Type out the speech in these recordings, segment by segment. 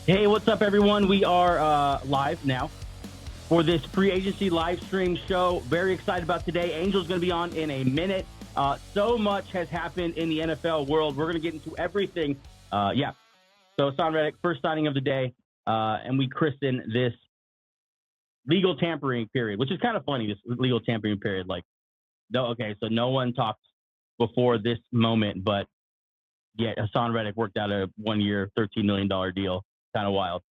Hey, what's up, everyone? We are live now for this free agency live stream show. Very excited about today. Angel's going to be on in a minute. So much has happened in the NFL world. We're going to get into everything. So Hassan Reddick, first signing of the day, and we christen this legal tampering period, which is kind of funny, this legal tampering period. So no one talked before this moment, but yet Hassan Reddick worked out a 1-year, $13 million deal. Kind of wild.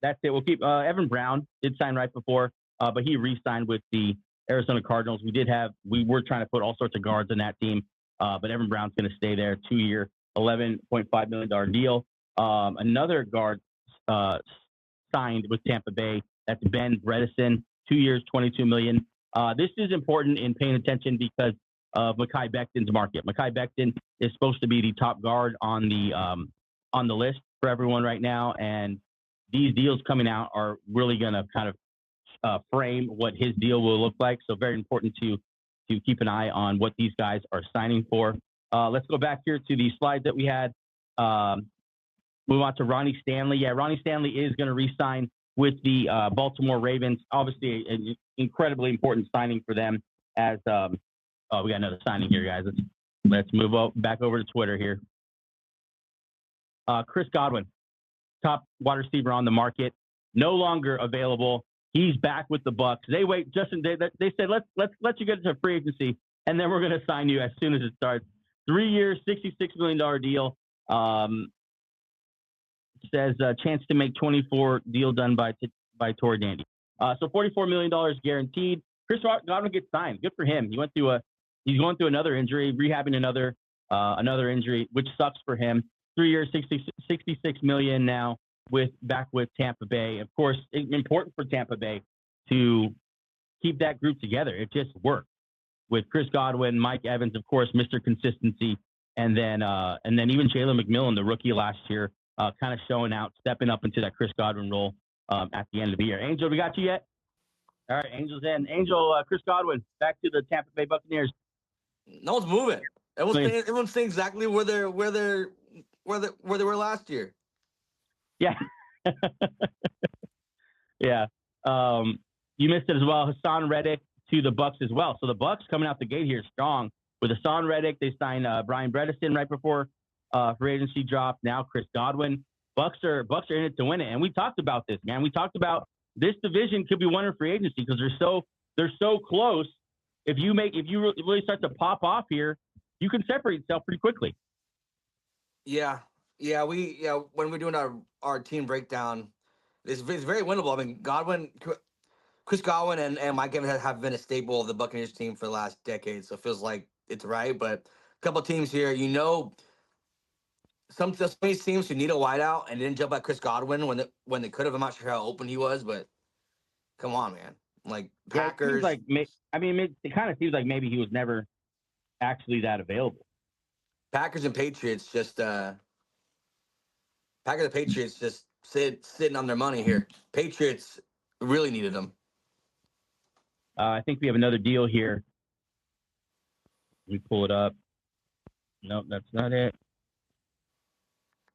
That's it. We'll keep Evan Brown did sign right before, but he re-signed with the Arizona Cardinals. We were trying to put all sorts of guards on that team, but Evan Brown's going to stay there. 2-year, $11.5 million deal. Another guard signed with Tampa Bay. That's Ben Bredeson. 2 years, $22 million. This is important in paying attention because of Mekhi Becton's market. Mekhi Becton is supposed to be the top guard on the list for everyone right now, and these deals coming out are really going to kind of frame what his deal will look like. So very important to keep an eye on what these guys are signing for. Let's go back here to the slide that we had. Move on to Ronnie Stanley. Yeah, Ronnie Stanley is going to re-sign with the Baltimore Ravens. Obviously, an incredibly important signing for them. We got another signing here, guys. Let's move back over to Twitter here. Chris Godwin, top wide receiver on the market, no longer available. He's back with the Bucs. They said let's let you get into free agency, and then we're going to sign you as soon as it starts. 3 years, $66 million deal. Says chance to make 24 deal done by Tory Dandy. So $44 million guaranteed. Chris Godwin gets signed. Good for him. He's going through another injury, rehabbing another injury, which sucks for him. 3 years, $66 million now back with Tampa Bay. Of course, it's important for Tampa Bay to keep that group together. It just worked with Chris Godwin, Mike Evans, of course, Mr. Consistency, and then even Jalen McMillan, the rookie last year, kind of showing out, stepping up into that Chris Godwin role at the end of the year. Angel, we got you yet? All right, Angel's in. Angel, Chris Godwin, back to the Tampa Bay Buccaneers. No one's moving. Everyone's staying exactly where they were last year. Yeah. Yeah. You missed it as well. Hassan Reddick to the Bucs as well. So the Bucs coming out the gate here strong with Hassan Reddick. They signed Brian Bredeson right before free agency drop. Now Chris Godwin. Bucs are in it to win it. And we talked about this, man. We talked about this division could be won in free agency because they're so close. If you really start to pop off here, you can separate yourself pretty quickly. Yeah. When we're doing our team breakdown, it's very winnable. I mean, Chris Godwin and Mike Evans have been a staple of the Buccaneers team for the last decade, so it feels like it's right. But a couple of teams here, some teams who need a wideout and didn't jump at Chris Godwin when they could have. I'm not sure how open he was, but come on, man. Like Packers, it kind of seems like maybe he was never actually that available. Packers and Patriots just sitting on their money here. Patriots really needed them. I think we have another deal here. Let me pull it up. Nope, that's not it.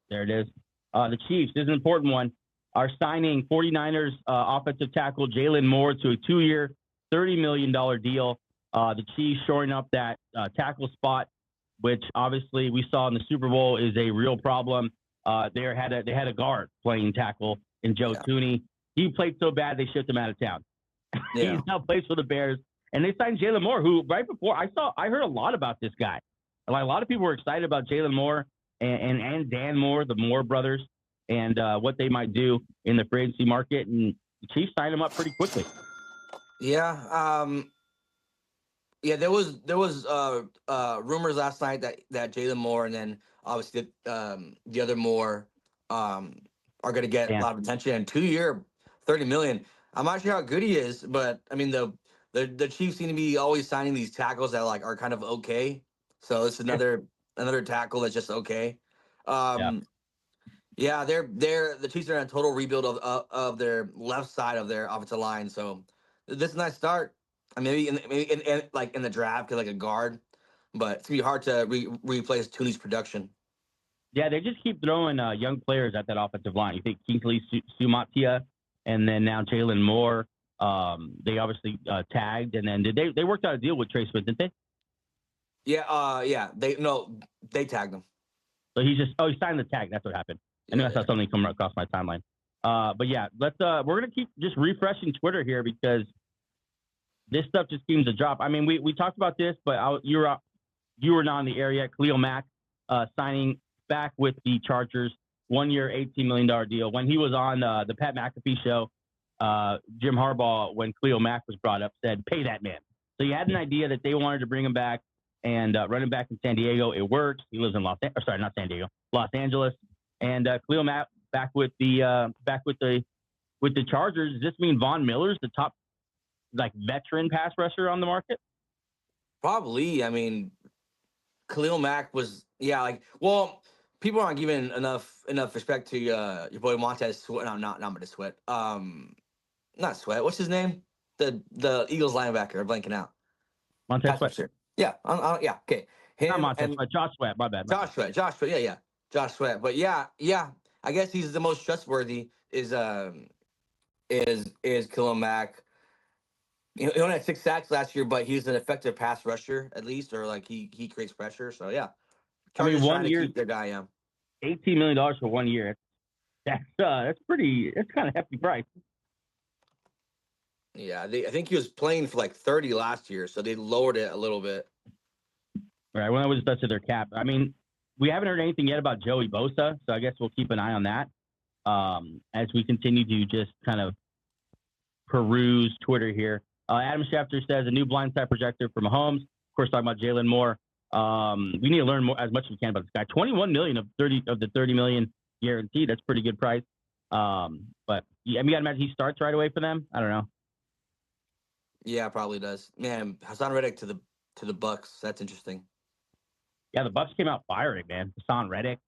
There it is. The Chiefs, this is an important one, are signing 49ers offensive tackle Jaylon Moore to a 2-year, $30 million deal. The Chiefs shoring up that tackle spot, which obviously we saw in the Super Bowl is a real problem. They had a guard playing tackle in Joe Thuney. He played so bad they shipped him out of town. Yeah. He now plays for the Bears, and they signed Jaylon Moore, who right before I heard a lot about this guy. Like a lot of people were excited about Jaylon Moore and Dan Moore, the Moore brothers, and what they might do in the free agency market. And the Chiefs signed him up pretty quickly. Yeah. There was rumors last night that Jaylon Moore and then obviously the other Moore are going to get a lot of attention. And 2-year, $30 million. I'm not sure how good he is, but I mean the Chiefs seem to be always signing these tackles that are kind of okay. So it's another tackle that's just okay. The Chiefs are in a total rebuild of their left side of their offensive line. So this is a nice start. Maybe in the draft, get like a guard, but it's gonna be hard to replace Tooney's production. Yeah, they just keep throwing young players at that offensive line. You think Kingsley Sumatia, and then now Jaylon Moore. They obviously tagged, and then they worked out a deal with Trey Smith, didn't they? Yeah. They tagged him. So he signed the tag. That's what happened. I knew I saw something come across my timeline. But yeah, we're gonna keep just refreshing Twitter here because this stuff just seems to drop. I mean, we talked about this, but you were not in the area. Khalil Mack signing back with the Chargers, 1 year, $18 million deal. When he was on the Pat McAfee show, Jim Harbaugh, when Khalil Mack was brought up, said, "Pay that man." So you had an idea that they wanted to bring him back and run him back in San Diego. It works. He lives in Los Angeles. And Khalil Mack back with the Chargers. Does this mean Von Miller's the top veteran pass rusher on the market? Probably. I mean, Khalil Mack was people aren't giving enough respect to your boy Montez Sweat. No, not Montez Sweat. Not Sweat. What's his name? The Eagles linebacker. I'm blanking out. Montez Sweat. Yeah. Yeah. Okay. Not Montez Sweat. Josh Sweat. My bad. Josh Sweat. Yeah. Josh Sweat. But yeah. I guess he's the most trustworthy. Is Khalil Mack. He only had 6 sacks last year, but he's an effective pass rusher at least, or he creates pressure. So yeah, Chargers 1 year, their guy. Yeah, $18 million for 1 year. That's pretty. That's kind of hefty price. Yeah, I think he was playing for 30 last year, so they lowered it a little bit. Right. Well, that was just to their cap. I mean, we haven't heard anything yet about Joey Bosa, so I guess we'll keep an eye on that as we continue to just kind of peruse Twitter here. Adam Schefter says a new blindside projector for Mahomes. Of course, talking about Jaylon Moore. We need to learn more as much as we can about this guy. $21 million of the $30 million guaranteed. That's a pretty good price. But yeah, I mean, I imagine he starts right away for them. I don't know. Yeah, probably does. Man, Hasaan Reddick to the Bucs. That's interesting. Yeah, the Bucs came out firing, man. Hasaan Reddick,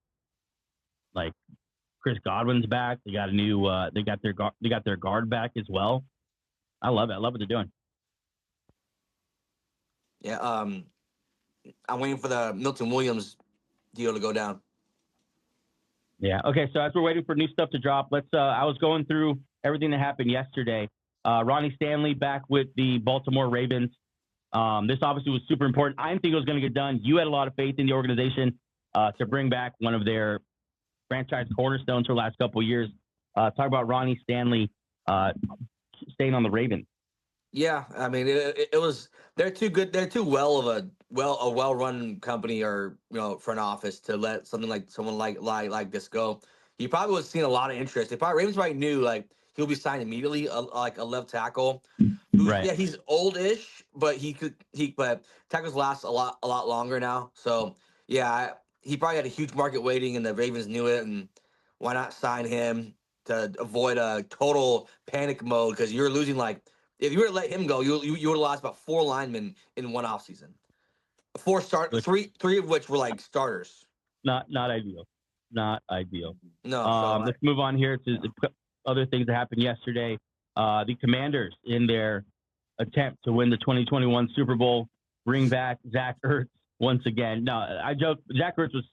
Chris Godwin's back. They got a new. They got their guard back as well. I love it. I love what they're doing. Yeah. I'm waiting for the Milton Williams deal to go down. Yeah. Okay. So as we're waiting for new stuff to drop, I was going through everything that happened yesterday. Ronnie Stanley back with the Baltimore Ravens. This obviously was super important. I didn't think it was going to get done. You had a lot of faith in the organization to bring back one of their franchise cornerstones for the last couple of years. Talk about Ronnie Stanley staying on the Ravens. Yeah, I mean it was. They're too good. They're too well-run company or front office to let someone like this go. He probably was seeing a lot of interest. Ravens probably knew he'll be signed immediately, like a left tackle. Right. Yeah, he's oldish, but but tackles last a lot longer now. So yeah, he probably had a huge market waiting, and the Ravens knew it. And why not sign him to avoid a total panic mode? Because you're losing if you were to let him go, you would have lost about 4 linemen in one offseason. 4 three of which were starters. Not ideal. Not ideal. No. Let's move on here to the other things that happened yesterday. The Commanders, in their attempt to win the 2021 Super Bowl, bring back Zach Ertz once again. No, I joke. Zach Ertz was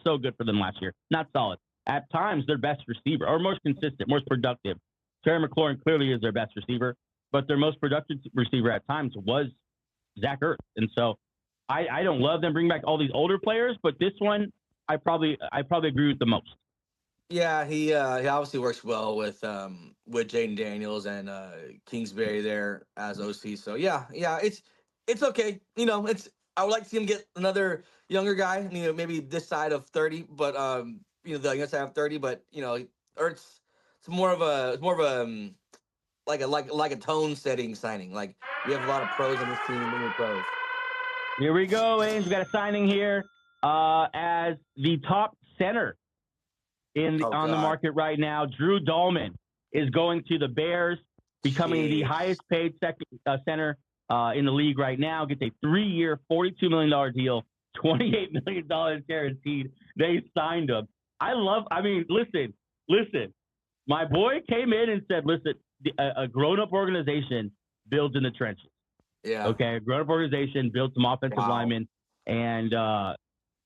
so good for them last year. Not solid. At times, their best receiver, or most consistent, most productive. Terry McLaurin clearly is their best receiver, but their most productive receiver at times was Zach Ertz. And so I don't love them bringing back all these older players, but this one I probably agree with the most. Yeah, he obviously works well with Jaden Daniels and Kingsbury there as OC. So yeah, it's okay. I would like to see him get another younger guy. Maybe this side of 30, but the youngest side of 30. But Ertz, it's more of a like a tone setting signing. We have a lot of pros on this team. Many pros. Here we go, Ames. We got a signing here as the top center on the market right now. Drew Dalman is going to the Bears, becoming the highest paid center in the league right now. Gets a 3-year, $42 million deal, $28 million guaranteed. They signed him. Listen. My boy came in and said, listen, a grown-up organization builds in the trenches. Yeah. Okay, a grown-up organization builds some offensive linemen. And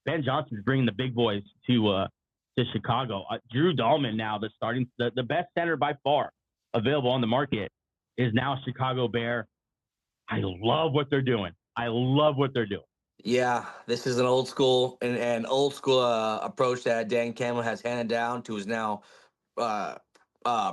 Ben Johnson's bringing the big boys to Chicago. Drew Dalman now, the best center by far available on the market, is now a Chicago Bear. I love what they're doing. Yeah, this is an old school approach that Dan Campbell has handed down to his now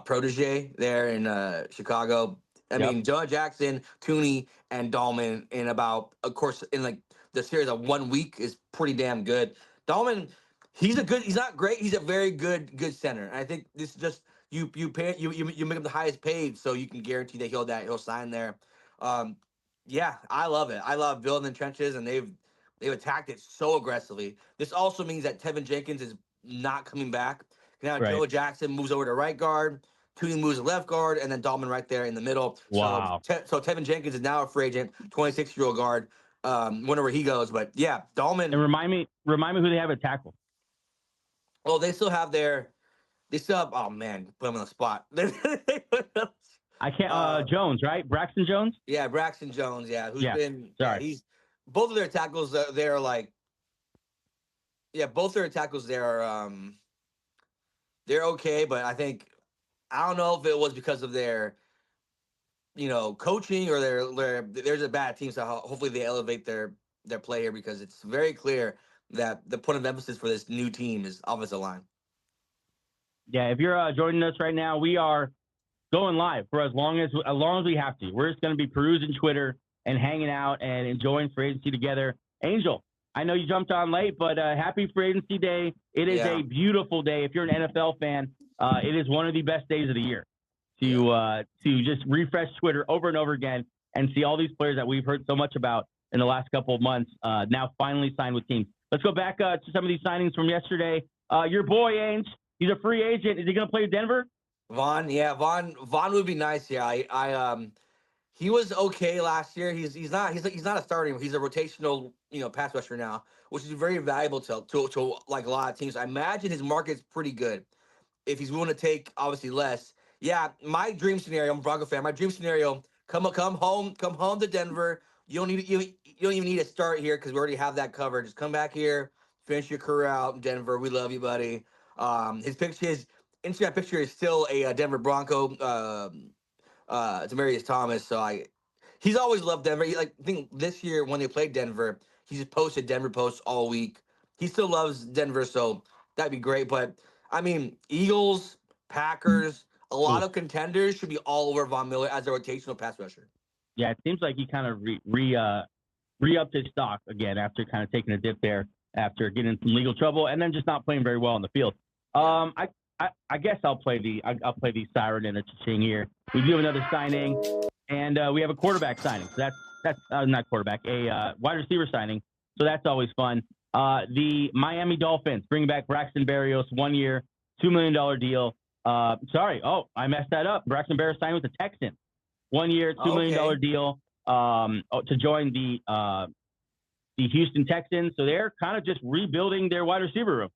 protege there in Chicago. I mean, Joe Jackson, Tooney, and Dalman in about, of course, in like the series of 1 week is pretty damn good. Dalman, he's not great. He's a very good center. And I think this is just you make him the highest paid, so you can guarantee that he'll sign there. Yeah, I love it. I love building the trenches, and they've attacked it so aggressively. This also means that Tevin Jenkins is not coming back. Now Joe Jackson moves over to right guard, Tooney moves to left guard, and then Dalman right there in the middle. Wow. So Tevin Jenkins is now a free agent, 26-year-old guard, whenever he goes. But yeah, Dalman. And remind me who they have at tackle. Oh, they still have oh man, put him on the spot. I can't. Jones, right? Braxton Jones. Yeah, Braxton Jones. Yeah, been. Sorry. He's both of their tackles. They're like. Yeah, both their tackles. They're okay, but I don't know if it was because of their, coaching or there's a bad team. So hopefully they elevate their play here, because it's very clear that the point of emphasis for this new team is offensive line. Yeah, if you're joining us right now, we are going live for as long as we have to. We're just going to be perusing Twitter and hanging out and enjoying free agency together. Angel, I know you jumped on late, but happy free agency day. It is a beautiful day. If you're an NFL fan, it is one of the best days of the year to just refresh Twitter over and over again and see all these players that we've heard so much about in the last couple of months now finally signed with teams. Let's go back to some of these signings from yesterday. Your boy, Ainge, he's a free agent. Is he going to play Denver? Vaughn would be nice. Yeah, he was okay last year. He's not a starting. He's a rotational, pass rusher now, which is very valuable to like a lot of teams. I imagine his market's pretty good if he's willing to take obviously less. Yeah, my dream scenario. I'm a Bronco fan. My dream scenario: come home to Denver. You don't even need to start here because we already have that covered. Just come back here, finish your career out in Denver. We love you, buddy. His Instagram picture is still a Denver Bronco. Demaryius Thomas. So he's always loved Denver. I think this year when they played Denver, he just posted Denver posts all week. He still loves Denver, so that'd be great. But I mean, Eagles, Packers, a lot of contenders should be all over Von Miller as a rotational pass rusher. Yeah, it seems like he kind of re-upped his stock again after kind of taking a dip there after getting in some legal trouble and then just not playing very well on the field. I guess I'll play the siren in a cha-ching here. We do have another signing, and we have a quarterback signing. So that's not quarterback, a wide receiver signing. So that's always fun. The Miami Dolphins bring back Braxton Berrios, 1 year, $2 million deal. I messed that up. Braxton Berrios signed with the Texans, 1 year, $2 million deal to join the Houston Texans. So they're kind of just rebuilding their wide receiver room.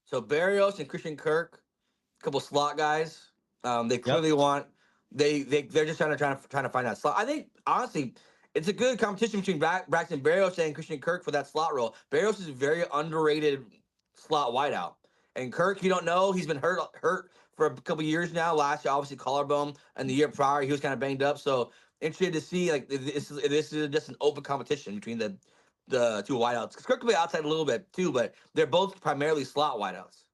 So Berrios and Christian Kirk, a couple slot guys. They clearly want they're just trying to find that slot. I think honestly, it's a good competition between Braxton Berrios and Christian Kirk for that slot role. Berrios is a very underrated slot wideout, and Kirk, you don't know, he's been hurt for a couple years now. Last year, obviously collarbone, and the year prior he was kind of banged up. So interested to see this is just an open competition between the two wideouts. Because Kirk could be outside a little bit too, but they're both primarily slot wideouts.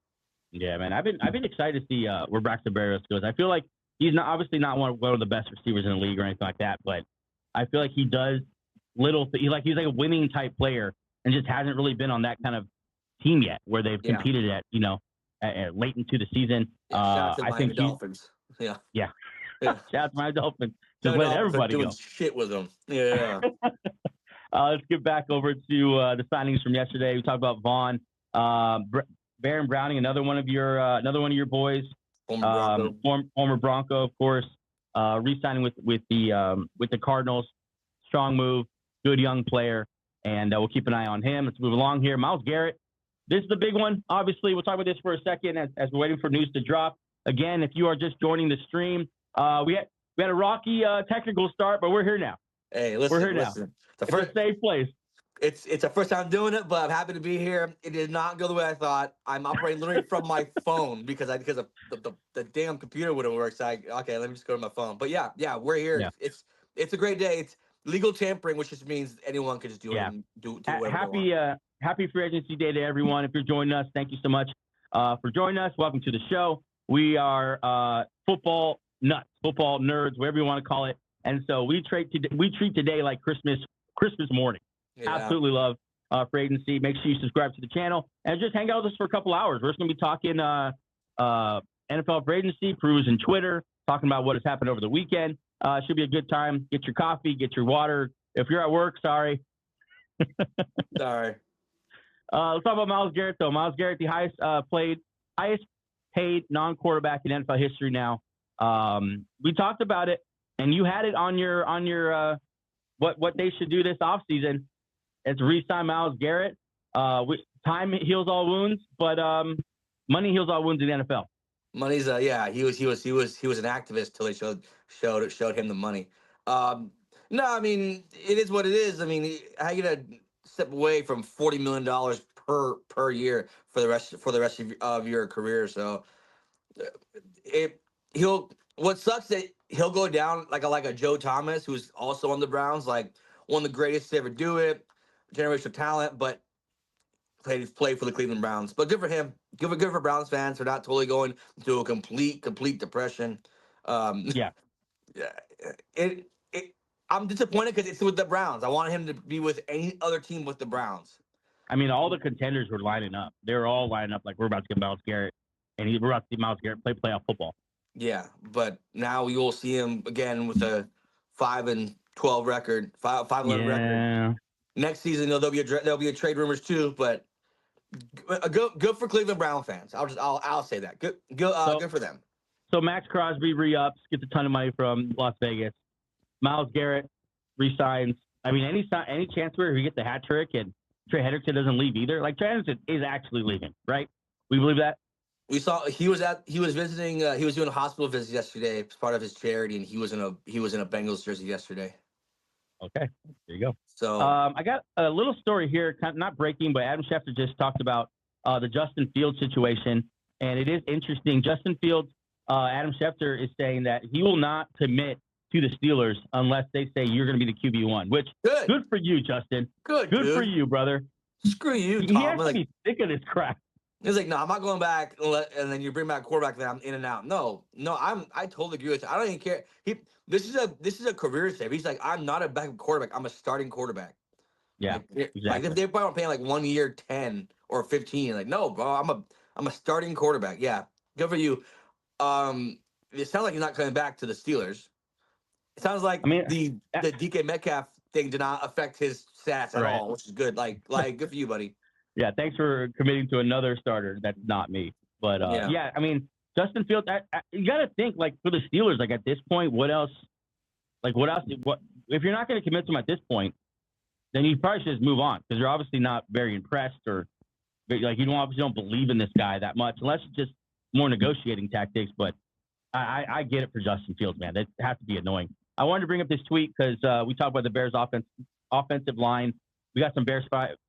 Yeah, man, I've been excited to see where Braxton Berrios goes. I feel like he's obviously not one of the best receivers in the league or anything like that, but I feel like he does he's like a winning type player and just hasn't really been on that kind of team yet where they've competed at late into the season. Shout out to Miami Dolphins. Yeah. Shout out to my Dolphins. Just let everybody doing go. Shit with them. Yeah. Let's get back over to the signings from yesterday. We talked about Vaughn, Baron Browning, another one of your boys, former Bronco, of course, re-signing with the Cardinals. Strong move, good young player, and we'll keep an eye on him. Let's move along here. Myles Garrett, this is the big one. Obviously, we'll talk about this for a second as we're waiting for news to drop. Again, if you are just joining the stream, we had a rocky technical start, but we're here now. Hey, listen. We're here now. It's a safe place. It's a first time doing it, but I'm happy to be here. It did not go the way I thought. I'm operating literally from my phone because of the damn computer wouldn't work. So okay, let me just go to my phone. But yeah, we're here. Yeah. It's a great day. It's legal tampering, which just means anyone can just do it Yeah. and do whatever they want. Happy free agency day to everyone. If you're joining us, thank you so much for joining us. Welcome to the show. We are football nuts, football nerds, whatever you want to call it. And so we treat today like Christmas morning. Yeah. Absolutely love free agency. Make sure you subscribe to the channel and just hang out with us for a couple hours. We're just going to be talking NFL free agency, perusing Twitter, talking about what has happened over the weekend. Should be a good time. Get your coffee, get your water. If you're at work, sorry. Sorry. Let's talk about Myles Garrett, though. Myles Garrett, the highest paid non-quarterback in NFL history now. We talked about it, and you had it on your what they should do this offseason. It's re-sign Myles Garrett. Time heals all wounds, but money heals all wounds in the NFL. Money's he was an activist till they showed him the money. No, I mean it is what it is. I mean, how you gonna step away from $40 million per year for the rest of your career? So what sucks that he'll go down like a Joe Thomas, who's also on the Browns, like one of the greatest to ever do it, generational talent, but played for the Cleveland Browns. But good for him. Good for Browns fans for not totally going into a complete depression. Yeah. I'm disappointed because it's with the Browns. I wanted him to be with any other team with the Browns. I mean, all the contenders were lining up. They were all lining up like we're about to get Myles Garrett, and we're about to see Myles Garrett play playoff football. Yeah, but now you will see him again with a 5-12 record, 5-11 record. Next season, there'll be a trade rumors too, but good for Cleveland Brown fans. I'll say that. Good for them. So Max Crosby re-ups, gets a ton of money from Las Vegas. Myles Garrett resigns. I mean, any chance where he gets the hat trick and Trey Hendrickson doesn't leave either? Like, Trey Hendrickson is actually leaving, right? We believe that? We saw he was visiting. He was doing a hospital visit yesterday as part of his charity, and he was in a Bengals jersey yesterday. Okay, there you go. So I got a little story here, not breaking, but Adam Schefter just talked about the Justin Fields situation, and it is interesting. Justin Fields, Adam Schefter is saying that he will not commit to the Steelers unless they say you're going to be the QB1. Which good for you, Justin. Good for you, brother. Screw you, Tom. He has to be sick of this crap. He's like, no, I'm not going back, and then you bring back a quarterback, then I'm in and out. No, I totally agree with you. I don't even care. This is a career save. He's like, I'm not a backup quarterback. I'm a starting quarterback. Yeah, exactly. Like if they probably paying like 1 year 10 or 15, like, no, bro, I'm a starting quarterback. Yeah, good for you. It sounds like he's not coming back to the Steelers. It sounds like the DK Metcalf thing did not affect his stats at all, which is good. Like good for you, buddy. Yeah, thanks for committing to another starter. That's not me. But, yeah, I mean, Justin Fields, you got to think, like, for the Steelers, like, at this point, what else? If you're not going to commit to him at this point, then you probably should just move on because you're obviously not very impressed or, like, you obviously don't believe in this guy that much unless it's just more negotiating tactics. But I get it for Justin Fields, man. That has to be annoying. I wanted to bring up this tweet because we talked about the Bears' offensive line. We got some Bears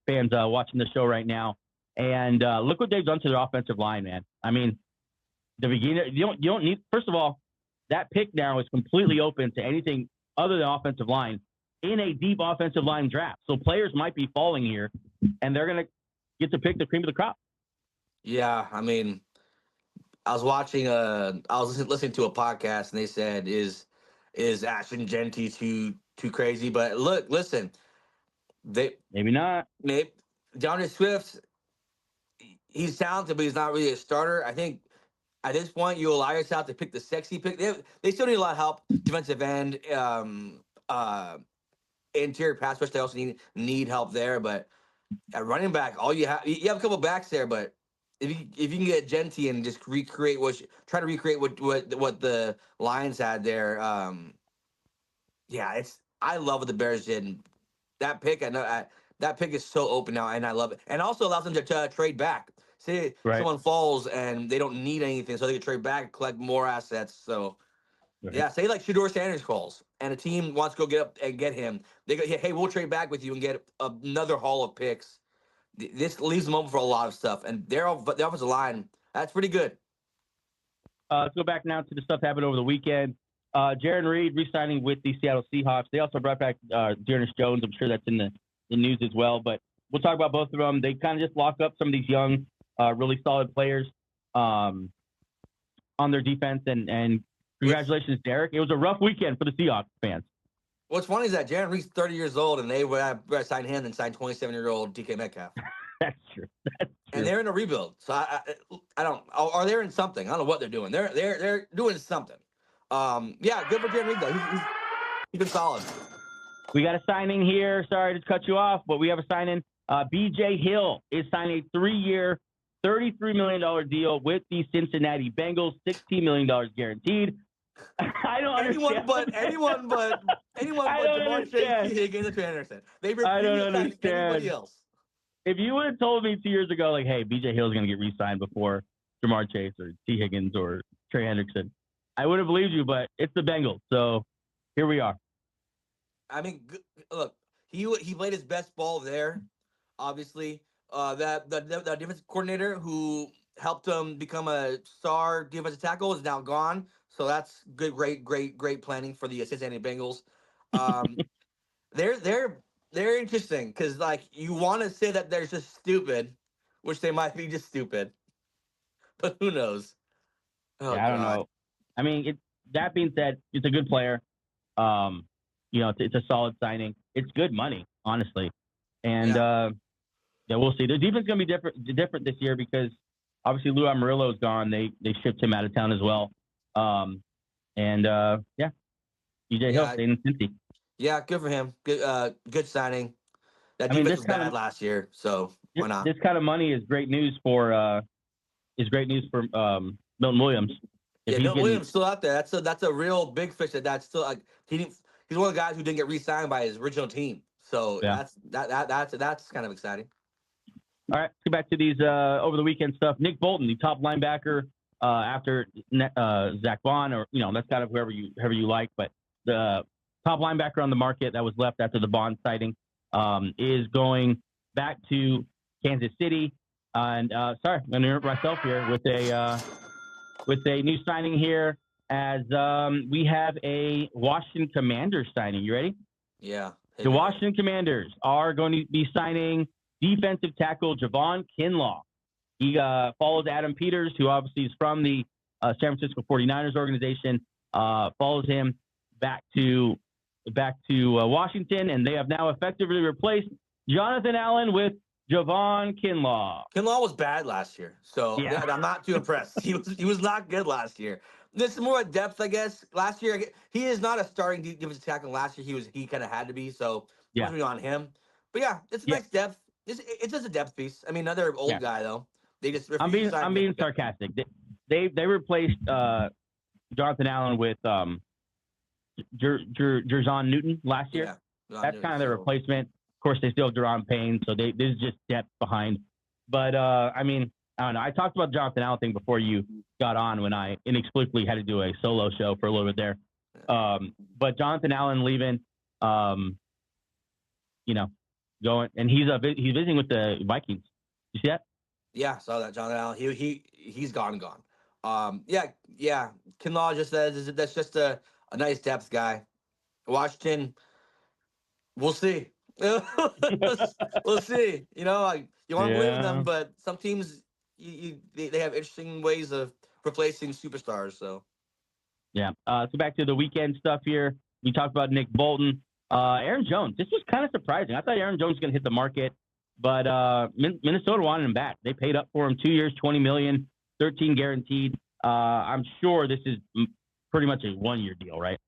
fans watching the show right now, and look what they've done to their offensive line, man. I mean, the beginning, you don't need. First of all, that pick now is completely open to anything other than offensive line in a deep offensive line draft. So players might be falling here, and they're gonna get to pick the cream of the crop. Yeah, I mean, I was listening to a podcast, and they said, "Is Ashton Genty too crazy?" But listen. Maybe not. Maybe DeAndre Swift, he's talented, but he's not really a starter. I think at this point you allow yourself to pick the sexy pick. They still need a lot of help, defensive end, interior pass rush. They also need help there. But at running back, you have a couple backs there, but if you can get Genty and just try to recreate what the Lions had there, I love what the Bears did. And that pick, that pick is so open now, and I love it. And also allows them to trade back. Say someone falls and they don't need anything, so they can trade back, collect more assets. So, Right. Yeah, say like Shador Sanders calls, and a team wants to go get up and get him. They go, hey, we'll trade back with you and get another haul of picks. This leaves them open for a lot of stuff, and their offensive line, that's pretty good. Let's go back now to the stuff that happened over the weekend. Jaron Reed re-signing with the Seattle Seahawks. They also brought back Dearness Jones. I'm sure that's in the news as well. But we'll talk about both of them. They kind of just lock up some of these young, really solid players on their defense. And congratulations, Derek. It was a rough weekend for the Seahawks fans. What's funny is that Jaron Reed's 30 years old, and they would sign him and sign 27-year-old DK Metcalf. That's true. That's true. And they're in a rebuild. So I don't. Are they in something? I don't know what they're doing. They're doing something. Yeah, good for Jaron Reed though. He's been solid. We got a signing here. Sorry to cut you off, but we have a signing. B.J. Hill is signing a 3-year, $33 million deal with the Cincinnati Bengals, $16 million guaranteed. I don't understand. Anyone but Jamar Chase, Higgins, and Trey Anderson. They refuse to sign anybody else. If you would have told me 2 years ago, like, hey, B.J. Hill is going to get re-signed before Jamar Chase or T. Higgins or Trey Hendrickson, I would have believed you, but it's the Bengals. So here we are. I mean, look, he played his best ball there, obviously. That the defensive coordinator who helped him become a star defensive tackle is now gone. So that's good, great planning for the Cincinnati Bengals. They're interesting because like you want to say that they're just stupid, which they might be just stupid, but who knows? Oh, yeah, I don't know. I mean, that being said, it's a good player. It's a solid signing. It's good money, honestly, and we'll see. The defense is going to be different this year because obviously Lou Amarillo is gone. They shipped him out of town as well. B.J. Hill stayed in Cincy. Yeah, good for him. Good signing. That defense was bad last year, so why not? This kind of money is great news for Milton Williams. Milton Williams still out there. That's a real big fish. That's still like he's one of the guys who didn't get re-signed by his original team. So that's kind of exciting. All right, let's get back to these over the weekend stuff. Nick Bolton, the top linebacker after Zach Vaughn, or that's kind of whoever you like, but the top linebacker on the market that was left after the Bond sighting is going back to Kansas City. And sorry, I'm going to interrupt myself here with a new signing here as we have a Washington Commanders signing. You ready? Yeah. The Washington Commanders are going to be signing defensive tackle Javon Kinlaw. He follows Adam Peters, who obviously is from the San Francisco 49ers organization, follows him back to Washington, and they have now effectively replaced Jonathan Allen with Javon Kinlaw. Kinlaw was bad last year, so I'm not too impressed. He was not good last year. This is more depth, I guess. Last year, he is not a starting defensive tackle. Last year, he kind of had to be, so it wasn't on him. But it's a nice depth. It's just a depth piece. I mean, another old guy though. They just I'm being sarcastic. They replaced Jonathan Allen with Jerzon Newton last year. Yeah, that's kind of their replacement. Of course, they still have Deron Payne, so this is just depth behind. But I mean, I don't know. I talked about the Jonathan Allen thing before you got on when I inexplicably had to do a solo show for a little bit there. But Jonathan Allen leaving, going, and he's visiting with the Vikings. You see that? Yeah, saw that. Jonathan Allen. He's gone. Kinlaw just says that's just a nice depth guy. Washington, we'll see. We'll see. You want to believe in them, but some teams they have interesting ways of replacing superstars. So so back to the weekend stuff here. We talked about Nick Bolton, Aaron Jones. This was kind of surprising. I thought Aaron Jones was going to hit the market, but Minnesota wanted him back. They paid up for him 2 years, $20 million, 13 guaranteed. I'm sure this is pretty much a 1-year deal, right?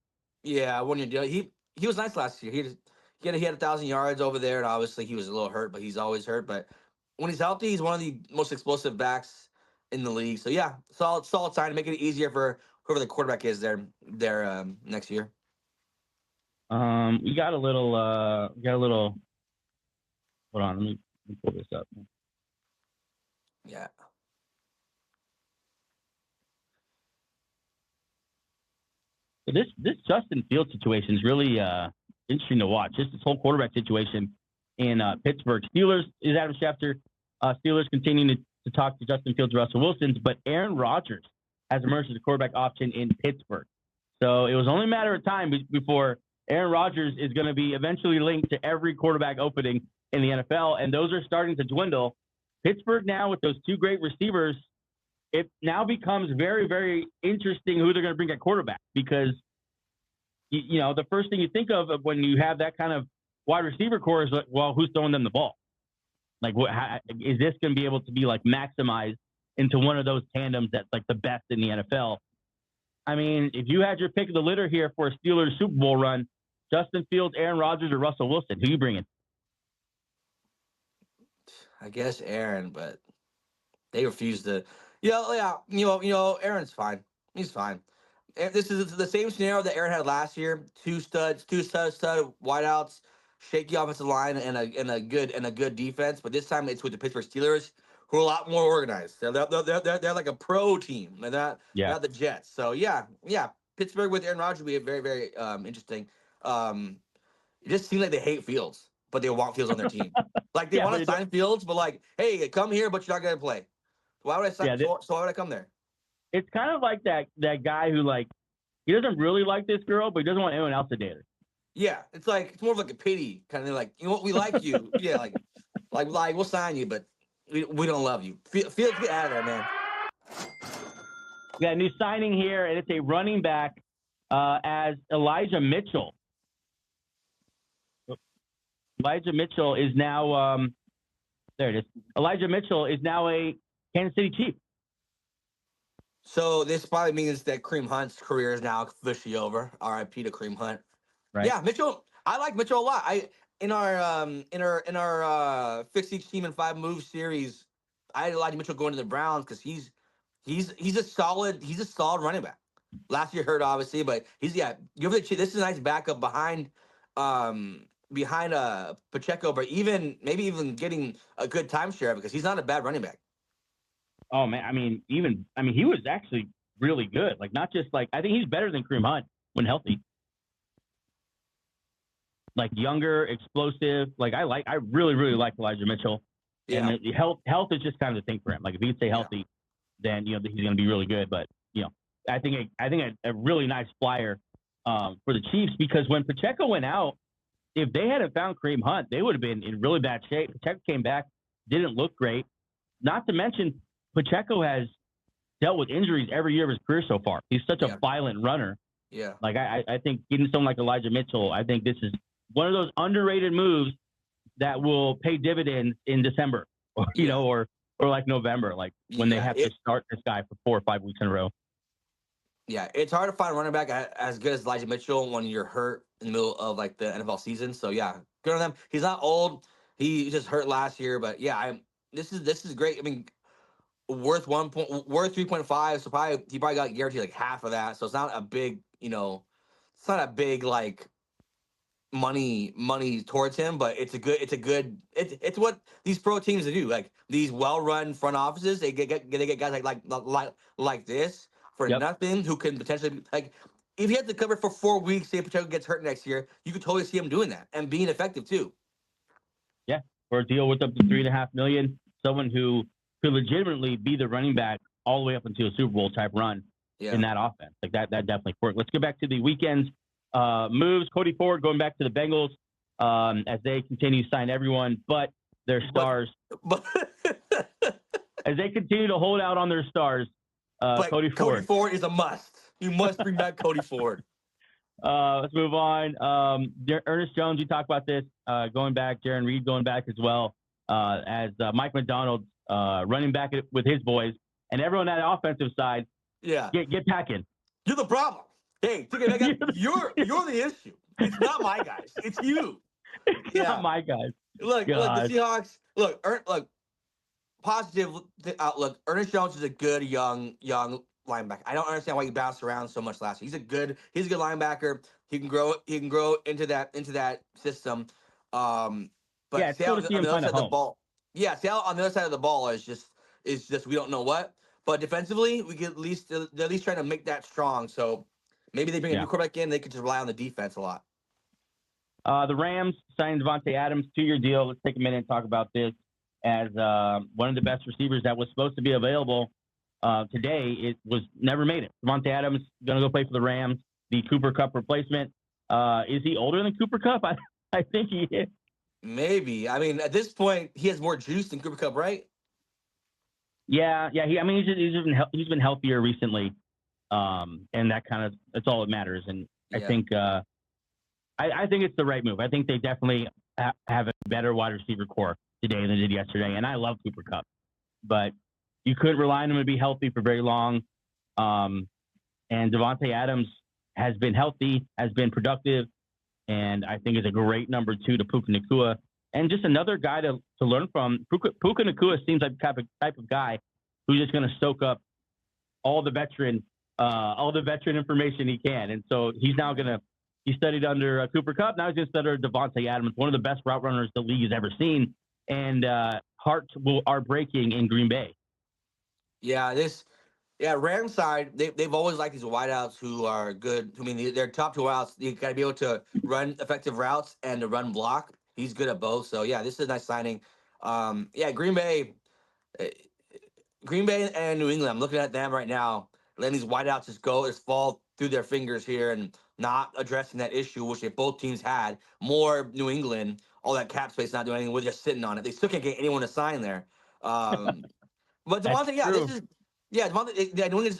Yeah, 1-year deal. He was nice last year. He had 1,000 yards over there, and obviously he was a little hurt, but he's always hurt. But when he's healthy, he's one of the most explosive backs in the league. So solid sign to make it easier for whoever the quarterback is there next year. We got a little. Hold on, let me pull this up. Yeah. This Justin Fields situation is really interesting to watch. Just this whole quarterback situation in Pittsburgh. Steelers is Adam Schefter. Steelers continuing to talk to Justin Fields, Russell Wilson's, but Aaron Rodgers has emerged as a quarterback option in Pittsburgh. So it was only a matter of time before Aaron Rodgers is going to be eventually linked to every quarterback opening in the NFL, and those are starting to dwindle. Pittsburgh now with those two great receivers, it now becomes very, very interesting who they're going to bring at quarterback because, you know, the first thing you think of when you have that kind of wide receiver core is, well, who's throwing them the ball? Like, is this going to be able to be, like, maximized into one of those tandems that's, like, the best in the NFL? I mean, if you had your pick of the litter here for a Steelers Super Bowl run, Justin Fields, Aaron Rodgers, or Russell Wilson, who are you bringing? I guess Aaron, but they refuse to. Aaron's fine. He's fine. This is the same scenario that Aaron had last year. Two stud wideouts, shaky offensive line, and a good defense. But this time it's with the Pittsburgh Steelers, who are a lot more organized. They're like a pro team. They're not the Jets. So yeah. Pittsburgh with Aaron Rodgers would be very, very interesting. It just seems like they hate Fields, but they want Fields on their team. Like they want to sign Fields, but like, hey, come here, but you're not gonna play. Why would I sign? So why would I come there? It's kind of like that guy who, like, he doesn't really like this girl, but he doesn't want anyone else to date her. Yeah, it's more of like a pity kind of like, you know what, we like you. Yeah, like we'll sign you, but we don't love you. Fields, get out of there, man. We got a new signing here, and it's a running back as Elijah Mitchell. Elijah Mitchell is now there it is. Elijah Mitchell is now a Kansas City Chief. So this probably means that Kareem Hunt's career is now officially over. R.I.P. to Kareem Hunt. Right. Yeah, Mitchell. I like Mitchell a lot. In our fix each team in 5 moves series, I had Elijah Mitchell going to the Browns because he's a solid running back. Last year hurt obviously, but this is a nice backup behind Pacheco, but maybe even getting a good timeshare because he's not a bad running back. Oh man, I mean, he was actually really good. Like, not just like, I think he's better than Kareem Hunt when healthy. Like, younger, explosive. Like, I really, really like Elijah Mitchell. Yeah. And health is just kind of the thing for him. Like, if he can stay healthy, then he's going to be really good. But I think a really nice flyer for the Chiefs, because when Pacheco went out, if they hadn't found Kareem Hunt, they would have been in really bad shape. Pacheco came back, didn't look great. Not to mention, Pacheco has dealt with injuries every year of his career so far. He's such a violent runner. Yeah. Like, I think getting someone like Elijah Mitchell, I think this is one of those underrated moves that will pay dividends in December, or like November, like when they have to start this guy for 4 or 5 weeks in a row. Yeah, it's hard to find a running back as good as Elijah Mitchell when you're hurt in the middle of like the NFL season. So yeah, good on them. He's not old. He just hurt last year, but yeah, this is great. I mean, worth 3.5. So he probably got guaranteed like half of that. So it's not a big, it's not a big like money towards him, but it's what these pro teams do. Like these well-run front offices, they get guys like this for nothing, who can potentially, like, if he had to cover for 4 weeks, say Pacheco gets hurt next year, you could totally see him doing that and being effective too. Yeah, for a deal with up to $3.5 million, someone who could legitimately be the running back all the way up into a Super Bowl type run in that offense. Like that definitely worked. Let's get back to the weekend's moves. Cody Ford going back to the Bengals as they continue to sign everyone but their stars. As they continue to hold out on their stars, Cody Ford is a must. You must bring back Cody Ford. Let's move on. Ernest Jones, you talked about this going back. Jaron Reed going back as well, as Mike McDonald running back with his boys, and everyone on the offensive side. Yeah, get packing. You're the problem. Hey, you're the issue. It's not my guys. It's you. It's not my guys. Look, the Seahawks. Look, positive outlook. Ernest Jones is a good young linebacker. I don't understand why he bounced around so much last year. He's a good linebacker. He can grow into that system. But it's cool to see him on the other side of the ball. Yeah, on the other side of the ball is just we don't know what. But defensively, we get at least trying to make that strong. So maybe they bring a new quarterback in. They could just rely on the defense a lot. The Rams signed Davante Adams, 2-year deal. Let's take a minute and talk about this. As one of the best receivers that was supposed to be available today, it was never made it. Davante Adams going to go play for the Rams, the Cooper Kupp replacement. Is he older than Cooper Kupp? I think he is. Maybe. I mean, at this point, he has more juice than Cooper Kupp, right? Yeah. He's been healthier recently, and that's all that matters. And I think I think it's the right move. I think they definitely have a better wide receiver core today than they did yesterday. And I love Cooper Kupp, but you couldn't rely on him to be healthy for very long. And Davante Adams has been healthy, has been productive, and I think is a great number 2 to Puka Nacua. And just another guy to learn from. Puka Nacua seems like the type of guy who's just going to soak up all the veteran information he can. And so he's now he studied under Cooper Kupp. Now he's going to study under Davante Adams, one of the best route runners the league has ever seen. And hearts are breaking in Green Bay. Rams side, they've always liked these wideouts who are good. I mean, they're top 2 routes. You got to be able to run effective routes and to run block. He's good at both. So, this is a nice signing. Green Bay and New England, I'm looking at them right now, letting these wideouts just fall through their fingers here and not addressing that issue, which both teams had. More New England, all that cap space, not doing anything. We're just sitting on it. They still can't get anyone to sign there. But Davante,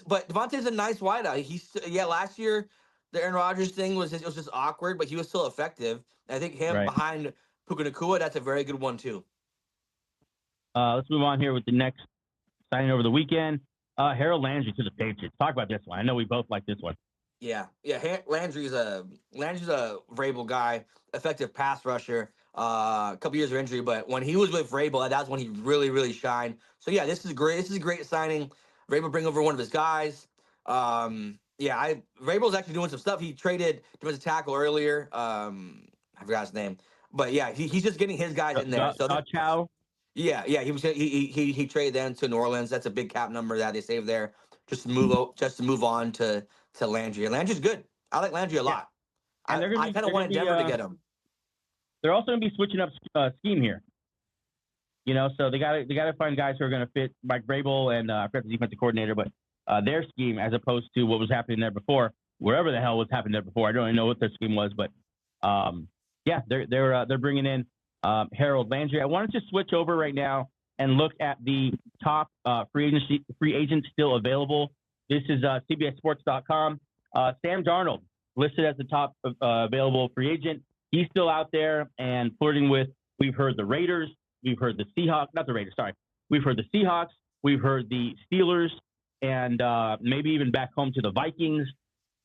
but Davante's a nice wideout. Last year the Aaron Rodgers thing was just awkward, but he was still effective. I think him behind Puka Nacua, that's a very good one too. Let's move on here with the next signing over the weekend. Harold Landry to the Patriots. Talk about this one. I know we both like this one. Landry's a Vrabel guy, effective pass rusher. A couple years of injury, but when he was with Vrabel, that's when he really, really shined. So this is great. This is a great signing. Vrabel bring over one of his guys. Vrabel's actually doing some stuff. He traded defensive tackle earlier. I forgot his name, but he's just getting his guys in there. So Chow. He traded them to New Orleans. That's a big cap number that they saved there just to move on to Landry. And Landry's good. I like Landry a lot. I kind of wanted Denver to get him. They're also going to be switching up scheme here. So they got to find guys who are going to fit Mike Vrabel and I forgot the defensive coordinator, but their scheme as opposed to what was happening there before, wherever the hell was happening there before. I don't even know what their scheme was, but they're bringing in Harold Landry. I wanted to switch over right now and look at the top free agents still available. This is CBSSports.com. Sam Darnold listed as the top available free agent. He's still out there and flirting with, we've heard the Raiders, we've heard the Seahawks, not the Raiders, sorry. We've heard the Seahawks, we've heard the Steelers, and maybe even back home to the Vikings.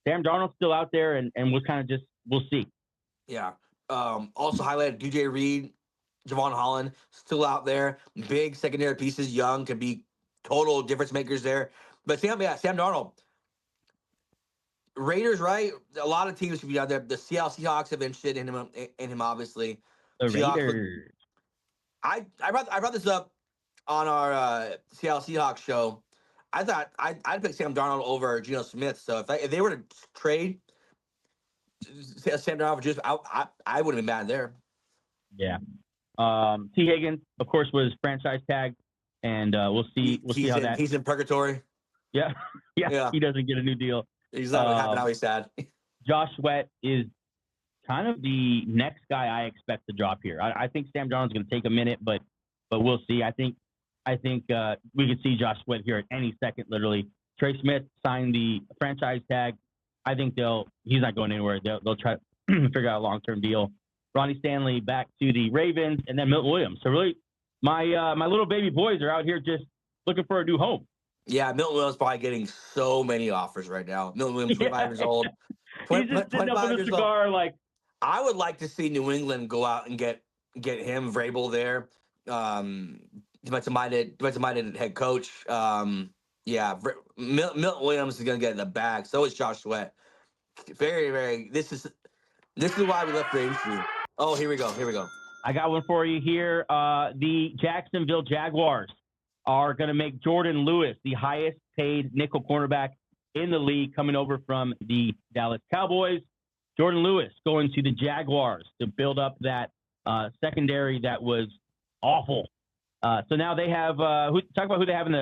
Sam Darnold's still out there, and we'll see. Yeah. Also highlighted DJ Reed, Javon Holland, still out there. Big secondary pieces, young, could be total difference makers there. But Sam Darnold, Raiders, right? A lot of teams should be out there. The Seattle Seahawks have been interested in him, obviously. The Raiders. I brought this up on our Seattle Seahawks show. I thought I'd pick Sam Darnold over Geno Smith. So if they were to trade Sam Darnold for Geno, I wouldn't be mad there. Yeah. T. Higgins, of course, was franchise tagged, and we'll see how that. He's in purgatory. Yeah. He doesn't get a new deal. He's not going to happen. How he's sad. Josh Sweat is kind of the next guy I expect to drop here. I think Sam Darnold's going to take a minute, but we'll see. I think we could see Josh Sweat here at any second, literally. Trey Smith signed the franchise tag. I think he's not going anywhere. They'll try to figure out a long-term deal. Ronnie Stanley back to the Ravens, and then Milton Williams. So really, my little baby boys are out here just looking for a new home. Yeah, Milton Williams probably getting so many offers right now. Milton Williams, 25 years old. He's just sitting up with a cigar, like. I would like to see New England go out and get him, Vrabel there. Defensive-minded head coach. Milton Williams is going to get in the bag. So is Josh Sweat. Very, very. This is why we left free agency. Oh, here we go. I got one for you here. The Jacksonville Jaguars are going to make Jordan Lewis the highest paid nickel cornerback in the league, coming over from the Dallas Cowboys. Jordan Lewis going to the Jaguars to build up that secondary that was awful. So now they have talk about who they have in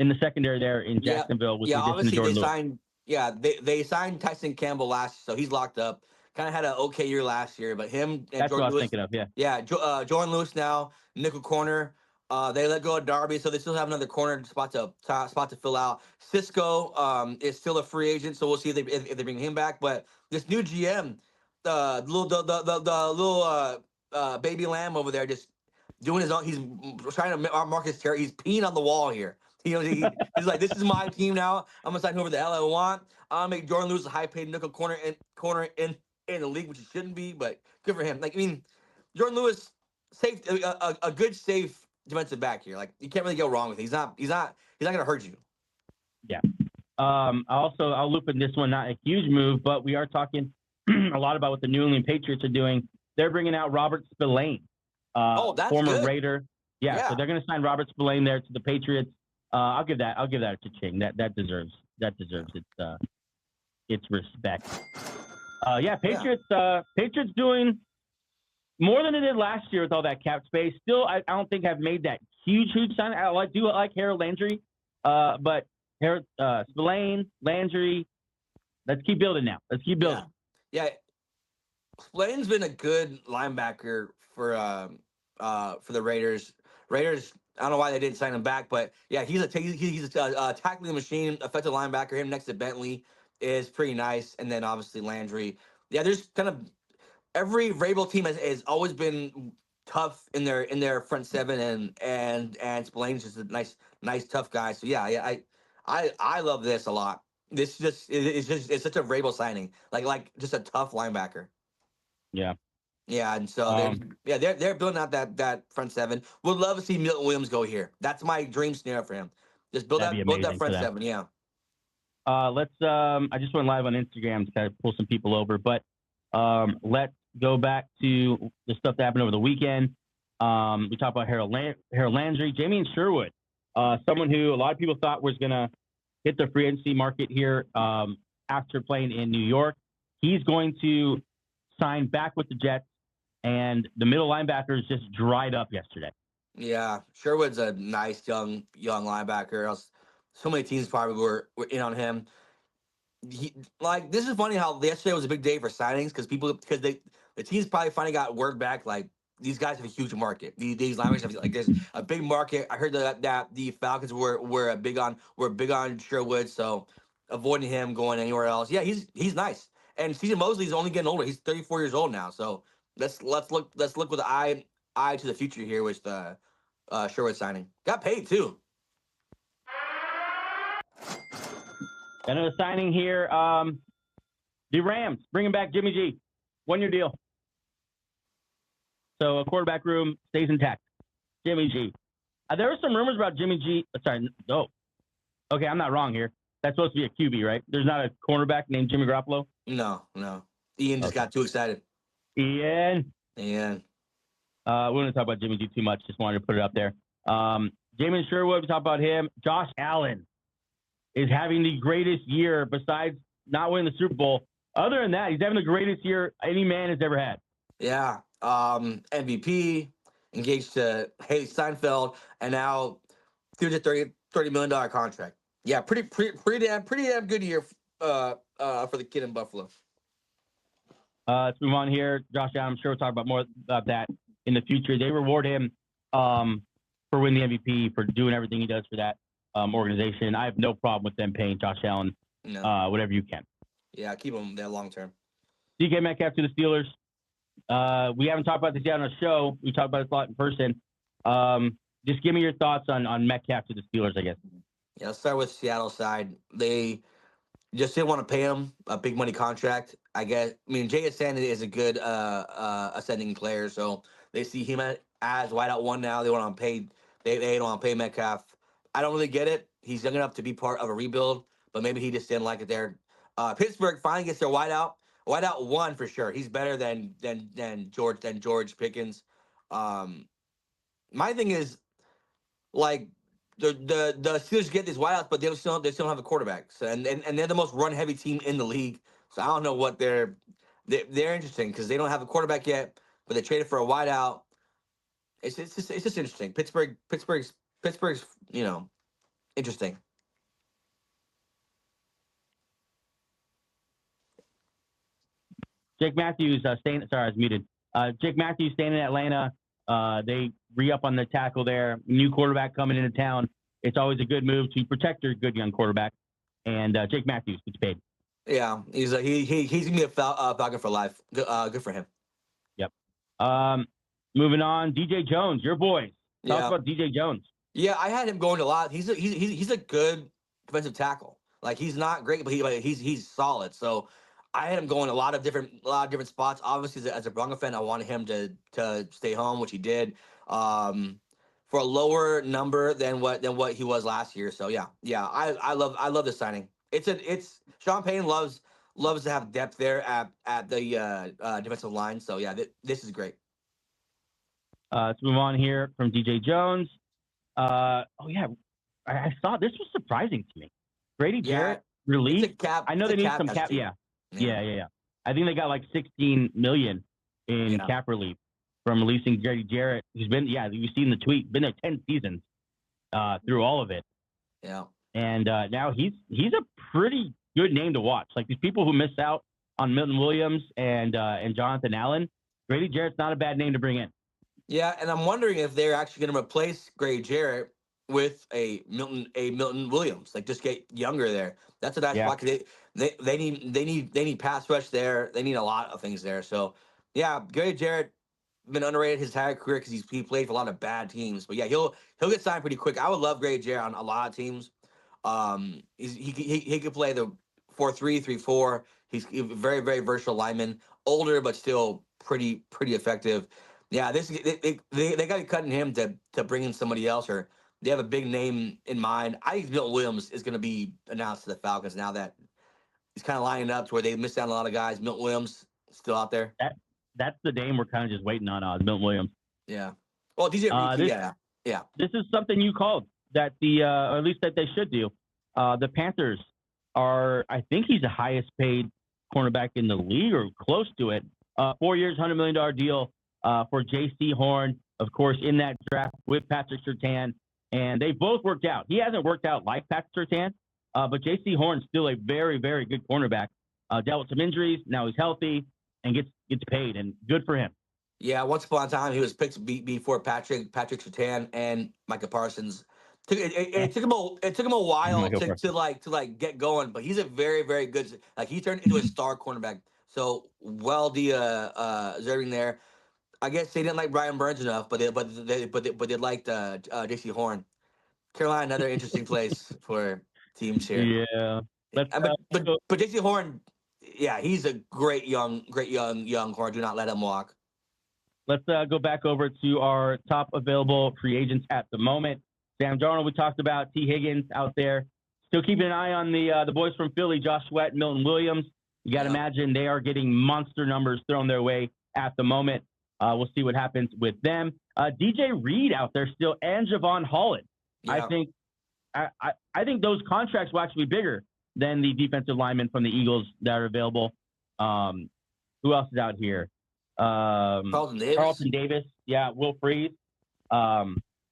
the secondary there in Jacksonville with the addition obviously to Jordan they Lewis. signed. Yeah, they signed Tyson Campbell last, so he's locked up. Kind of had an okay year last year, but him and That's Jordan what I was Lewis. thinking of. Yeah. Yeah, Jordan Lewis now nickel corner. They let go of Darby, so they still have another corner spot to fill out. Cisco is still a free agent, so we'll see if they bring him back. But this new GM, the little baby lamb over there, just doing his own. He's trying to mark his territory. He's peeing on the wall here. He's like, this is my team now. I'm gonna sign whoever the hell I want. I'll make Jordan Lewis a high-paid nickel corner in the league, which he shouldn't be, but good for him. Like, I mean, Jordan Lewis, safe, a good safe defensive back here. Like, you can't really go wrong with it. He's not gonna hurt you. Yeah. I'll loop in this one, not a huge move, but we are talking a lot about what the New England Patriots are doing. They're bringing out Robert Spillane, that's former good. Raider. Yeah, so they're going to sign Robert Spillane there to the Patriots. I'll give that a ching. That deserves its respect. Patriots doing more than they did last year with all that cap space. Still, I don't think have made that huge sign. I do like Harold Landry, but Spillane, Landry. Let's keep building now. Let's keep building. Yeah. Spillane's been a good linebacker for the Raiders. I don't know why they didn't sign him back, but yeah, he's a tackling machine, effective linebacker. Him next to Bentley is pretty nice, and then obviously Landry. Yeah, there's kind of every Rabel team has always been tough in their front seven, and Spillane's just a nice tough guy. So yeah, I love this a lot. This it's such a Rabel signing, like just a tough linebacker. Yeah. Yeah, and so they're building out that front seven. Would love to see Milton Williams go here. That's my dream scenario for him. Just build that front seven. Yeah. Let's. I just went live on Instagram to kind of pull some people over, but let's go back to the stuff that happened over the weekend. We talked about Harold Landry, Jamie Sherwood, someone who a lot of people thought was going to hit the free agency market here after playing in New York. He's going to sign back with the Jets. And the middle linebackers just dried up yesterday. Yeah, Sherwood's a nice young linebacker. So many teams probably were in on him. This is funny how yesterday was a big day for signings because the teams probably finally got word back like these guys have a huge market. These linebackers have there's a big market. I heard that the Falcons were big on Sherwood, so avoiding him going anywhere else. Yeah, he's nice. And CJ Mosley's only getting older. He's 34 years old now, so. Let's look with an eye to the future here with the Sherwood signing. Got paid too. Another signing here. The Rams bringing back Jimmy G. 1-year deal. So a quarterback room stays intact. Jimmy G. There were some rumors about Jimmy G. Sorry, no. Okay, I'm not wrong here. That's supposed to be a QB, right? There's not a cornerback named Jimmy Garoppolo? No. Ian just got too excited. Ian. We don't want to talk about Jimmy G too much. Just wanted to put it up there. Jamin Sherwood, we talk about him. Josh Allen is having the greatest year besides not winning the Super Bowl. Other than that, he's having the greatest year any man has ever had. Yeah. MVP, engaged to Haley Steinfeld, and now $330 million contract. Yeah, pretty damn good year for the kid in Buffalo. Let's move on here. Josh Allen, I'm sure we'll talk about more about that in the future. They reward him for winning the MVP, for doing everything he does for that organization. I have no problem with them paying Josh Allen whatever you can. Yeah, keep him there long term. DK Metcalf to the Steelers. We haven't talked about this yet on the show. We talked about this a lot in person. Just give me your thoughts on Metcalf to the Steelers, I guess. Yeah, let's start with Seattle side. They just didn't want to pay him a big money contract. I guess. I mean, Jay Ascendant is a good ascending player, so they see him as wideout one now. They want to pay. They don't want to pay Metcalf. I don't really get it. He's young enough to be part of a rebuild, but maybe he just didn't like it there. Pittsburgh finally gets their wideout. Wideout one for sure. He's better than George Pickens. My thing is, like, the Steelers get these wideouts, but they still don't have a quarterback. So and they're the most run heavy team in the league. So I don't know what they're interesting because they don't have a quarterback yet, but they traded for a wideout. It's just interesting. Pittsburgh's interesting. Jake Matthews staying. Sorry, I was muted. Jake Matthews staying in Atlanta. They re-up on the tackle there. New quarterback coming into town. It's always a good move to protect your good young quarterback. And Jake Matthews gets paid. Yeah, he's gonna be a Falcon for life. Good for him. Yep. Moving on, DJ Jones, your boys. Talk about DJ Jones. Yeah, I had him going a lot. He's a good defensive tackle. Like he's not great, but he's solid. So I had him going a lot of different spots. Obviously, as a Bronco fan, I wanted him to stay home, which he did. For a lower number than what he was last year. So yeah, I love this signing. It's Sean Payne loves to have depth there at the defensive line. So yeah, this is great. Let's move on here from DJ Jones. I saw this was surprising to me. Grady Jarrett released. I know they need some cap. Yeah. I think they got like $16 million in cap relief from releasing Grady Jarrett. He's been, you've seen the tweet, been there 10 seasons through all of it. Yeah. And now he's a pretty good name to watch. Like these people who miss out on Milton Williams and Jonathan Allen, Grady Jarrett's not a bad name to bring in. Yeah, and I'm wondering if they're actually going to replace Grady Jarrett with a Milton Williams, like just get younger there. That's a nice spot because they need pass rush there. They need a lot of things there. So yeah, Grady Jarrett been underrated his entire career because he played for a lot of bad teams. But yeah, he'll get signed pretty quick. I would love Grady Jarrett on a lot of teams. He could play the 4-3, 3-4. He's a very, very versatile lineman, older but still pretty effective. Yeah, they got to cut in him to bring in somebody else, or they have a big name in mind. I think Milton Williams is going to be announced to the Falcons now that he's kind of lining up to where they missed out on a lot of guys. Milton Williams still out there. That's the name we're kind of just waiting on, Milton Williams. Yeah. Well, DJ. Yeah. This is something you called that or at least that they should do. The Panthers are, I think he's the highest paid cornerback in the league or close to it. 4 years, $100 million deal for Jaycee Horn, of course, in that draft with Patrick Surtain. And they both worked out. He hasn't worked out like Patrick Surtain, but Jaycee Horn's still a very, very good cornerback. Dealt with some injuries. Now he's healthy and gets paid, and good for him. Yeah, once upon a time, he was picked before Patrick Surtain and Micah Parsons. It took him a while to get going, but he's a very, very good. Like he turned into a star cornerback. So deserving there. I guess they didn't like Brian Burns enough, but they liked Jaycee Horn. Carolina, another interesting place for teams here. Yeah, but Jaycee Horn, yeah, he's a great young corner. Do not let him walk. Let's go back over to our top available free agents at the moment. Sam Darnold, we talked about. T. Higgins out there. Still keeping an eye on the boys from Philly, Josh Sweat, Milton Williams. You got to imagine they are getting monster numbers thrown their way at the moment. We'll see what happens with them. DJ Reed out there still, and Javon Holland. Yeah. I think those contracts will actually be bigger than the defensive linemen from the Eagles that are available. Who else is out here? Carlton Davis. Yeah, Will Freeze.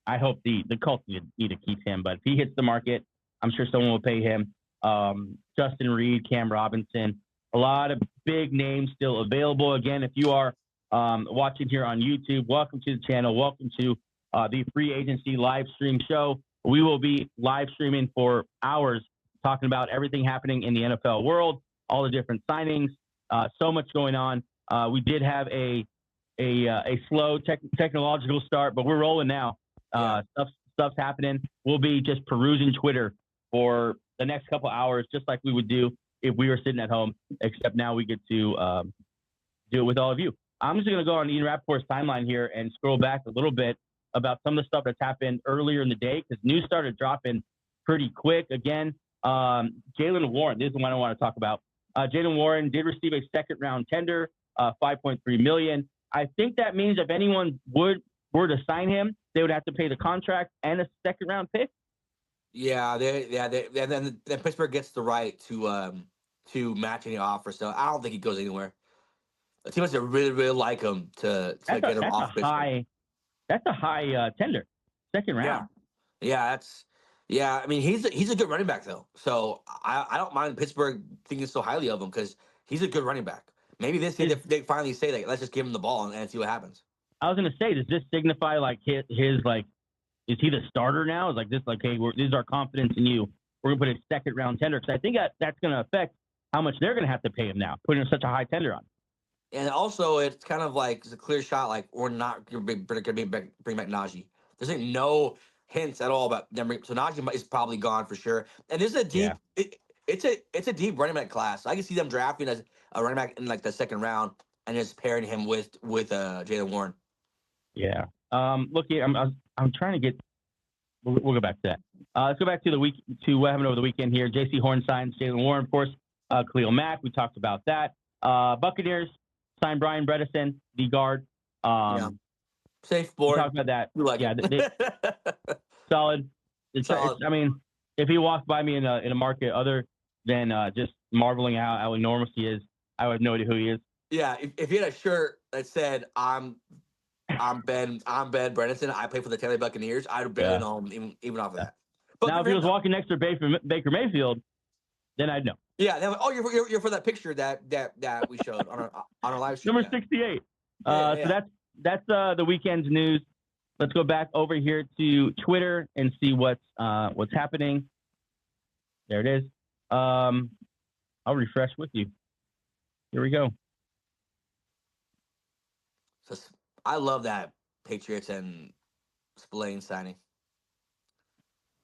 I hope the Colts need to keep him, but if he hits the market, I'm sure someone will pay him. Justin Reed, Cam Robinson, a lot of big names still available. Again, if you are watching here on YouTube, welcome to the channel. Welcome to the free agency live stream show. We will be live streaming for hours, talking about everything happening in the NFL world, all the different signings, so much going on. We did have a slow technological start, but we're rolling now. Stuff's happening. We'll be just perusing Twitter for the next couple hours, just like we would do if we were sitting at home, except now we get to do it with all of you. I'm just going to go on Ian Rappaport's timeline here and scroll back a little bit about some of the stuff that's happened earlier in the day, because news started dropping pretty quick. Again, Jaylen Warren, this is the one I want to talk about. Jaylen Warren did receive a second-round tender, $5.3 million. I think that means if anyone were to sign him, they would have to pay the contract and a second-round pick. Yeah, and then Pittsburgh gets the right to match any offer. So I don't think he goes anywhere. The team has to really, really like him to get him off Pittsburgh. That's a high tender, second round. Yeah. I mean, he's a good running back though. So I don't mind Pittsburgh thinking so highly of him because he's a good running back. Maybe this year they finally say like, let's just give him the ball and see what happens. I was gonna say, does this signify like his like, is he the starter now? Is like this like, hey, this is our confidence in you. We're gonna put a second round tender because I think that's gonna affect how much they're gonna have to pay him now, putting such a high tender on. And also, it's kind of like it's a clear shot. Like we're not gonna bring back Najee. There's like no hints at all about them. So Najee is probably gone for sure. And this is a deep. Yeah. It's a deep running back class. I can see them drafting as a running back in like the second round and just pairing him with Jaylen Warren. Yeah. Look here. I'm trying to get. We'll go back to that. Let's go back to the week to what happened over the weekend here. Jaycee Horn signs Jaylen Warren, of course. Khalil Mack. We talked about that. Buccaneers signed Brian Bredesen, the guard. Yeah. Safe board. We talked about that. Like solid. Solid. I mean, if he walked by me in a market other than just marveling at how enormous he is, I would have no idea who he is. Yeah, if he had a shirt that said I'm Ben Bredesen, I play for the Tampa Bay Buccaneers, I'd barely know him even off of that. But now if he was walking next to Baker Mayfield, then I'd know. Yeah, they're like, oh, you're for that picture that we showed on our live stream. Number 68. So that's the weekend's news. Let's go back over here to Twitter and see what's happening. There it is. I'll refresh with you. Here we go. So I love that Patriots and Spillane signing.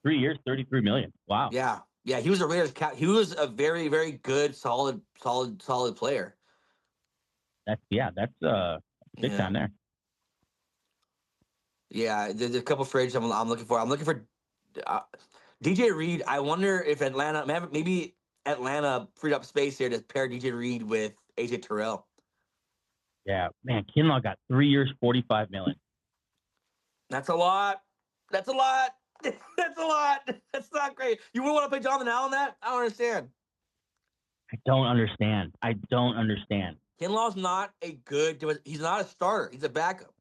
3 years, $33 million. Wow. Yeah. He was a Raiders cap. He was a very, very good, solid player. That's big time there. Yeah, there's a couple free agents I'm looking for. I'm looking for DJ Reed. I wonder if maybe Atlanta freed up space here to pair DJ Reed with AJ Terrell. Yeah, man, Kinlaw got 3 years, $45 million. That's a lot. That's a lot. That's not great. You wouldn't want to pay Jonathan Allen that? I don't understand. I don't understand. Kinlaw's not he's not a starter. He's a backup.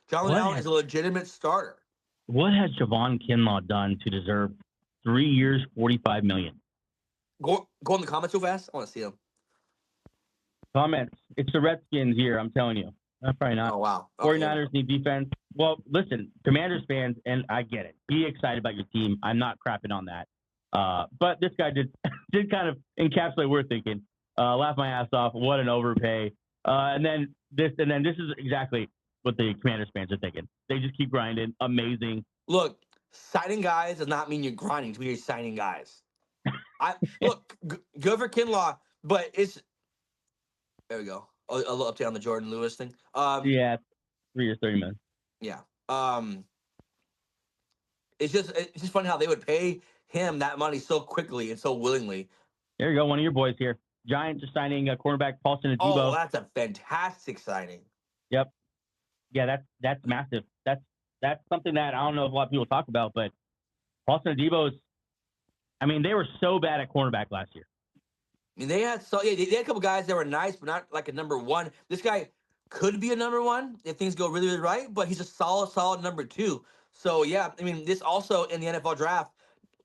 Jonathan Allen is a legitimate starter. What has Javon Kinlaw done to deserve 3 years, $45 million? Go in the comments real fast. I want to see them. Comments. It's the Redskins here, I'm telling you. Probably not. Oh, wow. 49ers need defense. Well, listen, Commanders fans, and I get it. Be excited about your team. I'm not crapping on that. But this guy did kind of encapsulate what we're thinking. Laugh my ass off. What an overpay. And then this is exactly what the Commanders fans are thinking. They just keep grinding. Amazing. Look, signing guys does not mean you're grinding. It means you're signing guys. Look, good for Kinlaw, but it's there we go. A little update on the Jordan Lewis thing. 3 years, $30 million. Yeah. It's just funny how they would pay him that money so quickly and so willingly. There you go. One of your boys here. Giants are signing cornerback Paulson Adebo. Oh, that's a fantastic signing. Yep. Yeah, that's massive. That's something that I don't know if a lot of people talk about, but Paulson Adebo's. I mean, they were so bad at cornerback last year. I mean, they had a couple guys that were nice, but not like a number one. This guy could be a number one if things go really, really right, but he's a solid number two. So yeah, I mean, this also in the NFL draft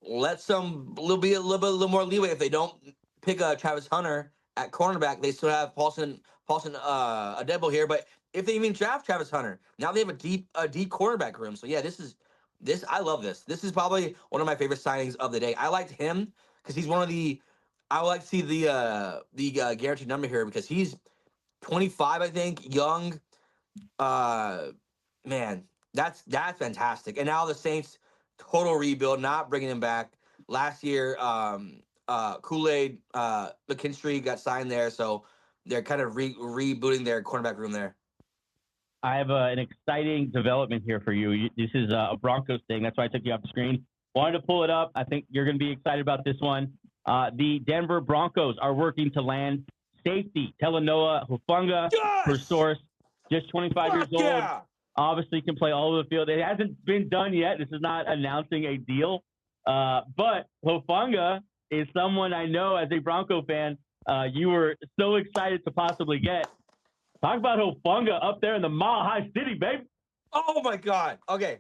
lets them a little more leeway if they don't pick a Travis Hunter at cornerback. They still have Paulson Adebo here, but if they even draft Travis Hunter, now they have a deep cornerback room. So yeah, I love this. This is probably one of my favorite signings of the day. I liked him because he's one of the. I would like to see the guaranteed number here because he's 25, I think, young. Man, that's fantastic. And now the Saints total rebuild, not bringing him back. Last year, Kool-Aid, McKinstry got signed there, so they're kind of rebooting their cornerback room there. I have an exciting development here for you. This is a Broncos thing. That's why I took you off the screen. Wanted to pull it up. I think you're going to be excited about this one. The Denver Broncos are working to land safety Talanoa Hufanga. Per source, just 25 years old. Yeah. Obviously can play all over the field. It hasn't been done yet. This is not announcing a deal. But Hufanga is someone I know as a Bronco fan you were so excited to possibly get. Talk about Hufanga up there in the Mile High City, baby. Oh my God. Okay.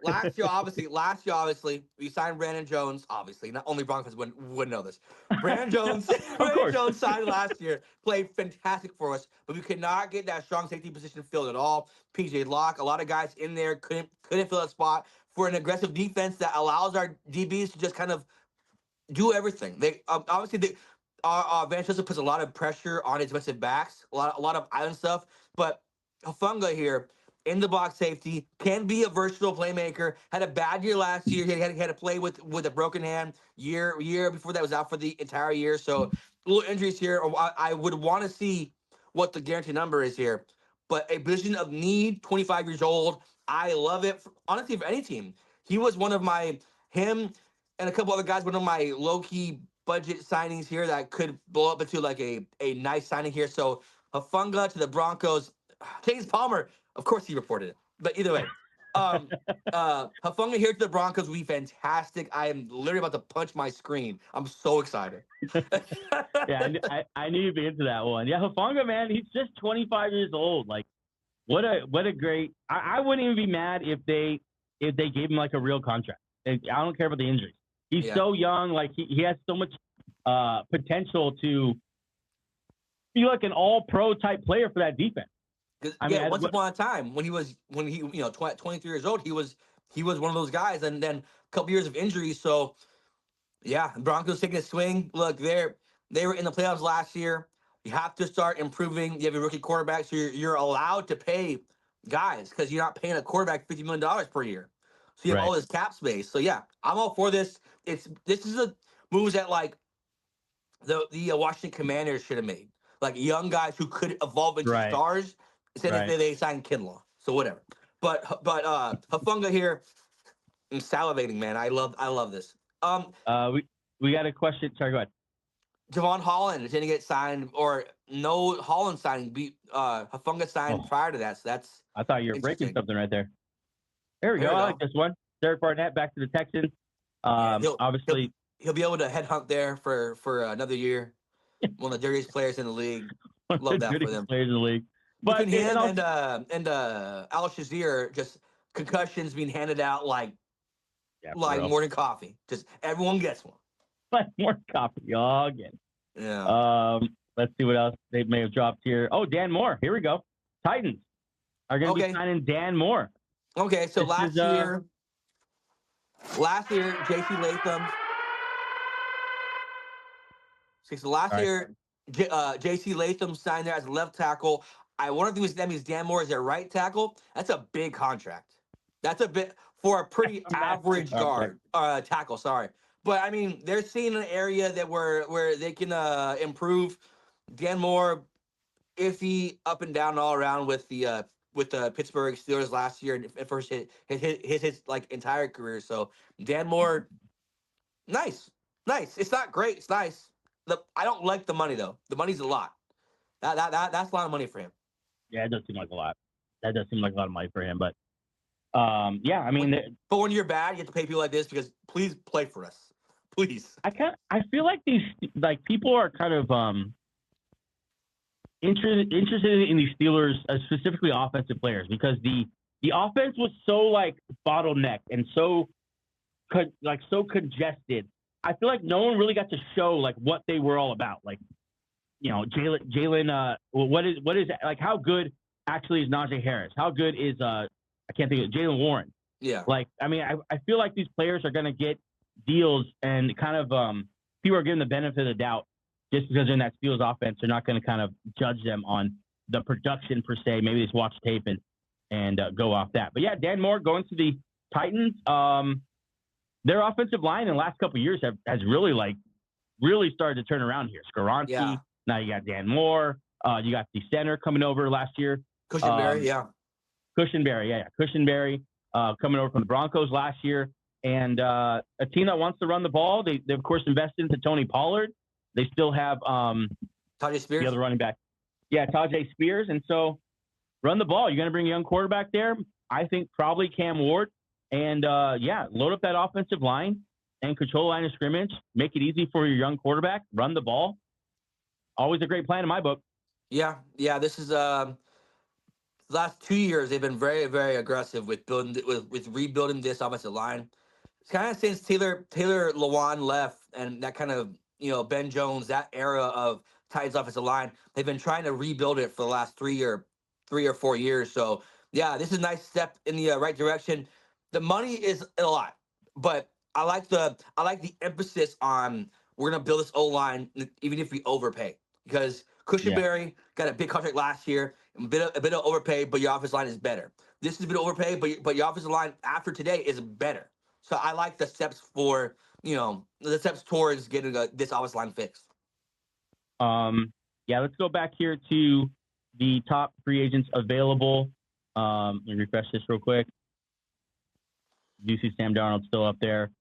Last year, obviously, we signed Brandon Jones. Obviously, not only Broncos wouldn't know this. Brandon Jones, Brandon Jones signed last year, played fantastic for us, but we could not get that strong safety position filled at all. PJ Locke, a lot of guys in there couldn't fill that spot for an aggressive defense that allows our DBs to just kind of do everything. They obviously Van Joseph puts a lot of pressure on his defensive backs, a lot of island stuff, but Hufanga here in the box safety, can be a versatile playmaker. Had a bad year last year. He had to play with a broken hand. Year before that was out for the entire year. So little injuries here. I would want to see what the guaranteed number is here. But a position of need, 25 years old. I love it. Honestly, for any team, he was one of him and a couple other guys, one of my low-key budget signings here that could blow up into like a nice signing here. So Hufanga to the Broncos. James Palmer, of course he reported it. But either way, Hufanga here to the Broncos would be fantastic. I am literally about to punch my screen. I'm so excited. Yeah, I need to be into that one. Yeah, Hufanga, man, he's just 25 years old. Like, what a great. I wouldn't even be mad if they gave him like a real contract. I don't care about the injuries. He's so young. Like he has so much potential to be like an all-pro type player for that defense. Once upon a time when he 23 years old, he was one of those guys, and then a couple years of injuries. So yeah, Broncos taking a swing. Look, they were in the playoffs last year. You have to start improving. You have a rookie quarterback, so you're allowed to pay guys because you're not paying a quarterback $50 million per year. So you have all this cap space. So yeah, I'm all for this. This is a moves that like the Washington Commanders should have made, like young guys who could evolve into stars. Instead they signed Kinlaw. So whatever. But Hufanga here, I'm salivating, man. I love this. We got a question. Sorry, go ahead. Javon Holland is going to get signed, or no Holland signing. Hufanga signed prior to that. So that's. I thought you were breaking something right there. There we go. I like this one. Derek Barnett back to the Texans. Obviously, he'll be able to headhunt there for another year. One of the dirtiest players in the league. Love that for them. Players in the league. But him and Al Shazier, just concussions being handed out like morning coffee. Just everyone gets one. Like morning coffee again. Yeah. Let's see what else they may have dropped here. Oh, Dan Moore. Here we go. Titans are going to be signing Dan Moore. Okay, so last year, Jaycee Latham. So last year, Jaycee Latham signed there as a left tackle. I wonder if that means Dan Moore is their right tackle. That's a big contract. That's a bit for a pretty average guard tackle. Sorry, but I mean they're seeing an area that where they can improve. Dan Moore, iffy up and down all around with the Pittsburgh Steelers last year and first his like entire career. So Dan Moore, nice. It's not great. It's nice. I don't like the money though. The money's a lot. That's a lot of money for him. Yeah, it does seem like a lot. That does seem like a lot of money for him. But yeah, I mean, but when you're bad, you have to pay people like this because please play for us, please. I feel like these people are kind of interested in these Steelers, specifically offensive players, because the offense was so like bottlenecked and so congested. I feel like no one really got to show like what they were all about. Like, you know, Jaylon. What is like? How good actually is Najee Harris? How good is I can't think of Jaylen Warren. Yeah. Like, I mean, I feel like these players are going to get deals, and kind of people are giving the benefit of the doubt just because they're in that Steelers offense. They're not going to kind of judge them on the production per se. Maybe just watch tape and go off that. But yeah, Dan Moore going to the Titans. Their offensive line in the last couple of years has really started to turn around here. Skoronski. Yeah. Now you got Dan Moore. You got the center coming over last year. Cushenberry, Cushenberry coming over from the Broncos last year. And a team that wants to run the ball, they of course invested into Tony Pollard. They still have Tajay Spears, the other running back. Yeah, Tajay Spears. And so run the ball. You're going to bring a young quarterback there. I think probably Cam Ward. And, load up that offensive line. and control line of scrimmage, make it easy for your young quarterback, run the ball. Always a great plan in my book. Yeah. This is the last 2 years they've been very, very aggressive with rebuilding this offensive line. It's kind of since Taylor Lewan left and that kind of Ben Jones, that era of Titans offensive line, they've been trying to rebuild it for the last 3 or 4 years. So yeah, this is a nice step in the right direction. The money is a lot, but I like the emphasis on we're gonna build this O line even if we overpay, because Cushionberry got a big contract last year, a bit of overpay, but your offensive line is better. This is a bit of overpay, but your offensive line after today is better. So I like the steps towards getting this offensive line fixed. Let's go back here to the top free agents available. Let me refresh this real quick. Do you see Sam Darnold still up there?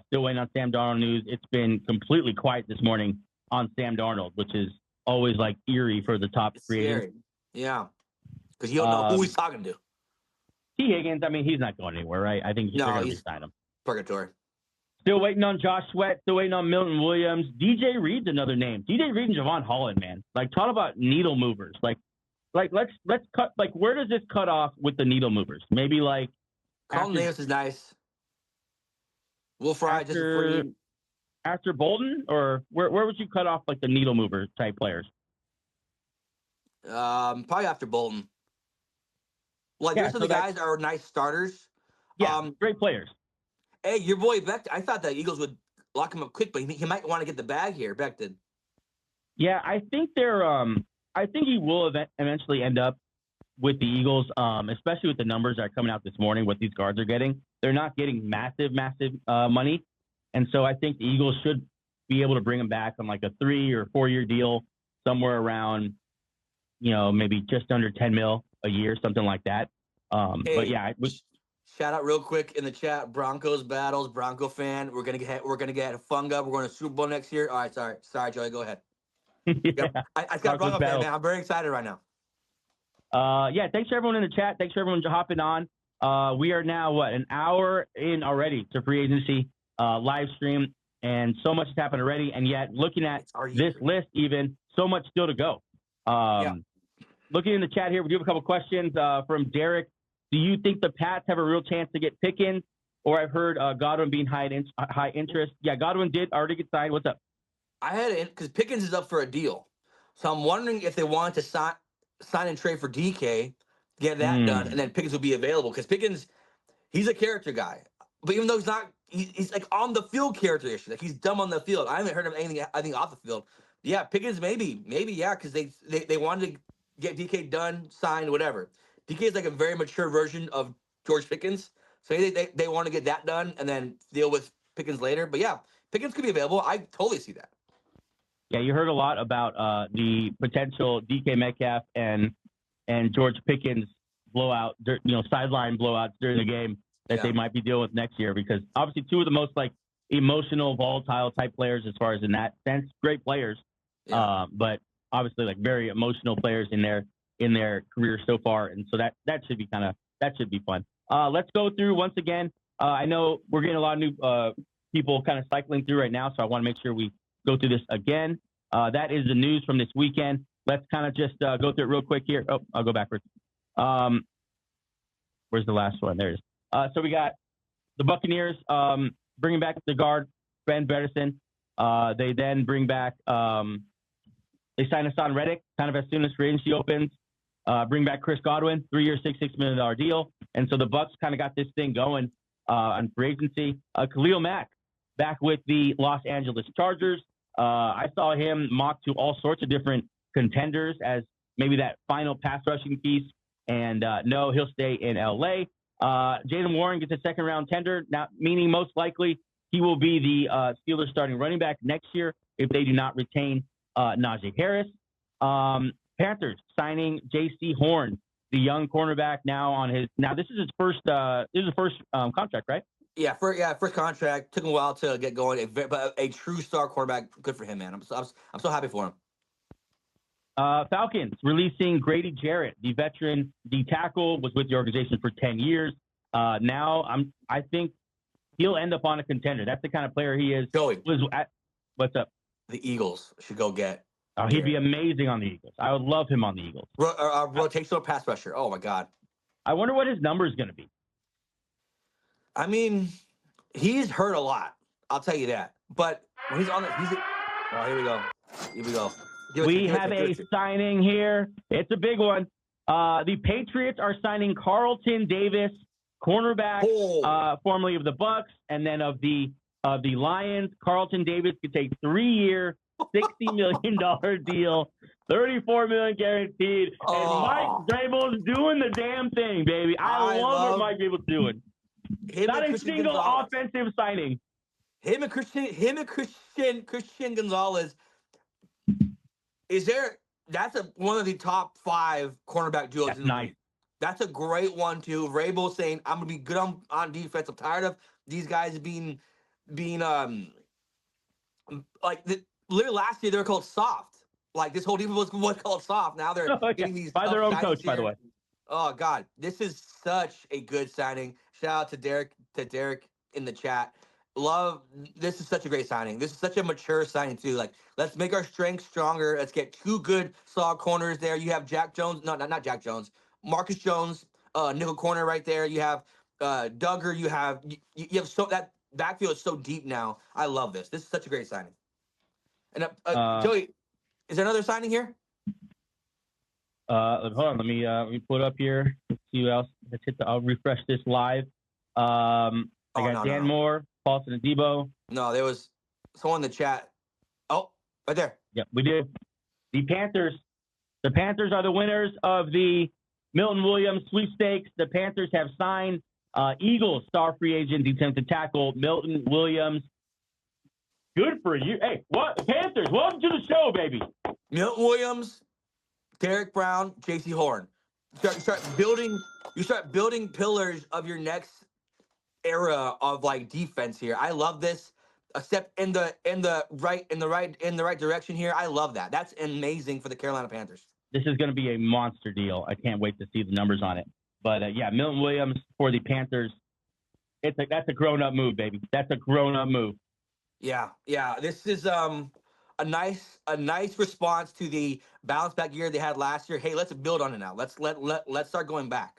Still waiting on Sam Darnold news. It's been completely quiet this morning on Sam Darnold, which is always like eerie for the top free agents. Yeah, because you don't know who he's talking to. T. Higgins, I mean, he's not going anywhere, right? I think they're going to resign him. Purgatory. Still waiting on Josh Sweat. Still waiting on Milton Williams. DJ Reed's another name. DJ Reed and Javon Holland, man. Like, talk about needle movers. Like let's cut. Like, where does this cut off with the needle movers? Maybe like Carlton Davis is nice. Will Fry just free. After Bolton, or where would you cut off like the needle mover type players? Probably after Bolton. Like, most of the guys are nice starters. Yeah, great players. Hey, your boy Beck, I thought the Eagles would lock him up quick, but he might want to get the bag here. Beck did. Yeah, I think I think he will eventually end up with the Eagles, especially with the numbers that are coming out this morning, what these guards are getting. They're not getting massive money. And so I think the Eagles should be able to bring him back on like a 3 or 4 year deal, somewhere around, maybe just under 10 mil a year, something like that. But yeah, shout out real quick in the chat, Broncos battles, Bronco fan. We're gonna get Hufanga. We're going to Super Bowl next year. All right, sorry, Joey, go ahead. Yeah. I got Bronco fan, man. I'm very excited right now. Thanks for everyone in the chat. Thanks for everyone hopping on. We are now an hour in already to free agency live stream, and so much has happened already. And yet, looking at this list, even so much still to go. Looking in the chat here, we do have a couple questions from Derek. Do you think the Pats have a real chance to get Pickens? Or I've heard Godwin being high interest. Yeah, Godwin did already get signed. What's up? I had it because Pickens is up for a deal, so I'm wondering if they wanted to sign and trade for DK, get that done, and then Pickens will be available, because Pickens, he's a character guy, but even though he's not, he's like on the field character issue. Like, he's dumb on the field. I haven't heard of anything I think off the field. Yeah, Pickens maybe because they wanted to get DK done, signed, whatever. DK is like a very mature version of George Pickens, so they want to get that done and then deal with Pickens later. But yeah, Pickens could be available. I totally see that. Yeah, you heard a lot about the potential DK Metcalf and George Pickens blowout, sideline blowouts during the game that they might be dealing with next year, because obviously two of the most like emotional, volatile type players as far as in that sense, great players, but obviously like very emotional players in their career so far, and so that should be fun. Let's go through once again. I know we're getting a lot of new people kind of cycling through right now, so I want to make sure we go through this again. That is the news from this weekend. Let's kind of just go through it real quick here. Oh, I'll go backwards. Where's the last one? There it is. So we got the Buccaneers bringing back the guard, Ben Bredesen. They then bring back, they sign Hasaan Reddick kind of as soon as free agency opens. Bring back Chris Godwin, 3 year, $66 million deal. And so the Bucs kind of got this thing going on free agency. Khalil Mack back with the Los Angeles Chargers. I saw him mocked to all sorts of different contenders as maybe that final pass rushing piece. And no, he'll stay in LA. Jaylon Moore gets a second round tender, now meaning most likely he will be the Steelers starting running back next year if they do not retain Najee Harris. Panthers signing Jaycee Horn, the young cornerback this is his first contract, right? Yeah, first contract. Took him a while to get going, but a true star quarterback. Good for him, man. I'm so happy for him. Falcons releasing Grady Jarrett, the veteran D tackle, was with the organization for 10 years. Now I think he'll end up on a contender. That's the kind of player he is. Joey, what's up? The Eagles should go get. Oh, he'd be amazing on the Eagles. I would love him on the Eagles. Rotational pass rusher. Oh my God. I wonder what his number is going to be. I mean, he's hurt a lot. I'll tell you that. But when he's on the, oh, here we go. Here we go. We have a signing here. It's a big one. The Patriots are signing Carlton Davis, cornerback, formerly of the Bucs, and then of the Lions. Carlton Davis could take 3-year, $60 million deal, $34 million guaranteed. And Mike Vrabel's doing the damn thing, baby. I love what Mike Vrabel's doing. Not a single offensive signing. Him and Christian Gonzalez. That's one of the top 5 cornerback duos. That's nice. That's a great one too. Vrabel saying, "I'm gonna be good on defense. I'm tired of these guys being literally last year they were called soft. Like this whole defense was called soft. Now they're getting these by their own coach, by the way. Oh God, this is such a good signing. Shout out to Derek in the chat. This is such a great signing. This is such a mature signing too. Like, let's make our strength stronger. Let's get 2 good solid corners there. You have Jack Jones, not Jack Jones, Marcus Jones, nickel corner right there. You have Duggar. You have so that backfield is so deep now. I love this. This is such a great signing. And Joey, is there another signing here? Hold on. Let me pull it up here. Let's see who else. I'll refresh this live. I got Dan Moore, Paulson Adebo. No, there was someone in the chat. Oh, right there. Yeah, we did. The Panthers are the winners of the Milton Williams sweepstakes. The Panthers have signed Eagles star free agent defensive tackle Milton Williams. Good for you. Hey, what Panthers? Welcome to the show, baby. Milton Williams, Derek Brown, Jaycee Horn. You start building pillars of your next era of like defense here. I love this. A step in the right direction here. I love that. That's amazing for the Carolina Panthers. This is going to be a monster deal. I can't wait to see the numbers on it. But Milton Williams for the Panthers. That's a grown-up move, baby. That's a grown-up move. Yeah. This is a nice response to the bounce back year they had last year. Hey, let's build on it now. Let's start going back.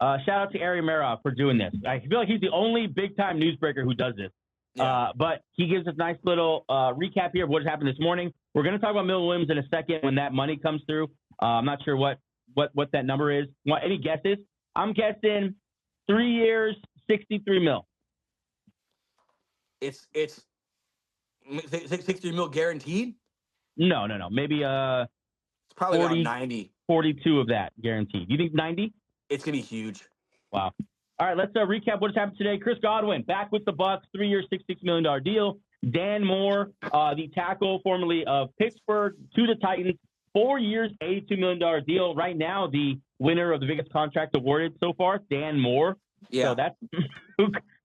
Shout out to Ari Merov for doing this. I feel like he's the only big-time newsbreaker who does this. Yeah. But he gives us a nice little recap here of what happened this morning. We're going to talk about Milton Williams in a second when that money comes through. I'm not sure what that number is. Any guesses? I'm guessing 3 years, $63 million. It's $63 million guaranteed? No. Maybe it's probably 40, around 90. 42 of that guaranteed. You think 90? It's going to be huge. Wow. All right, let's recap what has happened today. Chris Godwin back with the Bucs, 3 year, $66 million deal. Dan Moore, the tackle formerly of Pittsburgh, to the Titans, 4 years, $82 million deal. Right now, the winner of the biggest contract awarded so far, Dan Moore. Yeah. So that's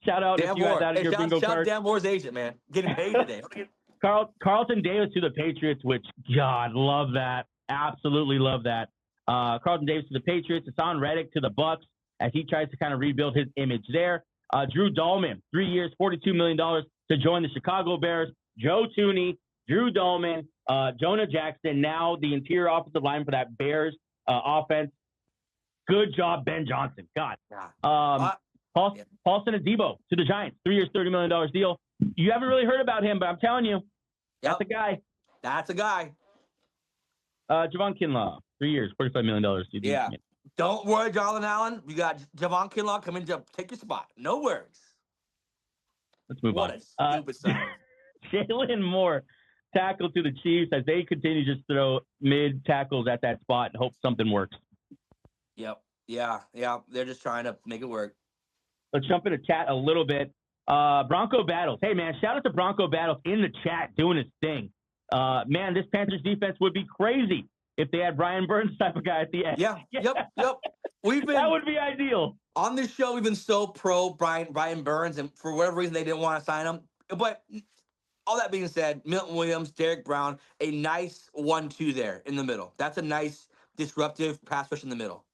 shout out Dan if you Moore. had that in your bingo card. Dan Moore's agent, man. Getting paid today. Carlton Davis to the Patriots, which, God, love that. Absolutely love that. Carlton Davis to the Patriots. Hasaan Reddick to the Bucs as he tries to kind of rebuild his image there. Drew Dalman, 3 years, $42 million to join the Chicago Bears. Joe Thuney, Drew Dalman, Jonah Jackson, now the interior offensive line for that Bears offense. Good job, Ben Johnson. God. Paulson Adebo to the Giants, 3 years, $30 million deal. You haven't really heard about him, but I'm telling you, that's a guy. That's a guy. Javon Kinlaw, 3 years, $45 million. Yeah. Don't worry, Darlan Allen. We got Javon Kinlaw coming to take your spot. No worries. Let's move on. What a stupid sign. Jaylon Moore, tackle to the Chiefs as they continue to just throw mid tackles at that spot and hope something works. Yep. Yeah. They're just trying to make it work. Let's jump into chat a little bit. Bronco Battles. Hey, man, shout out to Bronco Battles in the chat doing his thing. Man, this Panthers defense would be crazy if they had Brian Burns type of guy at the end. Yeah. Yep. That would be ideal. On this show, we've been so pro Brian Burns, and for whatever reason, they didn't want to sign him. But all that being said, Milton Williams, Derek Brown, a nice 1-2 there in the middle. That's a nice disruptive pass rush in the middle.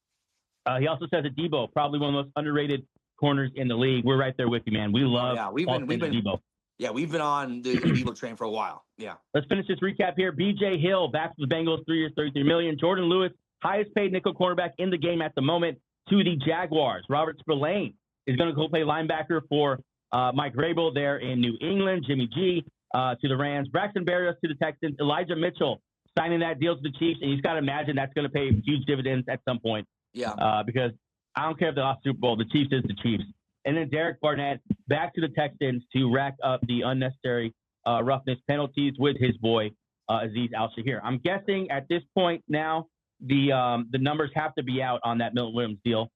He also says Adebo, probably one of the most underrated corners in the league. We're right there with you, man. We love Paulson Adebo. Yeah, we've been on the Adebo train for a while. Yeah. Let's finish this recap here. B.J. Hill back to the Bengals, 3 years, $33 million. Jordan Lewis, highest paid nickel cornerback in the game at the moment, to the Jaguars. Robert Spillane is going to go play linebacker for Mike Vrabel there in New England. Jimmy G to the Rams. Braxton Berrios to the Texans. Elijah Mitchell signing that deal to the Chiefs, and he's got to imagine that's going to pay huge dividends at some point. Yeah. Because I don't care if they lost Super Bowl, the Chiefs is the Chiefs. And then Derek Barnett back to the Texans to rack up the unnecessary roughness penalties with his boy Azeez Al-Shahir. I'm guessing at this point now the numbers have to be out on that Milton Williams deal.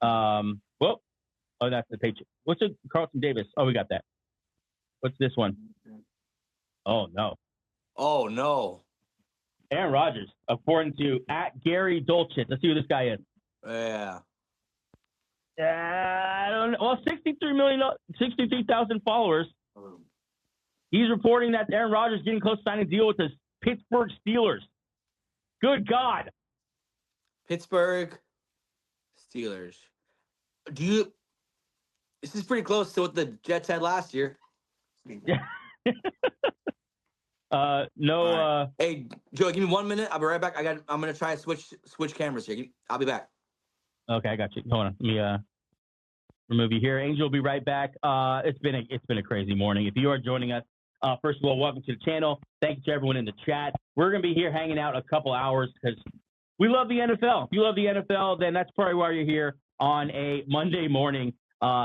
That's the Patriots. What's it? Carlton Davis. Oh, we got that. What's this one? Oh no. Aaron Rodgers, according to @Gary Dolchit. Let's see who this guy is. Yeah. I don't know. Well, 63,000 followers. He's reporting that Aaron Rodgers getting close to signing a deal with the Pittsburgh Steelers. Good God. Pittsburgh Steelers. This is pretty close to what the Jets had last year. Yeah. No. Hey, Joe, give me 1 minute. I'll be right back. I'm gonna try to switch cameras here. I'll be back. Okay, I got you. Hold on. Let me remove you here. Angel will be right back. It's been a crazy morning. If you are joining us, first of all, welcome to the channel. Thank you to everyone in the chat. We're gonna be here hanging out a couple hours because we love the NFL. If you love the NFL, then that's probably why you're here on a Monday morning,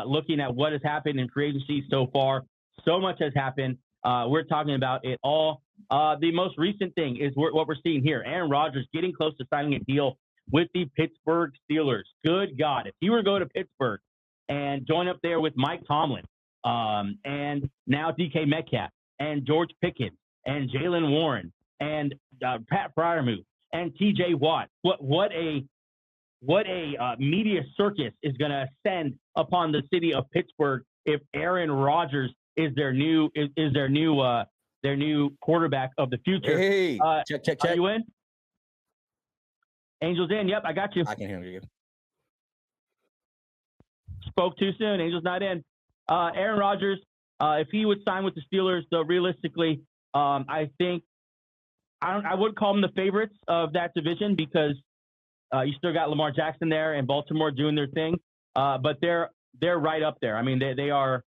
looking at what has happened in free agency so far. So much has happened. We're talking about it all. The most recent thing is what we're seeing here. Aaron Rodgers getting close to signing a deal with the Pittsburgh Steelers. Good God. If he were to go to Pittsburgh and join up there with Mike Tomlin, and now DK Metcalf and George Pickens and Jaylen Warren and Pat Freiermuth and TJ Watt, what a media circus is going to ascend upon the city of Pittsburgh if Aaron Rodgers is their new quarterback of the future. Hey, check. Are you in? Angel's in. Yep, I got you. I can hear you. Spoke too soon. Angel's not in. Aaron Rodgers, if he would sign with the Steelers, though, realistically, I think I would call them the favorites of that division because you still got Lamar Jackson there and Baltimore doing their thing, but they're right up there. I mean, they are,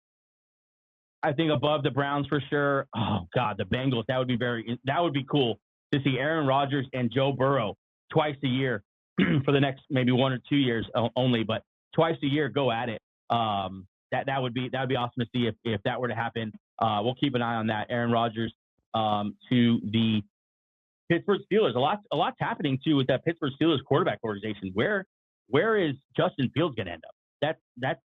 I think, above the Browns for sure. Oh God, the Bengals. That would be cool to see Aaron Rodgers and Joe Burrow twice a year for the next maybe 1 or 2 years only, but twice a year go at it. That would be awesome to see if that were to happen. We'll keep an eye on that. Aaron Rodgers to the Pittsburgh Steelers. A lot's happening too with that Pittsburgh Steelers quarterback organization. Where is Justin Fields going to end up? That's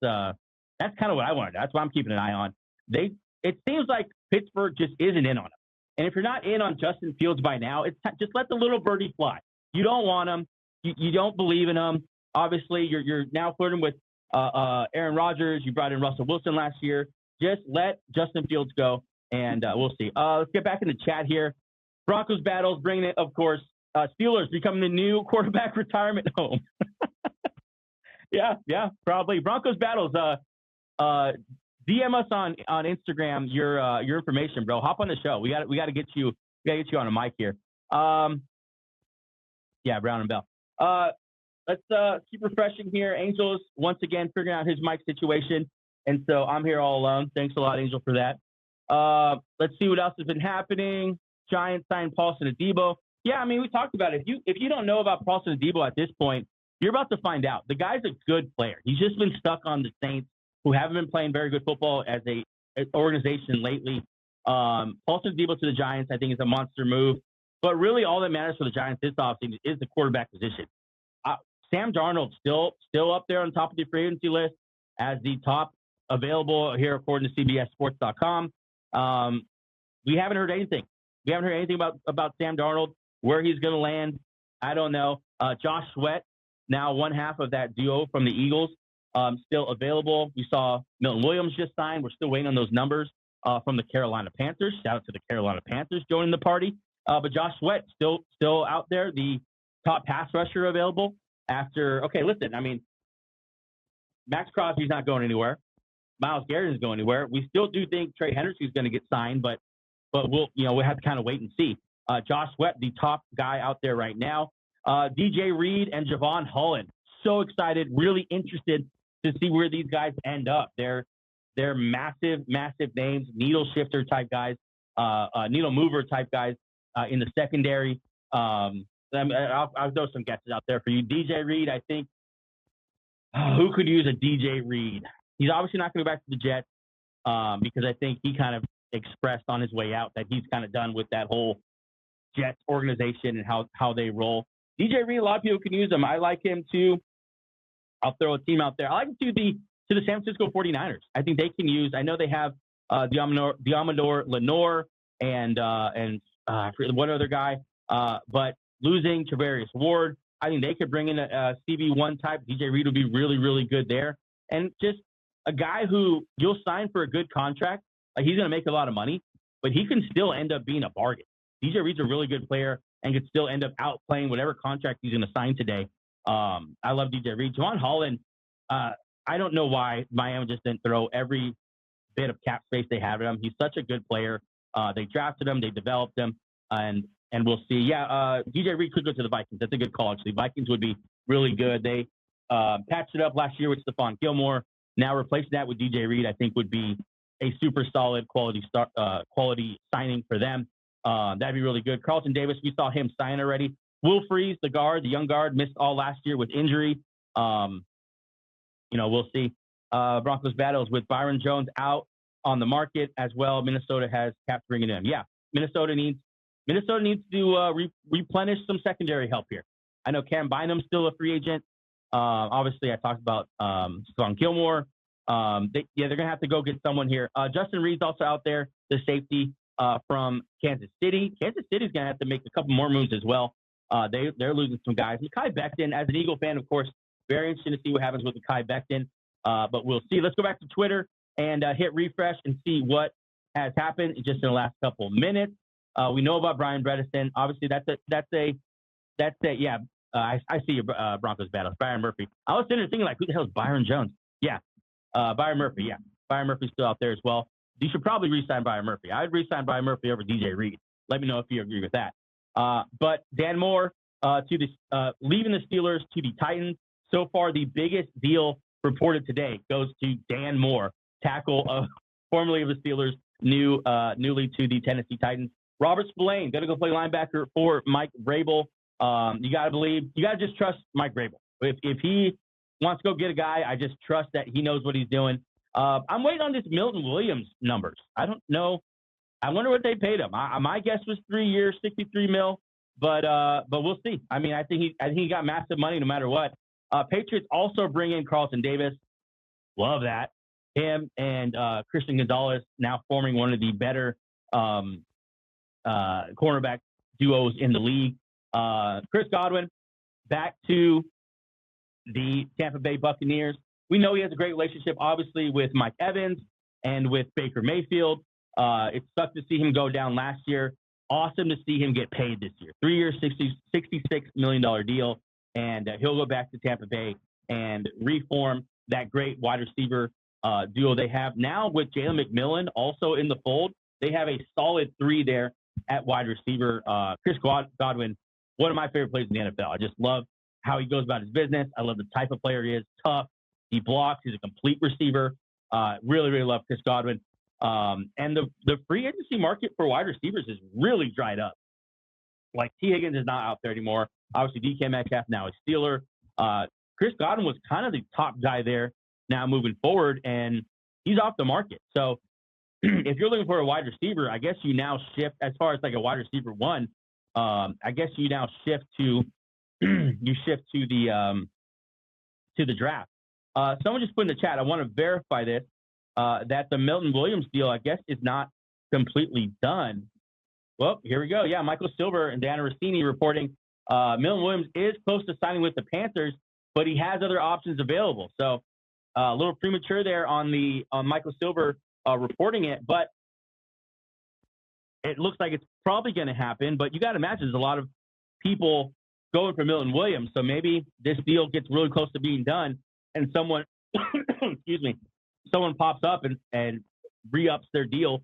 kind of what I wanted. That's what I'm keeping an eye on. It seems like Pittsburgh just isn't in on him. And if you're not in on Justin Fields by now, just let the little birdie fly. You don't want him. You don't believe in him. Obviously, you're now flirting with Aaron Rodgers. You brought in Russell Wilson last year. Just let Justin Fields go, and we'll see. Let's get back in the chat here. Broncos battles, bringing it, of course. Steelers becoming the new quarterback retirement home. Yeah, probably. Broncos battles. DM us on Instagram your information, bro. Hop on the show. We got to get you on a mic here. Yeah, Brown and Bell. Let's keep refreshing here. Angel's once again figuring out his mic situation, and so I'm here all alone. Thanks a lot, Angel, for that. Let's see what else has been happening. Giants signed Paulson Adebo. Yeah, I mean, we talked about it. If you don't know about Paulson Adebo at this point, you're about to find out. The guy's a good player. He's just been stuck on the Saints, who haven't been playing very good football as an organization lately. Paulson Adebo to the Giants, I think, is a monster move. But really, all that matters for the Giants this offseason is the quarterback position. Sam Darnold still up there on top of the free agency list as the top available here, according to CBSSports.com. We haven't heard anything. We haven't heard anything about Sam Darnold, where he's going to land. I don't know. Josh Sweat, now one half of that duo from the Eagles, still available. We saw Milton Williams just signed. We're still waiting on those numbers from the Carolina Panthers. Shout out to the Carolina Panthers joining the party. But Josh Sweat still out there, the top pass rusher available after. Okay, listen, I mean, Max Crosby's not going anywhere. Myles Garrett isn't going anywhere. We still do think Trey Hendrickson's going to get signed, but we'll have to kind of wait and see. Josh Sweat, the top guy out there right now. DJ Reed and Javon Holland. So excited, really interested to see where these guys end up. They're massive names, needle shifter type guys, needle mover type guys in the secondary. I'll throw some guesses out there for you. DJ Reed, I think, who could use a DJ Reed? He's obviously not going to go back to the Jets because I think he kind of expressed on his way out that he's kind of done with that whole Jets organization and how they roll. DJ Reed, a lot of people can use him. I like him too. I'll throw a team out there. I like him to the San Francisco 49ers. I think they can use. I know they have Diamador Lenore and one other guy, but losing Travarius Ward, I think they could bring in a CB1 type. DJ Reed would be really, really good there. And just a guy who you'll sign for a good contract. Like, he's going to make a lot of money, but he can still end up being a bargain. DJ Reed's a really good player and could still end up outplaying whatever contract he's going to sign today. I love DJ Reed. Javon Holland, I don't know why Miami just didn't throw every bit of cap space they have at him. He's such a good player. They drafted him, they developed him, and we'll see. Yeah, DJ Reed could go to the Vikings. That's a good call, actually. Vikings would be really good. They patched it up last year with Stephon Gilmore. Now replacing that with DJ Reed, I think, would be a super solid quality signing for them. That'd be really good. Carlton Davis, we saw him sign already. Will Freeze, the young guard, missed all last year with injury. We'll see. Broncos battles with Byron Jones out on the market as well. Minnesota has cap bringing him. Yeah, Minnesota needs to replenish some secondary help here. I know Cam Bynum's still a free agent. Obviously, I talked about Stephon Gilmore. They're going to have to go get someone here. Justin Reed's also out there, the safety from Kansas City. Kansas City's going to have to make a couple more moves as well. They're losing some guys. Mekhi Becton, as an Eagle fan, of course, very interesting to see what happens with Mekhi Becton. But we'll see. Let's go back to Twitter and hit refresh and see what has happened just in the last couple of minutes. We know about Brian Bredesen. Obviously, I see your Broncos battles. Byron Murphy. I was sitting there thinking, like, who the hell is Byron Jones? Yeah, Byron Murphy. Yeah, Byron Murphy's still out there as well. You should probably re-sign Byron Murphy. I'd re-sign Byron Murphy over DJ Reed. Let me know if you agree with that. But Dan Moore leaving the Steelers to the Titans. So far, the biggest deal reported today goes to Dan Moore, tackle formerly of the Steelers, newly to the Tennessee Titans. Robert Spillane going to go play linebacker for Mike Vrabel. You got to just trust Mike Vrabel. If he wants to go get a guy, I just trust that he knows what he's doing. I'm waiting on this Milton Williams numbers. I don't know. I wonder what they paid him. My guess was 3 years, $63 million, but we'll see. I mean, I think he got massive money no matter what. Patriots also bring in Carlton Davis. Love that. Him and Christian Gonzalez now forming one of the better cornerback duos in the league. Chris Godwin back to the Tampa Bay Buccaneers. We know he has a great relationship, obviously, with Mike Evans and with Baker Mayfield. It sucked to see him go down last year. Awesome to see him get paid this year. 3 years, $66 million deal. And he'll go back to Tampa Bay and reform that great wide receiver duo they have. Now with Jalen McMillan also in the fold, they have a solid three there at wide receiver. Chris Godwin, one of my favorite players in the NFL. I just love how he goes about his business. I love the type of player he is. Tough. He blocks. He's a complete receiver. Really, really love Chris Godwin. And the free agency market for wide receivers is really dried up. Like, T. Higgins is not out there anymore. Obviously, DK Metcalf now a Steeler. Chris Godwin was kind of the top guy there now moving forward, and he's off the market. So if you're looking for a wide receiver, I guess you now shift, as far as like a wide receiver one, I guess you now shift to the draft. Someone just put in the chat, I want to verify this, that the Milton Williams deal, I guess, is not completely done. Well, here we go. Yeah, Michael Silver and Dana Rossini reporting Milton Williams is close to signing with the Panthers, but he has other options available. So a little premature there on Michael Silver reporting it, but it looks like it's probably going to happen. But you got to imagine there's a lot of people going for Milton Williams. So maybe this deal gets really close to being done, and someone excuse me, someone pops up and re-ups their deal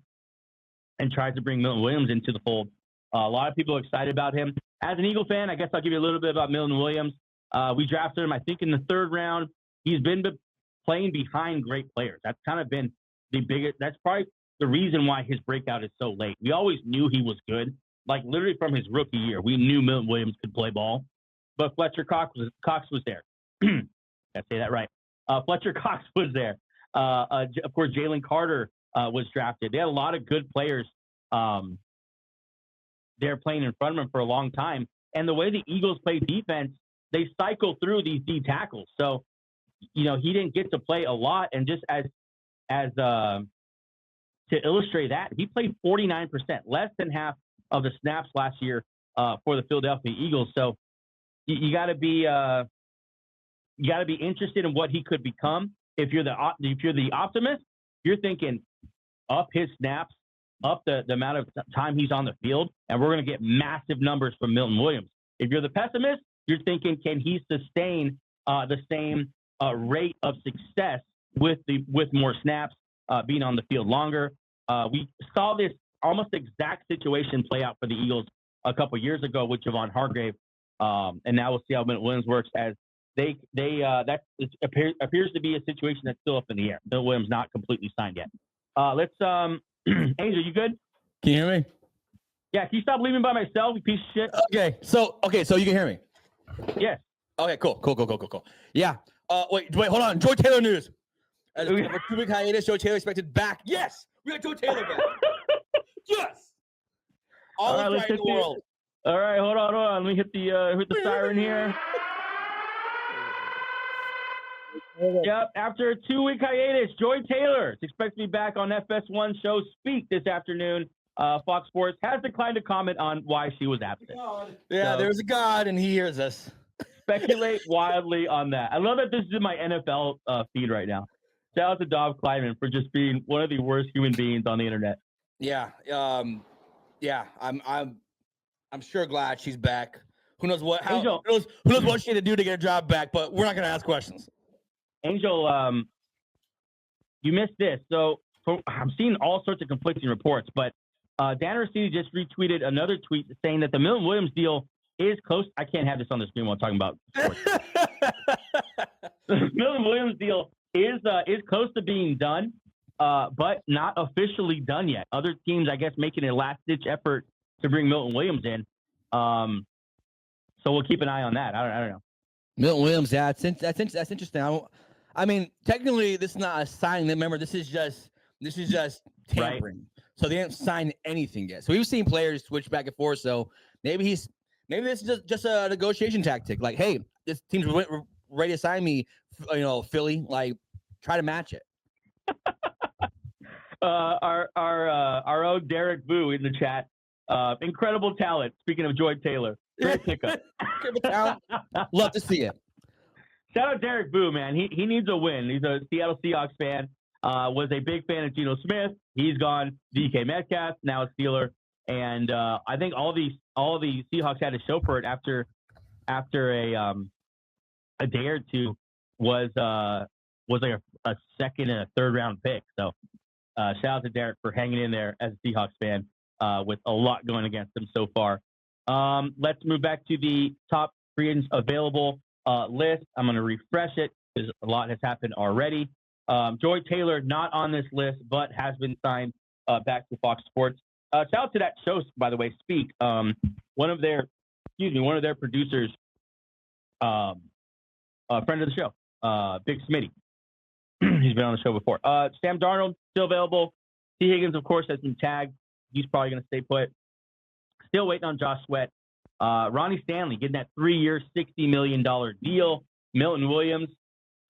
and tries to bring Milton Williams into the fold. A lot of people are excited about him. As an Eagle fan, I guess I'll give you a little bit about Milton Williams. We drafted him, I think, in the 3rd round. He's been playing behind great players. That's kind of been the biggest – that's probably the reason why his breakout is so late. We always knew he was good. Like, literally from his rookie year, we knew Milton Williams could play ball. But Fletcher Cox was there. Gotta say that right. Fletcher Cox was there. Of course, Jalen Carter was drafted. They had a lot of good players there playing in front of him for a long time. And the way the Eagles play defense, they cycle through these D tackles. So, he didn't get to play a lot. And just as to illustrate that, he played 49%, less than half of the snaps last year for the Philadelphia Eagles. So you got to be interested in what he could become. If you're the optimist, you're thinking up his snaps, up the amount of time he's on the field, and we're going to get massive numbers from Milton Williams. If you're the pessimist, you're thinking, can he sustain the same rate of success with more snaps, being on the field longer? We saw this almost exact situation play out for the Eagles a couple years ago with Javon Hargrave, and now we'll see how Milton Williams works as that appears to be a situation that's still up in the air. Milton Williams not completely signed yet. Let's Angel, you good? Can you hear me? Yeah, can you stop leaving by myself, you piece of shit? Okay, so you can hear me. Yes. Okay, cool. Yeah. Wait, hold on. Joy Taylor news. As a 2-week hiatus, Joy Taylor expected back. Yes, we got Joy Taylor back. Yes. All right in the world. All right, hold on. Let me hit the siren here. Yep, after a 2-week hiatus, Joy Taylor is expected to be back on FS1 show Speak this afternoon. Fox Sports has declined to comment on why she was absent. Yeah, so, there's a God, and he hears us. Speculate wildly on that. I love that this is in my NFL feed right now. Shout out to Dov Kleiman for just being one of the worst human beings on the internet. Yeah, I'm sure glad she's back. Who knows what? Who knows what she had to do to get her job back? But we're not going to ask questions. Angel, you missed this. So I'm seeing all sorts of conflicting reports, but Danner City just retweeted another tweet saying that the Milton Williams deal is close. I can't have this on the screen while talking about sports. The Milton Williams deal is close to being done, but not officially done yet. Other teams, I guess, making a last-ditch effort to bring Milton Williams in. So we'll keep an eye on that. I don't know. Milton Williams, yeah, that's interesting. I mean, technically, this is not a signing. Remember, this is just tampering. Right. So they haven't signed anything yet. So we've seen players switch back and forth. So maybe this is just a negotiation tactic. Like, hey, this team's ready to sign me. Philly, like, try to match it. Our own Derek Boo in the chat. Incredible talent. Speaking of Joy Taylor, great pickup. Love to see it. Shout out Derek Boo, man. He needs a win. He's a Seattle Seahawks fan. Was a big fan of Geno Smith. He's gone. DK Metcalf, now a Steeler, and I think all the Seahawks had to show for it after a day or two was like a second and a third round pick. So shout out to Derek for hanging in there as a Seahawks fan with a lot going against him so far. Let's move back to the top free agents available list. I'm going to refresh it because a lot has happened already. Joy Taylor not on this list, but has been signed back to Fox Sports. Shout out to that show, by the way, Speak. One of their producers, a friend of the show, Big Smitty. He's been on the show before. Sam Darnold still available. T. Higgins, of course, has been tagged. He's probably going to stay put. Still waiting on Josh Sweat. Ronnie Stanley getting that 3-year, $60 million deal. Milton Williams.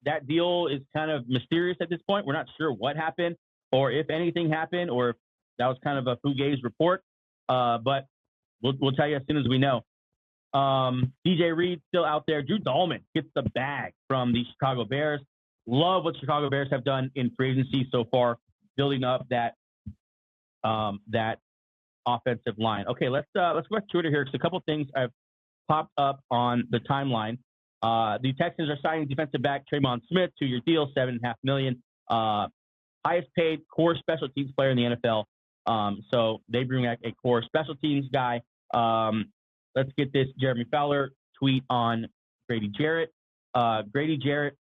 That deal is kind of mysterious at this point. We're not sure what happened or if anything happened or if that was kind of a fugazi report. But we'll tell you as soon as we know. DJ Reed still out there. Drew Dalman gets the bag from the Chicago Bears. Love what Chicago Bears have done in free agency so far, building up that offensive line. Okay, let's go to Twitter here because a couple things have popped up on the timeline. The Texans are signing defensive back Tremon Smith, 2-year deal, $7.5 million. Highest paid core special teams player in the NFL. So they bring back a core special teams guy. Let's get this Jeremy Fowler tweet on Grady Jarrett. Grady Jarrett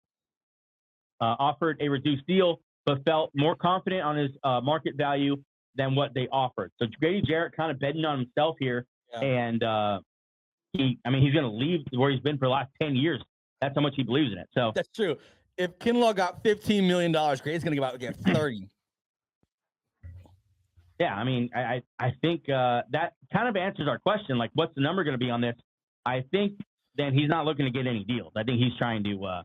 offered a reduced deal, but felt more confident on his market value than what they offered. So Grady Jarrett kind of betting on himself here, and he's going to leave where he's been for the last 10 years. That's how much he believes in it. So that's true. If Kinlaw got $15 million, Grady's going to get 30. Yeah, I mean, I think that kind of answers our question. Like, what's the number going to be on this? I think then he's not looking to get any deals. I think he's trying to go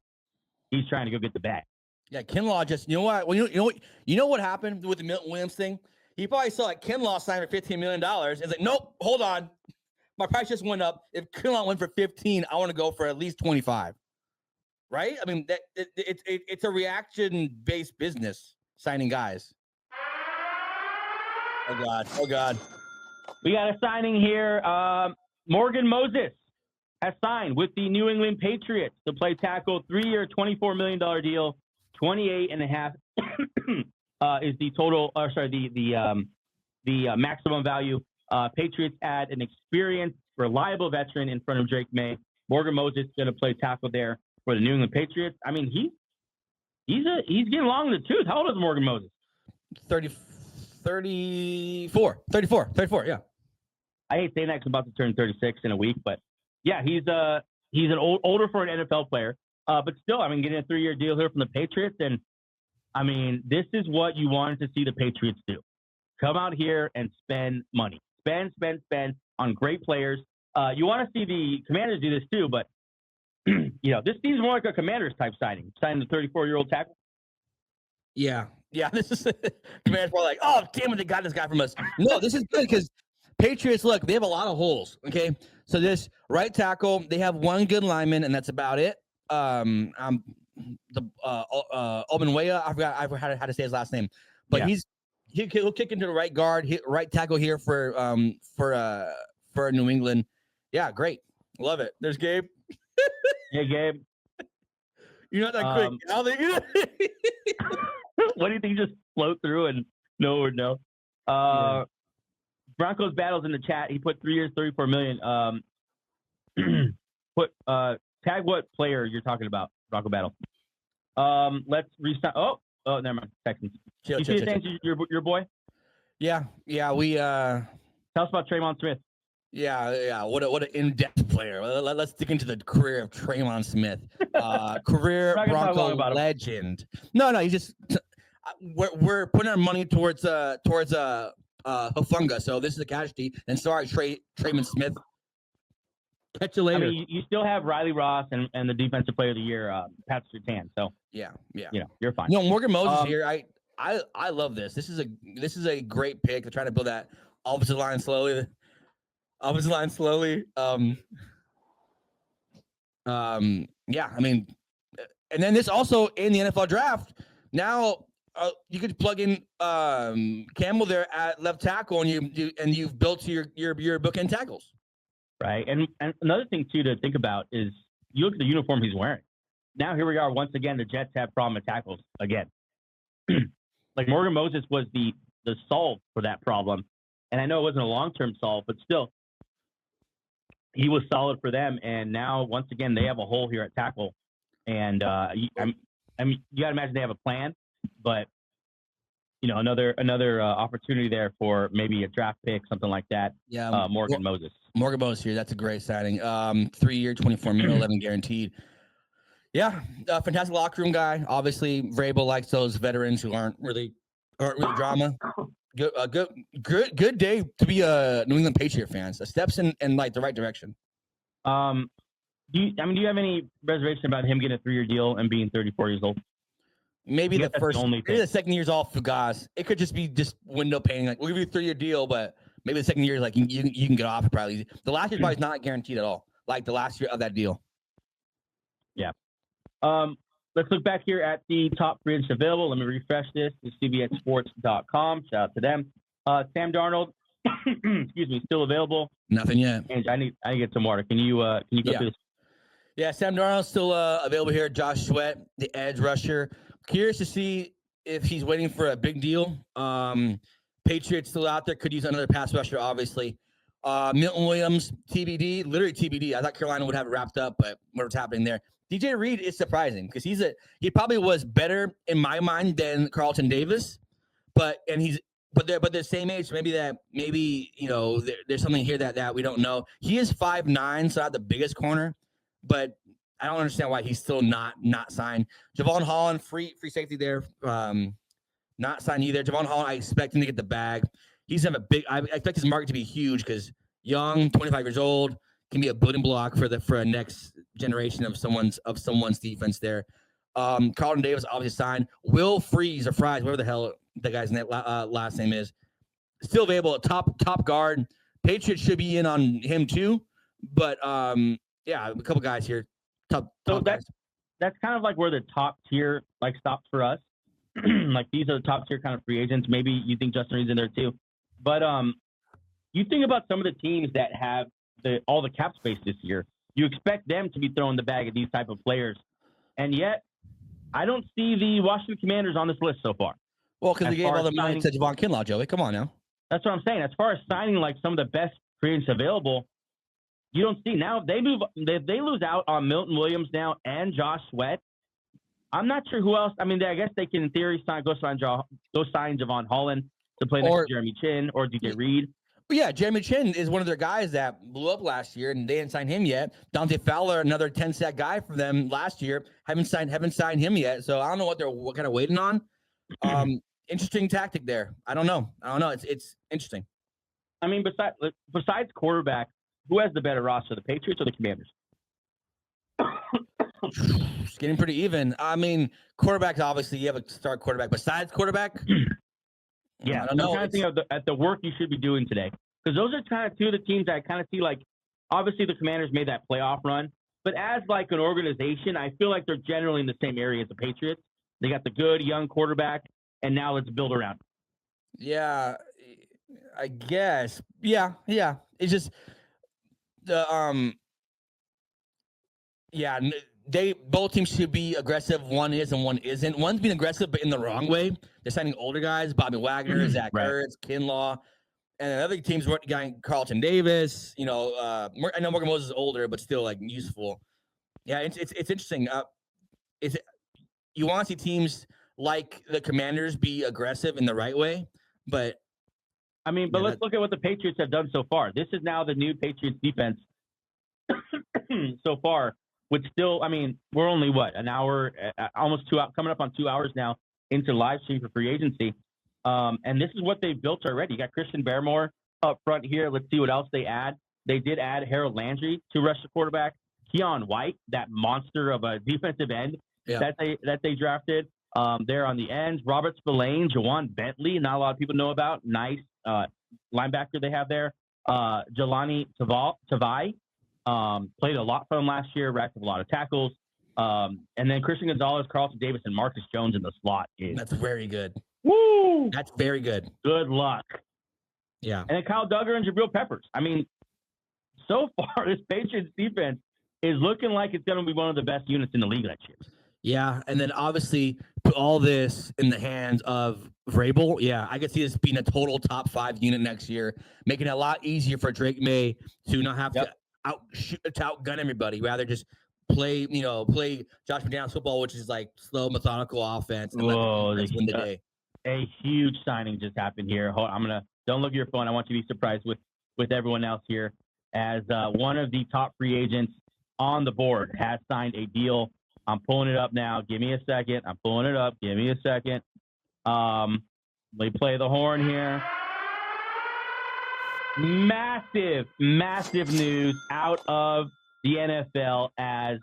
get the bag. Yeah, Kinlaw just, you know what? Well, you know what happened with the Milton Williams thing? He probably saw like Kinlaw sign for $15 million. It's like, nope, hold on, my price just went up. If Kinlaw went for 15, I want to go for at least 25. Right? I mean, it's a reaction-based business signing guys. Oh God. We got a signing here. Morgan Moses has signed with the New England Patriots to play tackle, 3-year, $24 million deal. 28.5 is the total. The maximum value. Patriots add an experienced, reliable veteran in front of Drake May. Morgan Moses is going to play tackle there for the New England Patriots. I mean, he's getting along in the tooth. How old is Morgan Moses? 34. Yeah. I hate saying that 'cause I'm about to turn 36 in a week, but yeah, he's an older for an NFL player. But still, I mean, getting a 3-year deal here from the Patriots, and I mean, this is what you wanted to see the Patriots do: come out here and spend money, spend on great players. You want to see the Commanders do this too, but this seems more like a Commanders type signing the 34-year-old tackle. Yeah. This is Commanders were like, oh damn it, they got this guy from us. No, this is good because Patriots, look, they have a lot of holes. Okay, so this right tackle, they have one good lineman, and that's about it. Obenwaya, I forgot how to say his last name, but he'll kick into the right guard, right tackle here for New England. Yeah, great, love it. There's Gabe. Hey, Gabe. You're not that quick. What do you think? Just float through and no or no? Broncos battles in the chat. He put 3 years, $34 million. Tag what player you're talking about. Bronco battle. Let's restart. Oh, never mind. Texans. You see your boy? Yeah. We tell us about Tremon Smith. Yeah. What an in-depth player. Let's dig into the career of Tremon Smith. Career Bronco legend. No, he's just. We're putting our money towards Hufanga, so this is a casualty. And sorry, Tremon Smith. Catch you later. I mean, you still have Riley Ross and the defensive player of the year, Patrick Surtain. So yeah, you're fine. Morgan Moses here. I love this. This is a great pick. They're trying to build that offensive line slowly. Yeah, I mean, and then this also in the NFL draft. Now you could plug in Campbell there at left tackle, and you've built your bookend tackles. Right, and another thing too to think about is you look at the uniform he's wearing. Now here we are once again. The Jets have problem with tackles again. Like Morgan Moses was the solve for that problem, and I know it wasn't a long-term solve, but still, he was solid for them. And now once again they have a hole here at tackle, and I mean you got to imagine they have a plan, but another opportunity there for maybe a draft pick, something like that. Yeah, Morgan Moses here. That's a great signing. 3-year, $24 million, 11 guaranteed. Yeah, fantastic locker room guy. Obviously, Vrabel likes those veterans who aren't really drama. Good day to be a New England Patriot fan. So steps in like the right direction. Do you have any reservation about him getting a 3-year deal and being 34 years old? Maybe the second year's all for guys. It could just be window painting. Like, we'll give you a 3-year deal, but maybe the second year is like you can get off probably easy. The last year's probably not guaranteed at all. Like the last year of that deal. Yeah. Let's look back here at the top free agents available. Let me refresh this. It's CBSSports.com. Shout out to them. Sam Darnold, excuse me, still available. Nothing yet. And I need to get some water. Can you go through this? Yeah, Sam Darnold's still available here. Josh Sweat, the edge rusher. Curious to see if he's waiting for a big deal. Patriots still out there. Could use another pass rusher, obviously. Milton Williams, TBD, literally TBD. I thought Carolina would have it wrapped up, but what's happening there? DJ Reed is surprising because he probably was better in my mind than Carlton Davis, but they're the same age. Maybe there's something here that we don't know. He is 5'9", so not the biggest corner, but I don't understand why he's still not signed. Javon Holland, free safety there, not signed either. Javon Holland, I expect him to get the bag. He's have a big. I expect his market to be huge because young, 25 years old, can be a building block for a next generation of someone's defense there. Carlton Davis obviously signed. Will Freeze or Fries, whatever the hell the guy's last name is, still available at top guard. Patriots should be in on him too, but yeah, a couple guys here. Top guys. That's kind of like where the top tier stops for us. Like these are the top tier kind of free agents. Maybe you think Justin Reed's in there too, but you think about some of the teams that have all the cap space this year. You expect them to be throwing the bag at these type of players, and yet I don't see the Washington Commanders on this list so far. Well, because they gave all the money to Javon Kinlaw, Joey. Come on now. That's what I'm saying. As far as signing like some of the best free agents available, you don't see now. They lose out on Milton Williams now and Josh Sweat. I'm not sure who else. I mean, I guess they can in theory go sign Javon Holland to play next to Jeremy Chin or DJ Reed. Yeah, Jeremy Chin is one of their guys that blew up last year, and they didn't sign him yet. Dante Fowler, another 10-sack guy for them last year, haven't signed him yet. So I don't know what kind of waiting on. Interesting tactic there. I don't know. It's interesting. I mean, besides quarterback, who has the better roster, the Patriots or the Commanders? It's getting pretty even. I mean, quarterbacks, obviously, you have a star quarterback. Besides quarterback, yeah, I'm kind of thinking at the work you should be doing today. Because those are kind of two of the teams that I kind of see, like, obviously the Commanders made that playoff run. But as, like, an organization, I feel like they're generally in the same area as the Patriots. They got the good, young quarterback, and now let's build around it. Yeah, I guess. Yeah. It's just both teams should be aggressive. One is and one isn't. One's being aggressive, but in the wrong way. They're signing older guys, Bobby Wagner, Zach Ertz, Kinlaw. And the other teams were getting Carlton Davis. I know Morgan Moses is older, but still like useful. Yeah, it's interesting. You want to see teams like the Commanders be aggressive in the right way, but let's look at what the Patriots have done so far. This is now the new Patriots defense so far. With still, we're only an hour, almost 2 hours, coming up on 2 hours now into live stream for free agency. And this is what they've built already. You got Christian Barmore up front here. Let's see what else they add. They did add Harold Landry to rush the quarterback. Keon White, that monster of a defensive end that they drafted. There on the ends, Robert Spillane, Jawan Bentley, not a lot of people know about. Nice linebacker they have there. Jelani Tavai. Played a lot for them last year, racked up a lot of tackles. And then Christian Gonzalez, Carlton Davis, and Marcus Jones in the slot. That's very good. Woo! That's very good. Good luck. Yeah. And then Kyle Duggar and Jabril Peppers. So far, this Patriots defense is looking like it's going to be one of the best units in the league next year. Yeah, and then obviously put all this in the hands of Vrabel. Yeah, I could see this being a total top 5 unit next year, making it a lot easier for Drake May to not have to outgun everybody, rather just play Josh McDaniels football, which is like slow, methodical offense and let the win the day. A huge signing just happened here. Don't look at your phone. I want you to be surprised with everyone else here, as one of the top free agents on the board has signed a deal. I'm pulling it up now. Give me a second. I'm pulling it up. Give me a second. Let me play the horn here. Massive news out of the NFL as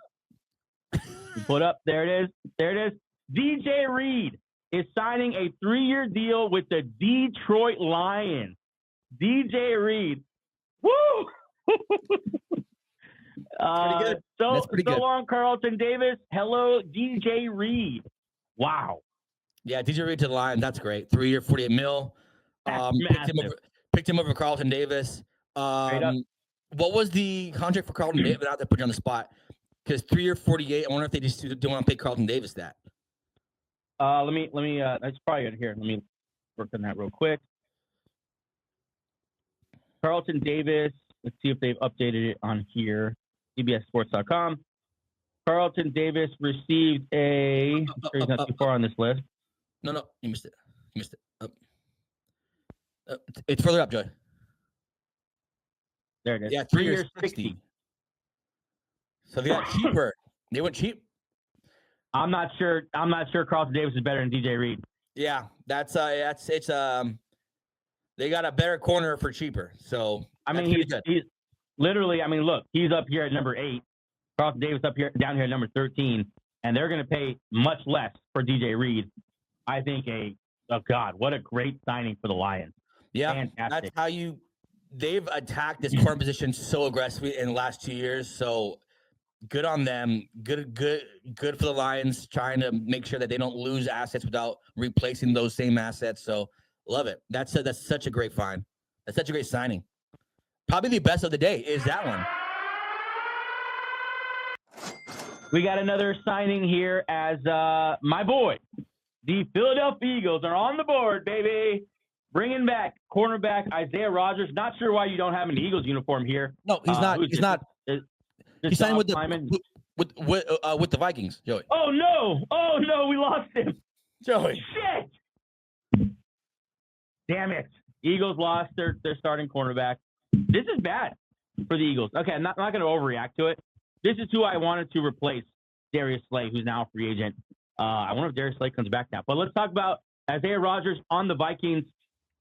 put up. There it is. DJ Reed is signing a 3-year deal with the Detroit Lions. DJ Reed. Woo! Pretty good. So good. Long, Carlton Davis. Hello, DJ Reed. Wow. Yeah, DJ Reed to the Lions. That's great. 3-year, $48 million. Picked him over Carlton Davis. What was the contract for Carlton Davis? I'll have to put you on the spot. Because 3 or 48. I wonder if they just don't want to pay Carlton Davis that. Let me. That's probably good here. Let me work on that real quick. Carlton Davis. Let's see if they've updated it on here. CBSSports.com. Carlton Davis received a. He's not too far on this list. No, you missed it. It's further up, Joy. There it is. Yeah, 3 years 60. So they got cheaper. They went cheap. I'm not sure Carlton Davis is better than DJ Reed. Yeah, it's they got a better corner for cheaper. So I mean, he's literally. I mean, look, he's up here at number 8. Carlton Davis down here at number 13, and they're going to pay much less for DJ Reed. I think God, what a great signing for the Lions. Yeah, fantastic. That's how they've attacked this corner position so aggressively in the last 2 years. So good on them. Good for the Lions, trying to make sure that they don't lose assets without replacing those same assets. So love it. That's such a great find. That's such a great signing. Probably the best of the day is that one. We got another signing here as my boy, the Philadelphia Eagles are on the board, baby. Bringing back cornerback Isaiah Rodgers. Not sure why you don't have an Eagles uniform here. No, he's not. He's not. He signed with the Vikings, Joey. Oh no, we lost him. Joey. Shit. Damn it. Eagles lost their starting cornerback. This is bad for the Eagles. Okay, I'm not going to overreact to it. This is who I wanted to replace Darius Slay, who's now a free agent. I wonder if Darius Slay comes back now. But let's talk about Isaiah Rodgers on the Vikings.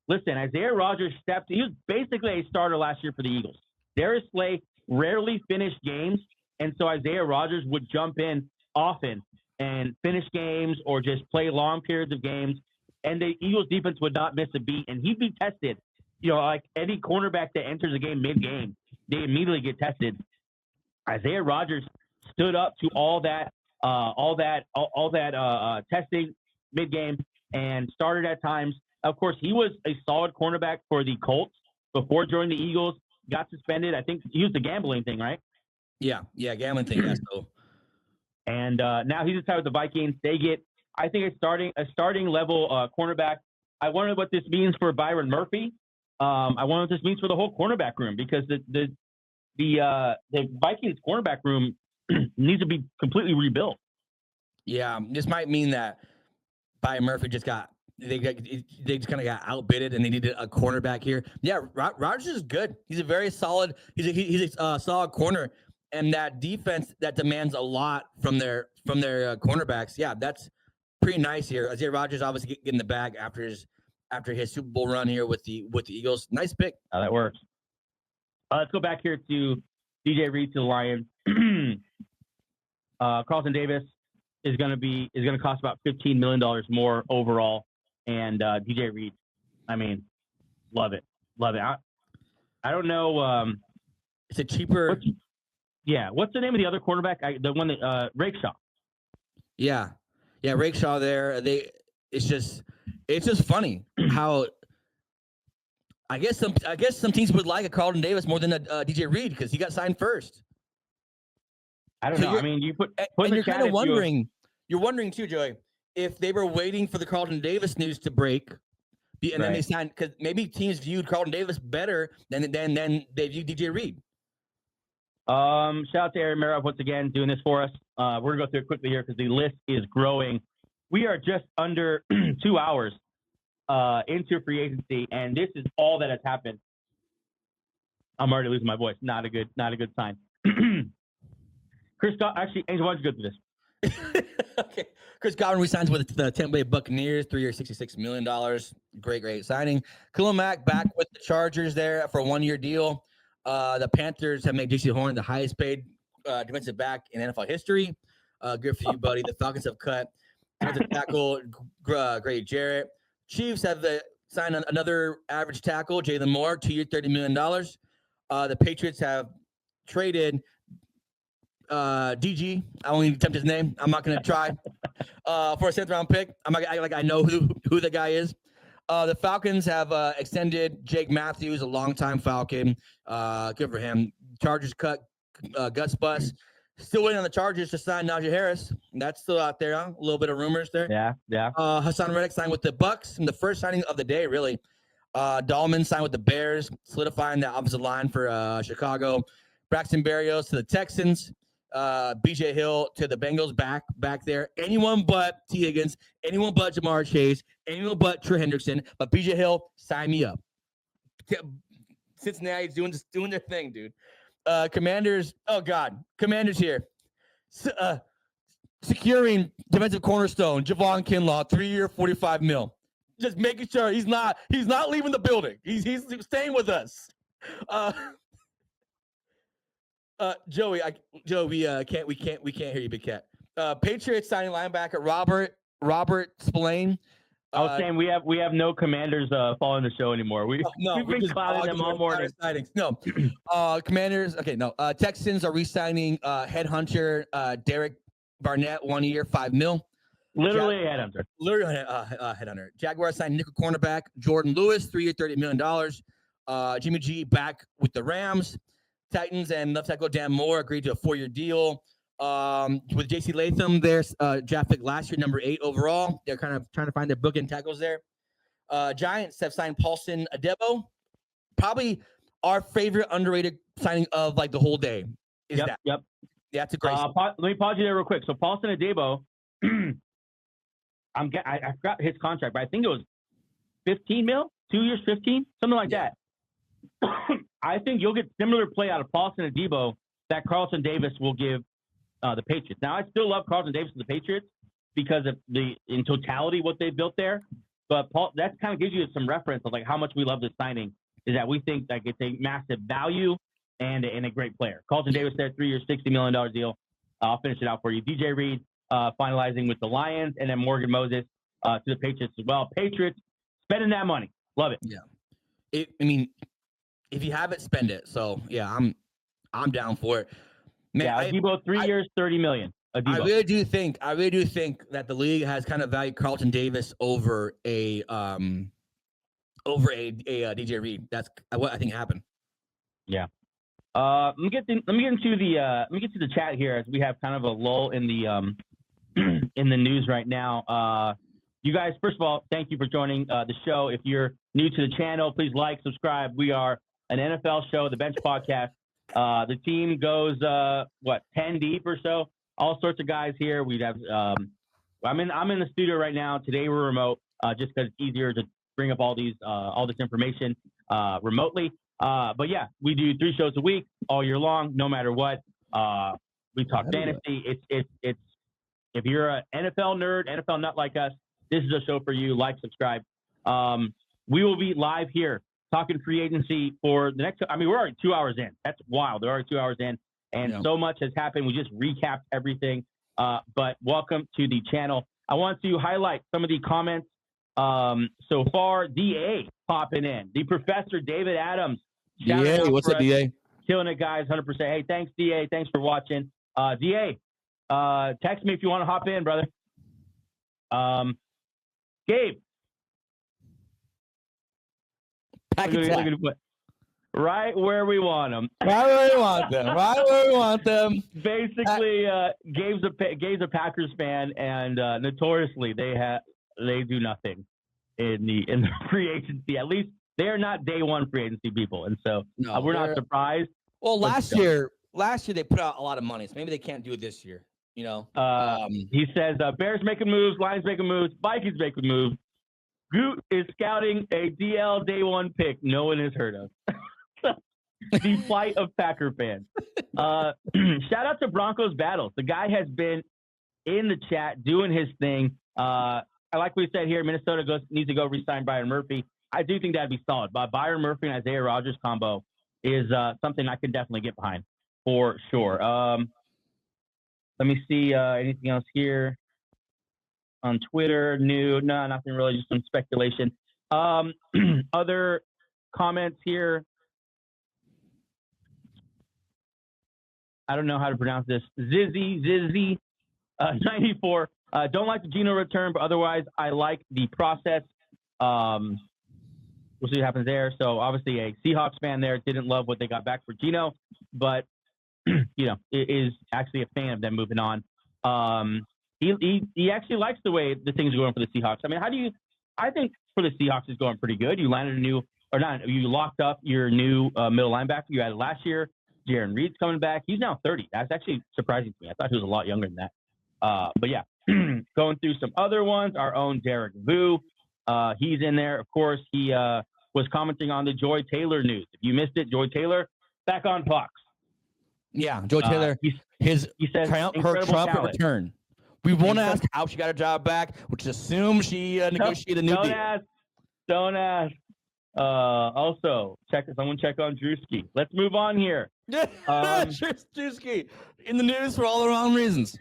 Listen, Isaiah Rodgers he was basically a starter last year for the Eagles. Darius Slay rarely finished games, and so Isaiah Rodgers would jump in often and finish games or just play long periods of games, and the Eagles defense would not miss a beat, and he'd be tested. You know, like any cornerback that enters a game mid-game, they immediately get tested. Isaiah Rodgers stood up to all that testing mid-game and started at times. Of course, he was a solid cornerback for the Colts before joining the Eagles. Got suspended. I think he used the gambling thing, right? Yeah, gambling thing. Yeah. So. And now he's inside with the Vikings. They get, I think, a starting level cornerback. I wonder what this means for Byron Murphy. I wonder what this means for the whole cornerback room, because the Vikings cornerback room needs to be completely rebuilt. Yeah, this might mean that Byron Murphy just got. They just kind of got outbidded, and they needed a cornerback here. Yeah, Rodgers is good. He's a very solid. He's a solid corner, and that defense that demands a lot from their cornerbacks. Yeah, that's pretty nice here. Isaiah Rodgers obviously getting the bag after his Super Bowl run here with the Eagles. Nice pick. How that works. Let's go back here to DJ Reed to the Lions. Carlton Davis is going to cost about $15 million more overall. And DJ Reed, I mean, love it. I don't know. It's a cheaper. What's the name of the other quarterback? The one that Rakeshaw. Yeah, Rakeshaw there. It's just funny how. I guess some teams would like a Carlton Davis more than a DJ Reed because he got signed first. I don't know. I mean, you put and you're kind of wondering. You're wondering too, Joey, if they were waiting for the Carlton Davis news to break, and then they signed, because maybe teams viewed Carlton Davis better than they viewed DJ Reed. Shout out to Aaron Merrill once again doing this for us. We're gonna go through it quickly here because the list is growing. We are just under 2 hours into free agency, and this is all that has happened. I'm already losing my voice. Not a good sign. Actually, Angel, why don't you go through this? Okay. Chris Godwin resigns with the Tampa Bay Buccaneers, 3 years, $66 million. Great signing. Khalil Mack back with the Chargers there for a 1-year deal. The Panthers have made Jaycee Horn the highest paid defensive back in NFL history. Good for you, buddy. The Falcons have cut defensive tackle Grady Jarrett. Chiefs have signed another average tackle, Jaylon Moore, 2 years, $30 million. The Patriots have traded DG. I won't even attempt his name. I'm not going to try for a 7th round pick. I'm not like I know who the guy is. The Falcons have extended Jake Matthews, a longtime Falcon. Good for him. Chargers cut Gus Bus, Still waiting on the Chargers to sign Najee Harris. That's still out there, huh? A little bit of rumors there. Yeah. Hasaan Reddick signed with the Bucs, and the first signing of the day, really. Dalman signed with the Bears, solidifying the offensive line for Chicago. Braxton Berrios to the Texans. BJ Hill to the Bengals back there. Anyone but T. Higgins, anyone but Jamar Chase, anyone but Trey Hendrickson. But BJ Hill, sign me up. Cincinnati's doing their thing, dude. Commanders, oh God, Commanders here. Securing defensive cornerstone, Javon Kinlaw, 3-year, $45 million. Just making sure he's not leaving the building. He's staying with us. Joey, we can't hear you, Big Cat. Patriots signing linebacker Robert Spillane. I was saying we have no Commanders following the show anymore. We've been clouding them all morning. No, Commanders. Okay, no. Texans are re-signing headhunter Derek Barnett, 1 year, $5 million. Literally a headhunter. Literally headhunter. Jaguars signed nickel cornerback Jordan Lewis, 3 year, $30 million. Jimmy G back with the Rams. Titans and left tackle Dan Moore agreed to a 4-year deal. With J.C. Latham, there's draft pick last year, number 8 overall. They're kind of trying to find their bookend tackles there. Giants have signed Paulson Adebo. Probably our favorite underrated signing of like the whole day. Yep. Yeah, that's a great. Let me pause you there real quick. So Paulson Adebo, I forgot his contract, but I think it was 15 mil, 2 years, 15, something like that. I think you'll get similar play out of Paulson Adebo that Carlton Davis will give the Patriots. Now, I still love Carlton Davis and the Patriots because of in totality what they've built there. But Paul, that kind of gives you some reference of like how much we love this signing. Is that we think that it's a massive value and a great player. Carlton Davis there, 3 years, $60 million deal. I'll finish it out for you. DJ Reed finalizing with the Lions, and then Morgan Moses to the Patriots as well. Patriots spending that money, love it. Yeah, if you have it, spend it. So yeah, I'm down for it. Man, yeah, Adebo 3 years, $30 million. Adebo. I really do think that the league has kind of valued Carlton Davis over a DJ Reed. That's what I think happened. Yeah. Let me get to the chat here as we have kind of a lull in the in the news right now. You guys, first of all, thank you for joining the show. If you're new to the channel, please like, subscribe. We are an NFL show, the Bench Podcast. The team goes 10 deep or so. All sorts of guys here. We'd have I'm in the studio right now. Today we're remote just because it's easier to bring up all this information remotely. But yeah, we do 3 shows a week all year long, no matter what. We talk fantasy. It's if you're an NFL nerd, NFL nut like us, this is a show for you. Like, subscribe. We will be live here talking free agency for the next. I mean, we're already 2 hours in. That's wild. We're already 2 hours in, and so much has happened. We just recapped everything. But welcome to the channel. I want to highlight some of the comments so far. DA popping in. The Professor David Adams. DA, what's up, DA? Killing it, guys. 100%. Hey, thanks, DA. Thanks for watching. DA, text me if you want to hop in, brother. Gabe. Right where we want them. Right where we want them. Right where we want them. Basically, Gabe's a Packers fan, and notoriously they do nothing in the free agency. At least they are not day one free agency people, and so we're not surprised. Well, last year they put out a lot of money, so maybe they can't do it this year. You know, he says Bears making moves, Lions making moves, Vikings making moves. Goot is scouting a DL day one pick no one has heard of. The plight of Packer fans. Shout out to Broncos Battles. The guy has been in the chat doing his thing. I like what we said here. Minnesota needs to go re-sign Byron Murphy. I do think that'd be solid. But Byron Murphy and Isaiah Rodgers combo is something I can definitely get behind for sure. Let me see anything else here on Twitter. No, nothing really. Just some speculation. Other comments here. I don't know how to pronounce this. Zizzy, 94. Don't like the Geno return, but otherwise I like the process. We'll see what happens there. So obviously a Seahawks fan there didn't love what they got back for Geno, but is actually a fan of them moving on. He actually likes the way the things are going for the Seahawks. I mean, I think for the Seahawks it's going pretty good. You landed you locked up your new middle linebacker you had last year. Jaron Reed's coming back. He's now 30. That's actually surprising to me. I thought he was a lot younger than that. But yeah, going through some other ones. Our own Derek Vu, he's in there. Of course, he was commenting on the Joy Taylor news. If you missed it, Joy Taylor back on Fox. Yeah, Joy Taylor. He says her triumphant return. We won't ask how she got her job back. We'll just assume she negotiated a new deal. Don't ask. Also, someone check on Drewski. Let's move on here. Drewski in the news for all the wrong reasons.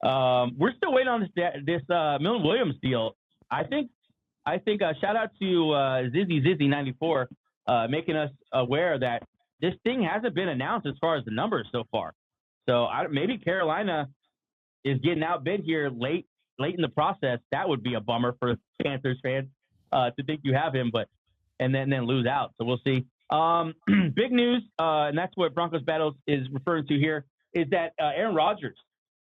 We're still waiting on this Milton Williams deal. I think shout out to Zizzy 94 making us aware that this thing hasn't been announced as far as the numbers so far. So maybe Carolina is getting outbid here late in the process. That would be a bummer for Panthers fans to think you have him, and then lose out. So we'll see. Big news, and that's what Broncos Battles is referring to here, is that Aaron Rodgers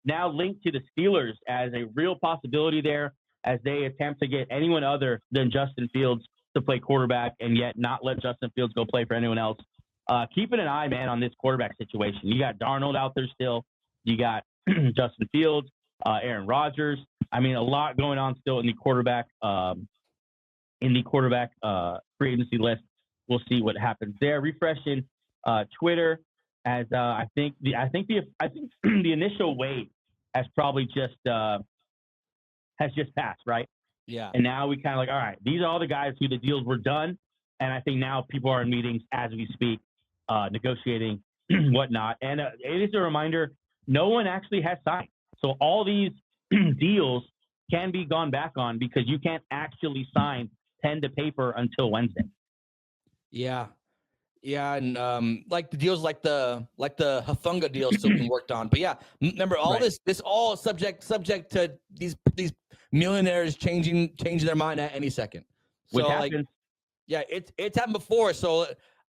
now linked to the Steelers as a real possibility there as they attempt to get anyone other than Justin Fields to play quarterback and yet not let Justin Fields go play for anyone else. Keeping an eye, man, on this quarterback situation. You got Darnold out there still. You got Justin Fields, Aaron Rodgers. I mean, a lot going on still in the quarterback free agency list. We'll see what happens there. Refreshing Twitter, as I think the initial wave has probably just passed, right? Yeah. And now we kind of like, all right, these are all the guys who the deals were done, and I think now people are in meetings as we speak, negotiating whatnot. And it is a reminder, no one actually has signed, so all these deals can be gone back on because you can't actually sign pen to paper until Wednesday. Yeah, and like the deals, like the Hufanga deal still being worked on. But yeah, remember all this all subject to these millionaires changing their mind at any second. So Which happens. It's happened before. So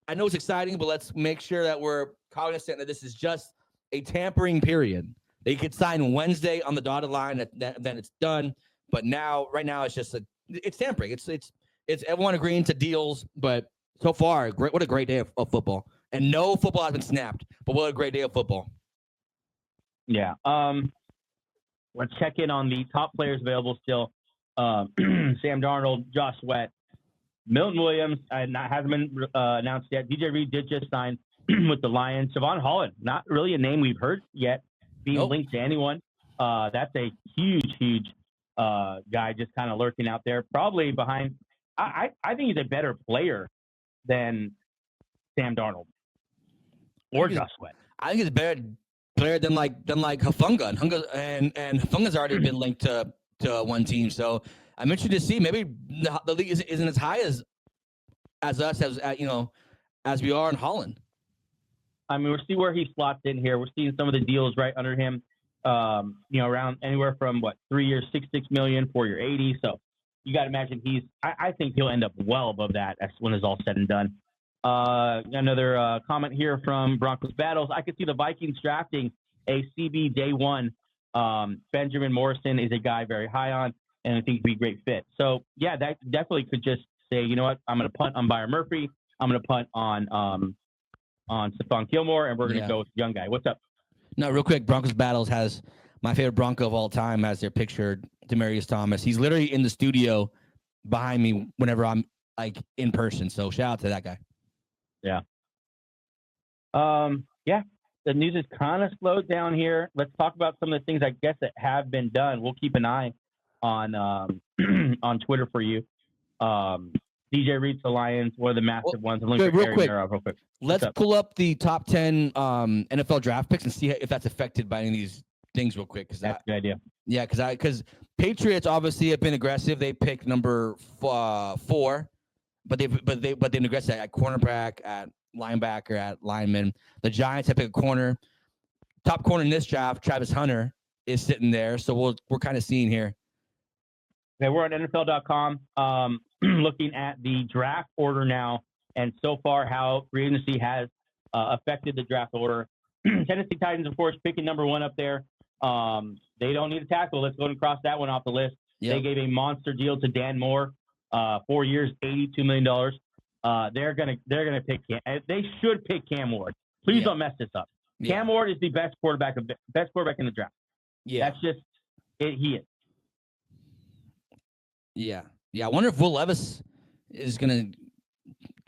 I know it's exciting, but let's make sure that we're cognizant that this is just a tampering period. They could sign Wednesday on the dotted line, then it's done. But right now, it's just it's tampering. It's everyone agreeing to deals, but so far, what a great day of football. And no football has been snapped, but what a great day of football. Yeah. Let's check in on the top players available still. Sam Darnold, Josh Sweat, Milton Williams, hasn't been announced yet. DJ Reed did just sign with the Lions. Javon Holland, not really a name we've heard yet being linked to anyone. That's a huge guy just kind of lurking out there, probably behind. I think he's a better player than Sam Darnold or Josh Sweat. I think he's a better player than like Hufanga. And Hufanga's already been linked to one team. So I'm interested to see. Maybe the league isn't as high as us as we are in Holland. I mean, we'll see where he slots in here. We're seeing some of the deals right under him. Around anywhere from 3 years, $66 million, 4 year, $80 million. So you got to imagine I think he'll end up well above that when it's all said and done. Another comment here from Broncos Battles. I could see the Vikings drafting a CB day one. Benjamin Morrison is a guy very high on, and I think he'd be a great fit. So, yeah, that definitely could just say, you know what, I'm going to punt on Byron Murphy. I'm going to punt on Stephon Gilmore, and we're going to go with the young guy. What's up? No, real quick, Broncos Battles has my favorite Bronco of all time as their picture, Demaryius Thomas. He's literally in the studio behind me whenever I'm like in person. So shout out to that guy. Yeah. The news is kind of slowed down here. Let's talk about some of the things I guess that have been done. We'll keep an eye on on Twitter for you. DJ Reed's the Lions, one of the massive ones. Real quick. Let's pull up the top 10 NFL draft picks and see if that's affected by any of these things real quick. That's a good idea. Yeah, because Patriots obviously have been aggressive. They picked number 4, but they've been aggressive at cornerback, at linebacker, at lineman. The Giants have picked a corner. Top corner in this draft, Travis Hunter, is sitting there. So we're kind of seeing here. Okay, we're on NFL.com looking at the draft order now, and so far how free agency has affected the draft order. Tennessee Titans, of course, picking number 1 up there. They don't need a tackle. Let's go and cross that one off the list. Yep. They gave a monster deal to Dan Moore, 4 years, $82 million. They're gonna pick Cam. They should pick Cam Ward. Please don't mess this up. Cam Ward is the best quarterback in the draft. Yeah, that's just it. He is. Yeah. I wonder if Will Levis is gonna.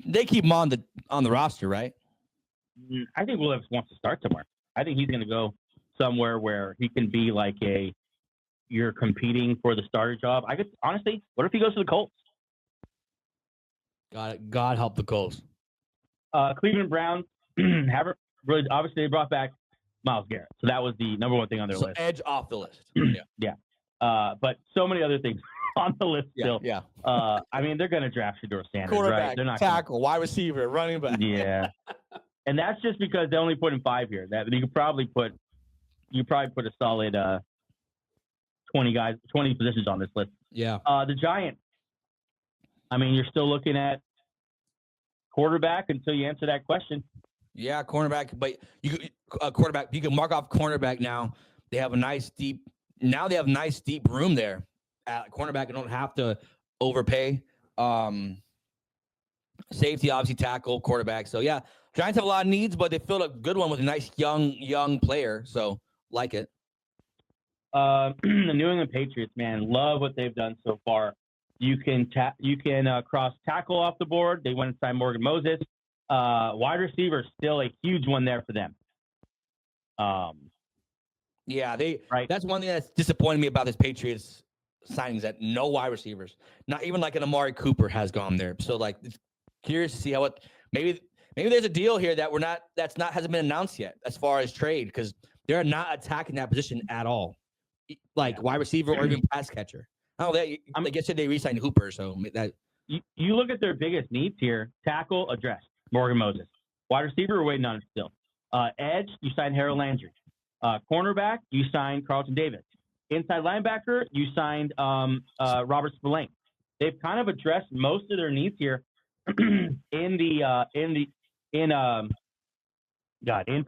They keep him on the roster, right? I think Will Levis wants to start somewhere. I think he's gonna go somewhere where he can be like you're competing for the starter job. I guess honestly, what if he goes to the Colts? God help the Colts. Cleveland Browns haven't really. Obviously, they brought back Myles Garrett, so that was the number 1 thing on their list. Edge off the list. Yeah. But so many other things on the list still. Yeah. I mean, they're going to draft Shedeur Sanders, quarterback, right? They're not tackle, wide receiver, running back. Yeah. And that's just because they only put in 5 here. That you could probably put a solid 20 positions on this list. Yeah. The Giants. I mean, you're still looking at quarterback until you answer that question. Yeah, cornerback, but quarterback. You can mark off cornerback now. They have a nice deep room there at cornerback. You don't have to overpay. Safety, obviously, tackle, quarterback. So yeah, Giants have a lot of needs, but they filled a good one with a nice young player. So like it. The New England Patriots, man, love what they've done so far. You can cross tackle off the board. They went and signed Morgan Moses. Wide receiver is still a huge one there for them. That's one thing that's disappointing me about this Patriots signings, that no wide receivers, not even like an Amari Cooper has gone there. So like, it's curious to see how maybe there's a deal here that hasn't been announced yet as far as trade, because they're not attacking that position at all, like wide receiver or even pass catcher. Oh, I guess they re-signed Hooper, so that you look at their biggest needs here: tackle addressed, Morgan Moses. Wide receiver, we're waiting on it still. Edge, you signed Harold Landry. Cornerback, you signed Carlton Davis. Inside linebacker, you signed Robert Spillane. They've kind of addressed most of their needs here in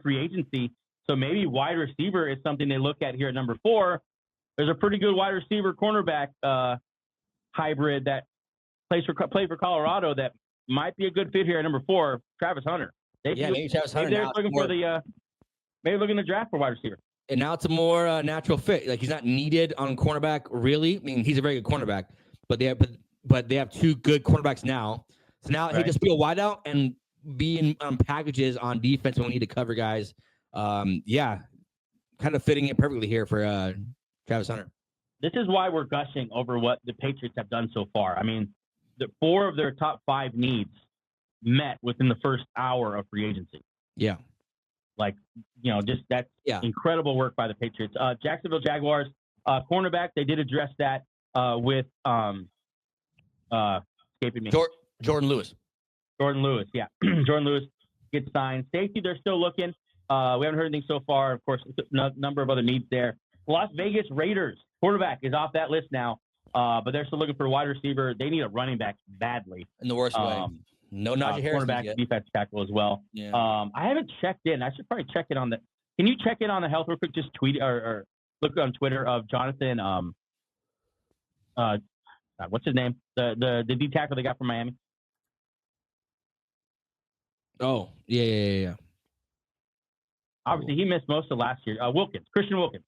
free agency. So maybe wide receiver is something they look at here at number 4. There's a pretty good wide receiver cornerback hybrid that played for Colorado that might be a good fit here at number 4, Travis Hunter. Maybe Travis Hunter. Maybe they're looking maybe looking to draft for wide receiver. And now it's a more natural fit. Like, he's not needed on cornerback, really. I mean, he's a very good cornerback, but they have 2 good cornerbacks now. So now he just be a wideout and be in packages on defense when we need to cover guys. Kind of fitting it perfectly here for Travis Hunter. This is why we're gushing over what the Patriots have done so far. I mean, 4 of their top 5 needs met within the first hour of free agency. Yeah. Like, just that's incredible work by the Patriots. Jacksonville Jaguars, cornerback, they did address that with escaping me. Jordan Lewis. Jordan Lewis, yeah. Jordan Lewis gets signed. Safety, they're still looking. We haven't heard anything so far. Of course, a number of other needs there. Las Vegas Raiders, quarterback is off that list now, but they're still looking for a wide receiver. They need a running back badly. In the worst way. No Najee Harris. Cornerback, defensive tackle as well. Yeah. I haven't checked in. I should probably check in on the. Can you check in on the health real quick? Just tweet or look on Twitter of Jonathan. What's his name? The D tackle they got from Miami. Oh, yeah. Obviously, he missed most of last year. Christian Wilkins.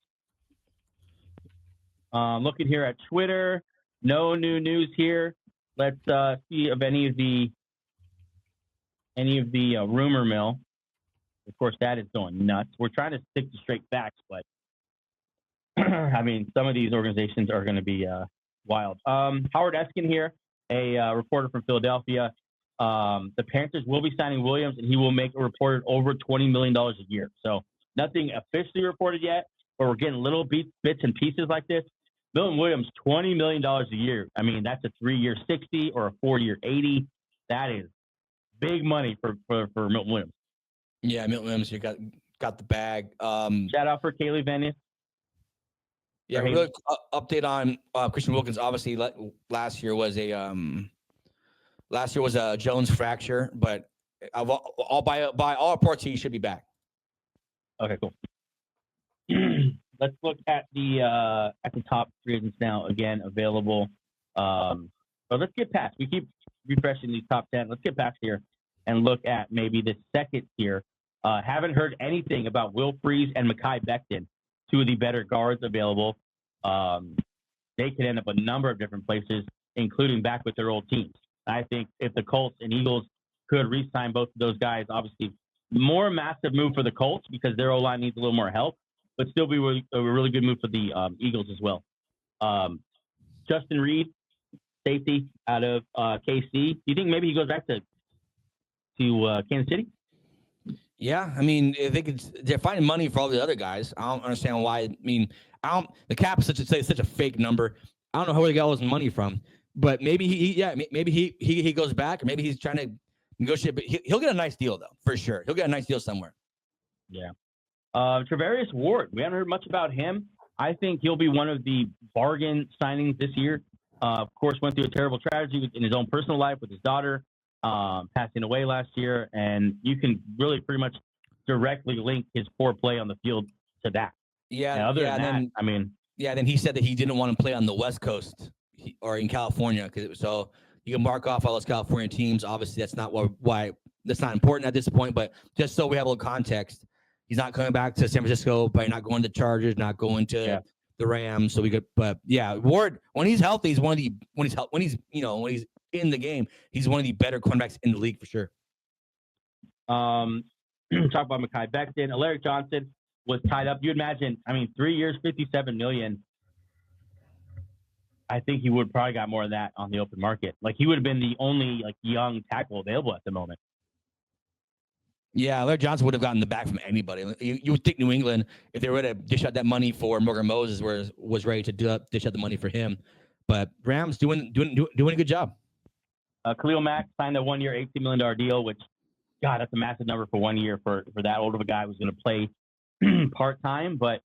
Looking here at Twitter, no new news here. Let's see if any of the rumor mill. Of course, that is going nuts. We're trying to stick to straight facts, but I mean, some of these organizations are going to be wild. Howard Eskin here, a reporter from Philadelphia. The Panthers will be signing Williams, and he will make a reported over $20 million a year. So nothing officially reported yet, but we're getting little bits and pieces like this. Milton Williams, $20 million a year. I mean, that's a 3-year 60 or a 4-year 80. That is big money for Milton Williams. Yeah, Milton Williams, you got the bag. Shout out for Kaylee Venice. Yeah, really update on Christian Wilkins. Obviously, last year was a Jones fracture, but All by all reports, he should be back. Okay, cool. Let's look at the top free agents now. Again, available. So let's get past. We keep refreshing these top 10. Let's get past here and look at maybe the second tier. Haven't heard anything about Will Freeze and Mekhi Becton, two of the better guards available. They could end up a number of different places, including back with their old teams. I think if the Colts and Eagles could re-sign both of those guys, obviously more massive move for the Colts because their O-line needs a little more help, but still be a really good move for the Eagles as well. Justin Reed, safety out of KC. Do you think maybe he goes back to Kansas City? Yeah, I mean, they're finding money for all the other guys. I don't understand why. I mean, the cap is such a fake number. I don't know where they got all his money from, but maybe he goes back, or maybe he's trying to negotiate. But he'll get a nice deal though, for sure. He'll get a nice deal somewhere. Yeah. Travarius Ward, we haven't heard much about him. I think he'll be one of the bargain signings this year. Of course, went through a terrible tragedy in his own personal life with his daughter passing away last year, and you can really pretty much directly link his poor play on the field to that. Yeah. Then he said that he didn't want to play on the West Coast or in California so you can mark off all those California teams. Obviously, that's not why that's not important at this point, but just so we have a little context, he's not coming back to San Francisco, but not going to Chargers, not going to the Rams. So Ward, when he's healthy, he's one of the when he's in the game, he's one of the better cornerbacks in the league for sure. Talk about Mekhi Becton. Alaric Johnson was tied up. You imagine, 3 years, $57 million. I think he would probably got more of that on the open market. Like he would have been the only young tackle available at the moment. Yeah, Larry Johnson would have gotten the back from anybody. You would think New England, if they were to dish out that money for Morgan Moses, was ready to dish out the money for him. But Rams doing a good job. Khalil Mack signed a 1 year, $18 million deal, which, God, that's a massive number for 1 year for that old of a guy who's going to play part-time. But,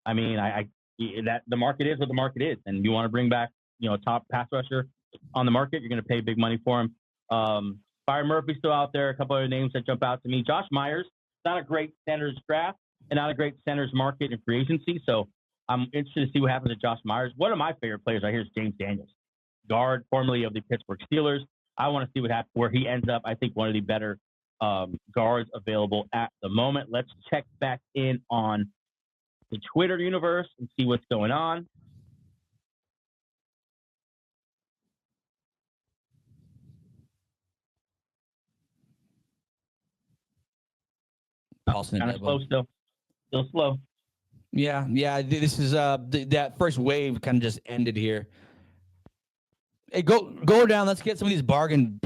the market is what the market is. And you want to bring back, a top pass rusher on the market, you're going to pay big money for him. Byron Murphy's still out there. A couple other names that jump out to me. Josh Myers, not a great center's draft and not a great center's market in free agency. So I'm interested to see what happens to Josh Myers. One of my favorite players right here is James Daniels, guard formerly of the Pittsburgh Steelers. I want to see what happens, where he ends up. I think one of the better guards available at the moment. Let's check back in on the Twitter universe and see what's going on. Paulson Kind of slow still slow. Yeah. This is that first wave kind of just ended here. Hey, go down. Let's get some of these bargain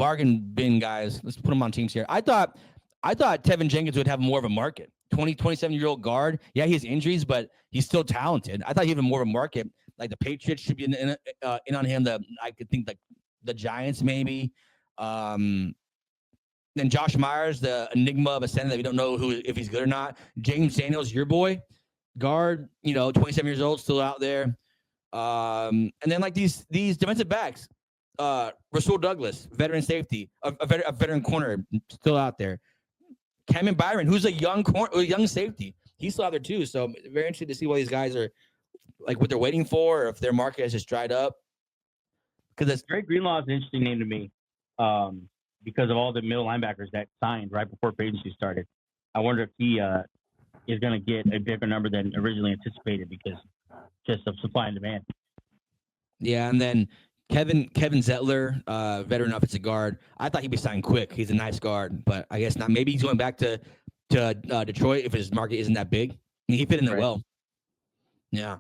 bin guys. Let's put them on teams here. I thought Tevin Jenkins would have more of a market. 27-year-old guard. Yeah, he has injuries, but he's still talented. I thought he had more of a market. Like the Patriots should be in on him. I could think like the Giants maybe. Then Josh Myers, the enigma of a center that we don't know if he's good or not. James Daniels, your boy, guard. 27 years old, still out there. And then like these defensive backs. Rasul Douglas, veteran safety, a veteran corner, still out there. Cameron Byron, who's a young safety, he's still out there too. So very interested to see what these guys are like, what they're waiting for, or if their market has just dried up. Because Drake Greenlaw is an interesting name to me, because of all the middle linebackers that signed right before free agency started. I wonder if he is going to get a bigger number than originally anticipated because just of supply and demand. Yeah, and then Kevin Zettler, veteran offensive guard. I thought he'd be signed quick. He's a nice guard, but I guess not. Maybe he's going back to Detroit if his market isn't that big. I mean, he fit in there well. Yeah.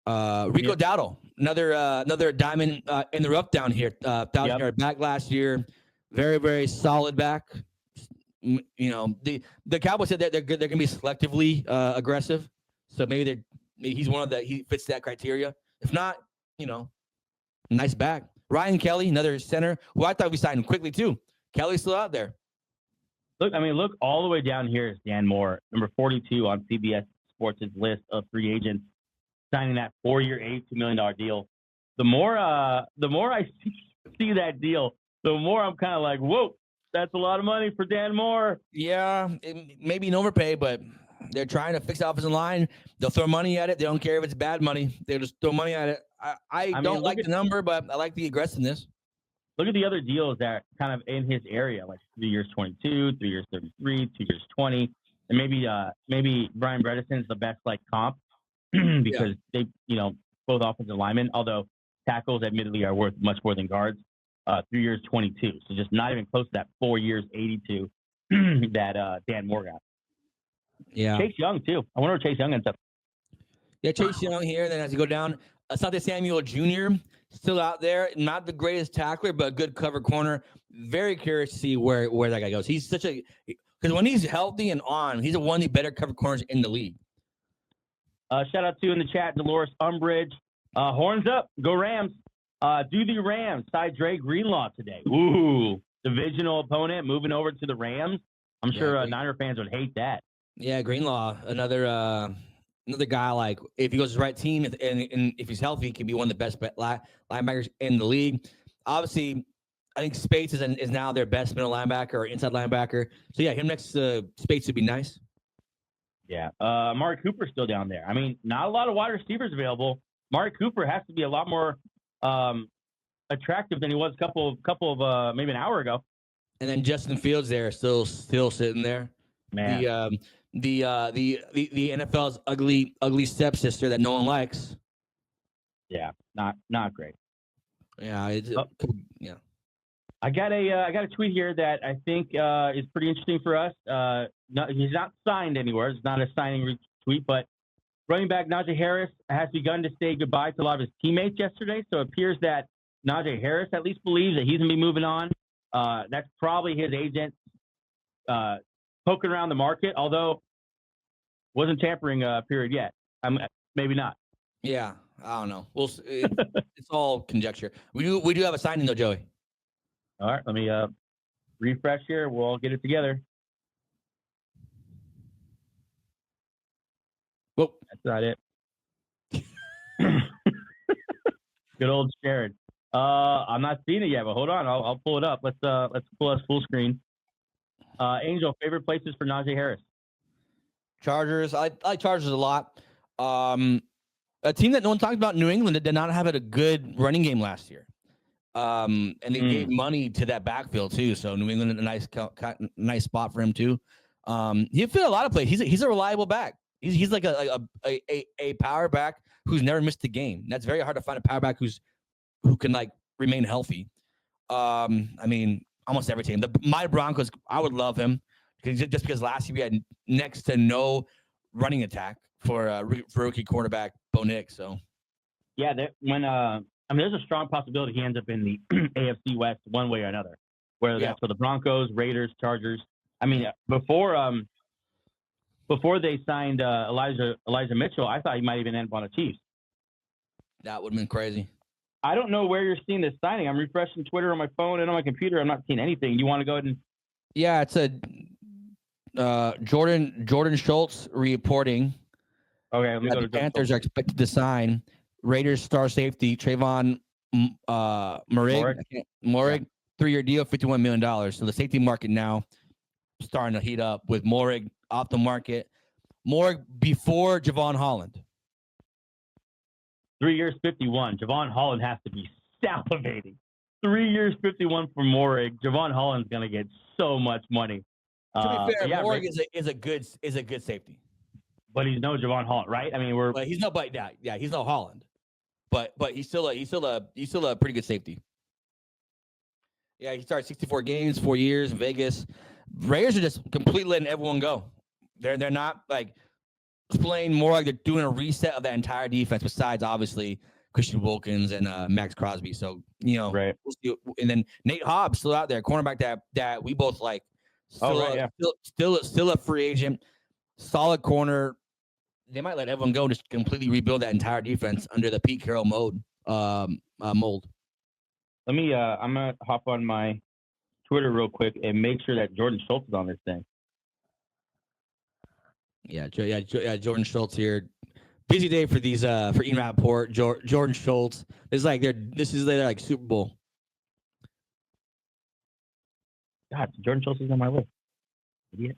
Rico Dowdle, another diamond in the rough down here. 1,000-yard back last year. Very, very solid back. The Cowboys said that they're going to be selectively aggressive. So maybe he's he fits that criteria. If not, nice back. Ryan Kelly, another center, who I thought we signed quickly too. Kelly's still out there. Look all the way down here is Dan Moore, number 42 on CBS Sports' list of free agents, signing that 4-year, $82 million deal. The more I see that deal, the more I'm kind of like, whoa, That's a lot of money for Dan Moore. Yeah, it may be an overpay, but they're trying to fix the offensive line. They'll throw money at it. They don't care if it's bad money. They just throw money at it. I don't like the number, but I like the aggressiveness. Look at the other deals that kind of in his area, like 3 years 22, 3 years 33, 2 years 20, and maybe Brian Bredesen's the best like comp because they both offensive linemen, although tackles admittedly are worth much more than guards. 3 years 22, so just not even close to that 4 years 82 that Dan Moore got. Yeah, Chase Young too. I wonder what Chase Young ends up. Yeah, Chase Young here. Then as you go down, Asante Samuel Jr. still out there. Not the greatest tackler, but a good cover corner. Very curious to see where that guy goes. He's because when he's healthy and on, he's one of the better cover corners in the league. Shout out to in the chat, Dolores Umbridge. Horns up, go Rams. Do the Rams side Dre Greenlaw today? Ooh, divisional opponent moving over to the Rams. I'm sure Niner fans would hate that. Yeah, Greenlaw, another guy, like, if he goes to the right team and if he's healthy, he can be one of the best linebackers in the league. Obviously, I think Spates is now their best middle linebacker or inside linebacker. So, yeah, him next to Spates would be nice. Yeah. Mark Cooper's still down there. I mean, not a lot of wide receivers available. Mark Cooper has to be a lot more attractive than he was a couple of maybe an hour ago. And then Justin Fields there, still sitting there. Man. The NFL's ugly stepsister that no one likes. Yeah, not great. Yeah, yeah. I got a tweet here that I think is pretty interesting for us. He's not signed anywhere. It's not a signing tweet, but running back Najee Harris has begun to say goodbye to a lot of his teammates yesterday. So it appears that Najee Harris at least believes that he's gonna be moving on. That's probably his agent poking around the market, although wasn't tampering period yet. Maybe not. Yeah, I don't know. It's all conjecture. We do have a signing though, Joey. All right, let me refresh here. We'll all get it together. Well, that's not it. Good old Jared. I'm not seeing it yet, but hold on. I'll pull it up. Let's pull us full screen. Angel, favorite places for Najee Harris? Chargers. I like Chargers a lot. A team that no one talked about, New England, that did not have a good running game last year. And they gave money to that backfield too. So New England, a nice spot for him too. He fit a lot of plays. He's a reliable back. He's like a power back who's never missed a game. That's very hard to find a power back who can like remain healthy. I mean, almost every team. My Broncos, I would love him just because last year we had next to no running attack for rookie quarterback Bo Nix. So yeah, there's a strong possibility he ends up in the AFC West one way or another, whether that's for the Broncos, Raiders, Chargers. I mean, before they signed Elijah Mitchell, I thought he might even end up on the Chiefs. That would have been crazy. I don't know where you're seeing this signing. I'm refreshing Twitter on my phone and on my computer. I'm not seeing anything. You want to go ahead and? Yeah, it's a Jordan Schultz reporting. Okay, let me go to the Panthers are expected to sign Raiders star safety Trevon Moehrig, 3-year deal, $51 million. So the safety market now starting to heat up with Moehrig off the market. Moehrig before Javon Holland. 3 years, 51. Javon Holland has to be salivating. 3 years, 51 for Moehrig. Javon Holland's gonna get so much money. To be fair, Moehrig is a good safety. But he's no Javon Holland, right? I mean, he's no Holland, but he's still a pretty good safety. Yeah, he started 64 games, 4 years in Vegas. Raiders are just completely letting everyone go. They're not like playing more like they're doing a reset of that entire defense. Besides, obviously, Christian Wilkins and Max Crosby. So right. And then Nate Hobbs still out there, cornerback that we both like. Still a free agent, solid corner. They might let everyone go, just completely rebuild that entire defense under the Pete Carroll mold. Let me. I'm gonna hop on my Twitter real quick and make sure that Jordan Schultz is on this thing. Yeah, Jordan Schultz here. Busy day for these for Ian Rappaport, Jordan Schultz. It's like this is like Super Bowl. God, Jordan Schultz is on my list. Idiot.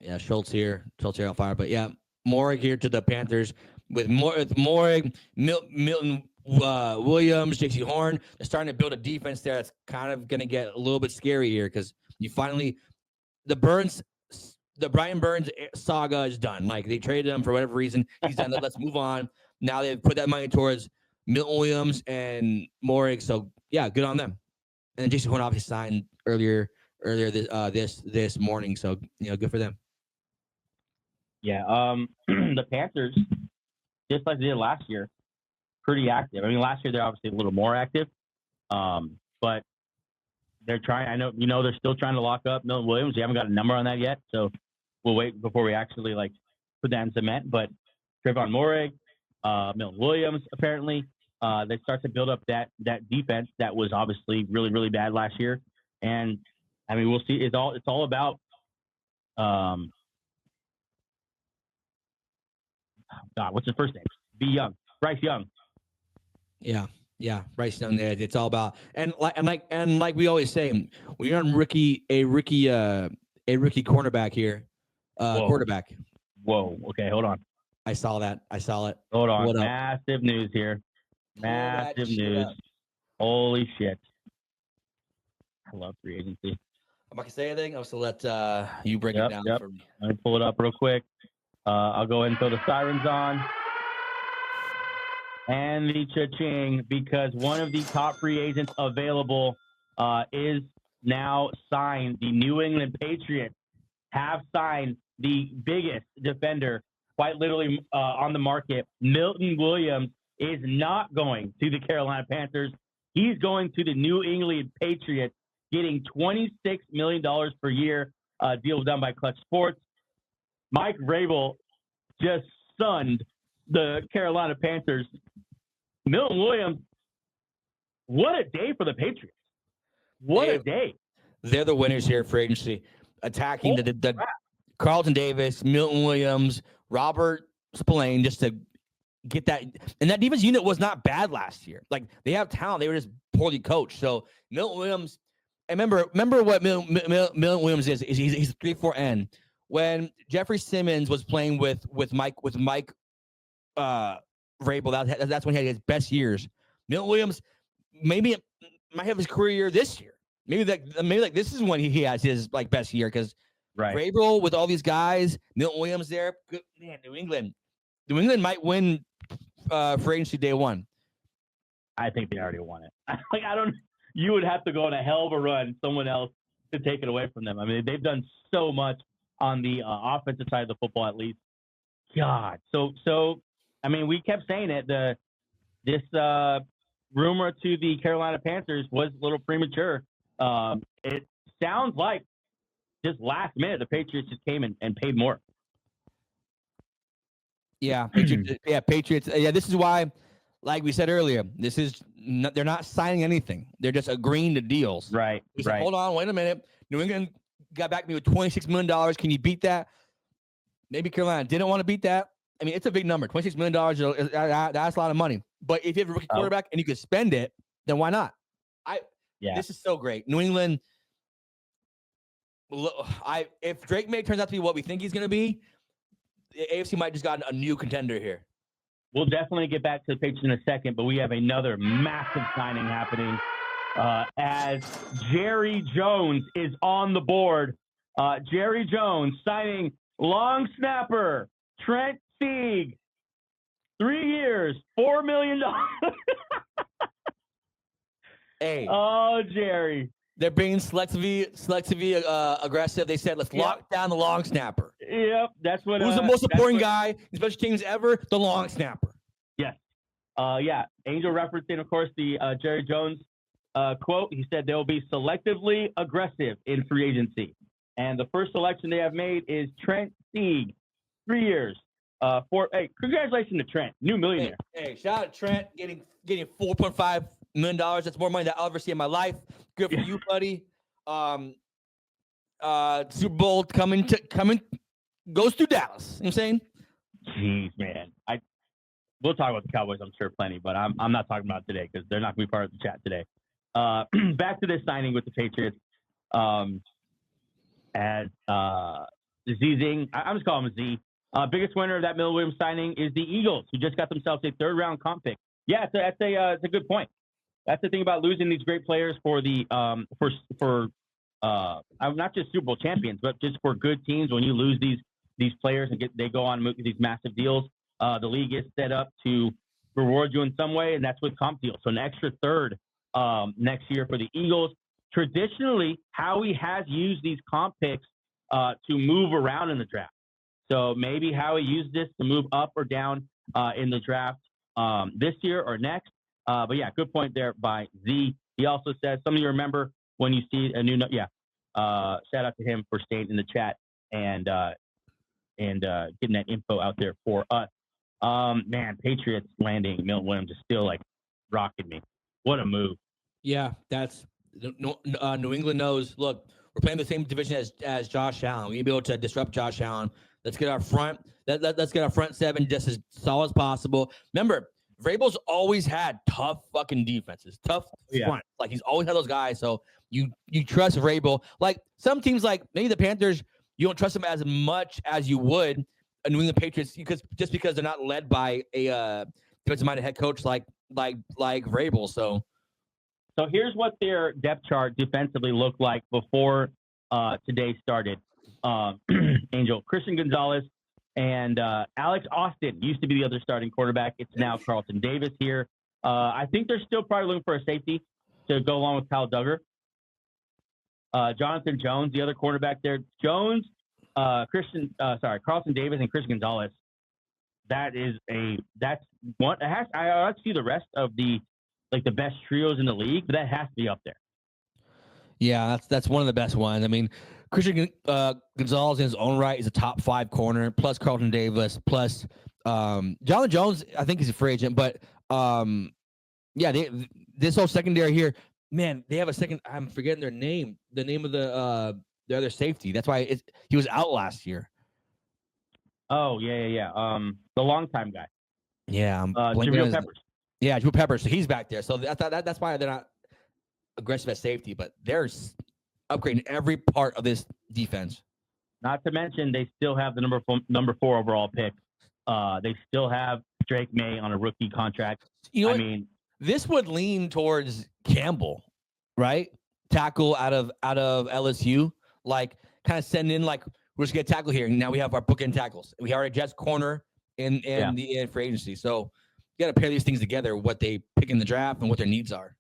Yeah, Schultz here on fire. But yeah, Moehrig here to the Panthers with Moehrig, Milton Williams, Jaycee Horn. They're starting to build a defense there that's kind of going to get a little bit scary here because you finally the Brian Burns saga is done. Like they traded him for whatever reason. He's done. Let's move on. Now they've put that money towards Milton Williams and Moehrig. So yeah, good on them. And Jaycee Horn obviously signed earlier this morning. So good for them. Yeah, the Panthers, just like they did last year, pretty active. I mean, last year they're obviously a little more active, but they're trying. I know, they're still trying to lock up Milton Williams. We haven't got a number on that yet, so we'll wait before we actually put that in cement. But Trevon Moehrig, Milton Williams, apparently, they start to build up that defense that was obviously really, really bad last year. And I mean, we'll see. It's all about. God, what's his first name? Bryce Young. Yeah, Bryce Young. There, it's all about and like we always say, when you're on a rookie cornerback here, quarterback. Whoa. Okay, hold on. I saw that. Hold on. Massive news here. Massive news. Holy shit. I love free agency. I'm not gonna say anything. I'll just let you break it down for me. Let me pull it up real quick. I'll go ahead and throw the sirens on. And the cha-ching, because one of the top free agents available is now signed. The New England Patriots have signed the biggest defender, quite literally, on the market. Milton Williams is not going to the Carolina Panthers. He's going to the New England Patriots, getting $26 million per year. Deal done by Clutch Sports. Mike Vrabel just stunned the Carolina Panthers. Milton Williams, what a day for the Patriots. What a day. They're the winners here for agency. Attacking the Carlton Davis, Milton Williams, Robert Spillane, just to get that. And that defense unit was not bad last year. Like, they have talent. They were just poorly coached. So Milton Williams, and remember what Milton Williams is he's a 3-4-N. When Jeffrey Simmons was playing with Mike Vrabel, that's when he had his best years. Milton Williams maybe might have his career year this year. Maybe this is when he has his best year because Vrabel with all these guys, Milton Williams there. Good, man, New England might win free agency day one. I think they already won it. You would have to go on a hell of a run, someone else to take it away from them. I mean, they've done so much on the offensive side of the football, at least. God. So I mean, we kept saying it. This rumor to the Carolina Panthers was a little premature. It sounds like just last minute the Patriots just came and paid more. Yeah, Patriots. Yeah, this is why, like we said earlier, they're not signing anything. They're just agreeing to deals. Right. Said, hold on, wait a minute. New England got back to me with $26 million. Can you beat that? Maybe Carolina didn't want to beat that. I mean, it's a big number. $26 million, that's a lot of money. But if you have a rookie quarterback and you can spend it, then why not? This is so great. New England, if Drake May turns out to be what we think he's going to be, the AFC might just got a new contender here. We'll definitely get back to the Patriots in a second, but we have another massive signing happening as Jerry Jones is on the board. Jerry Jones signing long snapper Trent Sieg, 3 years, $4 million. Hey. Oh, Jerry. They're being selectively aggressive. They said, let's lock down the long snapper. Yep, that's what. Who's the most important guy in special teams ever? The long snapper. Yes. Angel referencing, of course, the Jerry Jones quote. He said they'll be selectively aggressive in free agency. And the first selection they have made is Trent Sieg, 3 years. Congratulations to Trent, new millionaire. Hey, shout out to Trent getting $4.5 million. That's more money than I'll ever see in my life. Good for you, buddy. Super Bowl coming goes to Dallas. You know what I'm saying? Jeez, man. We'll talk about the Cowboys, I'm sure, plenty, but I'm not talking about it today because they're not going to be part of the chat today. Back to this signing with the Patriots. as Zing. I'm just calling him Z. Biggest winner of that Milton Williams signing is the Eagles, who just got themselves a third-round comp pick. Yeah, it's a good point. That's the thing about losing these great players for the not just Super Bowl champions, but just for good teams. When you lose these players and they go on these massive deals, the league is set up to reward you in some way, and that's with comp deals. So an extra third next year for the Eagles. Traditionally, Howie has used these comp picks to move around in the draft. So maybe Howie used this to move up or down in the draft this year or next. But yeah, good point there by Z. He also says, some of you remember when you see a new, shout out to him for staying in the chat and getting that info out there for us. Man, Patriots landing Milton Williams is still like rocking me. What a move. Yeah, that's New England knows. Look, we're playing the same division as Josh Allen. We need to be able to disrupt Josh Allen. Let's get our front. Let's get our front seven just as solid as possible. Remember, Vrabel's always had tough fucking defenses, tough front. Like he's always had those guys. So you trust Vrabel. Like some teams, like maybe the Panthers, you don't trust them as much as you would a New England Patriots because they're not led by a defensive-minded head coach like Vrabel. So here's what their depth chart defensively looked like before today started. Angel, Christian Gonzalez, and Alex Austin used to be the other starting quarterback. It's now Carlton Davis here. I think they're still probably looking for a safety to go along with Kyle Duggar. Jonathan Jones, the other quarterback there. Jones, Carlton Davis, and Christian Gonzalez. That's one. I see the rest of the best trios in the league, but that has to be up there. Yeah, that's one of the best ones. I mean, Christian Gonzalez in his own right is a top 5 corner, plus Carlton Davis, plus Jonathan Jones. I think he's a free agent, but this whole secondary here, man, they have a second. I'm forgetting their name. The name of the other safety. That's why he was out last year. Oh yeah. The longtime guy. Yeah, Jabril Peppers. Yeah, Jabril Peppers. So he's back there. So that's why they're not aggressive at safety, but they're upgrading every part of this defense. Not to mention, they still have the number 4 overall pick. They still have Drake May on a rookie contract. I mean, this would lean towards Campbell, right? Tackle out of LSU, like kind of send in like we're just gonna tackle here. And now we have our bookend tackles. We already just corner in the free agency. So you got to pair these things together. What they pick in the draft and what their needs are.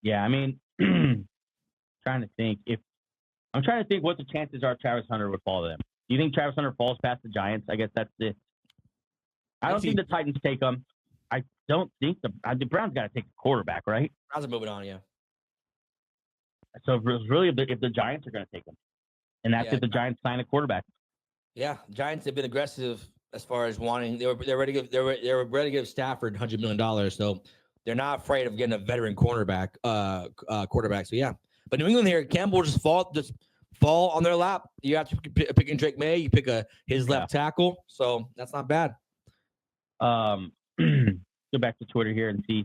Yeah, I mean, trying to think what the chances are Travis Hunter would fall to them. Do you think Travis Hunter falls past the Giants? I guess that's it. I don't think the Titans take him. I don't think the Browns got to take a quarterback, right? Browns are moving on, yeah. So it's really if the Giants are going to take him, and that's if the Giants sign a quarterback. Yeah, Giants have been aggressive as far as wanting. They're ready to give Stafford $100 million. So they're not afraid of getting a veteran quarterback. So yeah, but New England here, Campbell just fall on their lap. You have to pick in Drake May. You pick his left tackle. So that's not bad. Go back to Twitter here and see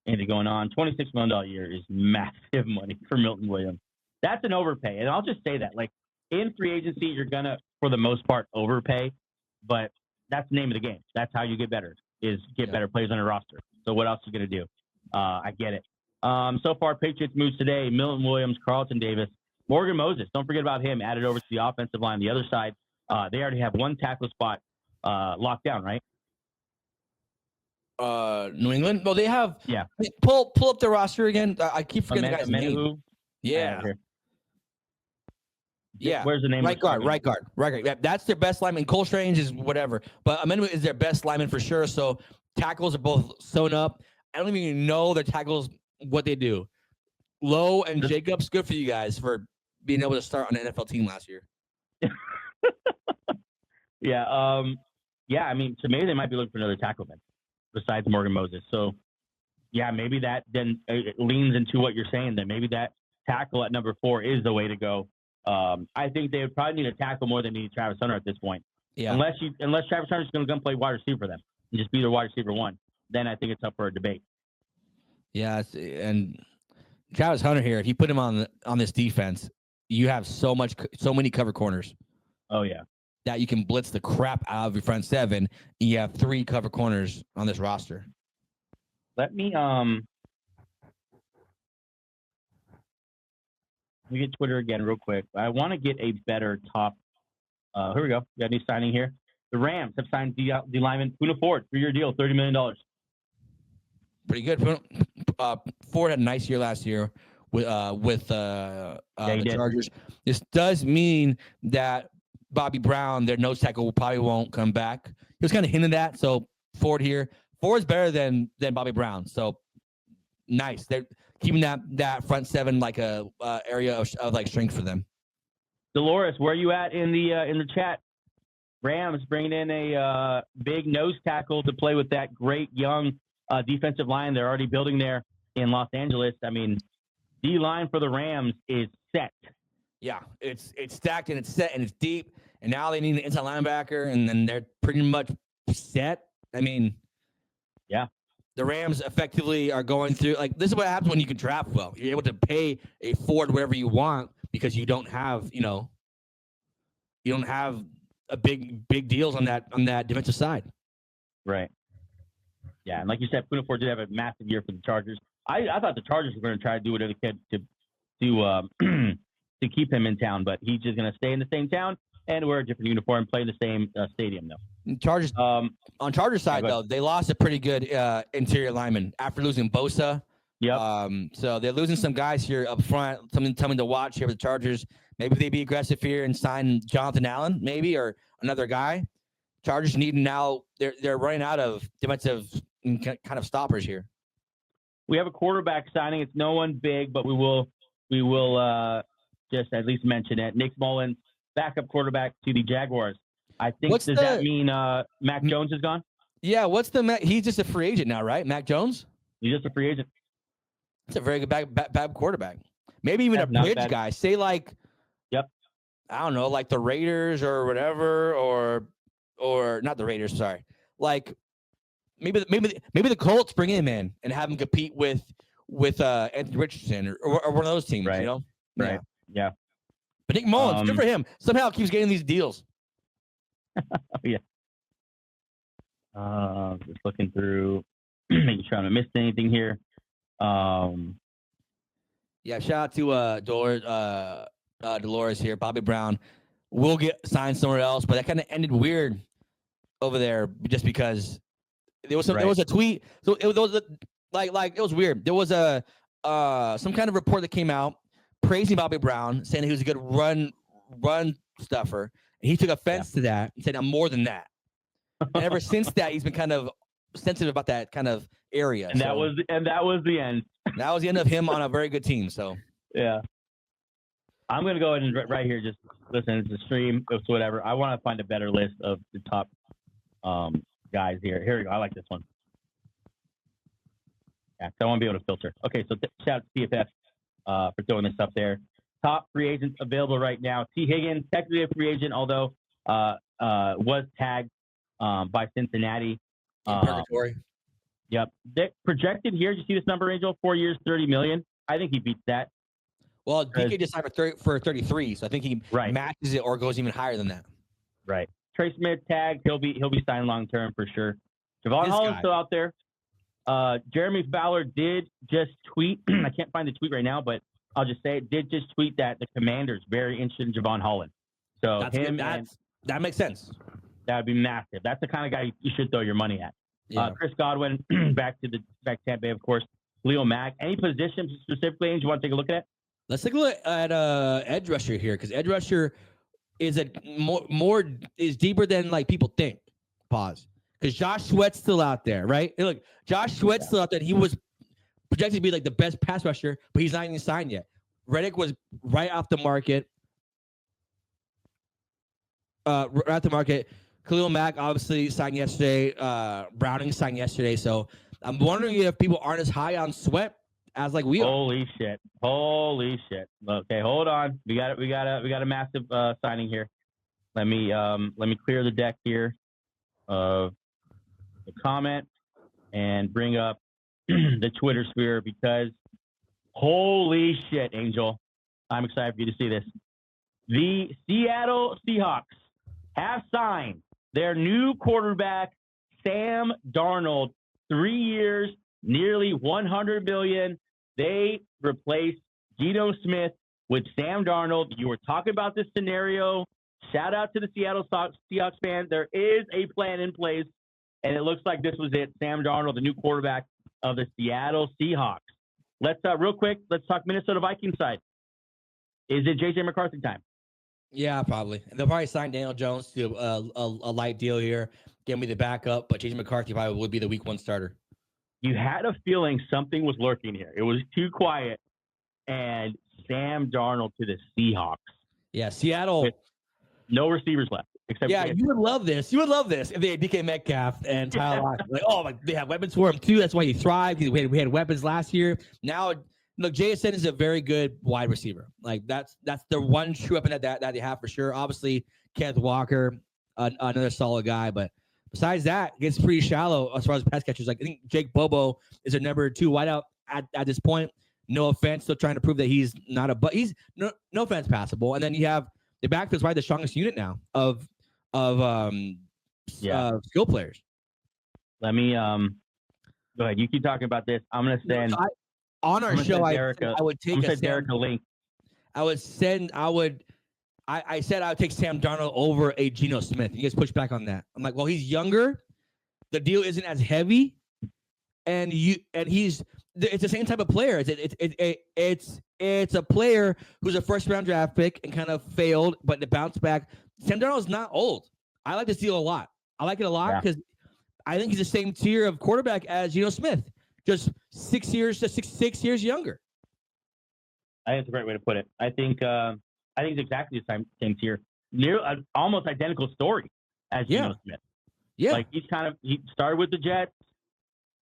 anything going on. $26 million a year is massive money for Milton Williams. That's an overpay. And I'll just say that, like, in free agency, you're going to, for the most part, overpay. But that's the name of the game. That's how you get better, is get better players on your roster. So what else are you going to do? I get it. So far, Patriots moves today. Milton Williams, Carlton Davis, Morgan Moses. Don't forget about him. Added over to the offensive line. The other side, they already have one tackle spot locked down, right? New England? Well, they have. Yeah. Pull up the roster again. I keep forgetting the guy's name. Yeah. Yeah. Where's the name? Right guard. Yeah, that's their best lineman. Cole Strange is whatever. But Amendment is their best lineman for sure. So tackles are both sewn up. I don't even know their tackles, what they do. Lowe and Jacobs, good for you guys for being able to start on an NFL team last year. Yeah. I mean, to me, they might be looking for another tackle then, besides Morgan Moses. So, yeah, maybe that then it leans into what you're saying. Then maybe that tackle at number 4 is the way to go. I think they would probably need a tackle more than need Travis Hunter at this point. Yeah. Unless Travis Hunter's going to play wide receiver for them and just be their wide receiver 1, then I think it's up for a debate. Yeah, and Travis Hunter here, if you put him on this defense, you have so many cover corners. Oh yeah. That you can blitz the crap out of your front seven. And you have 3 cover corners on this roster. Let me get Twitter again real quick. I want to get a better top. Here we go. We got a new signing here. The Rams have signed D lineman Poona Ford, 3-year deal, $30 million. Pretty good. Ford had a nice year last year with the Chargers. This does mean that Bobby Brown, their nose tackle, probably won't come back. He was kind of hinting that. So Ford's better than Bobby Brown. So nice. They're keeping that front seven like a area of like strength for them. Dolores, where are you at in the chat? Rams bringing in a big nose tackle to play with that great young defensive line they're already building there in Los Angeles. I mean, D-line for the Rams is set. Yeah, it's stacked and it's set and it's deep. And now they need an inside linebacker, and then they're pretty much set. I mean, yeah. The Rams effectively are going through, like, this is what happens when you can draft well. You're able to pay a Ford whatever you want because you don't have, a big deals on that defensive side. Right. Yeah, and like you said, Poona Ford did have a massive year for the Chargers. I thought the Chargers were going to try to do whatever they could to keep him in town, but he's just going to stay in the same town and wear a different uniform, play in the same stadium, though. Chargers. On Chargers side, though, they lost a pretty good interior lineman after losing Bosa. Yeah. So they're losing some guys here up front. Something to watch here with the Chargers. Maybe they be aggressive here and sign Jonathan Allen, maybe, or another guy. Chargers need now. They're running out of defensive kind of stoppers here. We have a quarterback signing. It's no one big, but we will just at least mention it. Nick Bolton, backup quarterback to the Jaguars. I think does that mean Mac Jones is gone? Yeah. He's just a free agent now, right? Mac Jones. He's just a free agent. That's a very good bad quarterback. Maybe even a bridge guy. Say like, yep. I don't know, like the Raiders or whatever, or not the Raiders. Sorry, like maybe the Colts bring him in and have him compete with Anthony Richardson or one of those teams. Right. Right. Yeah. But Nick Mullins, good for him. Somehow keeps getting these deals. Yeah. Just looking through, making sure I haven't missed anything here. Yeah, shout out to Dolores here. Bobby Brown will get signed somewhere else, but that kind of ended weird over there just because there was a tweet. So it was it was weird. There was some kind of report that came out praising Bobby Brown, saying he was a good run stuffer, and he took offense to that and said, "I'm more than that." And ever since that, he's been kind of sensitive about that kind of area. And that was the end. That was the end of him on a very good team. So yeah, I'm gonna go ahead and right here just listen. It's a stream. It's whatever. I want to find a better list of the top guys here. Here we go. I like this one. Yeah, so I want to be able to filter. Okay, so shout out to PFF for throwing this up there. Top free agents available right now. T. Higgins, technically a free agent, although was tagged by Cincinnati. Purgatory. Yep. Projected here, you see this number, Angel? 4 years, $30 million. I think he beats that. Well, DK just signed for 33, so I think he matches it or goes even higher than that. Right. Trey Smith tagged. He'll be signed long term for sure. Javon Holland's still out there. Jeremy Fowler did just tweet. I can't find the tweet right now, but I'll just say it did just tweet that the Commanders very interested in Javon Holland. So that makes sense. That would be massive. That's the kind of guy you should throw your money at. Yeah. Chris Godwin back Tampa Bay, of course. Khalil Mack. Any positions specifically you want to take a look at? Let's take a look at edge rusher here, because edge rusher is more deeper than like people think. Pause. Because Josh Sweat's still out there, right? Hey, look, Josh Sweat's still out there. He was projected to be like the best pass rusher, but he's not even signed yet. Reddick was right off the market. Khalil Mack obviously signed yesterday. Browning signed yesterday. So I'm wondering if people aren't as high on Sweat as like we are. Holy shit! Okay, hold on. We got a massive signing here. Let me clear the deck here of the comment and bring up the Twitter sphere, because holy shit, Angel. I'm excited for you to see this. The Seattle Seahawks have signed their new quarterback, Sam Darnold, 3 years, nearly $100 million. They replaced Geno Smith with Sam Darnold. You were talking about this scenario. Shout out to the Seattle Seahawks fans. There is a plan in place, and it looks like this was it. Sam Darnold, the new quarterback of the Seattle Seahawks. Let's real quick. Let's talk Minnesota Vikings side. Is it J.J. McCarthy time? Yeah, probably. They'll probably sign Daniel Jones to a light deal here. Give me the backup, but J.J. McCarthy probably would be the week 1 starter. You had a feeling something was lurking here. It was too quiet, and Sam Darnold to the Seahawks. Yeah, Seattle. With no receivers left. Except you would love this. You would love this if they had DK Metcalf and Tyler Lockett. Like, they have weapons for him too. That's why he thrived. We had weapons last year. Now, look, JSN is a very good wide receiver. Like that's the one true weapon that they have for sure. Obviously, Kenneth Walker, another solid guy, but besides that, it gets pretty shallow as far as pass catchers. Like I think Jake Bobo is a number 2 wideout at this point. No offense, still trying to prove that he's not but he's no offense passable. And then you have the backfield's probably the strongest unit now of skill players. Let me go ahead. You keep talking about this. I'm gonna send on our show. I would take Derek a link. I said I would take Sam Darnold over a Geno Smith. You guys push back on that. I'm like, well, he's younger. The deal isn't as heavy, and it's the same type of player. It's a player who's a first round draft pick and kind of failed, but to bounce back. Sam Darnold's not old. I like this deal a lot. I like it a lot because I think he's the same tier of quarterback as Geno Smith, just 6 years younger. I think it's a great way to put it. I think it's exactly the same tier, almost identical story as Geno Smith. Yeah, like he started with the Jets,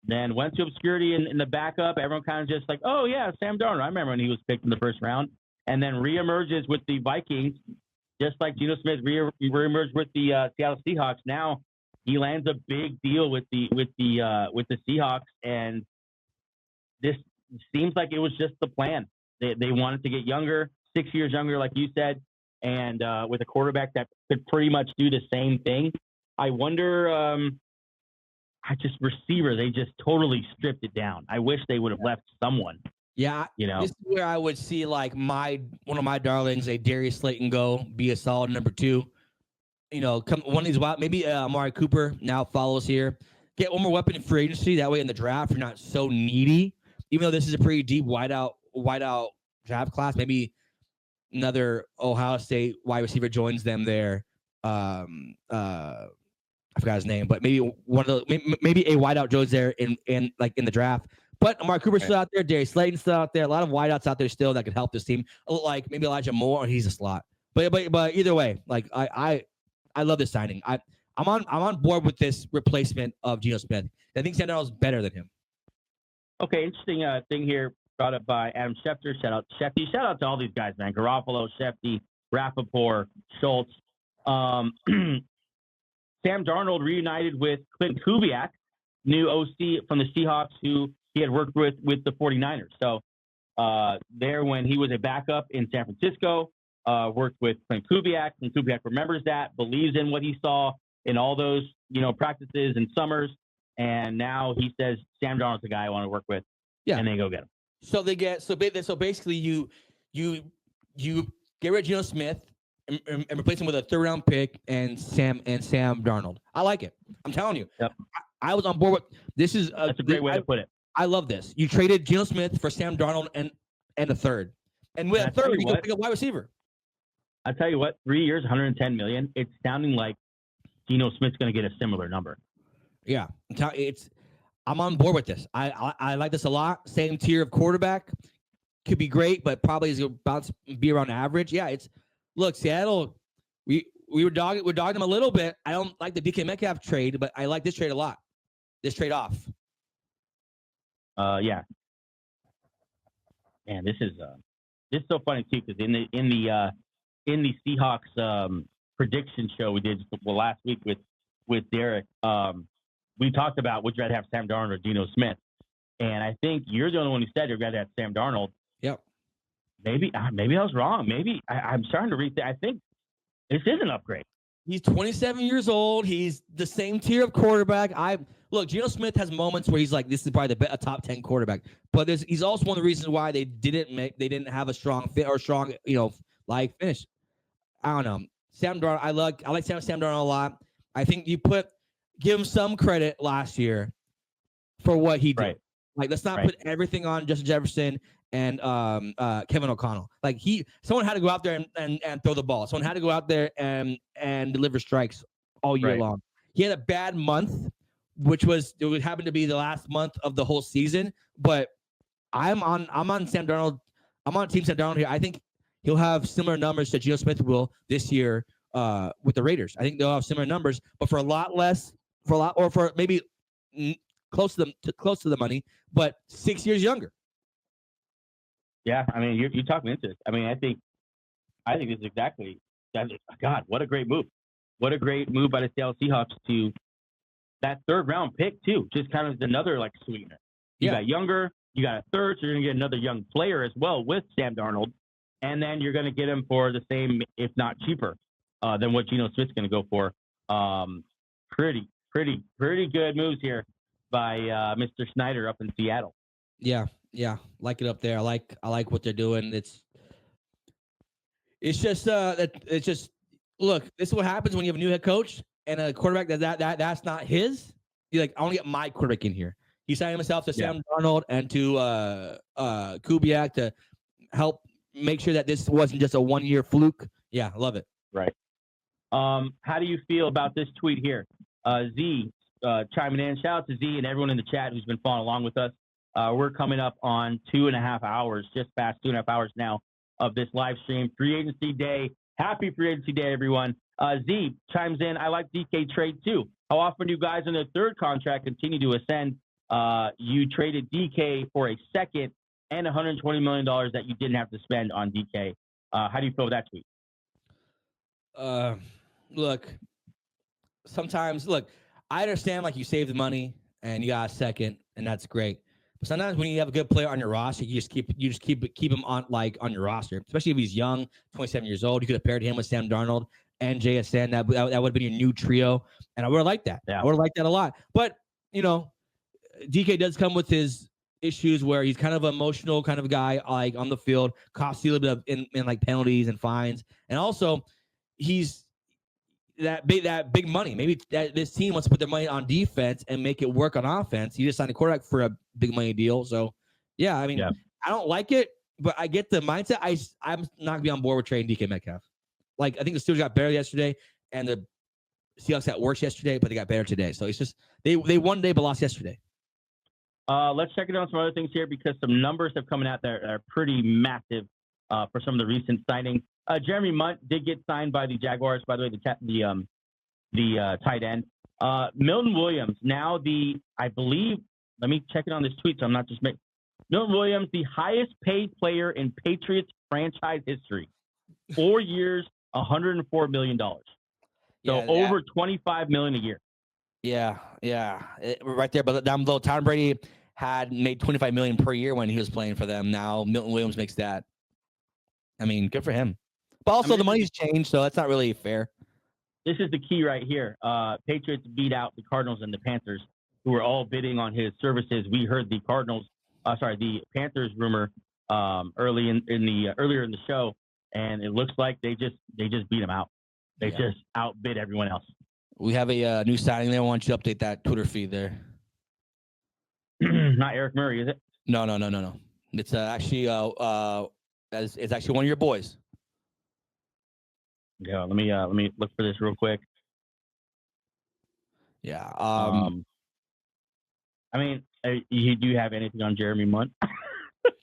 then went to obscurity in the backup. Everyone kind of just like, oh yeah, Sam Darnold. I remember when he was picked in the first round, and then reemerges with the Vikings. Just like Geno Smith reemerged with the Seattle Seahawks, now he lands a big deal with the Seahawks, and this seems like it was just the plan. They wanted to get younger, 6 years younger, like you said, and with a quarterback that could pretty much do the same thing. I wonder, just receiver, they just totally stripped it down. I wish they would have left someone. Yeah, this is where I would see like one of my darlings, a Darius Slay, go be a solid number 2. Come one of these wild, maybe Amari Cooper now follows here. Get one more weapon in free agency. That way in the draft you're not so needy. Even though this is a pretty deep wideout draft class, maybe another Ohio State wide receiver joins them there. I forgot his name, but maybe maybe a wideout joins there in the draft. But Amari Cooper's still out there. Darius Slayton's still out there. A lot of wideouts out there still that could help this team. Like maybe Elijah Moore, he's a slot. But either way, like I love this signing. I'm on board with this replacement of Geno Smith. I think Sam Darnold's better than him. Okay, interesting thing here brought up by Adam Schefter. Shout out Shefty. Shout out to all these guys, man. Garofalo, Shefty, Rappaport, Schultz. Sam Darnold reunited with Clint Kubiak, new OC from the Seahawks, who he had worked with the 49ers. So there when he was a backup in San Francisco, worked with Clint Kubiak. And Kubiak remembers that, believes in what he saw in all those, practices and summers. And now he says, Sam Darnold's the guy I want to work with. Yeah. And they go get him. So basically you get rid of Geno Smith and replace him with a 3rd round pick and Sam Darnold. I like it. I'm telling you. Yep. I was on board with this. That's a great way to put it. I love this. You traded Geno Smith for Sam Darnold and a 3rd. And with a 3rd, you go pick a wide receiver. I tell you what, 3 years, $110 million. It's sounding like Geno Smith's going to get a similar number. Yeah, I'm on board with this. I like this a lot. Same tier of quarterback, could be great, but probably is about to be around average. Yeah, look, Seattle. We were dogging them a little bit. I don't like the DK Metcalf trade, but I like this trade a lot. This trade off. Yeah. Man, this is so funny too because in the Seahawks prediction show we did last week with Derek. We talked about would you rather have Sam Darnold or Geno Smith, and I think you're the only one who said you'd rather have Sam Darnold. Yep. maybe I was wrong. Maybe I'm starting to rethink. I think this is an upgrade. He's 27 years old. He's the same tier of quarterback. Look, Geno Smith has moments where he's like, this is probably a top 10 quarterback. But he's also one of the reasons why they didn't have a strong fit or strong, finish. I don't know. Sam Darnold, I like Sam Darnold a lot. I think give him some credit last year for what he did. Right. Like, let's not put everything on Justin Jefferson and Kevin O'Connell. Like, someone had to go out there and throw the ball. Someone had to go out there and deliver strikes all year long. He had a bad month, which would happen to be the last month of the whole season. But I'm on Sam Darnold. I'm on Team Sam Darnold here. I think he'll have similar numbers to Geno Smith will this year with the Raiders. I think they'll have similar numbers, but for a lot less, for maybe close to the money, but 6 years younger. Yeah, I mean, you're talking into this. I mean, I think this is exactly that. God, what a great move! What a great move by the Seattle Seahawks to that third round pick too. Just kind of another like sweetener. You got younger, you got a third, so you're gonna get another young player as well with Sam Darnold, and then you're gonna get him for the same, if not cheaper, than what Geno Smith's gonna go for. Pretty good moves here by Mr. Snyder up in Seattle. Yeah, like it up there. I like what they're doing. It's just look, this is what happens when you have a new head coach and a quarterback that's not his. You're like, I want to get my quarterback in here. He signed himself to Sam Darnold and to Kubiak to help make sure that this wasn't just a 1-year fluke. Yeah, I love it. Right. How do you feel about this tweet here? Z chiming in. Shout out to Z and everyone in the chat who's been following along with us. We're coming up on 2.5 hours, just past 2.5 hours now of this live stream. Free agency day. Happy free agency day, everyone. Z chimes in. I like DK trade too. How often do you guys in their third contract continue to ascend? You traded DK for a second and $120 million that you didn't have to spend on DK. How do you feel with that tweet? Look, sometimes, I understand like you save the money and you got a second, and that's great. But sometimes when you have a good player on your roster, you just keep him on your roster, especially if he's young, 27 years old. You could have paired him with Sam Darnold and JSN. That would have been your new trio, and I would have liked that. Yeah. I would have liked that a lot. But DK does come with his issues where he's kind of an emotional kind of guy, like on the field, costs you a little bit in like penalties and fines, and also he's that big money. Maybe this team wants to put their money on defense and make it work on offense. You just signed a quarterback for a big money deal. So, yeah, I mean, I don't like it, but I get the mindset. I'm not going to be on board with trading DK Metcalf. Like, I think the Steelers got better yesterday, and the Seahawks got worse yesterday, but they got better today. So, it's just they won today but lost yesterday. Let's check it out some other things here because some numbers have come out that are pretty massive for some of the recent signings. Jeremy Munt did get signed by the Jaguars, by the way, the tight end. Milton Williams, now I believe, let me check it on this tweet so I'm not just making. Milton Williams, the highest paid player in Patriots franchise history. 4 years, $104 million. So over $25 million a year. Yeah. Right there, but down below, Tom Brady had made $25 million per year when he was playing for them. Now Milton Williams makes that. I mean, good for him. But also, the money's changed, so that's not really fair. This is the key right here. Patriots beat out the Cardinals and the Panthers, who were all bidding on his services. We heard the Panthers rumor earlier in the show, and it looks like they just beat him out. They just outbid everyone else. We have a new signing there. I want you to update that Twitter feed there. Not Eric Murray, is it? No. It's actually it's actually one of your boys. Yeah, let me look for this real quick. Yeah. I mean, do you have anything on Jeremy Munt?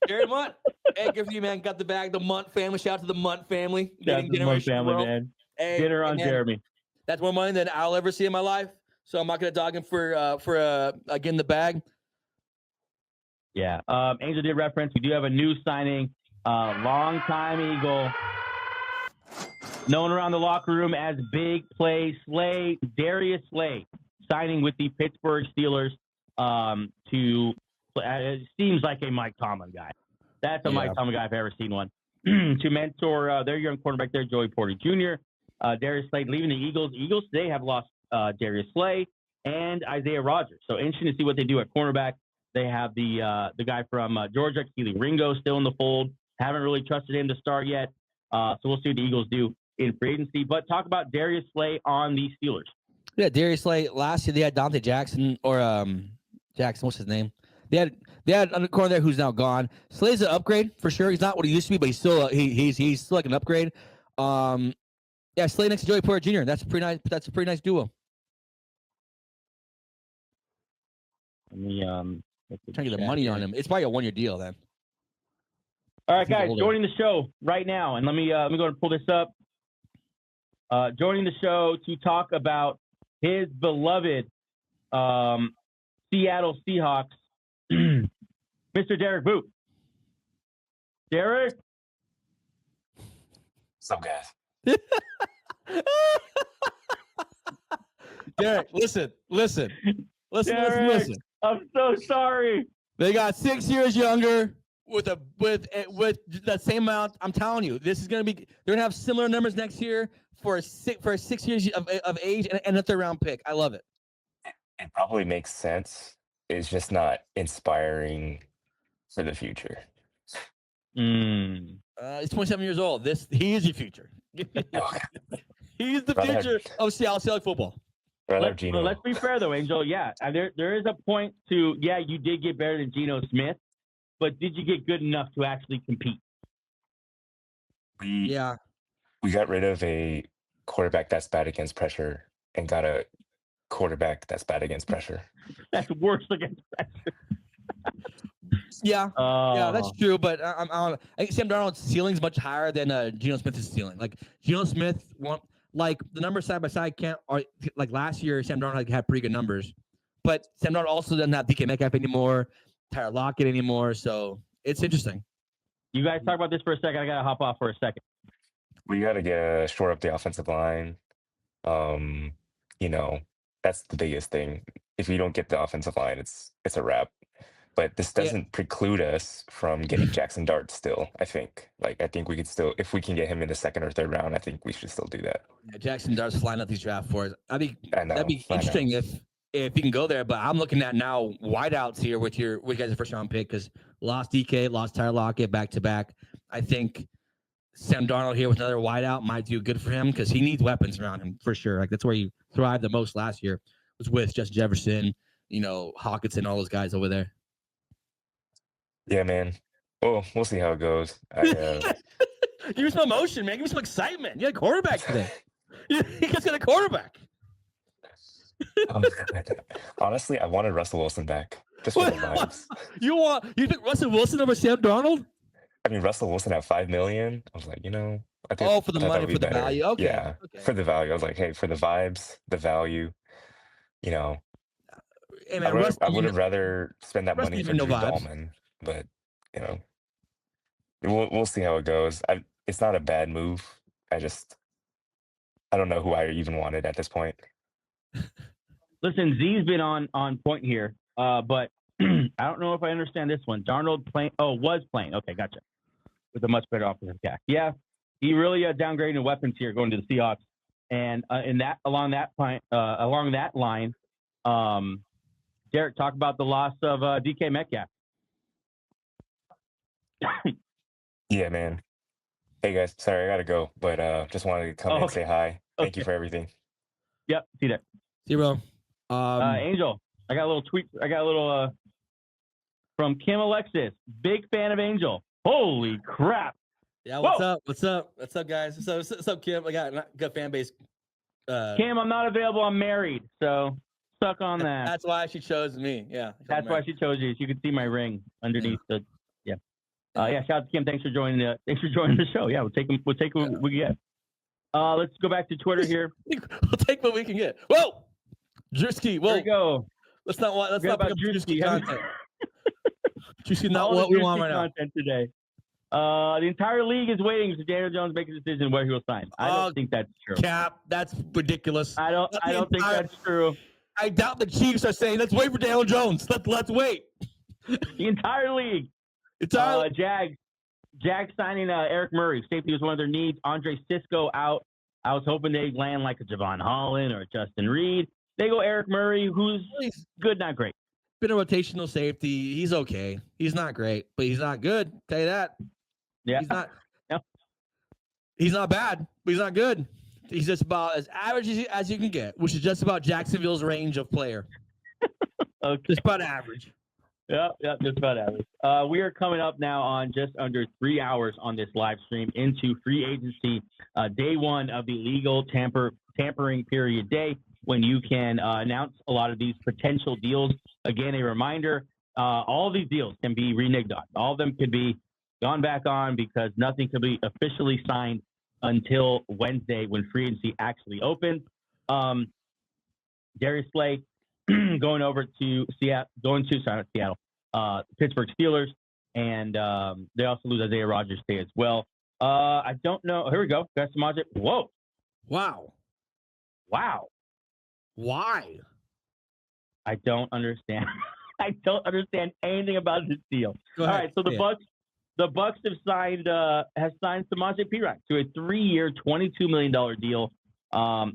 Jeremy Munt. Hey, good for you, man. Got the bag. The Munt family. Shout out to the Munt family. Shout out to the Munt family, man. Hey, dinner on Jeremy. That's more money than I'll ever see in my life. So I'm not gonna dog him for getting the bag. Yeah. Angel did reference. We do have a new signing. Long-time Eagle, known around the locker room as Big Play Slay, Darius Slay, signing with the Pittsburgh Steelers. It seems like a Mike Tomlin guy. That's a Mike Tomlin guy if I've ever seen one. to mentor their young quarterback there, Joey Porter Jr. Darius Slay leaving the Eagles. Eagles today have lost Darius Slay and Isaiah Rodgers. So interesting to see what they do at cornerback. They have the guy from Georgia, Keely Ringo, still in the fold. Haven't really trusted him to start yet. So we'll see what the Eagles do in free agency. But talk about Darius Slay on the Steelers. Yeah, Darius Slay. Last year they had Dante Jackson or Jackson. What's his name? They had a corner there who's now gone. Slay's an upgrade for sure. He's not what he used to be, but he's still he's still like an upgrade. Yeah, Slay next to Joey Porter Jr. That's a pretty nice. That's a pretty nice duo. Let me trying to get the money on him. It's probably a 1-year deal then. All right, guys, joining the show right now, and let me go and pull this up. Joining the show to talk about his beloved Seattle Seahawks, Mr. Derek Boot. Derek? What's up, guys? Derek, listen. Derek, I'm so sorry. They got 6 years younger with the same amount. I'm telling you, this is gonna be. They're gonna have similar numbers next year for 6 years of age and a 3rd-round pick. I love it. It probably makes sense. It's just not inspiring for the future. He's 27 years old. He is your future. He's the future of Seattle football. Let's be fair though, Angel. Yeah, there is a point to you did get better than Geno Smith, but did you get good enough to actually compete? We got rid of a quarterback that's bad against pressure and got a quarterback that's bad against pressure. That's worse against pressure. Yeah, that's true. But I think Sam Darnold's ceiling is much higher than Geno Smith's ceiling. Like Geno Smith, the numbers side by side like last year, Sam Darnold had pretty good numbers, but Sam Darnold also doesn't have DK Metcalf anymore, Tyler Lockett anymore. So it's interesting. You guys talk about this for a second. I gotta hop off for a second. We gotta shore up the offensive line. That's the biggest thing. If we don't get the offensive line, it's a wrap. But this doesn't preclude us from getting Jackson Dart still, I think. I think we could still, if we can get him in the 2nd or 3rd round, I think we should still do that. Yeah, Jackson Dart's flying up these draft for us. That'd be interesting if you can go there. But I'm looking at now wideouts here with you guys' 1st-round pick because lost DK, lost Tyler Lockett back-to-back. I think Sam Darnold here with another wideout might do good for him because he needs weapons around him for sure. That's where he thrived the most last year was with Justin Jefferson, Hawkinson, all those guys over there. Yeah, man. Well, we'll see how it goes. Give me some emotion, man. Give me some excitement. You had a quarterback today. You guys got a quarterback. Honestly, I wanted Russell Wilson back. Just for the vibes. You think Russell Wilson over Sam Darnold? I mean, Russell Wilson at $5 million. I was like, I think. For the money, for the value. Okay. Yeah, okay. For the value. I was like, hey, for the vibes, the value, Hey, man, I would have rather spend that money for Dalman, but we'll see how it goes. It's not a bad move. I don't know who I even wanted at this point. Listen, Z's been on point here, but I don't know if I understand this one. Darnold was playing. Okay, gotcha. With a much better offensive attack. Yeah, he really downgraded weapons here going to the Seahawks, and along that line, Derek, talk about the loss of DK Metcalf. Yeah, man. Hey guys, sorry I gotta go, but just wanted to come and say hi. Thank you for everything. Yep, see that. See you, bro. Angel, I got a little tweet. I got a little from Kim Alexis. Big fan of Angel. Holy crap! Yeah, what's up? What's up, guys? What's up, Kim? I got a good fan base. Kim, I'm not available. I'm married, so suck on that. That's why she chose me. Yeah, that's why she chose you. You can see my ring underneath the. Yeah. Shout out to Kim. Thanks for joining the show. Yeah, we'll take what we get. Let's go back to Twitter here. We'll take what we can get. Whoa, Drewski. Whoa. There we go. Let's not pick up Drewski content. Drewski, not all what we want right now. Content today. The entire league is waiting for Daniel Jones to make a decision where he will sign. I don't think that's true. Cap, that's ridiculous. I don't think that's true. I doubt the Chiefs are saying, let's wait for Daniel Jones. Let's wait. The entire league. Jags. Jags signing Eric Murray. Safety was one of their needs. Andre Sisco out. I was hoping they'd land like a Javon Holland or a Justin Reed. They go Eric Murray, who's good, not great. Been a rotational safety. He's okay. He's not great, but he's not good. Tell you that. Yeah. He's not. No. He's not bad, but he's not good. He's just about as average as you can get, which is just about Jacksonville's range of player. Okay. Just about average. Yeah, just about average. We are coming up now on just under 3 hours on this live stream into free agency, day one of the legal tampering period day, when you can announce a lot of these potential deals. Again, a reminder, all of these deals can be reneged on. All of them could be gone back on because nothing could be officially signed until Wednesday when free agency actually opens. Darius Slay going over to Seattle, Pittsburgh Steelers, and they also lose Isaiah Rodgers today as well. I don't know. Here we go. That's Majid. Whoa. Wow. Why? I don't understand. I don't understand anything about this deal. Go All ahead. right, so the Bucs have signed Samaje Perine to a 3-year, $22 million deal.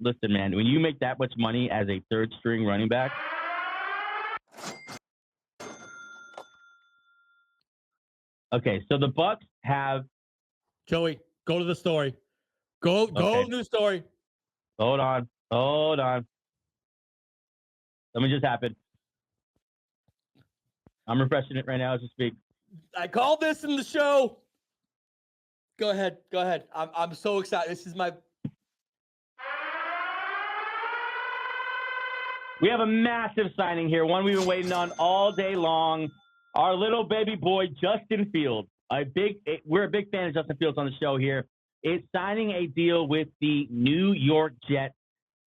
Listen, man, when you make that much money as a third string running back, okay, so the Bucs have. Joey, go to the story. Go to the story. Hold on. Something just happened. I'm refreshing it right now as we speak. I called this in the show. Go ahead. I'm so excited. This is my. We have a massive signing here, one we've been waiting on all day long. Our little baby boy, Justin Fields. We're a big fan of Justin Fields on the show here. Is signing a deal with the New York Jets.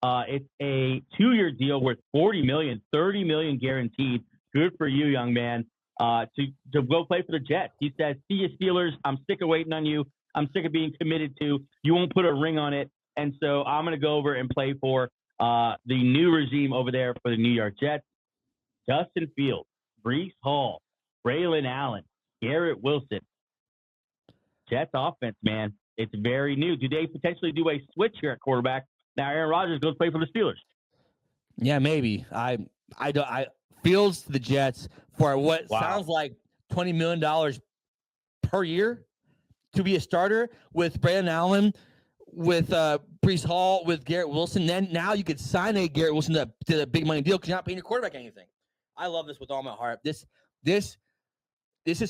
It's a 2-year deal worth $40 million, $30 million guaranteed. Good for you, young man. To go play for the Jets. He says, "See you, Steelers. I'm sick of waiting on you. I'm sick of being committed to. You won't put a ring on it, and so I'm going to go over and play for the new regime over there for the New York Jets." Justin Fields, Breece Hall, Braylon Allen, Garrett Wilson. Jets offense, man, it's very new. Do they potentially do a switch here at quarterback? Now Aaron Rodgers goes play for the Steelers. Yeah, maybe. I Fields to the Jets for what sounds like $20 million per year to be a starter with Braylon Allen, with Breece Hall, with Garrett Wilson. Then now you could sign a Garrett Wilson to the big money deal because you're not paying your quarterback anything. I love this with all my heart. This is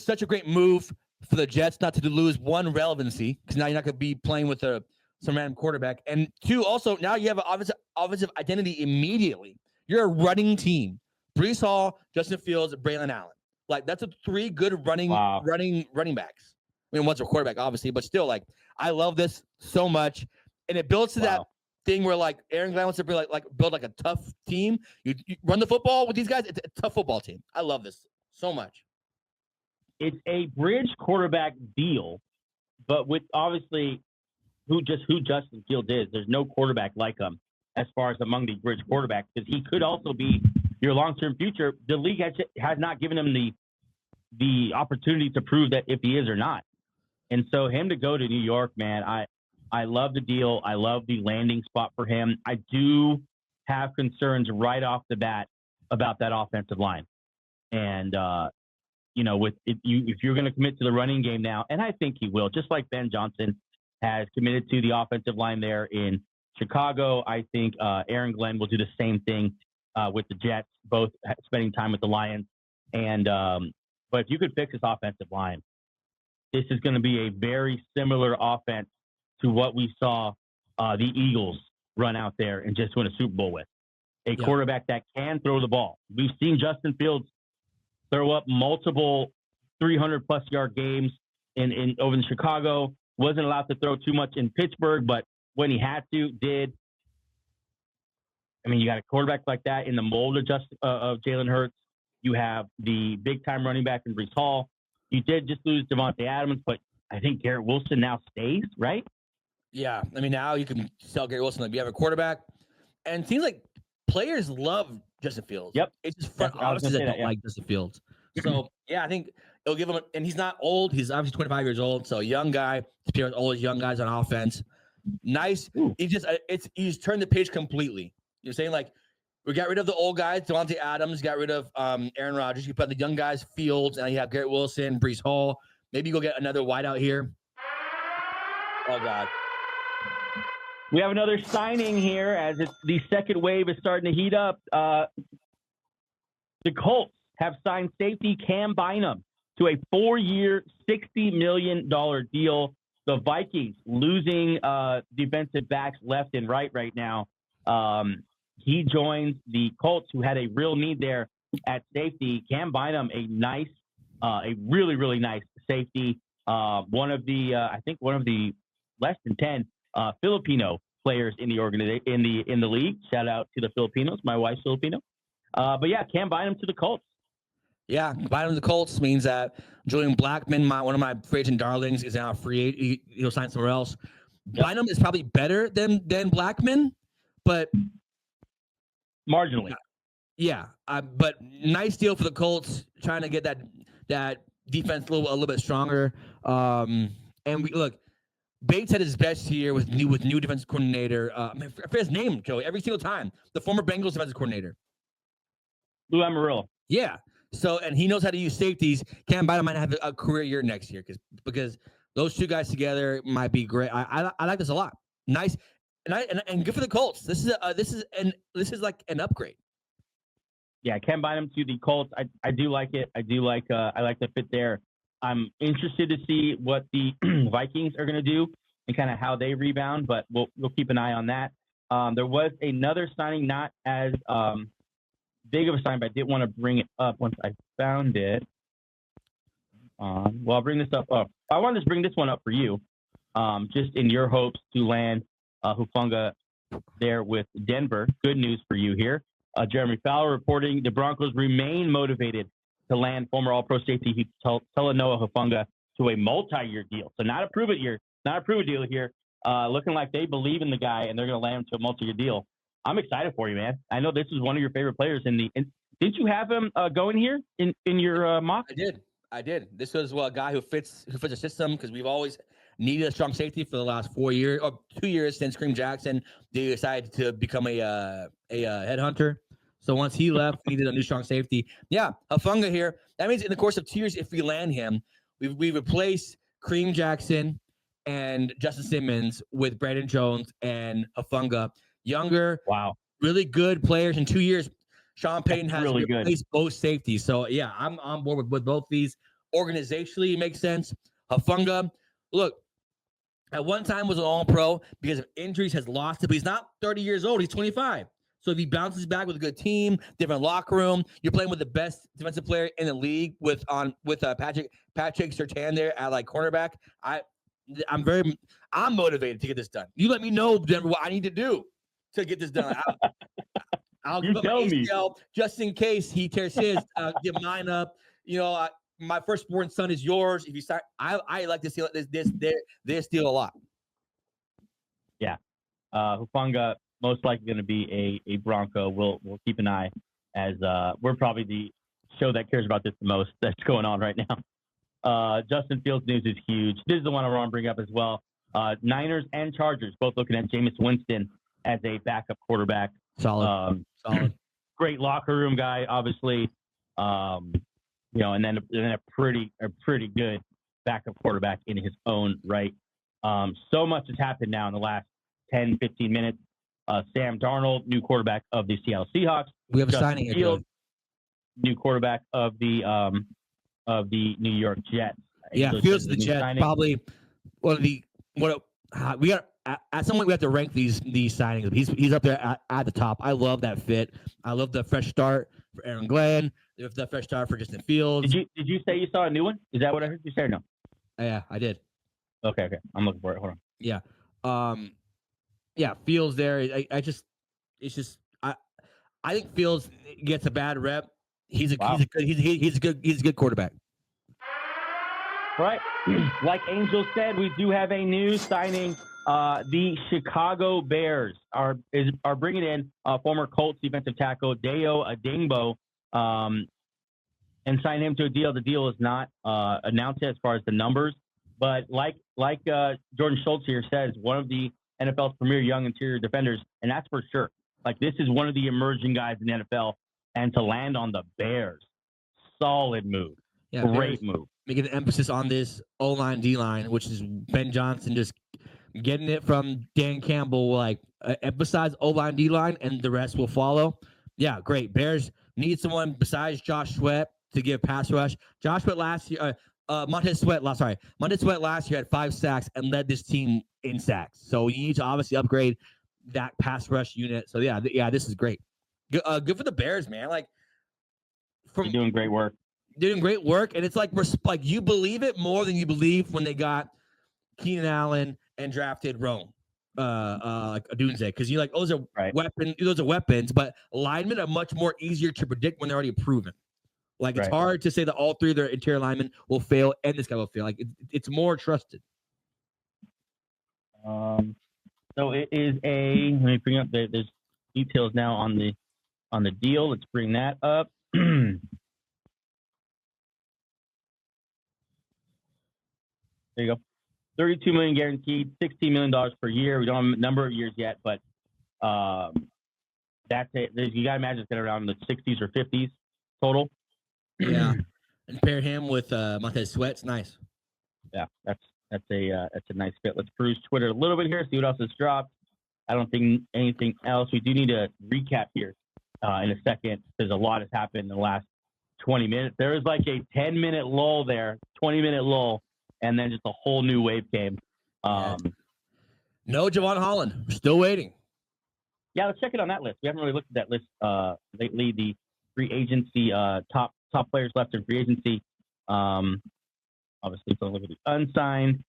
such a great move for the Jets not to lose one relevancy because now you're not going to be playing with some random quarterback. And two, also now you have an offensive identity immediately. You're a running team. Breece Hall, Justin Fields, Braylon Allen. Like that's a 3 good running backs. I mean, one's a quarterback, obviously, but still, like I love this so much, and it builds to that thing where like Aaron Glenn wants to build like a tough team. You run the football with these guys. It's a tough football team. I love this so much. It's a bridge quarterback deal, but with obviously who Justin Fields is. There's no quarterback like him as far as among the bridge quarterbacks because he could also be your long-term future. The league has not given him the opportunity to prove that if he is or not. And so him to go to New York, man, I love the deal. I love the landing spot for him. I do have concerns right off the bat about that offensive line. And, if you're going to commit to the running game now, and I think he will, just like Ben Johnson has committed to the offensive line there in Chicago, I think Aaron Glenn will do the same thing with the Jets, both spending time with the Lions. And but if you could fix this offensive line, this is going to be a very similar offense to what we saw the Eagles run out there and just win a Super Bowl with. A quarterback that can throw the ball. We've seen Justin Fields throw up multiple 300-plus yard games in over in Chicago. Wasn't allowed to throw too much in Pittsburgh, but when he had to, did. I mean, you got a quarterback like that in the mold of Jalen Hurts. You have the big-time running back in Breece Hall. You did just lose Davante Adams, but I think Garrett Wilson now stays, right? Yeah. I mean, now you can sell Garrett Wilson. Like you have a quarterback. And it seems like players love Justin Fields. Yep. It's just front offices that don't like Justin Fields. So, yeah, I think It'll give him, and he's not old. He's obviously 25 years old, so a young guy. He's always young guys on offense. Nice. He's turned the page completely. You're saying like we got rid of the old guys, Davante Adams, got rid of Aaron Rodgers. You put the young guys, Fields, and you have Garrett Wilson, Breece Hall. Maybe you go get another wideout here. Oh God. We have another signing here as the second wave is starting to heat up. The Colts have signed safety Cam Bynum to a 4-year, $60 million deal. The Vikings losing defensive backs left and right now. He joins the Colts, who had a real need there at safety. Cam Bynum, a really, really nice safety. One of the less than 10 Filipino players in the in the league. Shout out to the Filipinos. My wife's Filipino. But yeah, Cam Bynum to the Colts. Yeah, Bynum to the Colts means that Julian Blackmon, one of my free agent darlings, is now free. He'll sign somewhere else. Yep. Bynum is probably better than Blackmon, but marginally. Yeah, but nice deal for the Colts, trying to get that defense a little bit stronger. And we look. Bates had his best year with new defensive coordinator. I forget his name, Joey, every single time. The former Bengals defensive coordinator. Lou Amarillo. Yeah. So, and he knows how to use safeties. Cam Bynum might have a career year next year because those two guys together might be great. I like this a lot. Nice. And good for the Colts. This is like an upgrade. Yeah, Cam Bynum to the Colts. I do like it. I like the fit there. I'm interested to see what the Vikings are going to do and kind of how they rebound, but we'll keep an eye on that. There was another signing, not as big of a sign, but I didn't want to bring it up once I found it. Well, I'll bring this up. I wanted to bring this one up for you, just in your hopes to land Hufanga there with Denver. Good news for you here. Jeremy Fowler reporting the Broncos remain motivated to land former All-Pro safety Talanoa Hufanga to a multi-year deal. So not a prove-it deal here. Looking like they believe in the guy and they're going to land him to a multi-year deal. I'm excited for you, man. I know this is one of your favorite players didn't you have him going here in your mock? I did. This was a guy who fits a system because we've always needed a strong safety for the last 4 years or 2 years since Kareem Jackson. They decided to become a headhunter. So once he left, we needed a new strong safety. Yeah, Hufanga here. That means in the course of 2 years, if we land him, we replace Kareem Jackson and Justin Simmons with Brandon Jones and Hufanga. Younger, wow, really good players in 2 years. Sean Payton has really replaced both safeties. So, yeah, I'm on board with both these. Organizationally, it makes sense. Hufanga, look, at one time was an all-pro because of injuries, has lost it, but he's not 30 years old. He's 25. So if he bounces back with a good team, different locker room, you're playing with the best defensive player in the league with Patrick Surtain there at like cornerback. I'm motivated to get this done. You let me know, Denver, what I need to do to get this done. I'll give up my ACL just in case he tears his. Give mine up. You know, my firstborn son is yours. If you start, I like to see this deal a lot. Yeah, Hufanga most likely going to be a Bronco. We'll keep an eye as we're probably the show that cares about this the most that's going on right now. Justin Fields news is huge. This is the one I want to bring up as well. Niners and Chargers both looking at Jameis Winston as a backup quarterback. Solid. Great locker room guy, obviously. And then a pretty good backup quarterback in his own right. So much has happened now in the last 10, 15 minutes. Sam Darnold, new quarterback of the Seattle Seahawks. We have a Justin signing Fields, new quarterback of the New York Jets. Yeah, so Fields the Jets signing. Probably one of the we got at some point we have to rank these signings. He's up there at the top. I love that fit. I love the fresh start for Aaron Glenn. The fresh start for Justin Fields. Did you say you saw a new one? Is that what I heard you say or no? Yeah, I did. Okay. I'm looking for it. Hold on. Yeah. Yeah, Fields there. I think Fields gets a bad rep. He's a good quarterback. Right. Like Angel said, we do have a new signing. The Chicago Bears are bringing in former Colts defensive tackle Dayo Odenyingbo. and sign him to a deal. The deal is not announced yet as far as the numbers, but like Jordan Schultz here says, one of the NFL's premier young interior defenders, and that's for sure. Like, this is one of the emerging guys in the NFL, and to land on the Bears, solid move. Yeah, great move. Making an emphasis on this O-line, D-line, which is Ben Johnson just getting it from Dan Campbell, like emphasize O-line, D-line, and the rest will follow. Yeah, great. Bears need someone besides Josh Sweat to give pass rush. Josh Sweat last year, Montez Sweat last year had 5 sacks and led this team in sacks. So you need to obviously upgrade that pass rush unit. So yeah, this is great. Good for the Bears, man. Like, They're doing great work. Doing great work, and it's like you believe it more than you believe when they got Keenan Allen and drafted Rome, like Odunze, because you're like, those are weapons, but linemen are much more easier to predict when they're already proven. Like, it's hard to say that all 3 of their interior linemen will fail and this guy will fail. Like, it's more trusted. So it is let me bring up there's details now on the deal. Let's bring that up. There you go. $32 million guaranteed, $16 million per year. We don't have a number of years yet, but that's it. You got to imagine it's going around the 60s or 50s total. Yeah, and pair him with Montez Sweat. Nice. Yeah, that's a nice fit. Let's peruse Twitter a little bit here, see what else has dropped. I don't think anything else. We do need a recap here in a second because a lot has happened in the last 20 minutes. There was like a 10-minute lull there, 20-minute lull. And then just a whole new wave came. No Javon Holland. We're still waiting. Yeah, let's check it on that list. We haven't really looked at that list lately. The free agency, top players left in free agency. Obviously, so look at the unsigned.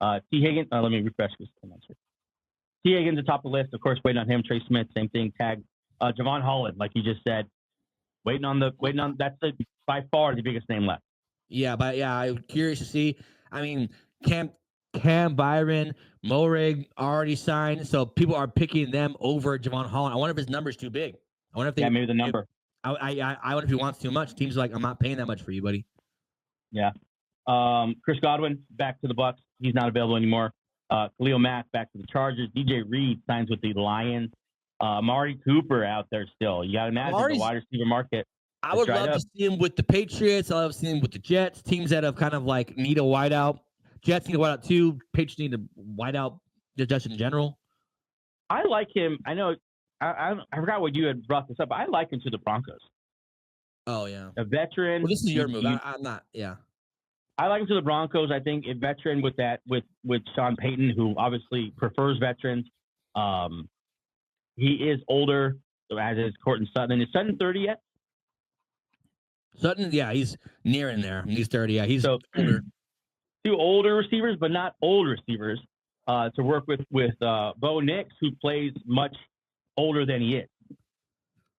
T. Higgins. Let me refresh this. T. Higgins atop the list. Of course, waiting on him. Trey Smith, same thing. Tag Javon Holland, like you just said. Waiting on. That's by far the biggest name left. Yeah, but I'm curious to see. I mean, Cam Byron, Moehrig already signed, so people are picking them over Javon Holland. I wonder if his number's too big. I wonder if they maybe the number. I wonder if he wants too much. Teams are like, I'm not paying that much for you, buddy. Yeah. Chris Godwin back to the Bucs. He's not available anymore. Khalil Mack back to the Chargers. DJ Reed signs with the Lions. Amari Cooper out there still. You got to imagine the wide receiver market. I would love to see him with the Patriots. I love to see him with the Jets. Teams that have kind of like need a wideout. Jets need a wideout too. Patriots need a wideout just in general. I like him. I know. I forgot what you had brought this up. But I like him to the Broncos. Oh yeah, a veteran. Well, this is your move. I'm not. Yeah. I like him to the Broncos. I think a veteran with Sean Payton, who obviously prefers veterans. He is older, as is Courtland Sutton. Is Sutton 30 yet? Sutton, yeah, he's near in there. He's 30. Yeah, he's older. 2 older receivers, but not old receivers, to work with Bo Nix, who plays much older than he is.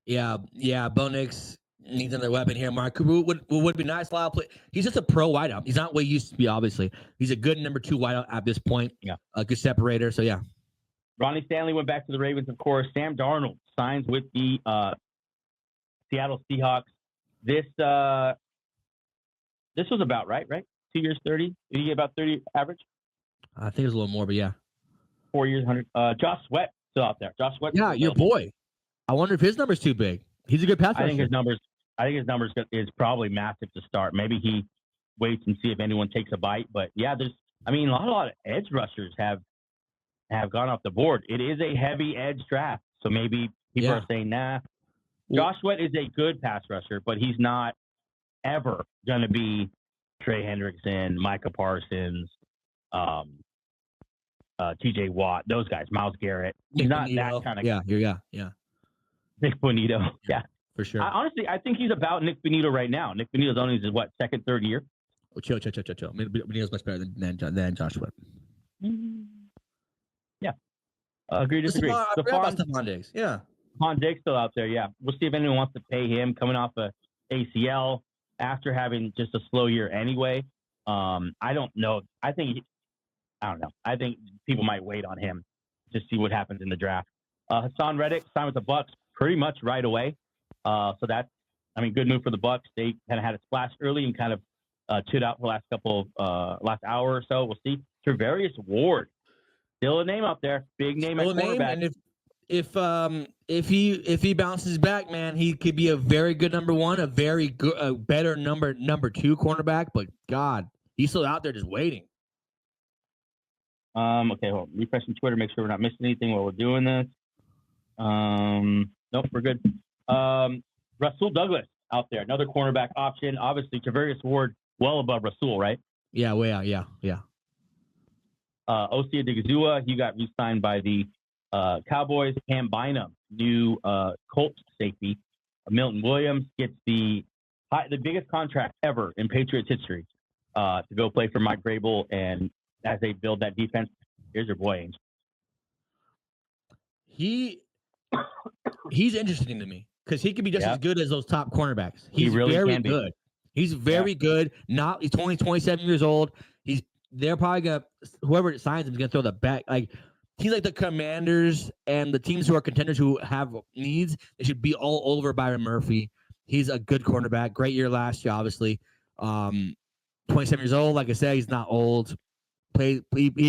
Yeah. Bo Nix needs another weapon here. Mark Cooper would be nice. He's just a pro wideout. He's not what he used to be. Obviously, he's a good number 2 wideout at this point. Yeah, a good separator. So yeah. Ronnie Stanley went back to the Ravens, of course. Sam Darnold signs with the Seattle Seahawks. This was about right? 2 years, 30. Did he get about 30 average? I think it was a little more, but yeah. 4 years, 100. Josh Sweat still out there. Josh Sweat. Yeah, your boy. I wonder if his number's too big. He's a good pass rusher. I think his numbers is probably massive to start. Maybe he waits and see if anyone takes a bite. But yeah, a lot of edge rushers have gone off the board. It is a heavy edge draft, so maybe people are saying, nah. Josh Sweat is a good pass rusher, but he's not ever going to be Trey Hendrickson, Micah Parsons, TJ Watt, those guys, Myles Garrett. He's not that kind of guy. Yeah. Nick Bonito. Yeah. For sure. Honestly, I think he's about Nick Bonito right now. Nick Bonito's only his, second, third year? Oh, chill. Bonito's much better than Josh Sweat. Yeah. Agree, disagree. Stephon Diggs. Yeah. Stephon Diggs still out there, yeah. We'll see if anyone wants to pay him coming off a ACL after having just a slow year anyway. I don't know. I don't know. I think people might wait on him to see what happens in the draft. Hassan Reddick signed with the Bucs pretty much right away. So that's I mean, good move for the Bucs. They kind of had a splash early and kind of chilled out for the last hour or so. We'll see. Travarius Ward, still a name out there, big name Still at a name, quarterback. and if he bounces back, man, he could be a very good number one, a very good, a better number two cornerback. But God, he's still out there just waiting. Okay, hold on. Refreshing Twitter, make sure we're not missing anything while we're doing this. Nope, we're good. Rasul Douglas out there, another cornerback option. Obviously, Travarius Ward well above Rasul, right? Yeah, way out. Yeah. Osia Digizua, he got re-signed by the Cowboys. Cam Bynum, new Colts safety. Milton Williams gets the biggest contract ever in Patriots history to go play for Mike Grable. And as they build that defense, here's your boy, Angel. He's interesting to me because he could be just as good as those top cornerbacks. He's He really very can be. good. He's very good. He's 27 years old. They're probably gonna, whoever signs him is gonna throw the back. Like, he's like the Commanders and the teams who are contenders who have needs. They should be all over Byron Murphy. He's a good cornerback. Great year last year, obviously. 27 years old. Like I said, he's not old. He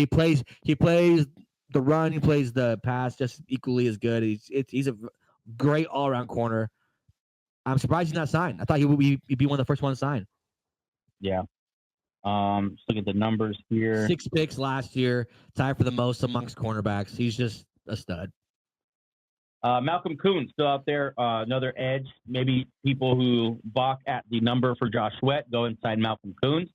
plays the run. He plays the pass just equally as good. He's a great all around corner. I'm surprised he's not signed. I thought he'd be one of the first ones signed. Yeah. Just look at the numbers here. 6 picks last year, tied for the most amongst cornerbacks. He's just a stud. Malcolm Kuhn still out there. Another edge. Maybe people who balk at the number for Josh Sweat go inside Malcolm Kuhn.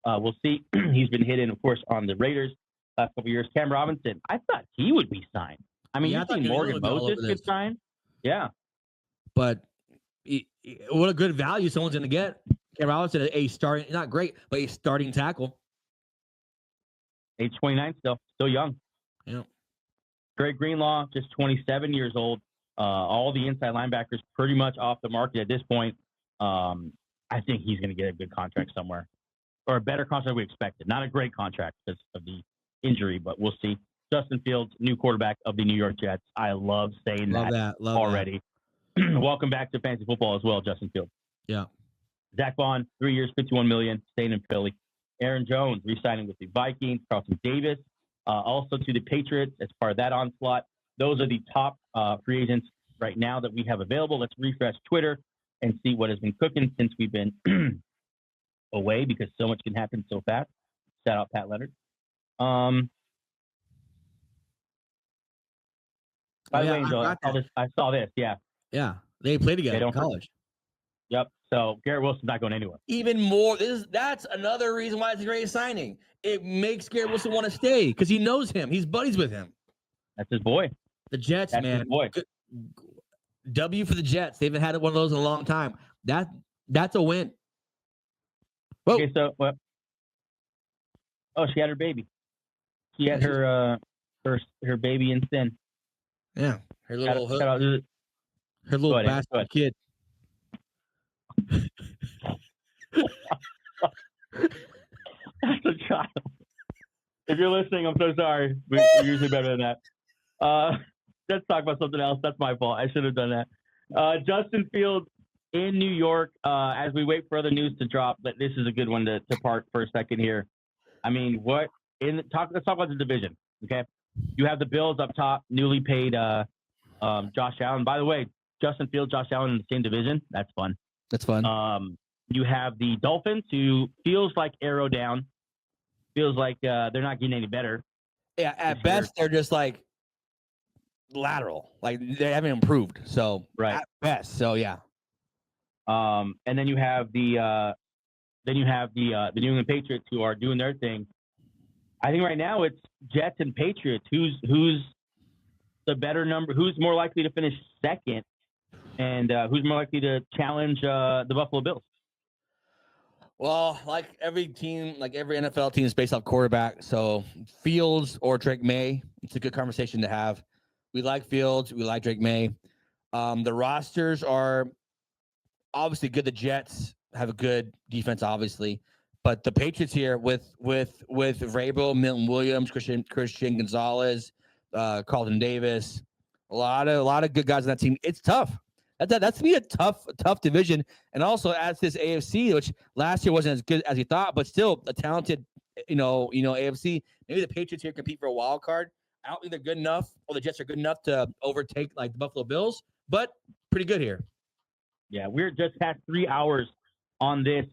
We'll see. He's been hidden, of course, on the Raiders last couple of years. Cam Robinson, I thought he would be signed. I mean, you think Morgan Moses gets signed? Yeah. But what a good value someone's going to get. Cam Robinson, a starting, not great, but a starting tackle. Age 29 still young. Yeah. Greg Greenlaw, just 27 years old. All the inside linebackers pretty much off the market at this point. I think he's going to get a good contract somewhere, or a better contract we expected. Not a great contract because of the injury, but we'll see. Justin Fields, new quarterback of the New York Jets. I love saying that already. Welcome back to fantasy football as well, Justin Fields. Yeah. Zach Bond, 3 years, $51 million, staying in Philly. Aaron Jones re-signing with the Vikings. Carlton Davis, also to the Patriots as part of that onslaught. Those are the top free agents right now that we have available. Let's refresh Twitter and see what has been cooking since we've been away, because so much can happen so fast. Shout out Pat Leonard. By the way, Angel, I saw this. Yeah. Yeah. They play together in college. Yep. So Garrett Wilson's not going anywhere. Even more. That's another reason why it's a great signing. It makes Garrett Wilson want to stay because he knows him. He's buddies with him. That's his boy. The Jets, That's man. his boy. W for the Jets. They haven't had one of those in a long time. That's a win. Whoa. Okay, so she had her baby. She had her baby in sin. Yeah, her little bastard kid. That's a child. If you're listening, I'm so sorry. We're usually better than that. Let's talk about something else. That's my fault. I should have done that. Justin Fields in New York. As we wait for other news to drop, but this is a good one to park for a second here. I mean, let's talk about the division. Okay, you have the Bills up top, newly paid Josh Allen. By the way, Justin Fields, Josh Allen in the same division. That's fun. That's fun. You have the Dolphins, who feels like arrow down. Feels like they're not getting any better. Yeah, at best they're just like lateral. Like they haven't improved. So right. At best. So yeah. And then you have the New England Patriots, who are doing their thing. I think right now it's Jets and Patriots. Who's the better number? Who's more likely to finish second? And who's more likely to challenge the Buffalo Bills? Well, like every team, like every NFL team is based off quarterback. So Fields or Drake May, it's a good conversation to have. We like Fields. We like Drake May. The rosters are obviously good. The Jets have a good defense, obviously. But the Patriots here with Vrabel, Milton Williams, Christian Gonzalez, Carlton Davis, a lot of good guys on that team. It's tough. That's to me a tough division, and also adds this AFC, which last year wasn't as good as we thought, but still a talented, AFC. Maybe the Patriots here compete for a wild card. I don't think they're good enough, or the Jets are good enough to overtake like the Buffalo Bills, but pretty good here. Yeah, we're just past 3 hours on this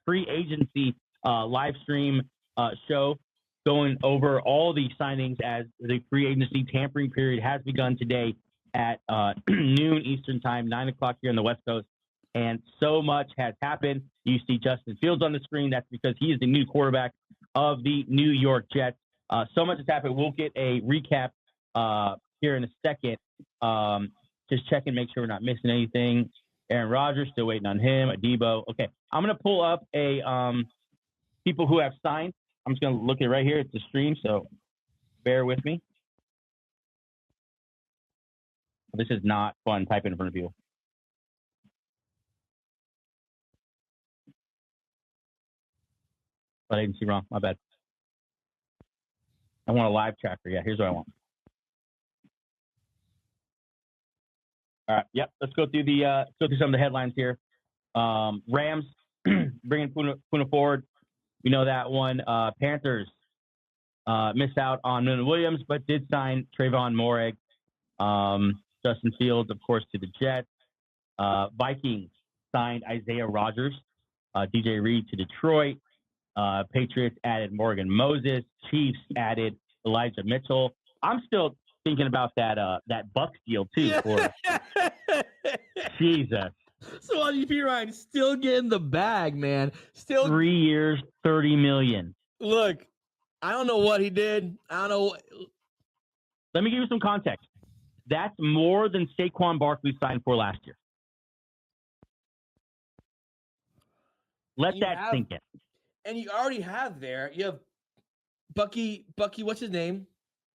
free agency live stream show, going over all the signings as the free agency tampering period has begun today at noon Eastern time, 9 o'clock here on the West Coast. And so much has happened. You see Justin Fields on the screen. That's because he is the new quarterback of the New York Jets. So much has happened. We'll get a recap here in a second. Just checking, make sure we're not missing anything. Aaron Rodgers, still waiting on him. Adebo. Okay, I'm going to pull up a people who have signed. I'm just going to look at it right here. It's a stream, so bear with me. This is not fun typing in front of you. But I didn't see wrong. My bad. I want a live tracker. Yeah, here's what I want. All right. Yep. Let's go through some of the headlines here. Rams bringing Poona Ford. We know that one. Panthers missed out on Milton Williams, but did sign Trevon Moehrig. Justin Fields, of course, to the Jets. Vikings signed Isaiah Rodgers. DJ Reed to Detroit. Patriots added Morgan Moses. Chiefs added Elijah Mitchell. I'm still thinking about that Bucs deal too. For Jesus. So GP Ryan still getting the bag, man. Still 3 years, $30 million. Look, I don't know what he did. I don't know. Let me give you some context. That's more than Saquon Barkley signed for last year. Let that sink in. And you already have there. You have Bucky. What's his name?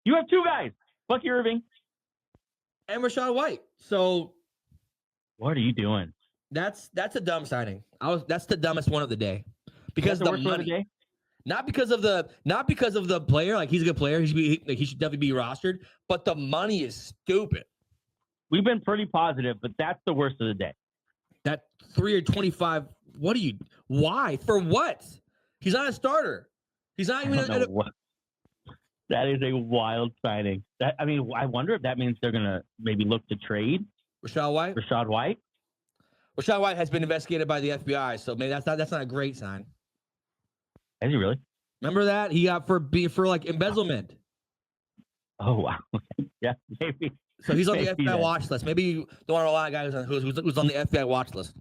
You have two guys, Bucky Irving and Rachaad White. So, what are you doing? That's a dumb signing. That's the dumbest one of the day because the money. Not because of the player. Like, he's a good player. He should definitely be rostered. But the money is stupid. We've been pretty positive, but that's the worst of the day. That 3 or 25. Why? For what? He's not a starter. He's not even. That is a wild signing. I wonder if that means they're gonna maybe look to trade Rachaad White. Rachaad White has been investigated by the FBI, so maybe that's not a great sign. Is he really? Remember that he got for like embezzlement. Oh wow. Yeah, maybe. So he's on the FBI watch list. Maybe you don't want a lot of guys who's on the FBI watch list.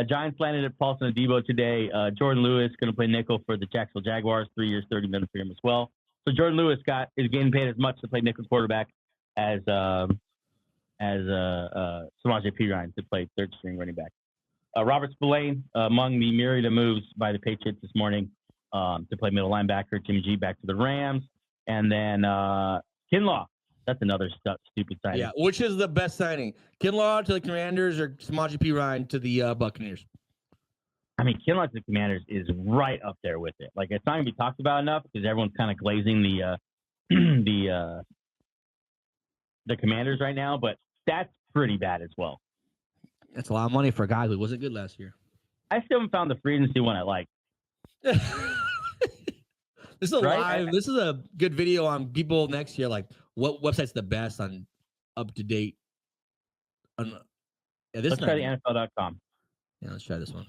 Giants landed at Paulson Adebo today. Jordan Lewis going to play nickel for the Jacksonville Jaguars. 3 years, $30 million for him as well. So Jordan Lewis is getting paid as much to play nickel quarterback as Samaje Perine to play third string running back. Robert Spillane among the myriad of moves by the Patriots this morning to play middle linebacker. Jimmy G back to the Rams, and then Kinlaw. That's another stupid signing. Yeah, which is the best signing? Kinlaw to the Commanders or Samaje Perine to the Buccaneers? I mean, Kinlaw to the Commanders is right up there with it. Like, it's not going to be talked about enough because everyone's kind of glazing the Commanders right now, but that's pretty bad as well. That's a lot of money for a guy who wasn't good last year. I still haven't found the free agency one I like. This is This is a good video on people next year. Like, what website's the best on up to date? Let's try the NFL.com. Yeah, let's try this one.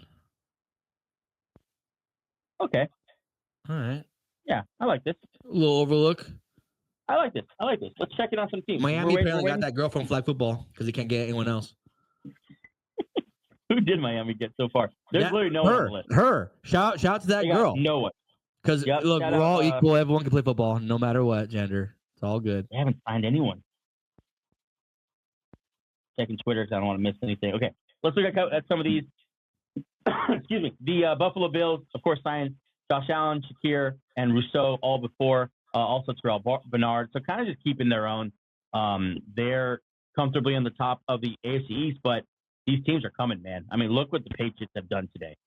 Okay. All right. Yeah, I like this. A little overlook. I like this. Let's check it on some teams. Miami apparently got that girl from flag football because he can't get anyone else. Who did Miami get so far? There's literally no one on the list. Her. Shout out to that girl. No one. Because look, we're all equal. Everyone can play football, no matter what gender. It's all good. They haven't signed anyone. Checking Twitter because I don't want to miss anything. Okay, let's look at some of these. Excuse me. The Buffalo Bills, of course, signed Josh Allen, Shakir, and Rousseau all before. Also Terrell Bernard. So kind of just keeping their own. They're comfortably on the top of the AFC East, but these teams are coming, man. I mean, look what the Patriots have done today.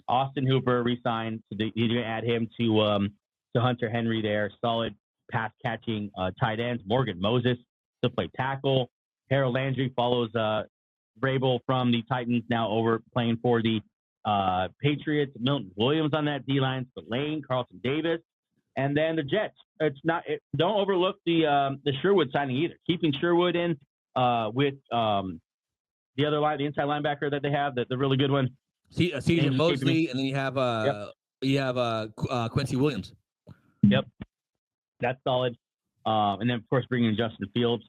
Austin Hooper re-signed. So you're going to add him to Hunter Henry there. Solid pass-catching tight ends. Morgan Moses to play tackle. Harold Landry follows Vrabel from the Titans, now over playing for the Patriots. Milton Williams on that D-line, Spillane, Carlton Davis, and then the Jets. Don't overlook the Sherwood signing either. Keeping Sherwood in with the other line, the inside linebacker that they have, the really good one. Season Mosley, and then you have Quincy Williams. Yep, that's solid. And then of course bringing in Justin Fields.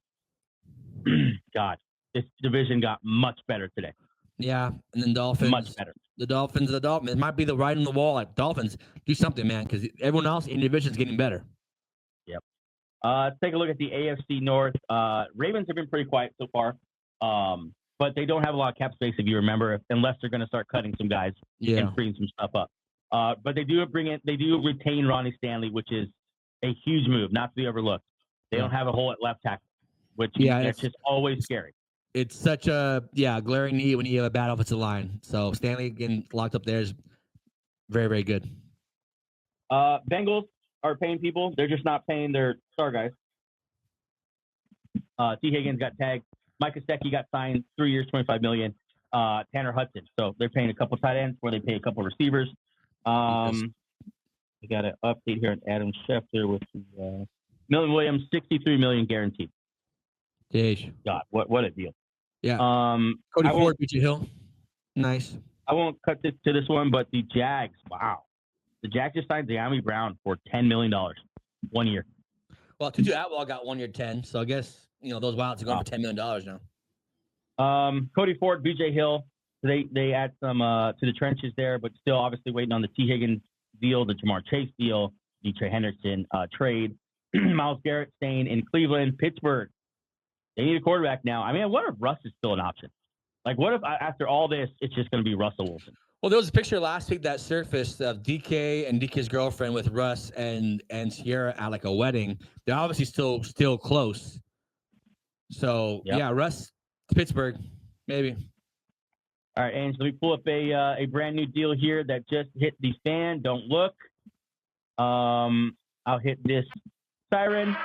God, this division got much better today. Yeah, and then Dolphins. Much better. The Dolphins. It might be the writing on the wall. Like Dolphins, do something, man, because everyone else in the division is getting better. Yep. Let's take a look at the AFC North. Ravens have been pretty quiet so far, but they don't have a lot of cap space, if you remember, unless they're going to start cutting some guys and freeing some stuff up. But they do retain Ronnie Stanley, which is a huge move, not to be overlooked. They don't have a hole at left tackle, which is just always scary. It's such a glaring need when you have a bad offensive line. So Stanley getting locked up there is very, very good. Bengals are paying people. They're just not paying their star guys. T. Higgins got tagged. Mike Gesicki got signed 3 years, $25 million. Tanner Hudson. So they're paying a couple tight ends where they pay a couple receivers. We got an update here on Adam Schefter with Milton Williams, $63 million guaranteed. Jeez. God, what a deal. Yeah. Cody Ford, BJ Hill. Nice. I won't cut this to this one, but the Jags, wow. The Jags just signed Dyami Brown for $10 million, 1 year. Well, Tutu Atwell got 1 year 10, so I guess those Wilds are going for $10 million now. Cody Ford, BJ Hill, they add some to the trenches there, but still obviously waiting on the T. Higgins deal, the Jamar Chase deal, the Trey Henderson trade. Myles Garrett staying in Cleveland. Pittsburgh, they need a quarterback now. I mean, what if Russ is still an option? Like, what if after all this, it's just going to be Russell Wilson? Well, there was a picture last week that surfaced of DK and DK's girlfriend with Russ and Sierra at like a wedding. They're obviously still close. So yeah, Russ to Pittsburgh, maybe. All right, Ange, let me pull up a brand new deal here that just hit the fan. Don't look. I'll hit this siren.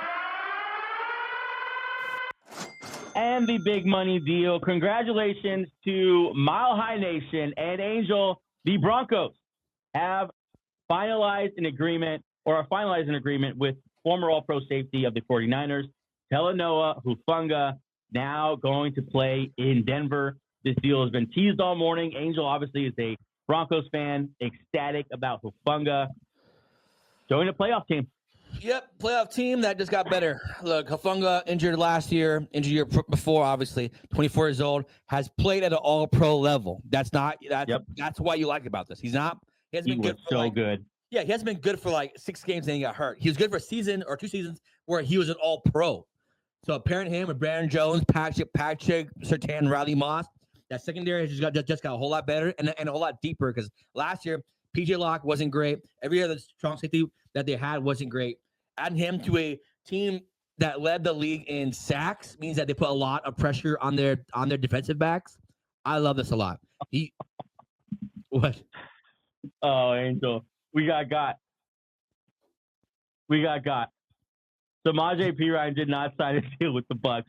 And the big money deal. Congratulations to Mile High Nation and Angel. The Broncos have finalized an agreement with former All-Pro safety of the 49ers, Talanoa Hufanga, now going to play in Denver. This deal has been teased all morning. Angel obviously is a Broncos fan, ecstatic about Hufanga. Join a playoff team. Yep, playoff team that just got better. Look, Hufanga injured last year, injured year before, obviously, 24 years old, has played at an all-pro level. That's what you like about this. He hasn't been good for good. Yeah, he hasn't been good for like 6 games and he got hurt. He was good for a season or 2 seasons where he was an all-pro. So pairing him with Brandon Jones, Patrick, Surtain, Riley Moss, that secondary has just got a whole lot better and a whole lot deeper because last year, PJ Locke wasn't great. Every other strong safety that they had wasn't great. Adding him to a team that led the league in sacks means that they put a lot of pressure on their defensive backs. I love this a lot. What? Oh, Angel, we got. Samaje Perine did not sign a deal with the Bucs.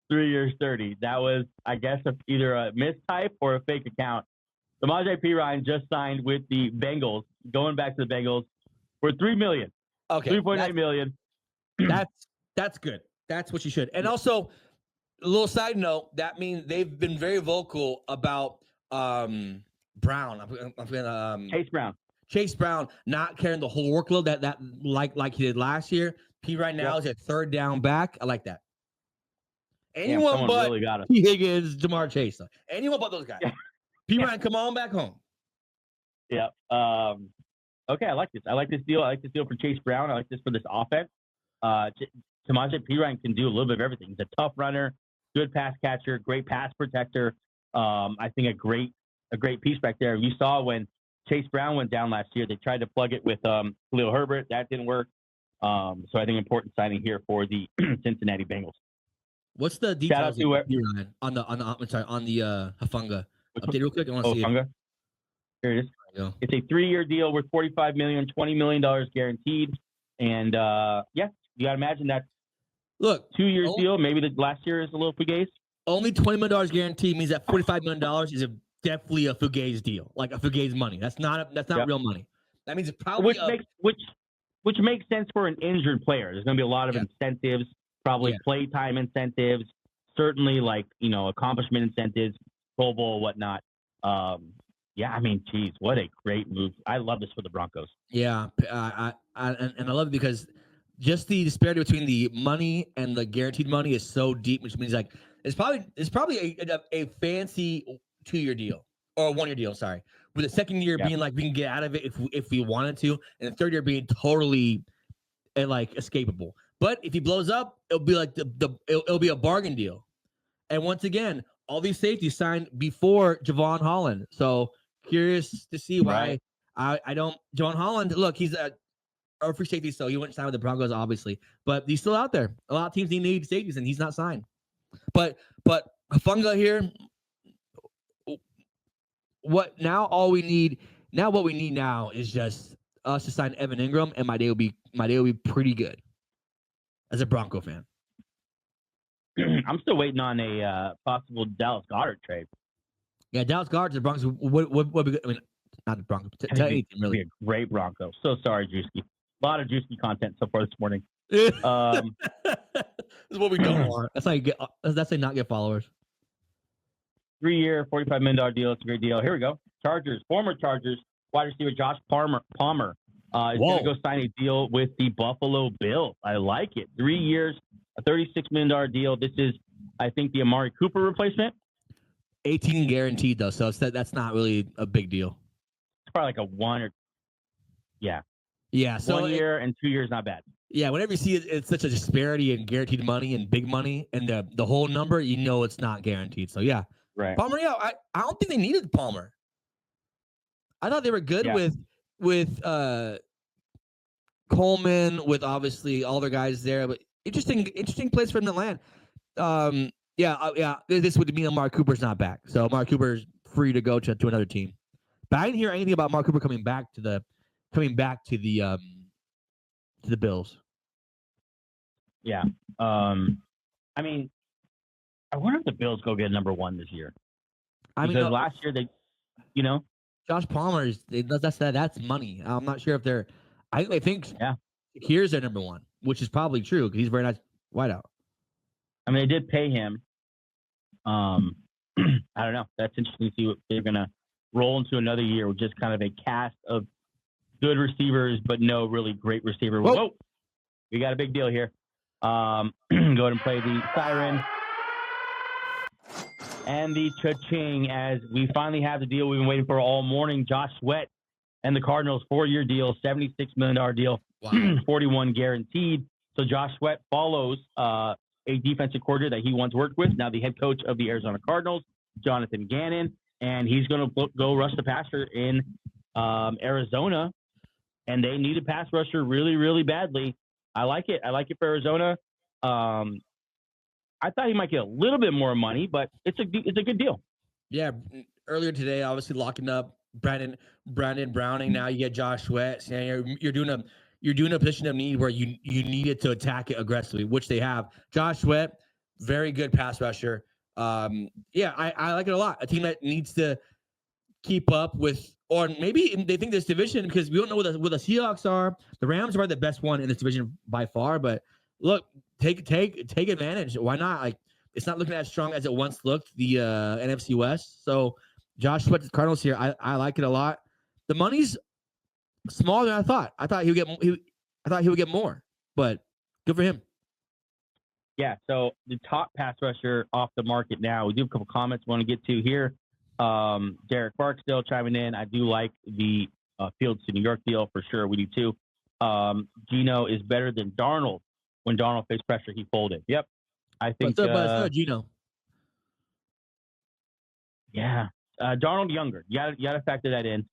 3 years, 30. That was, I guess, either a mistype or a fake account. Samaje Perine just signed with the Bengals, going back to the Bengals, for $3 million. Okay. $3.9 million. That's good. That's what you should. And also, a little side note, that means they've been very vocal about Brown. Chase Brown not carrying the whole workload that like he did last year. P right now is a third down back. I like that. Anyone but really T. Higgins, Jamar Chase. Anyone but those guys. P. Ryan, come on back home. Yeah. Okay, I like this. I like this deal. I like this deal for Chase Brown. I like this for this offense. Samaje Perine can do a little bit of everything. He's a tough runner, good pass catcher, great pass protector. I think a great piece back there. You saw when Chase Brown went down last year, they tried to plug it with Khalil Herbert. That didn't work. So I think important signing here for the Cincinnati Bengals. What's the details on the Hufanga? Update real quick. I want to see Hufanga. Here it is. It's a 3-year deal worth $45 million, $20 million guaranteed. And, you got to imagine that. Look, 2 years deal. Maybe the last year is a little fugazi. only $20 million guaranteed means that $45 million is definitely a Fugaze deal, like a Fugaze money. That's not real money. That means it's probably which makes sense for an injured player. There's going to be a lot of incentives, probably playtime incentives, certainly like accomplishment incentives, Pro Bowl, whatnot. I mean, geez, what a great move! I love this for the Broncos. Yeah, I love it because just the disparity between the money and the guaranteed money is so deep, which means like it's probably a fancy 2-year deal or a 1-year deal. Sorry, with the second year being like we can get out of it if we wanted to, and the third year being totally like escapable. But if he blows up, it'll be like it'll be a bargain deal. And once again, all these safeties signed before Javon Holland. So curious to see why I don't. Javon Holland, look, he's a free safety, so he wouldn't sign with the Broncos, obviously. But he's still out there. A lot of teams need safeties, and he's not signed. But Hufanga here. What we need now is just us to sign Evan Ingram, and my day will be pretty good as a Bronco fan. I'm still waiting on a possible Dallas Goedert trade. Yeah, Dallas Goedert to the Broncos would be good. I mean, not the Broncos. Really, be a great Bronco. So sorry, Juicy. A lot of Juicy content so far this morning. This is what we don't want. That's how you get. That's how you not get followers. 3-year, $45 million deal. It's a great deal. Here we go. Chargers, former Chargers wide receiver Josh Palmer is going to go sign a deal with the Buffalo Bills. I like it. 3 years, a $36 million deal. This is, I think, the Amari Cooper replacement. 18 guaranteed though, so that's not really a big deal. It's probably like a 1 or so 1 year and 2 years, not bad. Yeah, whenever you see it's such a disparity in guaranteed money and big money and the whole number, it's not guaranteed. So yeah. Right. Palmer, I don't think they needed Palmer. I thought they were good with Coleman, with obviously all their guys there, but interesting place for him to land. This would mean Amari Cooper's not back, so Amari Cooper's free to go to another team. But I didn't hear anything about Amari Cooper coming back to the Bills. Yeah. I mean, I wonder if the Bills go get number 1 this year. Because last year they, Josh Palmer that's money. I'm not sure if they're. I think here's their number 1, which is probably true because he's a very nice wideout. I mean, they did pay him. I don't know. That's interesting to see what they're gonna roll into another year with just kind of a cast of good receivers, but no really great receiver. Whoa. We got a big deal here. Go ahead and play the siren. And the cha-ching as we finally have the deal we've been waiting for all morning. Josh Sweat and the Cardinals 4-year deal, $76 million deal, 41 guaranteed. So Josh Sweat follows a defensive coordinator that he once worked with, now the head coach of the Arizona Cardinals, Jonathan Gannon, and he's going to go rush the passer in Arizona, and they need a pass rusher really, really badly. I like it. I like it for Arizona. I thought he might get a little bit more money, but it's a good deal. Yeah, earlier today, obviously locking up Brandon Browning. Now you get Josh Sweat. So you're doing a position of need where you needed to attack it aggressively, which they have. Josh Sweat, very good pass rusher. I like it a lot. A team that needs to keep up with, or maybe they think this division, because we don't know what the Seahawks are. The Rams are the best one in this division by far, but look. Take advantage. Why not? Like, it's not looking as strong as it once looked, the NFC West. So Josh Sweat, the Cardinals here, I like it a lot. The money's smaller than I thought. I thought he would get more, but good for him. Yeah. So the top pass rusher off the market now. We do have a couple comments we want to get to here. Derek Barksdale chiming in. I do like the Fields to New York deal for sure. We do too. Geno is better than Darnold. When Darnold faced pressure, he folded. Yep. I think. What's up, Geno? Yeah. Darnold younger. You got to factor that in.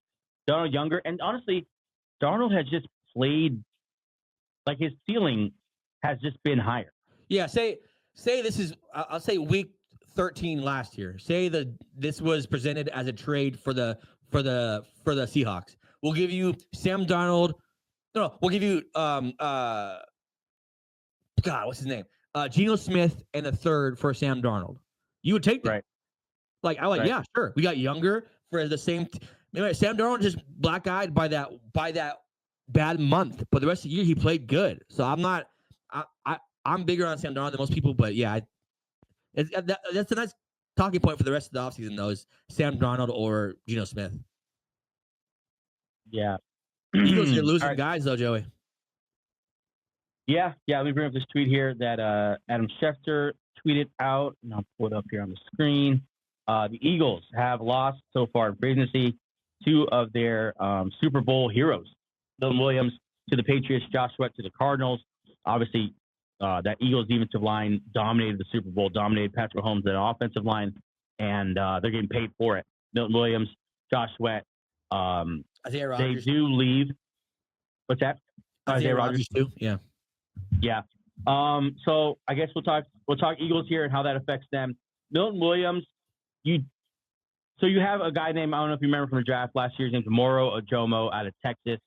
Darnold younger. And honestly, Darnold has just played, like his ceiling has just been higher. Yeah. Say this is, I'll say week 13 last year. Say that this was presented as a trade for the Seahawks. We'll give you Sam Darnold. No, we'll give you, what's his name? Geno Smith and a third for Sam Darnold. You would take that. Right. Like, I'm like, Right. yeah, sure. We got younger for the same. Sam Darnold just black-eyed by that bad month, but the rest of the year he played good. So I'm bigger on Sam Darnold than most people, but yeah, that's a nice talking point for the rest of the offseason, though, is Sam Darnold or Geno Smith. Yeah. Eagles are losing All right. guys, though, Joey. Yeah. Let me bring up this tweet here that Adam Schefter tweeted out, and I'll pull it up here on the screen. The Eagles have lost so far in free agency 2 of their Super Bowl heroes, Milton Williams to the Patriots, Josh Sweat to the Cardinals. Obviously, that Eagles defensive line dominated the Super Bowl, dominated Patrick Mahomes' that offensive line, and they're getting paid for it. Milton Williams, Josh Sweat. Isaiah Rodgers. They do leave. What's that? Isaiah Rodgers too. Yeah. Yeah. So I guess we'll talk Eagles here and how that affects them. Milton Williams, you have a guy named, I don't know if you remember from the draft last year, his name's Moro Ojomo out of Texas.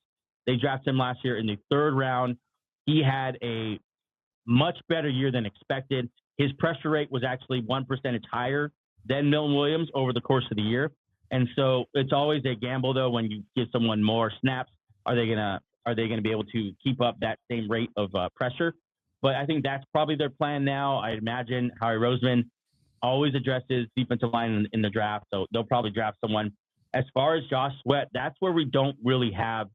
They drafted him last year in the 3rd round. He had a much better year than expected. His pressure rate was actually 1% higher than Milton Williams over the course of the year. And so it's always a gamble, though, when you give someone more snaps. Are they gonna be able to keep up that same rate of pressure? But I think that's probably their plan now. I imagine Howie Roseman always addresses defensive line in the draft, so they'll probably draft someone. As far as Josh Sweat, that's where we don't really have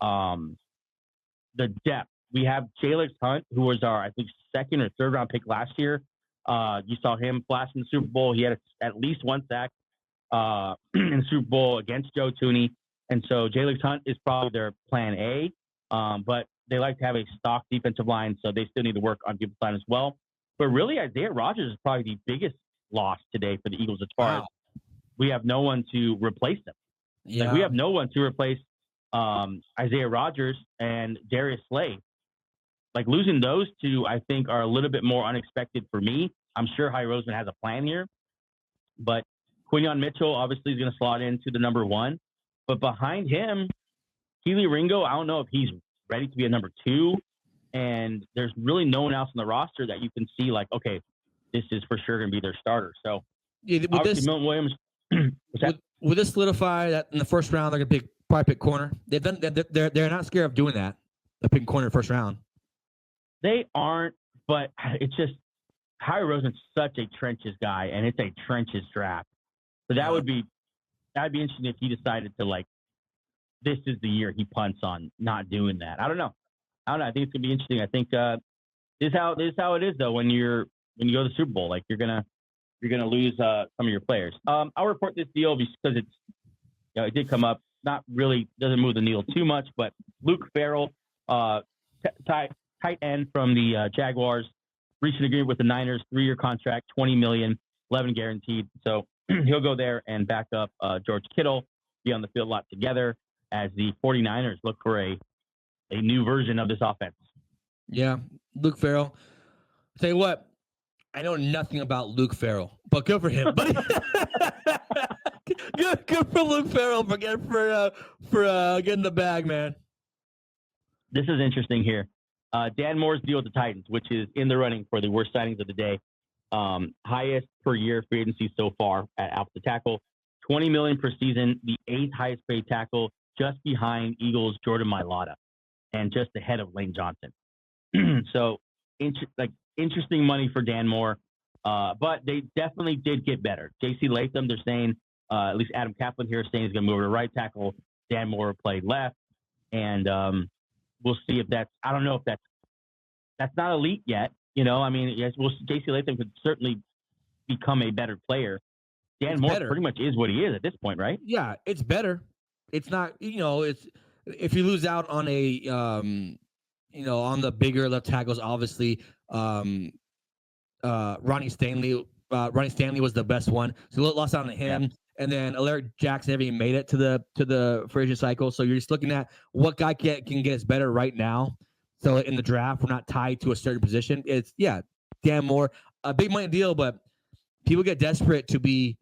the depth. We have Jaylon Hunt, who was our, I think, 2nd or 3rd round pick last year. You saw him flash in the Super Bowl. He had at least 1 sack in the Super Bowl against Joe Thuney. And so Jaylon Hunt is probably their plan A, but they like to have a stock defensive line, so they still need to work on defensive line as well. But really, Isaiah Rodgers is probably the biggest loss today for the Eagles as far as we have no one to replace him. Yeah. Like, we have no one to replace Isaiah Rodgers and Darius Slay. Like, losing those 2, I think, are a little bit more unexpected for me. I'm sure Howie Roseman has a plan here, but Quinyon Mitchell obviously is going to slot into the number 1. But behind him, Keely Ringo, I don't know if he's ready to be a number 2. And there's really no one else on the roster that you can see like, okay, this is for sure going to be their starter. So, obviously, Milton Williams. Would this solidify that in the 1st round they're going to probably pick corner? They're not scared of doing that. They're picking corner in the 1st round. They aren't, but it's just Howie Roseman's such a trenches guy, and it's a trenches draft. So that'd be interesting if he decided to, like, this is the year he punts on not doing that. I don't know. I think it's gonna be interesting. I think this is how it is though when you go to the Super Bowl. Like, you're gonna lose some of your players. I'll report this deal because it's it did come up. Not really doesn't move the needle too much, but Luke Farrell, tight end from the Jaguars, reached an agreement with the Niners, 3-year contract, $20 million, 11 guaranteed. So he'll go there and back up George Kittle, be on the field a lot together as the 49ers look for a new version of this offense. Yeah, Luke Farrell. I'll tell you what, I know nothing about Luke Farrell, but good for him. But good for Luke Farrell for getting the bag, man. This is interesting here. Dan Moore's deal with the Titans, which is in the running for the worst signings of the day. Highest per year free agency so far at offensive tackle, $20 million per season, the 8th highest paid tackle, just behind Eagles' Jordan Mailata, and just ahead of Lane Johnson. So, interesting money for Dan Moore, but they definitely did get better. J.C. Latham, they're saying, at least Adam Kaplan here is saying he's going to move over to right tackle. Dan Moore played left, and we'll see if that's. I don't know if that's not elite yet. I mean, yes, J.C. Latham could certainly become a better player. Dan Moore pretty much is what he is at this point, right? Yeah, it's better. It's not, it's if you lose out on a, on the bigger left tackles, obviously, Ronnie Stanley was the best one. So you lost out on him. Yeah. And then Alaric Jackson never even made it to the free agent cycle. So you're just looking at what guy can get us better right now. So in the draft, we're not tied to a certain position. It's Dan Moore, a big money deal, but people get desperate to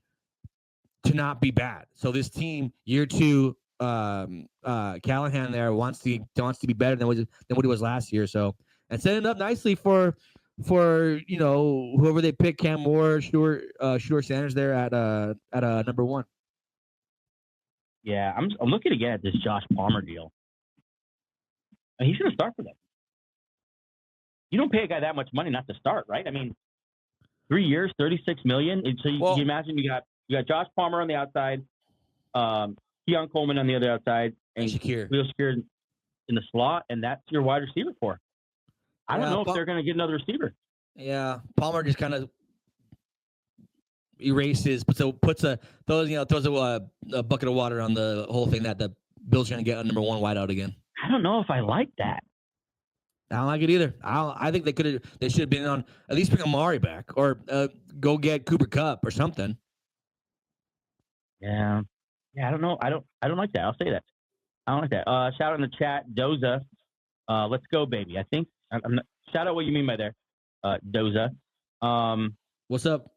not be bad. So this team, year 2, Callahan there wants to be better than what he was last year. So, and setting up nicely for for whoever they pick, Cam Moore, Shedeur Sanders there at number 1. Yeah, I'm looking again at this Josh Palmer deal. And he's going to start for them. You don't pay a guy that much money not to start, right? I mean, 3 years, $36 million. So you imagine you got Josh Palmer on the outside, Keon Coleman on the other outside, and Shakir in the slot, and that's your wide receiver core. I don't know if they're going to get another receiver. Yeah, Palmer just kind of erases, throws a bucket of water on the whole thing that the Bills are going to get a number 1 wideout again. I don't know if I like that. I don't like it either. I think they should have been on at least bring Amari back or go get Cooper Kupp or something. Yeah, I don't know. I don't like that. I'll say that. I don't like that. Shout out in the chat, Doza. Let's go, baby. I think I'm not, shout out what you mean by there, Doza. What's up?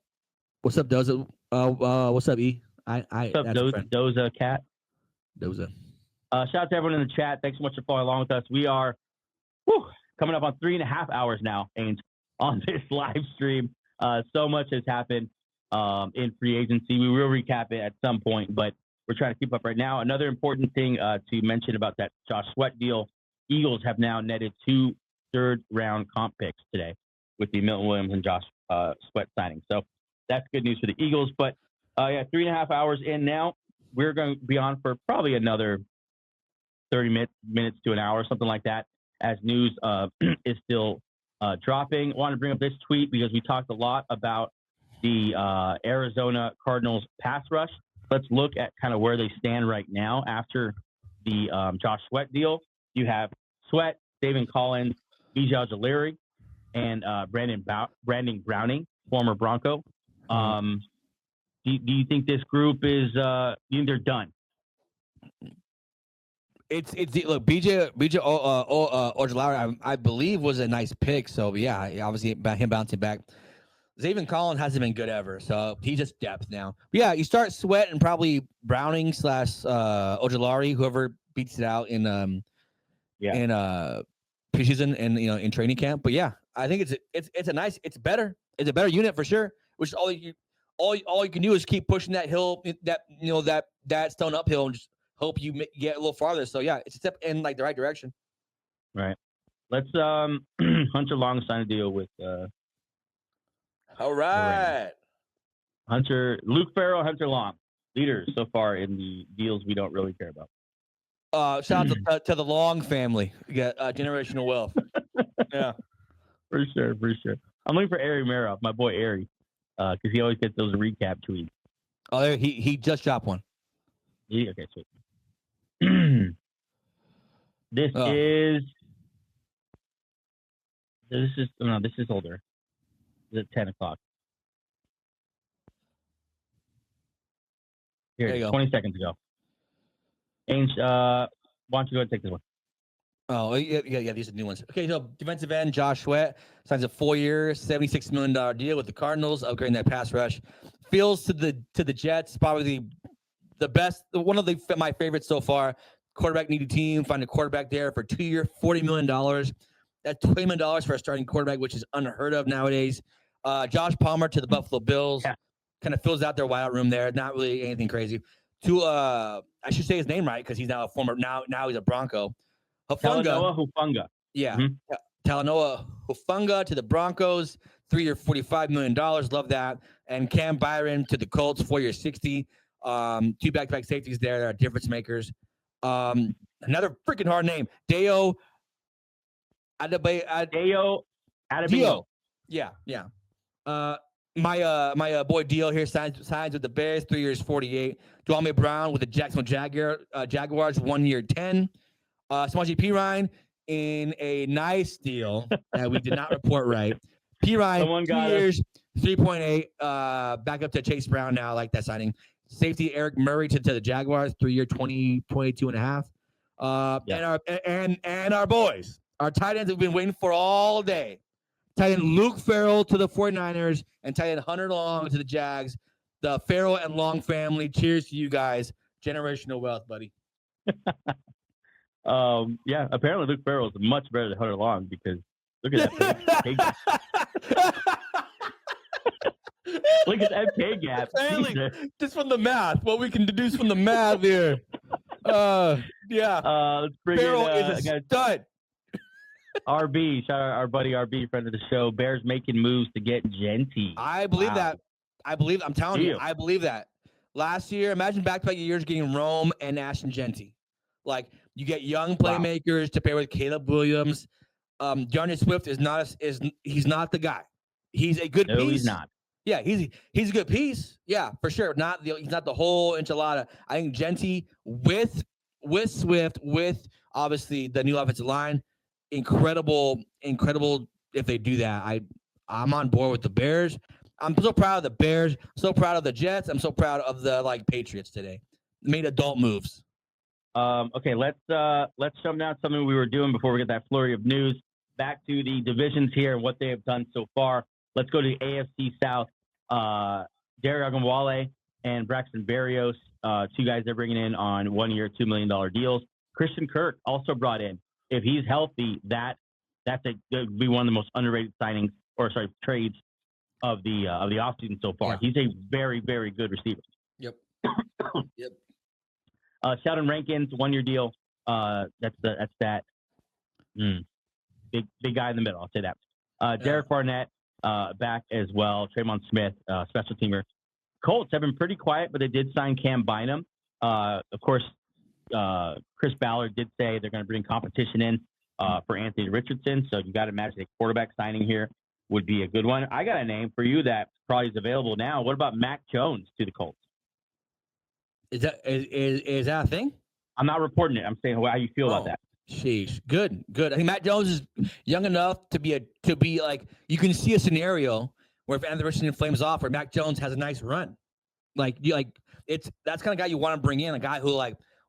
What's up, Doza? What's up, E? What's up, Doza cat? Doza. Shout out to everyone in the chat. Thanks so much for following along with us. We are coming up on 3.5 hours now, Ains, on this live stream. So much has happened in free agency. We will recap it at some point, but we're trying to keep up right now. Another important thing to mention about that Josh Sweat deal, Eagles have now netted 2 third-round comp picks today with the Milton Williams and Josh Sweat signing. So that's good news for the Eagles. But, 3.5 hours in now. We're going to be on for probably another 30 minutes to an hour, something like that, as news is still dropping. I want to bring up this tweet because we talked a lot about the Arizona Cardinals pass rush. Let's look at kind of where they stand right now after the Josh Sweat deal. You have Sweat, David Collins, Bijan Jaliri, and Brandon Browning, former Bronco. Do you think this group is you think they're done? It's look, BJ Ojulari, I believe was a nice pick. So yeah, obviously him bouncing back. Zaven Collins hasn't been good ever, so he's just depth now. But yeah, you start Sweat and probably Browning / Ojulari, whoever beats it out in preseason and in training camp. But yeah, I think it's a better unit for sure. Which all you can do is keep pushing that hill, that stone uphill, and just hope you get a little farther. So yeah, it's a step in the right direction. Right. Let's Hunter Long sign a deal with. All right. Luke Farrell, Hunter Long, leaders so far in the deals we don't really care about. Shout out to the Long family. You got generational wealth. Yeah, for sure. I'm looking for Ari Maroff, my boy Ari, because he always gets those recap tweets. Oh, he just dropped one. Okay, sweet. This is older. It's at 10 o'clock. Here, there you go. 20 seconds ago. Ainge, why don't you go ahead and take this one? Oh, yeah, these are new ones. Okay, so defensive end Josh Sweat signs a 4-year, $76 million deal with the Cardinals, upgrading that pass rush. Fields to the Jets, probably the best, one of my favorites so far. Quarterback needy team, find a quarterback there for 2-year, $40 million. That's $20 million for a starting quarterback, which is unheard of nowadays. Josh Palmer to the Buffalo Bills, kind of fills out their wideout room there. Not really anything crazy. I should say his name right because he's now now he's a Bronco. Talanoa Hufanga. Yeah, Talanoa Hufanga to the Broncos, 3-year, $45 million. Love that. And Cam Byron to the Colts, 4-year, $60 million. 2 back-to-back safeties there that are difference makers. Another freaking hard name, Dayo Odenyingbo. Yeah. My boy Dio here signs with the Bears, 3 years, $48 million. Dwayne Brown with the Jacksonville Jaguars, 1 year, $10 million. Samaje Perine in a nice deal that we did not report right. Perine, 2 years, $3.8 million. Back up to Chase Brown now. I like that signing. Safety Eric Murray to the Jaguars, 3 year, $22.5 million. And our boys, our tight ends we've been waiting for all day. Tight end Luke Farrell to the 49ers and tight end Hunter Long to the Jags. The Farrell and Long family. Cheers to you guys. Generational wealth, buddy. Apparently Luke Farrell is much better than Hunter Long because Look at that pay gap. Look at that pay gap. Hey, just from the math, what we can deduce from the math here. Yeah. Let's bring Farrell in is a stud. RB. Shout out our buddy RB, friend of the show. Bears making moves to get Genty. I believe that. I'm telling you, I believe that. Last year, imagine back-to-back years getting Rome and Ashton Genty. Like, you get young playmakers to pair with Caleb Williams. DeAndre Swift he's not the guy. He's a good piece. No, he's not. Yeah, he's a good piece. Yeah, for sure. He's not the whole enchilada. I think Genty with Swift, with obviously the new offensive line, incredible if they do that. I'm on board with the Bears. I'm so proud of the Bears, so proud of the Jets. I'm so proud of the Patriots today. Made adult moves. Okay, let's jump down to something we were doing before we get that flurry of news. Back to the divisions here and what they have done so far. Let's go to the AFC South. Derek Agunbowale and Braxton Berrios, two guys they're bringing in on 1-year, $2 million deals. Christian Kirk also brought in. If he's healthy, that would be one of the most underrated signings trades of the offseason so far. Yeah. He's a very, very good receiver. Yep. Yep. Sheldon Rankins, 1-year deal. That's that. Big guy in the middle. I'll say that. Derek Barnett back as well. Tremon Smith, special teamer. Colts have been pretty quiet, but they did sign Cam Bynum. Of course, Chris Ballard did say they're going to bring competition in for Anthony Richardson. So you got to imagine a quarterback signing here would be a good one. I got a name for you that probably is available now. What about Mac Jones to the Colts? Is that a thing? I'm not reporting it. I'm saying how you feel about that. Sheesh. Good. I think Matt Jones is young enough to be like, you can see a scenario where if Anthony Richardson flames off, where Mac Jones has a nice run. That's kind of guy you want to bring in, a guy who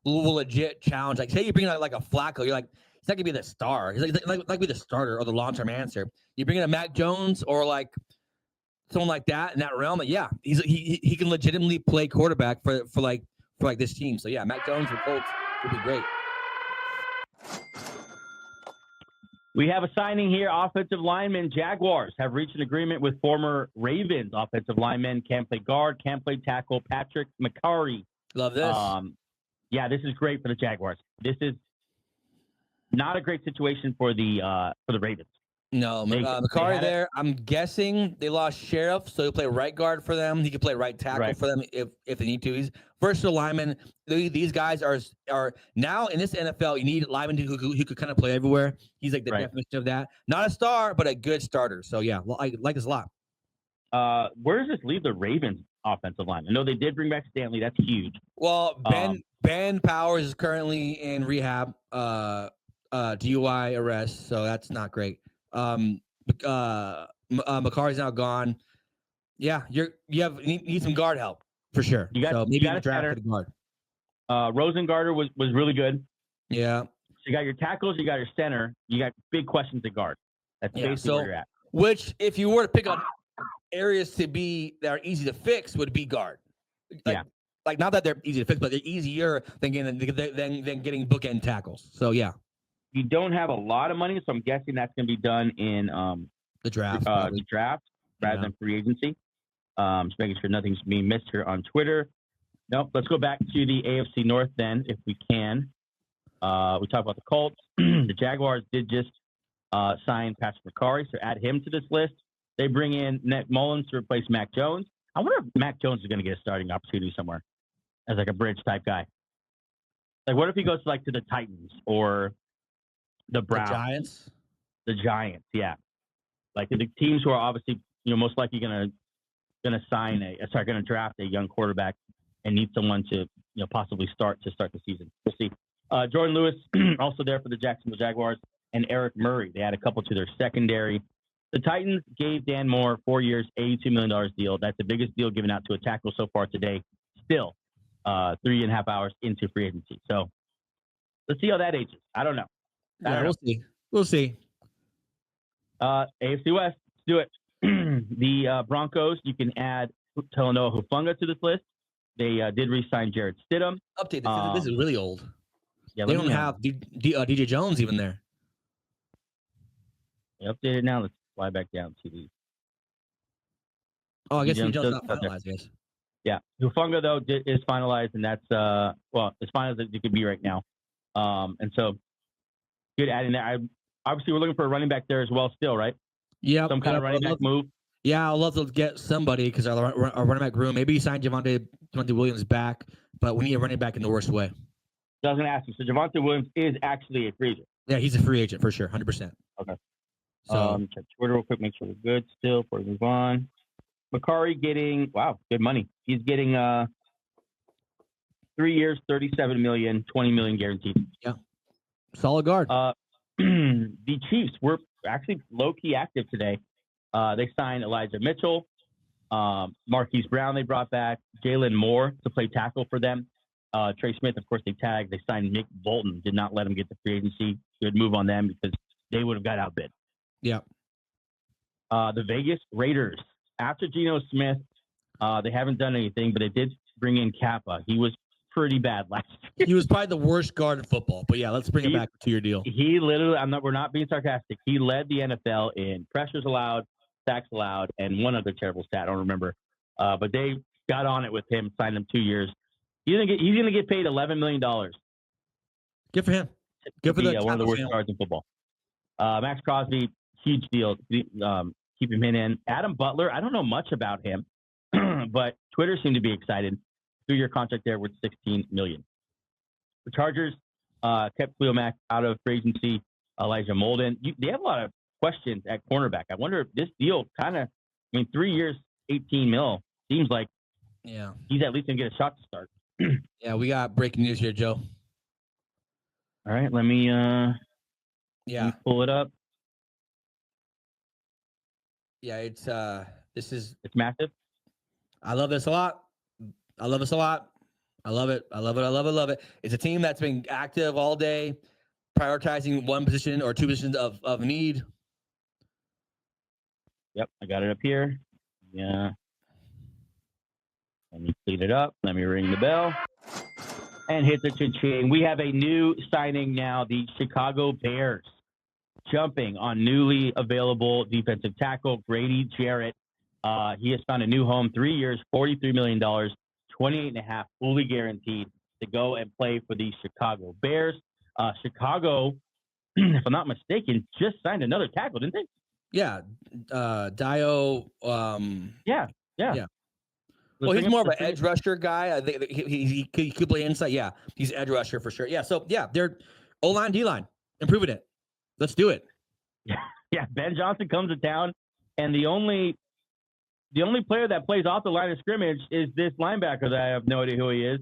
will legit challenge. Like, say you bring in like a Flacco, you're like, he's not gonna be the star. He's like be the starter or the long-term answer. You bring in a Mac Jones or like someone like that in that realm. Yeah, he can legitimately play quarterback for this team. So yeah, Mac Jones for Colts would be great. We have a signing here. Offensive lineman. Jaguars have reached an agreement with former Ravens offensive lineman. Can play guard, can play tackle. Patrick McCarry. Love this. Yeah, this is great for the Jaguars. This is not a great situation for the Ravens. No, McCarry there. I'm guessing they lost Sheriff, so he'll play right guard for them. He can play right tackle for them if they need to. He's versatile lineman. These guys are now in this NFL. You need linemen who could kind of play everywhere. He's like the definition of that. Not a star, but a good starter. So yeah, I like this a lot. Where does this leave the Ravens offensive line? I know they did bring back Stanley. That's huge. Well, Ben Powers is currently in rehab, DUI arrest, so that's not great. McCarry's now gone. Yeah, you need some guard help for sure. You got a draft for the guard. Rosengarter was really good. Yeah. So you got your tackles, you got your center, you got big questions at guard. That's basically where you're at. Which, if you were to pick up areas that are easy to fix, would be guard. Like not that they're easy to fix, but they're easier than getting bookend tackles. So yeah. You don't have a lot of money, so I'm guessing that's going to be done in the draft. Rather than free agency. Just making sure nothing's being missed here on Twitter. Nope. Let's go back to the AFC North then, if we can. We talked about the Colts. The Jaguars did just sign Patrick McCarry, so add him to this list. They bring in Nick Mullins to replace Mac Jones. I wonder if Mac Jones is going to get a starting opportunity somewhere as like a bridge type guy. Like, what if he goes to the Titans or the Browns? The Giants, yeah. Like the teams who are obviously, most likely going to draft a young quarterback and need someone to, possibly start the season. We'll see. Jordan Lewis also there for the Jacksonville Jaguars, and Eric Murray. They add a couple to their secondary. The Titans gave Dan Moore 4 years, $82 million deal. That's the biggest deal given out to a tackle so far today. Still, 3.5 hours into free agency. So let's see how that ages. I don't know. We'll see. AFC West, let's do it. The Broncos, you can add Talanoa Hufanga to this list. They did re-sign Jarrett Stidham. Update. This is really old. Yeah, they don't have DJ Jones even there. They updated now. Let's fly back down to the. Oh, I guess Jones Jones does- not finalized. Yes. Yeah, Hufanga though is finalized, and that's as fine as it could be right now. And so good adding that. Obviously we're looking for a running back there as well, still, right? Yeah. Some kind of running back move. Yeah, I'd love to get somebody because our running back room. Maybe sign Javante Williams back, but we need a running back in the worst way. I was going to ask you. So Javante Williams is actually a free agent. Yeah, he's a free agent for sure, 100%. Okay. So Check Twitter real quick, make sure we're good still before we move on. Makari getting good money. He's getting 3 years, $37 million, $20 million guaranteed. Yeah, solid guard. The Chiefs were actually low key active today. They signed Elijah Mitchell, Marquise Brown. They brought back Jaylon Moore to play tackle for them. Trey Smith, of course, they tagged. They signed Nick Bolton. Did not let him get the free agency. Good move on them because they would have got outbid. Yeah. The Vegas Raiders. After Geno Smith, they haven't done anything, but they did bring in Kappa. He was pretty bad last year. He was probably the worst guard in football. But yeah, let's bring it back to your deal. He literally, we're not being sarcastic. He led the NFL in pressures allowed, sacks allowed, and one other terrible stat. I don't remember. But they got on it with him, signed him 2 years. He's gonna get paid $11 million. Good for him. Good for one of the worst guards in football. Max Crosby, huge deal. Keep him in. Adam Butler, I don't know much about him, but Twitter seemed to be excited. 3-year contract there worth $16 million. The Chargers kept Khalil Mack out of free agency. Elijah Molden. They have a lot of questions at cornerback. I wonder if this deal 3 years, $18 million seems like he's at least gonna get a shot to start. Yeah, we got breaking news here, Joe. All right, let me pull it up. Yeah, it's massive. I love this a lot. I love it. Love it. It's a team that's been active all day, prioritizing one position or two positions of need. Yep, I got it up here. Yeah. Let me clean it up. Let me ring the bell. And hit the cha-ching. We have a new signing now, the Chicago Bears. Jumping on newly available defensive tackle, Grady Jarrett. He has found a new home, 3 years, $43 million, 28.5 fully guaranteed to go and play for the Chicago Bears. Chicago, if I'm not mistaken, just signed another tackle, didn't they? Yeah. Dayo. Yeah. Well, he's more of an edge rusher guy. I think he could play inside. Yeah, he's edge rusher for sure. Yeah, so yeah, they're O-line, D-line, improving it. Let's do it. Yeah, Ben Johnson comes to town, and the only player that plays off the line of scrimmage is this linebacker that I have no idea who he is.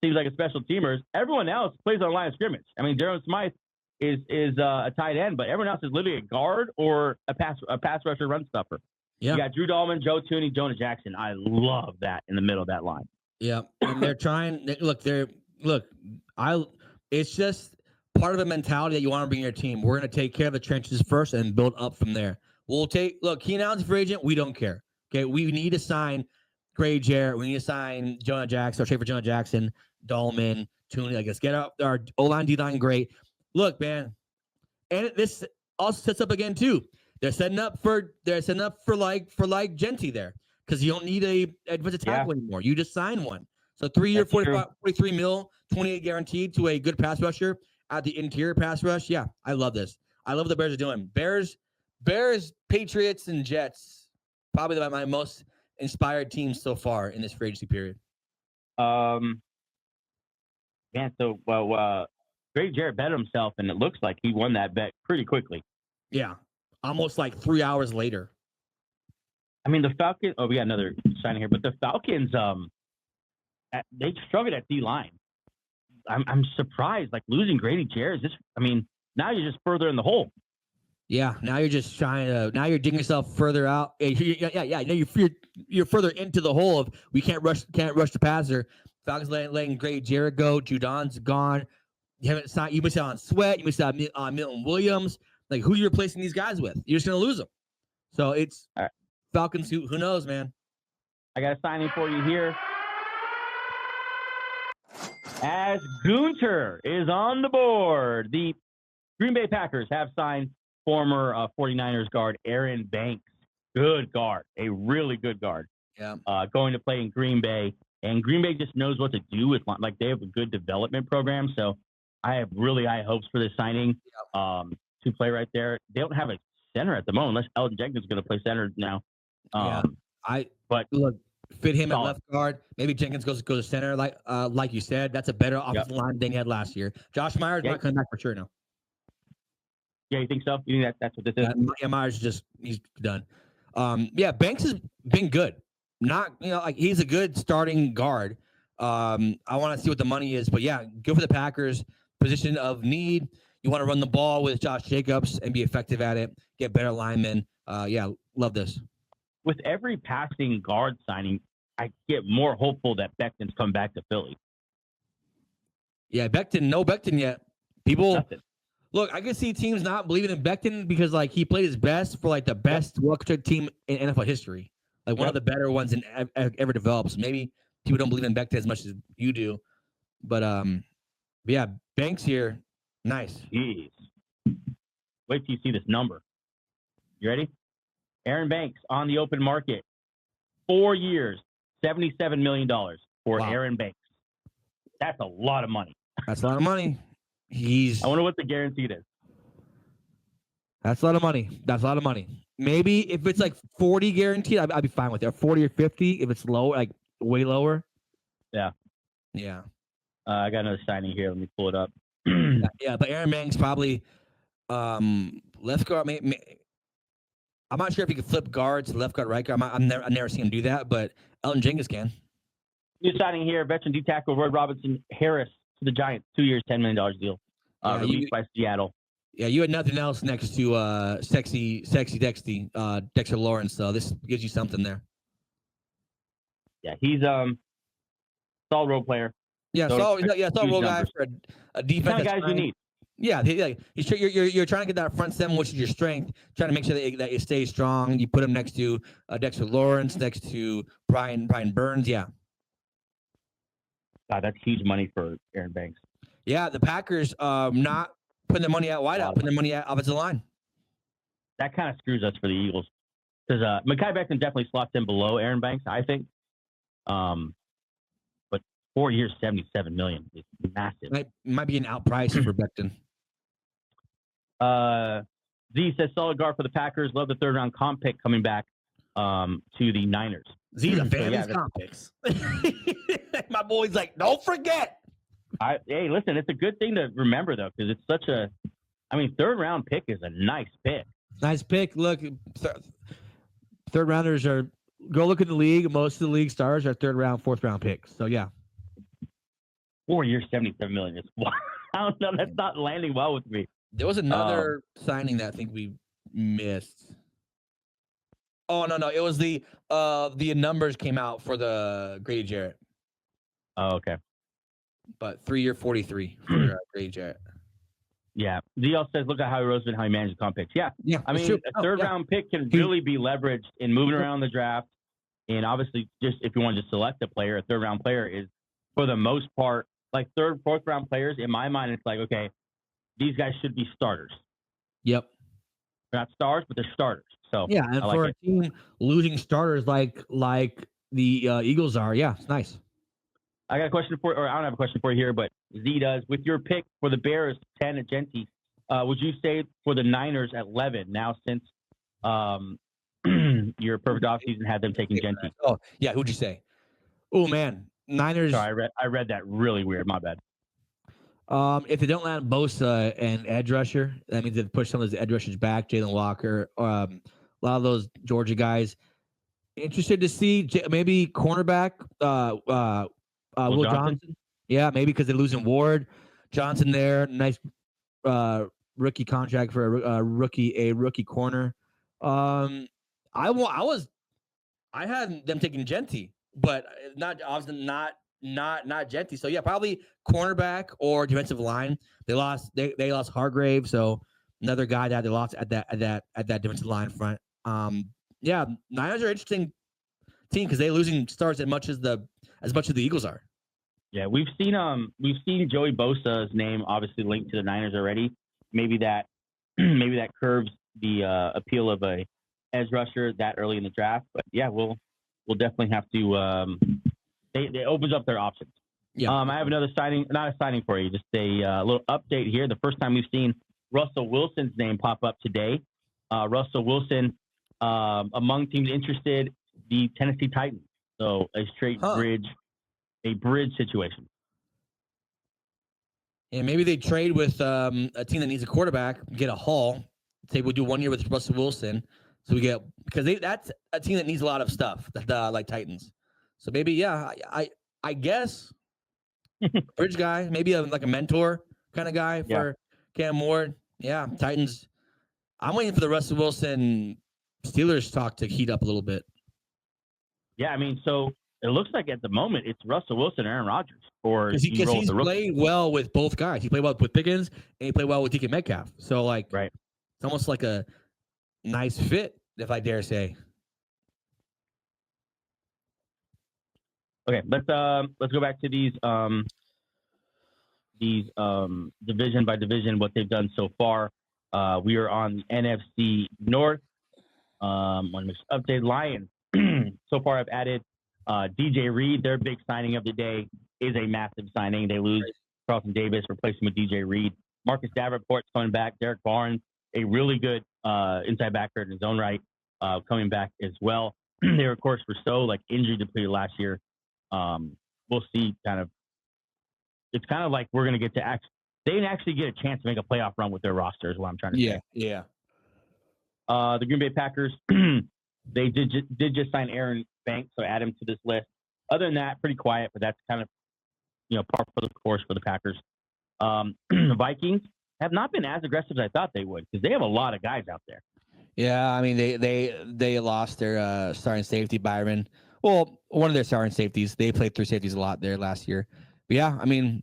Seems like a special teamer. Everyone else plays on the line of scrimmage. I mean, Darren Smythe is a tight end, but everyone else is literally a guard or a pass rusher, run stuffer. Yeah. You got Drew Dalman, Joe Tooney, Jonah Jackson. I love that in the middle of that line. Yeah, and they're trying. It's just part of the mentality that you want to bring your team. We're going to take care of the trenches first and build up from there. Keenan Allen's a free agent. We don't care. Okay, we need to sign Grady Jarrett. We need to sign Jonah Jackson or trade for Jonah Jackson, Dalman, Tooney. Let's get up our O-line, D-line great. Look, man, and this also sets up again too. They're setting up for like Genty there because you don't need a defensive tackle anymore. You just sign one. So 3 year, 43 mil, 28 guaranteed to a good pass rusher at the interior pass rush. Yeah, I love this. I love what the Bears are doing. Bears, Patriots, and Jets. Probably my most inspired teams so far in this free agency period. Grady Jarrett bet himself, and it looks like he won that bet pretty quickly. Yeah, almost like 3 hours later. I mean, the Falcons. Oh, we got another signing here, but the Falcons, they struggled at D-line. I'm surprised, like losing Grady Jarrett. Now you're just further in the hole. Yeah, now you're just now you're digging yourself further out. Yeah. Now you're further into the hole of we can't rush the passer. Falcons letting Grady Jarrett go. Judon's gone. You haven't signed. You missed out on Sweat. You missed out on Milton Williams. Like, who are you replacing these guys with? You're just gonna lose them. So it's all right. Falcons. Who knows, man? I got a signing for you here. As Gunter is on the board, the Green Bay Packers have signed former 49ers guard Aaron Banks. Good guard, a really good guard. Yeah. Going to play in Green Bay, and Green Bay just knows what to do with like they have a good development program. So I have really high hopes for this signing to play right there. They don't have a center at the moment, unless Elton Jenkins is going to play center now. But look, fit him at left guard. Maybe Jenkins goes to center, like you said. That's a better offensive line than he had last year. Josh Myers not coming back for sure now. Yeah, you think so? You think that's what this is? Yeah, Myers he's done. Banks has been good. Not like he's a good starting guard. I want to see what the money is, but yeah, good for the Packers. Position of need. You want to run the ball with Josh Jacobs and be effective at it. Get better linemen. Love this. With every passing guard signing, I get more hopeful that Becton's come back to Philly. Yeah, no Becton yet. People. Nothing. Look, I can see teams not believing in Becton because like he played his best for like the best well-coached team in NFL history, like one of the better ones in ever developed. So maybe people don't believe in Becton as much as you do, but yeah, Banks here, nice. Jeez. Wait till you see this number. You ready? Aaron Banks on the open market, 4 years, $77 million for Aaron Banks. That's a lot of money. That's a lot of money. I wonder what the guaranteed is. That's a lot of money. Maybe if it's like 40 guaranteed, I'd be fine with it. Or 40 or 50 if it's low, like way lower. Yeah. I got another signing here. Let me pull it up. Yeah, but Aaron Banks probably left guard. I'm not sure if he could flip guards, left guard, right guard. I've never seen him do that, but Elton Jenkins can. New signing here, veteran D tackle Roy Robinson Harris to the Giants, 2 years, $10 million deal. Released by Seattle. Yeah, you had nothing else next to sexy Dexter Lawrence, so this gives you something there. Yeah, he's solid role player. Yeah, solid role guy for a defense. Kind of guys you need. Yeah, you're trying to get that front seven, which is your strength. Trying to make sure that you stay strong. You put him next to Dexter Lawrence, next to Brian Burns. Yeah. God, that's huge money for Aaron Banks. Yeah, the Packers not putting their money out wide out, putting their money at offensive line. That kind of screws us for the Eagles because Mekhi Becton definitely slots in below Aaron Banks, I think. But 4 years, $77 million is massive. Might be an outprice for Becton. Z says solid guard for the Packers. Love the third round comp pick coming back to the Niners. Z's a fan of these comp picks. My boy's like, don't forget. Hey, listen, it's a good thing to remember though, because it's such a. I mean, third round pick is a nice pick. Nice pick. Look, third rounders are. Go look at the league. Most of the league stars are third round, fourth round picks. So yeah. 4 years, $77 million. I don't know. That's not landing well with me. There was another signing that I think we missed. Oh no, it was the numbers came out for the Grady Jarrett. Oh, okay. But 3 year 43 for Grady Jarrett. Yeah. ZL says, look at how he managed comp picks. Yeah. I mean, a third round pick can really be leveraged in moving around the draft. And obviously, just if you want to select a player, a third round player is, for the most part, like third, fourth round players. In my mind, it's like, okay, these guys should be starters. Yep. They're not stars, but they're starters. So yeah, and for a team losing starters like the Eagles are, yeah, it's nice. I got a question I don't have a question for you here, but Z does. With your pick for the Bears, 10 at Genti, would you say for the Niners at 11 now since your perfect offseason had them taking Genti? Oh, yeah, who'd you say? Oh, man, Niners. Sorry, I read that really weird. My bad. If they don't land Bosa and edge rusher, that means they've pushed some of those edge rushers back. Jalen Walker, a lot of those Georgia guys. Interested to see maybe cornerback, Will Johnson. Yeah, maybe because they're losing Ward. Johnson there, nice rookie contract for a rookie corner. I had them taking Genti, but obviously not Genti. So yeah, probably cornerback or defensive line. They lost Hargrave, so another guy that they lost at that defensive line front. Yeah, Niners are an interesting team because they're losing stars as much as the Eagles are. Yeah, we've seen Joey Bosa's name obviously linked to the Niners already. Maybe that maybe that curves the appeal of a edge rusher that early in the draft. But yeah, we'll definitely have to. It opens up their options. Yeah. I have another signing, not a signing for you, just a little update here. The first time we've seen Russell Wilson's name pop up today. Russell Wilson, among teams interested, the Tennessee Titans. So a straight bridge situation. And maybe they trade with a team that needs a quarterback, get a haul. Say we'll do 1 year with Russell Wilson, so we get because that's a team that needs a lot of stuff, like Titans. So maybe I guess bridge guy, maybe like a mentor kind of guy for Cam Ward. Yeah, Titans. I'm waiting for the Russell Wilson Steelers talk to heat up a little bit. Yeah, I mean, so it looks like at the moment it's Russell Wilson, Aaron Rodgers, or because he's played well with both guys. He played well with Pickens and he played well with DK Metcalf. So it's almost like a nice fit, if I dare say. Okay, let's go back to these division by division, what they've done so far. We are on the NFC North. Want to update Lions. So far, I've added DJ Reed. Their big signing of the day is a massive signing. They lose Carlton Davis, replace him with DJ Reed. Marcus Davenport's coming back. Derek Barnes, a really good inside backer in his own right, coming back as well. They, of course, were so injury depleted last year. We'll see. It's kind of like we're going to get to they didn't actually get a chance to make a playoff run with their roster, is what I'm trying to say. Yeah. The Green Bay Packers, they did just sign Aaron Banks, so add him to this list. Other than that, pretty quiet, but that's kind of par for the course for the Packers. The Vikings have not been as aggressive as I thought they would because they have a lot of guys out there. Yeah, I mean they lost their starting safety Byron. Well, one of their starting safeties. They played through safeties a lot there last year. But yeah, I mean,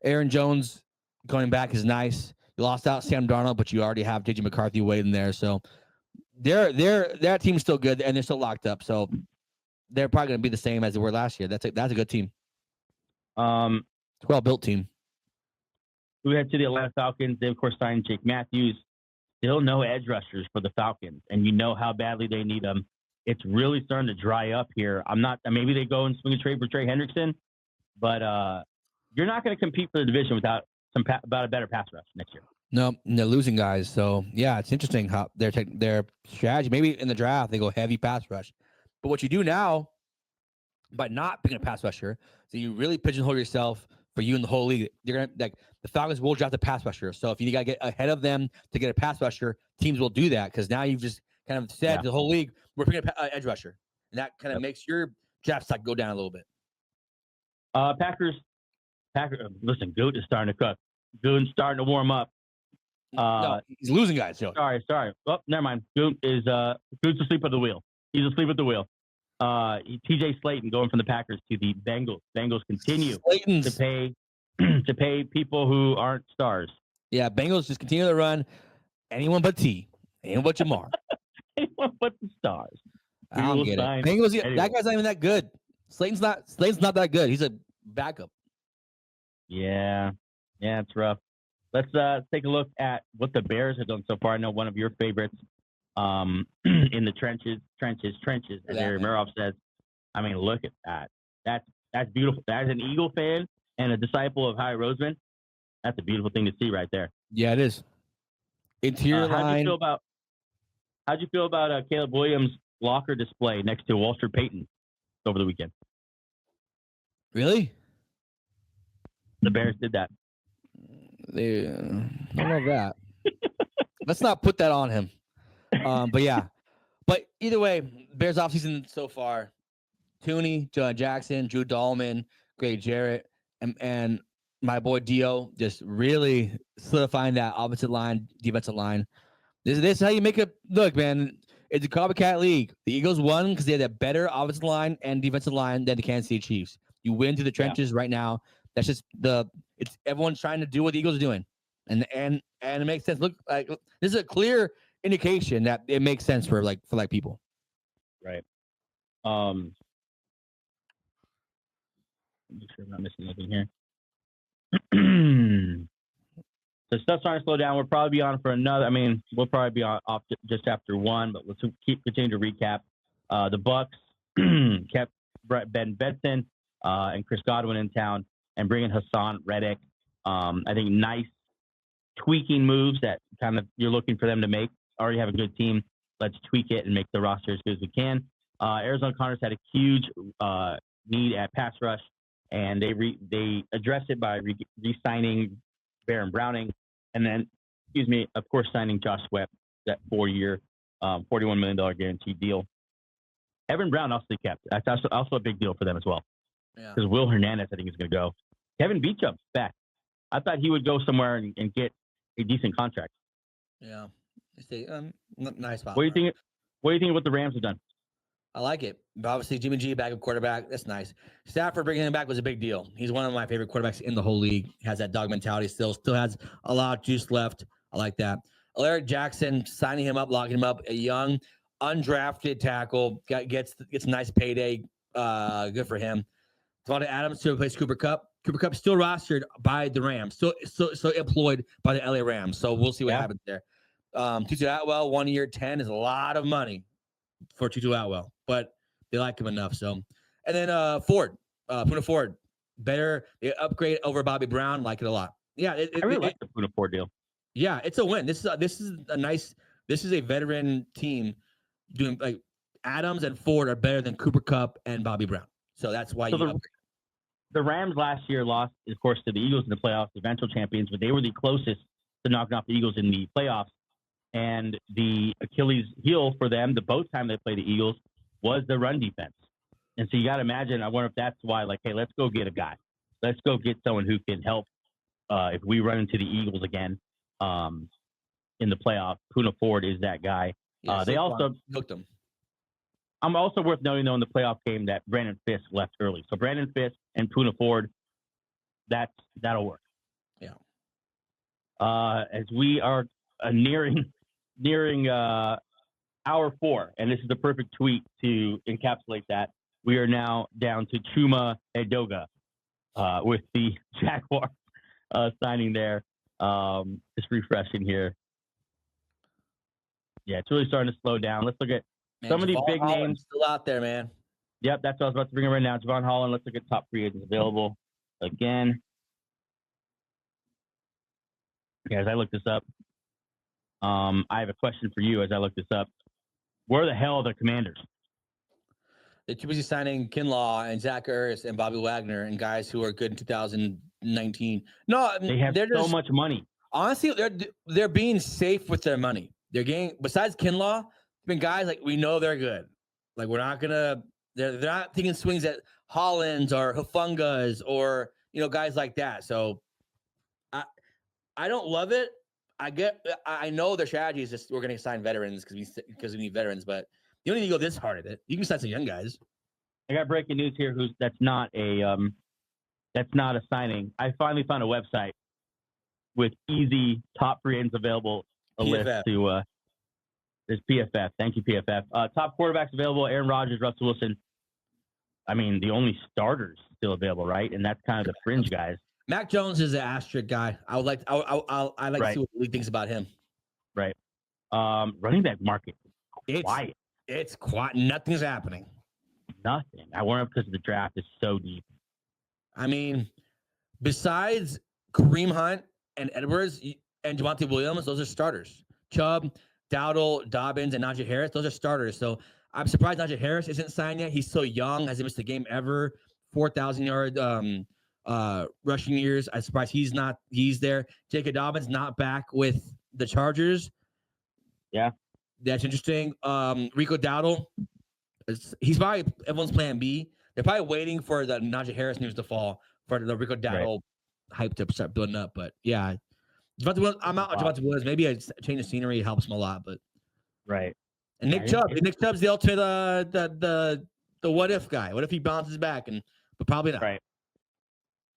Aaron Jones going back is nice. You lost out Sam Darnold, but you already have JJ McCarthy waiting there. So their team's still good and they're still locked up. So they're probably going to be the same as they were last year. That's a good team. It's a well-built team. We head to the Atlanta Falcons. They, of course, signed Jake Matthews. Still no edge rushers for the Falcons, and you know how badly they need them. It's really starting to dry up here. Maybe they go and swing a trade for Trey Hendrickson, but you're not going to compete for the division without a better pass rush next year. No, they're losing guys. So yeah, it's interesting how their strategy. Maybe in the draft they go heavy pass rush, but what you do now by not picking a pass rusher, so you really pigeonhole yourself for you in the whole league. You're gonna the Falcons will draft a pass rusher. So if you gotta get ahead of them to get a pass rusher, teams will do that because now you've just kind of said to the whole league, we're picking an edge rusher, and that kind of makes your draft stock go down a little bit. Packers. Listen, Goot is starting to cook. Goot's starting to warm up. No, he's losing guys. Joey. Sorry. Oh, never mind. Goot's asleep at the wheel. He's asleep at the wheel. TJ Slayton going from the Packers to the Bengals. Bengals continue to pay people who aren't stars. Yeah, Bengals just continue to run. Anyone but anyone but Jamar. Anyone but the stars. I don't get it. Bengals, that guy's not even that good. Slayton's not that good. He's a backup. Yeah, it's rough. Let's take a look at what the Bears have done so far. I know one of your favorites in the trenches, as Aaron Muroff says. I mean, look at that. That's beautiful. As an Eagle fan and a disciple of Howie Roseman, that's a beautiful thing to see right there. Yeah, it is. Interior line. How'd you feel about Caleb Williams' locker display next to Walter Payton over the weekend? Really? The Bears did that. I don't know that. Let's not put that on him. But yeah. But either way, Bears offseason so far, Tooney, John Jackson, Drew Dalman, Gray Jarrett, and my boy Dio just really solidifying that offensive line, defensive line. This is how you make it look, man. It's a copycat league. The Eagles won because they had a better offensive line and defensive line than the Kansas City Chiefs. You win to the trenches right now. That's just it's everyone's trying to do what the Eagles are doing. And it makes sense. Look, like this is a clear indication that it makes sense for people. Right. Make sure I'm not missing anything here. So stuff's starting to slow down. We'll probably be on for another. I mean, we'll probably be off just after one, but let's continue to recap. The Bucs kept Ben Benson and Chris Godwin in town and bringing Hasaan, Reddick. I think nice tweaking moves that kind of you're looking for them to make. Already have a good team. Let's tweak it and make the roster as good as we can. Arizona Cardinals had a huge need at pass rush, and they addressed it by re-signing Baron Browning, and then, of course, signing Josh Sweat, that 4-year, $41 million guaranteed deal. Evan Brown also kept. That's also a big deal for them as well. Yeah. Because Will Hernandez, I think, is going to go. Kevin Beachup's back. I thought he would go somewhere and get a decent contract. Yeah. Nice spot. What do you think? What do you think of what the Rams have done? I like it. But obviously, Jimmy G back at quarterback. That's nice. Stafford bringing him back was a big deal. He's one of my favorite quarterbacks in the whole league. He has that dog mentality still has a lot of juice left. I like that. Alaric Jackson, signing him up, locking him up, a young, undrafted tackle, gets a nice payday. Good for him. Davante Adams to replace Cooper Kupp. Cooper Kupp still rostered by the Rams, still employed by the LA Rams. So we'll see what happens there. Tutu Atwell, 1 year, 10 is a lot of money for Tutu Atwell, but they like him enough. So, and then Ford, Poona Ford, better upgrade over Bobby Brown. Like it a lot. Yeah, I really like the Poona Ford deal. Yeah, it's a win. This is a veteran team doing like Adams and Ford are better than Cooper Kupp and Bobby Brown. So that's why the Rams last year lost, of course, to the Eagles in the playoffs, the eventual champions, but they were the closest to knocking off the Eagles in the playoffs. And the Achilles heel for them, the both time they played the Eagles, was the run defense. And so you got to imagine, I wonder if that's why, like, hey, let's go get a guy. Let's go get someone who can help if we run into the Eagles again in the playoffs. Poona Ford is that guy. Yeah, they also hooked them. I'm also worth noting, though, in the playoff game that Brandon Fisk left early. So Brandon Fisk and Poona Ford, that'll work. Yeah. As we are nearing hour 4, and this is the perfect tweet to encapsulate that. We are now down to Chuma Edoga with the Jaguars signing there. Just refreshing here. Yeah, it's really starting to slow down. Let's look at some of these big names. Still out there, man. Yep, that's what I was about to bring in right now. Javon Holland. Let's look at top free agents available again. Okay, as I look this up, I have a question for you as I look this up. Where the hell are the Commanders? They're too busy signing Kinlaw and Zach Ertz and Bobby Wagner and guys who are good in 2019. No, they have so much money. Honestly, they're being safe with their money. They're getting, besides Kinlaw, been guys like we know they're good. Like we're not gonna. They're not taking swings at Hollands or Hufangas or guys like that. So I don't love it. I know their strategy is just we're going to sign veterans because we need veterans, but you don't need to go this hard at it. You can sign some young guys. I got breaking news here. That's not a signing. I finally found a website with easy top free agents available. A PFF. list to there's PFF. Thank you, PFF. Top quarterbacks available: Aaron Rodgers, Russell Wilson. I mean, the only starters still available, right? And that's kind of the fringe guys. Mac Jones is an asterisk guy. I would like. I like to see what Lee thinks about him. Right. Running back market. Quiet. It's quiet. Nothing's happening. Nothing. I wonder because the draft is so deep. I mean, besides Kareem Hunt and Edwards and Javonte Williams, those are starters. Chubb, Dowdle, Dobbins, and Najee Harris, those are starters. So I'm surprised Najee Harris isn't signed yet. He's so young, hasn't missed a game ever. 4,000-yard rushing years. I'm surprised he's there. Jacob Dobbins not back with the Chargers. Yeah. That's interesting. Rico Dowdle, he's probably everyone's plan B. They're probably waiting for the Najee Harris news to fall for the Rico Dowdle hype to start building up. But yeah, I'm out on Javonte Williams. Maybe a change of scenery helps him a lot. But right. And Nick Chubb. Nick Chubb's the ultimate the what if guy. What if he bounces back? But probably not. Right.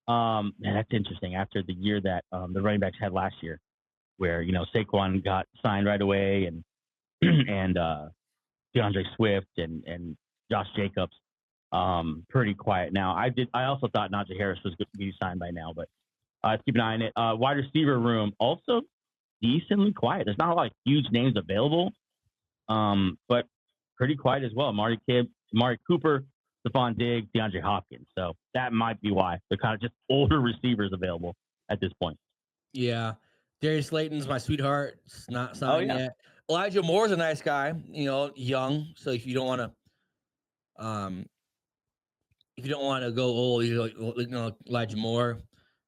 Man, that's interesting. After the year that the running backs had last year, where Saquon got signed right away, and DeAndre Swift and Josh Jacobs, pretty quiet now. I also thought Najee Harris was going to be signed by now, but Let's keep an eye on it. Wide receiver room also decently quiet. There's not a lot of huge names available, but pretty quiet as well. Amari Cooper, Stephon Diggs, DeAndre Hopkins. So that might be why they're kind of just older receivers available at this point. Yeah. Darius Slayton's my sweetheart. It's not signed yet. Elijah Moore's a nice guy, young. So if you don't want to go old, Elijah Moore.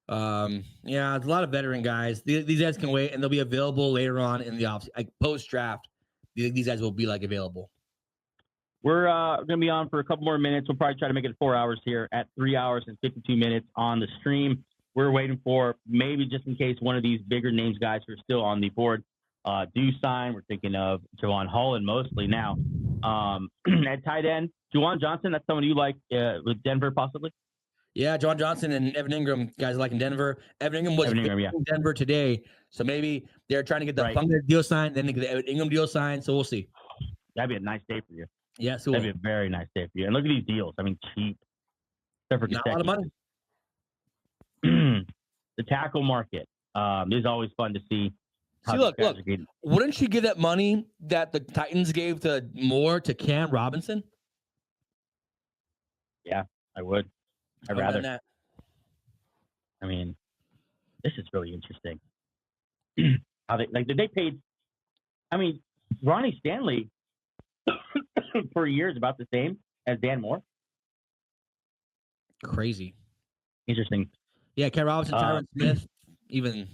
Yeah, it's a lot of veteran guys. These guys can wait, and they'll be available later on in the offseason. Like post-draft, these guys will be available. We're going to be on for a couple more minutes. We'll probably try to make it 4 hours here at 3 hours and 52 minutes on the stream. We're waiting for maybe just in case one of these bigger names guys who are still on the board do sign. We're thinking of Javon Holland mostly now. At tight end, Juwan Johnson, that's someone you like with Denver possibly? Yeah, Juwan Johnson and Evan Ingram, guys like in Denver. Evan Ingram was in Denver today, so maybe they're trying to get the Hufanga deal signed, then they get the Evan Ingram deal signed, so we'll see. That'd be a nice day for you. Yeah, so that'd be a very nice day for you. And look at these deals. I mean, cheap. Except for not a lot of money. The tackle market is always fun to see. Look, wouldn't you give that money that the Titans gave to Moore to Cam Robinson? Yeah, I would. I'd rather that. I mean, this is really interesting. How they paid? I mean, Ronnie Stanley per year is about the same as Dan Moore. Crazy. Interesting. Yeah, Cam Robinson, Tyron Smith, even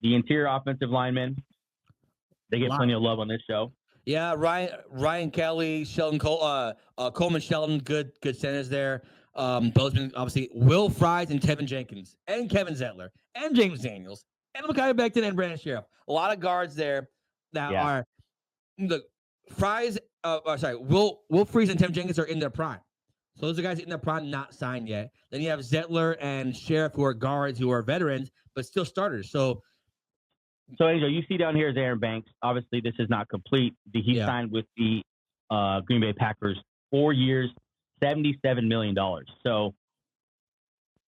the interior offensive linemen. They get plenty of love on this show. Yeah, Ryan Kelly, Sheldon Coleman Sheldon, good centers there. Bozeman, obviously, Will Fries and Tevin Jenkins and Kevin Zettler and James Daniels and Mekhi Becton and Brandon Sheriff. A lot of guards there that are the Fries. Will Fries and Tevin Jenkins are in their prime. So those are guys in their prime, not signed yet. Then you have Zettler and Sheriff, who are guards, who are veterans, but still starters. So Angel, you see down here is Aaron Banks. Obviously, this is not complete. He signed with the Green Bay Packers 4 years, $77 million. So,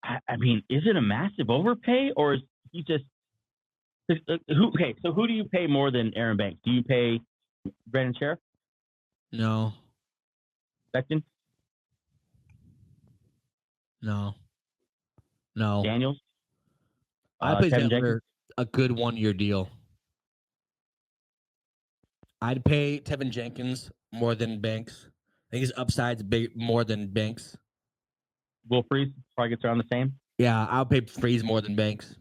I mean, is it a massive overpay, or is he just who do you pay more than Aaron Banks? Do you pay Brandon Sheriff? No. Becton? No. Daniels? I pay Zettler a good 1 year deal. I'd pay Tevin Jenkins more than Banks. I think his upside's big more than Banks. Will Fries probably gets around the same. Yeah, I'll pay Fries more than Banks.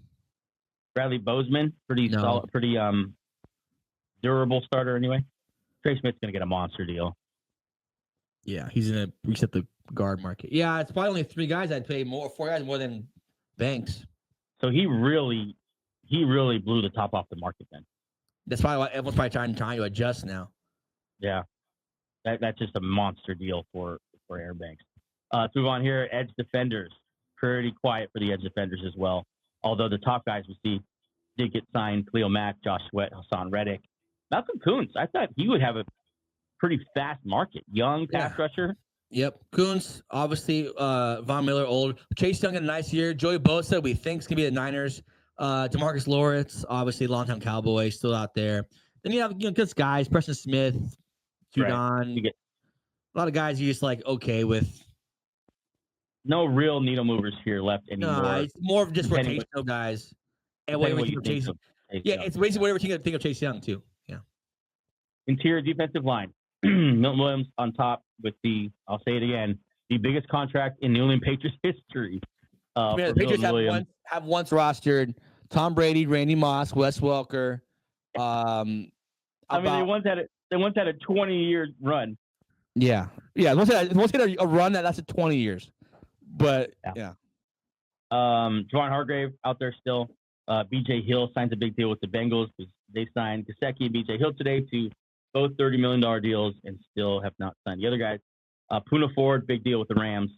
Bradley Bozeman, pretty solid, pretty durable starter anyway. Trey Smith's gonna get a monster deal. Yeah, he's gonna reset the guard market. Yeah, it's probably only 4 guys more than Banks. So he really blew the top off the market then. That's probably why everyone's probably trying to adjust now. Yeah. That's just a monster deal for Aaron Banks. Let's move on here. Edge defenders. Pretty quiet for the edge defenders as well. Although the top guys we see did get signed. Khalil Mack, Josh Sweat, Hassan Reddick. Malcolm Kuntz. I thought he would have a pretty fast market. Young pass rusher. Yep. Kuntz, obviously, Von Miller, old. Chase Young had a nice year. Joey Bosa, we think, is going to be the Niners. DeMarcus Lawrence, obviously, longtime Cowboy, still out there. Then you have good guys, Preston Smith, Judon. Right. A lot of guys you just okay with. No real needle movers here left anymore. No, it's more of just rotational guys. And whatever you think of Chase. Yeah, it's basically whatever you think of Chase Young, too. Yeah. Interior defensive line. Milton Williams on top with I'll say it again, the biggest contract in New England Patriots history. The Patriots have once rostered Tom Brady, Randy Moss, Wes Welker. They once had a 20-year run. Yeah. Once had a run that lasted 20 years. But yeah. Javon Hargrave out there still. BJ Hill signs a big deal with the Bengals because they signed Gesicki and BJ Hill today to both $30 million deals and still have not signed the other guys. Poona Ford, big deal with the Rams.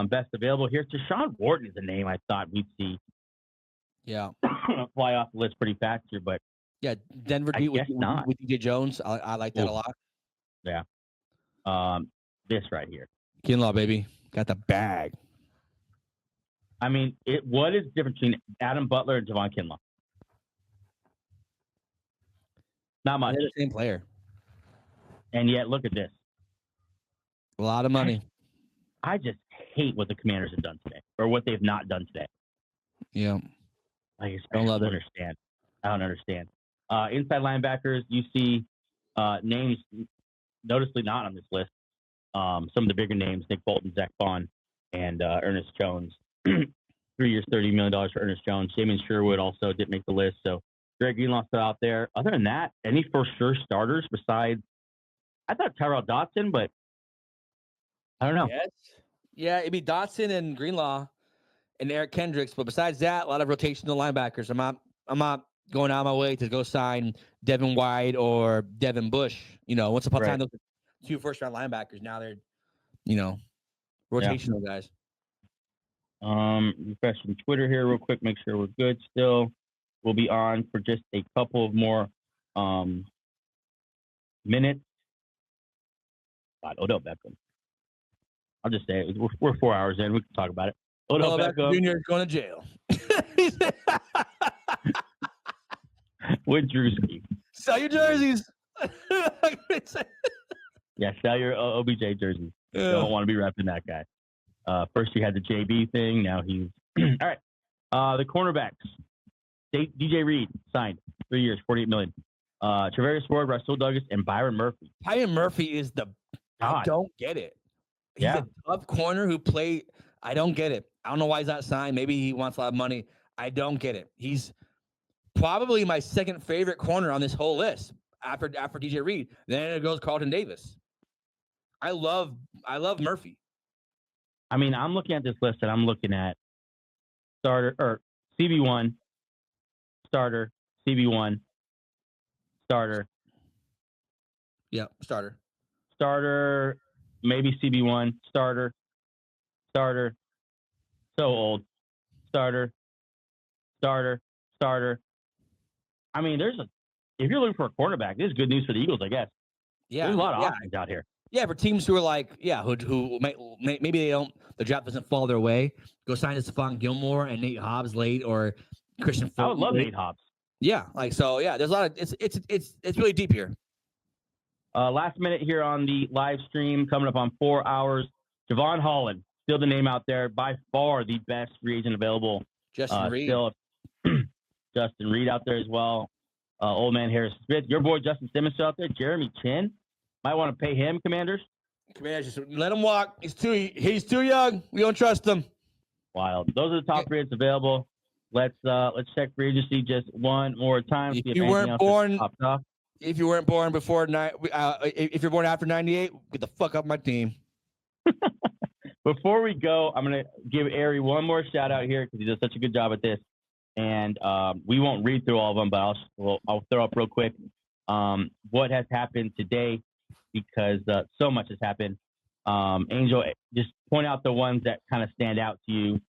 Best available here. Deshaun Wharton is a name I thought we'd see. Yeah. Fly off the list pretty fast here, but yeah, Denver beat with DJ Jones. I like that a lot. Yeah. This right here. Kinlaw, baby. Got the bag. I mean, what is the difference between Adam Butler and Javon Kinlaw? Not much. They're the same player. And yet, look at this. A lot of money. I just hate what the Commanders have done today, or what they've not done today. Yeah. I don't understand. I don't understand. Inside linebackers, you see names noticeably not on this list. Some of the bigger names: Nick Bolton, Zach Bond, and Ernest Jones. 3 years, $30 million for Ernest Jones. Jamin Sherwood also didn't make the list. So Greg Greenlaw still out there. Other than that, any for sure starters besides? I thought Tyrell Dodson, but I don't know. Yes. Yeah, it'd be Dotson and Greenlaw and Eric Kendricks. But besides that, a lot of rotational linebackers. I'm not going out of my way to go sign Devin White or Devin Bush. Once upon a time, those were 2 first-round linebackers. Now they're, rotational guys. Refreshing Twitter here real quick. Make sure we're good still. We'll be on for just a couple of more minutes. God, Odell Beckham. I'll just say it. We're 4 hours in. We can talk about it. Odell Beckham Jr. is going to jail. With Drewski. Sell your jerseys. Yeah, sell your OBJ jerseys. Yeah. Don't want to be repping that guy. First you had the JB thing. Now he's all right. The cornerbacks. DJ Reed signed 3 years, $48 million. Travarius Ward, Russell Douglas, and Byron Murphy. Byron Murphy is I don't get it. He's a tough corner who played. I don't get it. I don't know why he's not signed. Maybe he wants a lot of money. I don't get it. He's probably my second favorite corner on this whole list after DJ Reed. Then it goes Carlton Davis. I love Murphy. I mean, I'm looking at this list and I'm looking at starter or CB1, starter, CB1, starter. Yeah, starter. Starter, maybe CB1, starter. So old. Starter. I mean, if you're looking for a quarterback, this is good news for the Eagles, I guess. Yeah. There's a lot of options out here. Yeah, for teams who are who maybe the draft doesn't fall their way, go sign Stephon Gilmore and Nate Hobbs late or Christian Fulton. I would love late. Nate Hobbs. Yeah, there's a lot of it's really deep here. Last minute here on the live stream, coming up on 4 hours. Javon Holland, still the name out there, by far the best free agent available. Justin Reed. Still Justin Reed out there as well. Old man Harris Smith. Your boy Justin Simmons out there. Jeremy Chin. Might want to pay him, Commanders. Commanders, just let him walk. He's too young. We don't trust him. Wild. Those are the top free agents available. Let's check free agency just one more time. If you weren't born before if you're born after 98, get the fuck off my team. Before we go, I'm gonna give Ari one more shout out here because he does such a good job at this, and we won't read through all of them, but I'll throw up real quick what has happened today because so much has happened. Angel, just point out the ones that kind of stand out to you.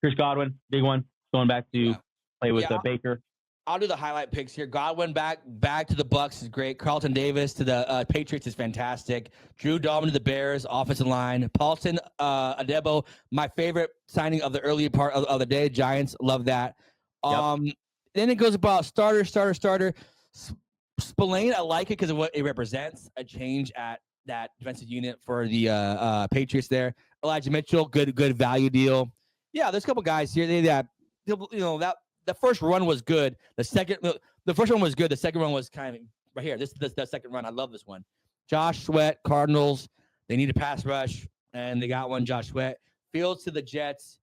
Chris Godwin, big one, going back to play with Baker. I'll do the highlight picks here. Godwin back to the Bucs is great. Carlton Davis to the Patriots is fantastic. Drew Dalman to the Bears, offensive line. Paulson Adebo, my favorite signing of the early part of the day. Giants, love that. Then it goes about starter. Spillane, I like it because of what it represents, a change at that defensive unit for the Patriots there. Elijah Mitchell, good value deal. Yeah, there's a couple guys here. The first run was good. The first one was good. The second one was kind of right here. This is the second run. I love this one. Josh Sweat, Cardinals. They need a pass rush, and they got one. Josh Sweat. Fields to the Jets.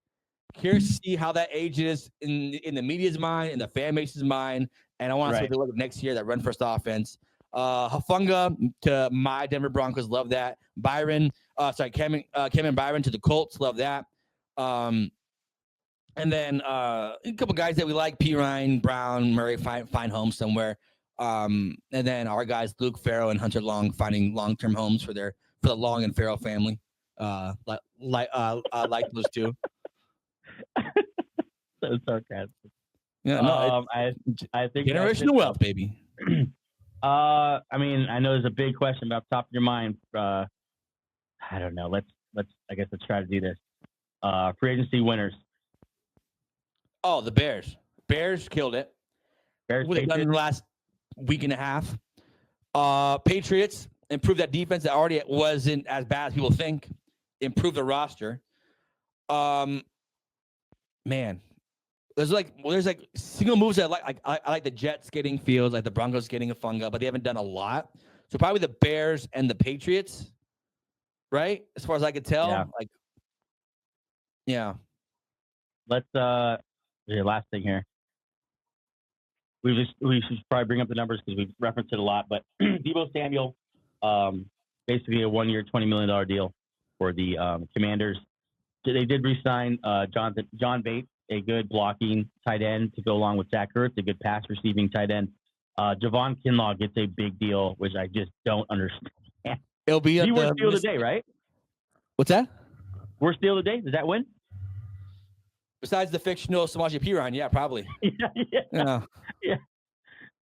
Curious to see how that ages in the media's mind, in the fan base's mind, and I want to see what they look at next year. That run first offense. Hufanga to my Denver Broncos. Love that. Kevin Byron to the Colts. Love that. And then a couple guys that we like: P. Ryan, Brown, Murray, find homes somewhere. And then our guys Luke Farrell and Hunter Long finding long-term homes for the Long and Farrell family. Like those two. So sarcastic. Yeah, no. I think generational wealth, baby. I mean, I know there's a big question about top of your mind. I don't know. Let's try to do this. Free agency winners. Oh, the Bears. Bears killed it. Bears, What they've done in the last week and a half. Patriots improved that defense that already wasn't as bad as people think. Improved the roster. Man, there's like single moves that I like the Jets getting Fields, like the Broncos getting Hufanga, but they haven't done a lot. So probably the Bears and the Patriots, right? As far as I could tell, Let's last thing here. We should probably bring up the numbers because we've referenced it a lot. But Deebo Samuel, basically a 1 year, $20 million deal for the Commanders. They did re-sign John Bates, a good blocking tight end to go along with Zach Ertz, a good pass receiving tight end. Javon Kinlaw gets a big deal, which I just don't understand. It'll be he was steal of the day, right? What's that? We're steal of the day. Does that win? Besides the fictional Samaje Perine, yeah, probably.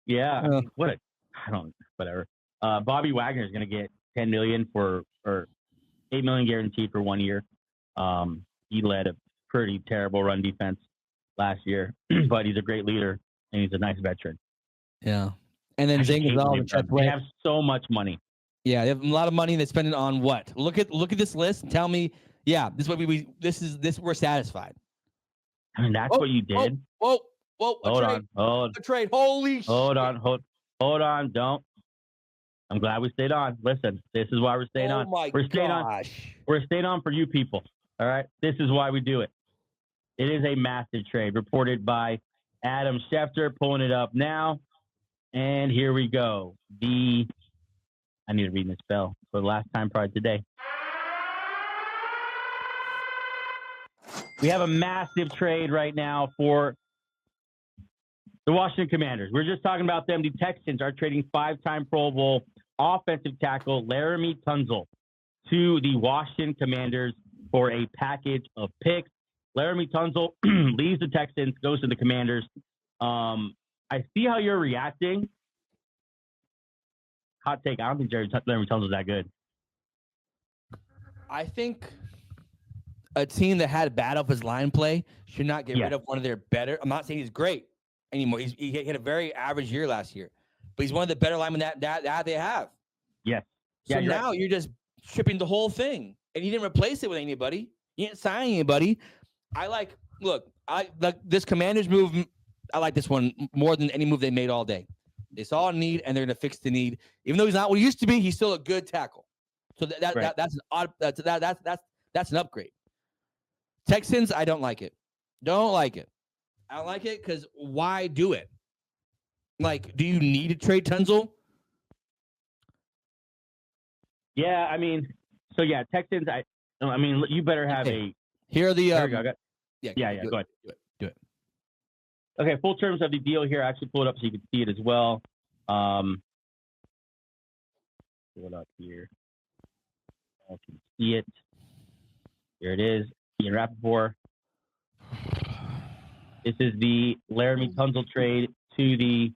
Yeah. Whatever. Bobby Wagner is going to get $10 million or $8 million guaranteed for 1 year. He led a pretty terrible run defense last year, but he's a great leader and he's a nice veteran. Yeah. And then Zane Gonzalez. They have so much money. Yeah, they have a lot of money. They spend it on what? Look at this list and tell me, yeah, this is what we're satisfied. I mean, that's what you did. Hold on. A trade. Holy shit. Hold on. Don't. I'm glad we stayed on. Listen, this is why we're staying on. We're staying on for you people. All right. This is why we do it. It is a massive trade reported by Adam Schefter, pulling it up now. And here we go. I need to read this spell for the last time probably today. We have a massive trade right now for the Washington Commanders. We're just talking about them. The Texans are trading 5-time Pro Bowl offensive tackle Laramie Tunsil to the Washington Commanders for a package of picks. Laramie Tunsil leaves the Texans, goes to the Commanders. I see how you're reacting. Hot take. I don't think Laramie Tunsil's that good. I think a team that had bad offensive line play should not get rid of one of their better. I'm not saying he's great anymore. He had a very average year last year, but he's one of the better linemen that they have. Yes. So now you're just stripping the whole thing, and you didn't replace it with anybody. You didn't sign anybody. I like this Commanders move. I like this one more than any move they made all day. They saw a need, and they're going to fix the need. Even though he's not what he used to be, he's still a good tackle. So that's an upgrade. Texans, I don't like it. Don't like it. I don't like it because why do it? Like, do you need to trade Tunsil? Yeah, I mean, Texans. I mean, you better have a. Here are the. Go ahead. Do it. Do it. Okay, full terms of the deal here. I actually pull it up so you can see it as well. Pull it up here. I can see it. Here it is. Ian Rappaport. This is the Laramie Tunsil trade to the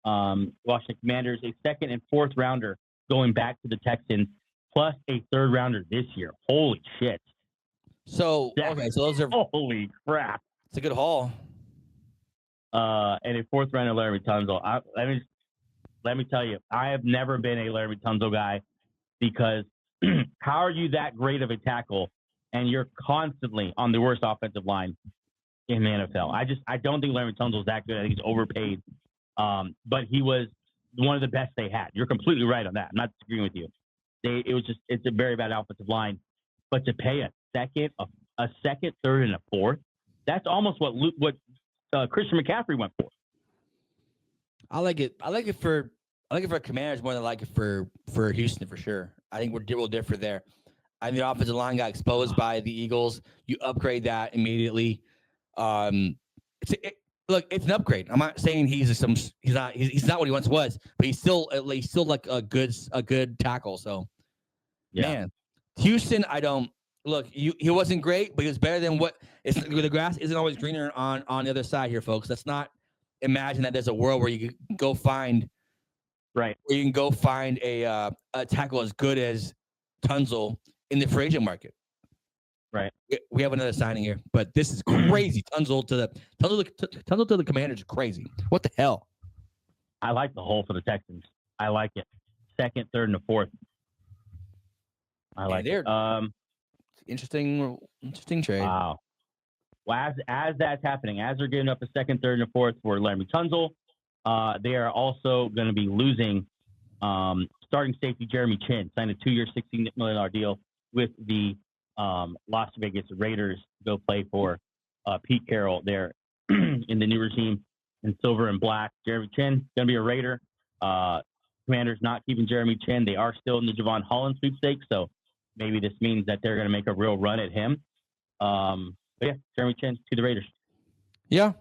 Washington Commanders. A second and fourth rounder going back to the Texans, plus a third rounder this year. Holy shit. So those are holy crap. It's a good haul. And a fourth rounder Laramie Tunsil. Let me tell you, I have never been a Laramie Tunsil guy because how are you that great of a tackle and you're constantly on the worst offensive line in the NFL? I don't think Laramie Tunsil is that good. I think he's overpaid. But he was one of the best they had. You're completely right on that. I'm not disagreeing with you. It's a very bad offensive line. But to pay a second, third, and a fourth, that's almost what Christian McCaffrey went for. I like it for Commanders more than I like it for Houston for sure. I think we'll differ there. I think the offensive line got exposed by the Eagles. You upgrade that immediately. It's an upgrade. I'm not saying he's not what he once was, but he's still like a good tackle. So, man, Houston, I don't look. He wasn't great, but he was better than what. The grass isn't always greener on the other side here, folks. Let's not imagine that there's a world where you can go find a tackle as good as Tunsil in the free agent market. Right. We have another signing here, but this is crazy. Tunzel to the Commanders is crazy. What the hell? I like the hole for the Texans. I like it. Second, third, and the fourth. I like it. Interesting trade. Wow. Well, as that's happening, as they're giving up a second, third, and a fourth for Laremy Tunzel, they are also going to be losing starting safety Jeremy Chin, signed a 2-year, $16 million deal with the Las Vegas Raiders to go play for Pete Carroll there in the new regime in silver and black. Jeremy Chin going to be a Raider. Commanders not keeping Jeremy Chin. They are still in the Javon Holland sweepstakes, so maybe this means that they're going to make a real run at him. But yeah, Jeremy Chin to the Raiders. Yeah.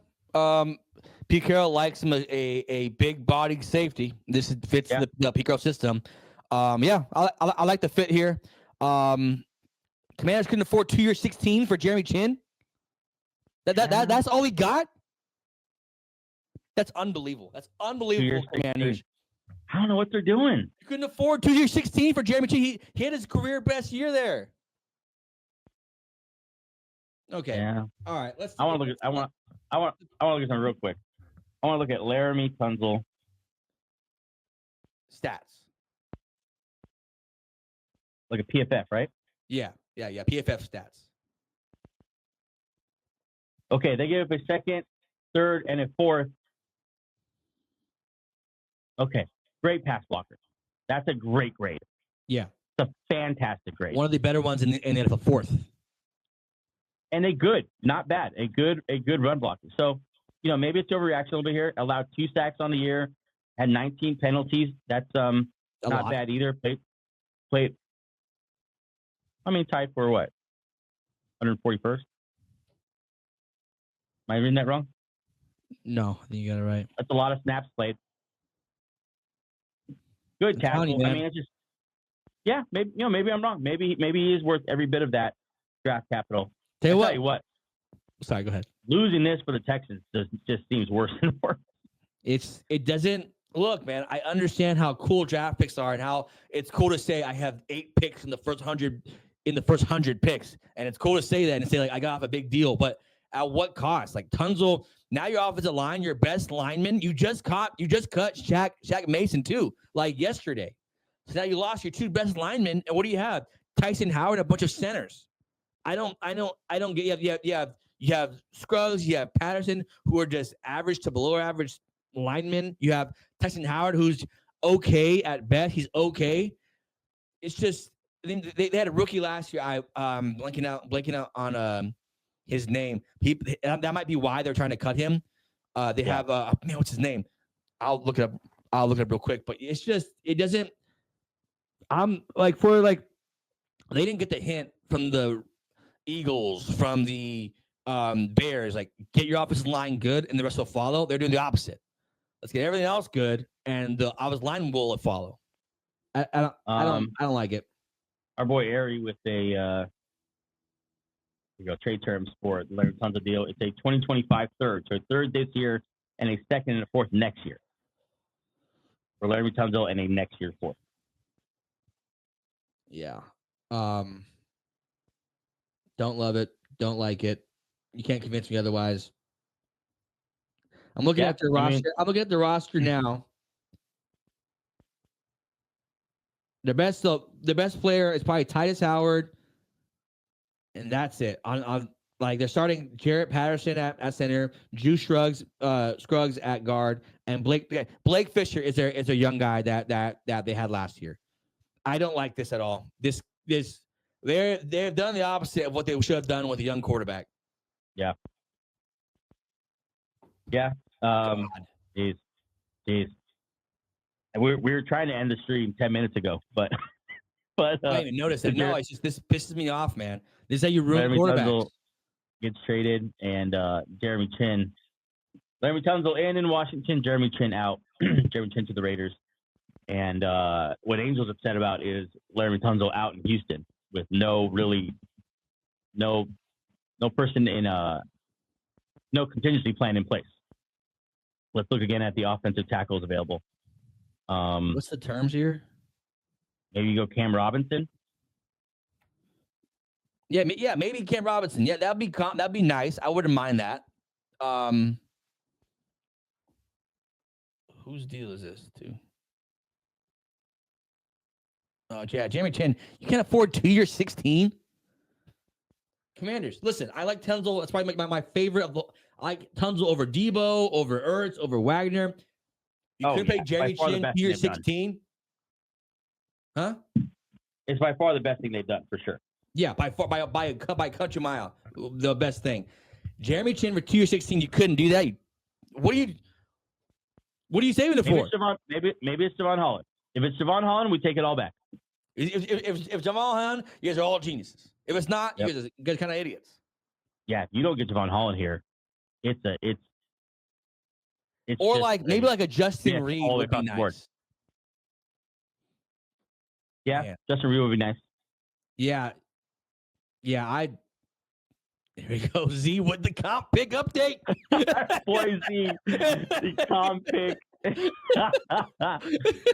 Pete Carroll likes him a big bodied safety. This fits the Pete Carroll system. I like the fit here. Commanders couldn't afford 2-year, $16 for Jeremy Chin. That's all he got. That's unbelievable. That's unbelievable, Commanders. I don't know what they're doing. You couldn't afford 2-year, $16 for Jeremy Chin. He had his career best year there. Okay. Yeah. All right. I want to look at something real quick. I want to look at Laremy Tunzel stats. Like a PFF, right? Yeah. PFF stats. Okay, they gave up a second, third, and a fourth. Okay, great pass blocker. That's a great grade. Yeah. It's a fantastic grade. One of the better ones in the NFL, fourth. And a good, not bad, a good run blocker. So, maybe it's overreaction a little bit here. Allowed 2 sacks on the year, had 19 penalties. That's not bad either. Played. Tied for what? 141st. Am I reading that wrong? No, I think you got it right. That's a lot of snaps played. Good tackle. It's just, maybe I'm wrong. Maybe he is worth every bit of that draft capital. Tell you what. Sorry, go ahead. Losing this for the Texans just seems worse and worse. It doesn't look, man. I understand how cool draft picks are and how it's cool to say I have 8 picks in the first 100 picks, and it's cool to say that and say like I got off a big deal, but at what cost? Like Tunzel, now your offensive line, your best lineman, you just cut Shaq Mason too, like yesterday. So now you lost your 2 best linemen, and what do you have? Tyson Howard, a bunch of centers. I don't get you have Scruggs, you have Patterson, who are just average to below average linemen. You have Tyson Howard, who's okay at best. He's okay. It's just they had a rookie last year. I'm blanking out on his name. That might be why they're trying to cut him. They have what's his name? I'll look it up real quick. But it's just it doesn't. I'm like they didn't get the hint from the Eagles, from the Bears, like get your offensive line good and the rest will follow. They're doing the opposite. Let's get everything else good and the offensive line will follow. I don't like it. Our boy Ari with a trade terms for Larry Tunzel deal. It's a 2025 third, so a third this year and a second and a fourth next year for Larry Tunzel and a next year fourth. Yeah. Don't love it. Don't like it. You can't convince me otherwise. I'm looking at the roster. I'm looking at the roster now. The best player is probably Titus Howard, and that's it. On like they're starting Jarrett Patterson at center, Drew Scruggs at guard, and Blake Fisher is a young guy that they had last year. I don't like this at all. They've done the opposite of what they should have done with a young quarterback. Yeah. Yeah. Jeez. And we were trying to end the stream 10 minutes ago, but I didn't even notice it. No, it's just this pisses me off, man. This is how you ruin quarterbacks. Gets traded, and Jeremy Chin. Laremy Tunzel and in Washington, Jeremy Chin out. Jeremy Chin to the Raiders. And what Angel's upset about is Laremy Tunzel out in Houston with no person in no contingency plan in place. Let's look again at the offensive tackles available. What's the terms here? Maybe you go Cam Robinson. Yeah, maybe Cam Robinson. Yeah, that'd be nice. I wouldn't mind that. Whose deal is this too? Oh, yeah, Jeremy Chin. You can't afford 2 years, 16. Commanders. Listen, I like Tunzel. That's probably my favorite. I like Tunzel over Debo, over Ertz, over Wagner. You couldn't pay Jeremy Chin 2 years, 16. Huh? It's by far the best thing they've done for sure. Yeah, by a country mile, the best thing. Jeremy Chin for 2 years, 16. You couldn't do that. What are you saving it for? Maybe it's Javon Holland. If it's Javon Holland, we take it all back. If Javon Holland, you guys are all geniuses. If it's not, you guys are kind of idiots. Yeah, if you don't get Javon Holland here, it's or like maybe like a Justin Reed would be nice. Yeah, Justin Reed would be nice. Yeah. Here we go. Z with the comp pick update. Boy, Z, the comp pick.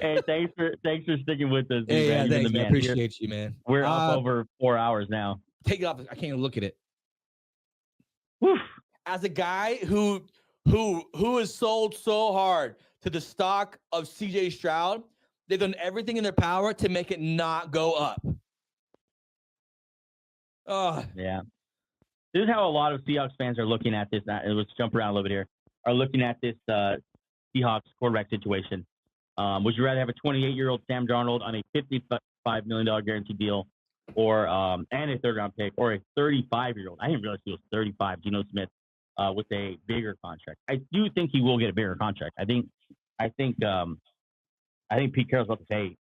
Hey, thanks for sticking with us. Hey, yeah, thanks, man. I appreciate you, man. We're up over 4 hours now. Take it off. I can't even look at it. Whew. As a guy who is sold so hard to the stock of CJ Stroud, they've done everything in their power to make it not go up. Yeah. This is how a lot of Seahawks fans are looking at this. Let's jump around a little bit here. Are looking at this Seahawks quarterback situation. Would you rather have a 28-year-old Sam Darnold on a $55 million guaranteed deal, or and a third-round pick, or a 35-year-old? I didn't realize he was 35. Geno Smith with a bigger contract. I do think he will get a bigger contract. I think Pete Carroll's about to pay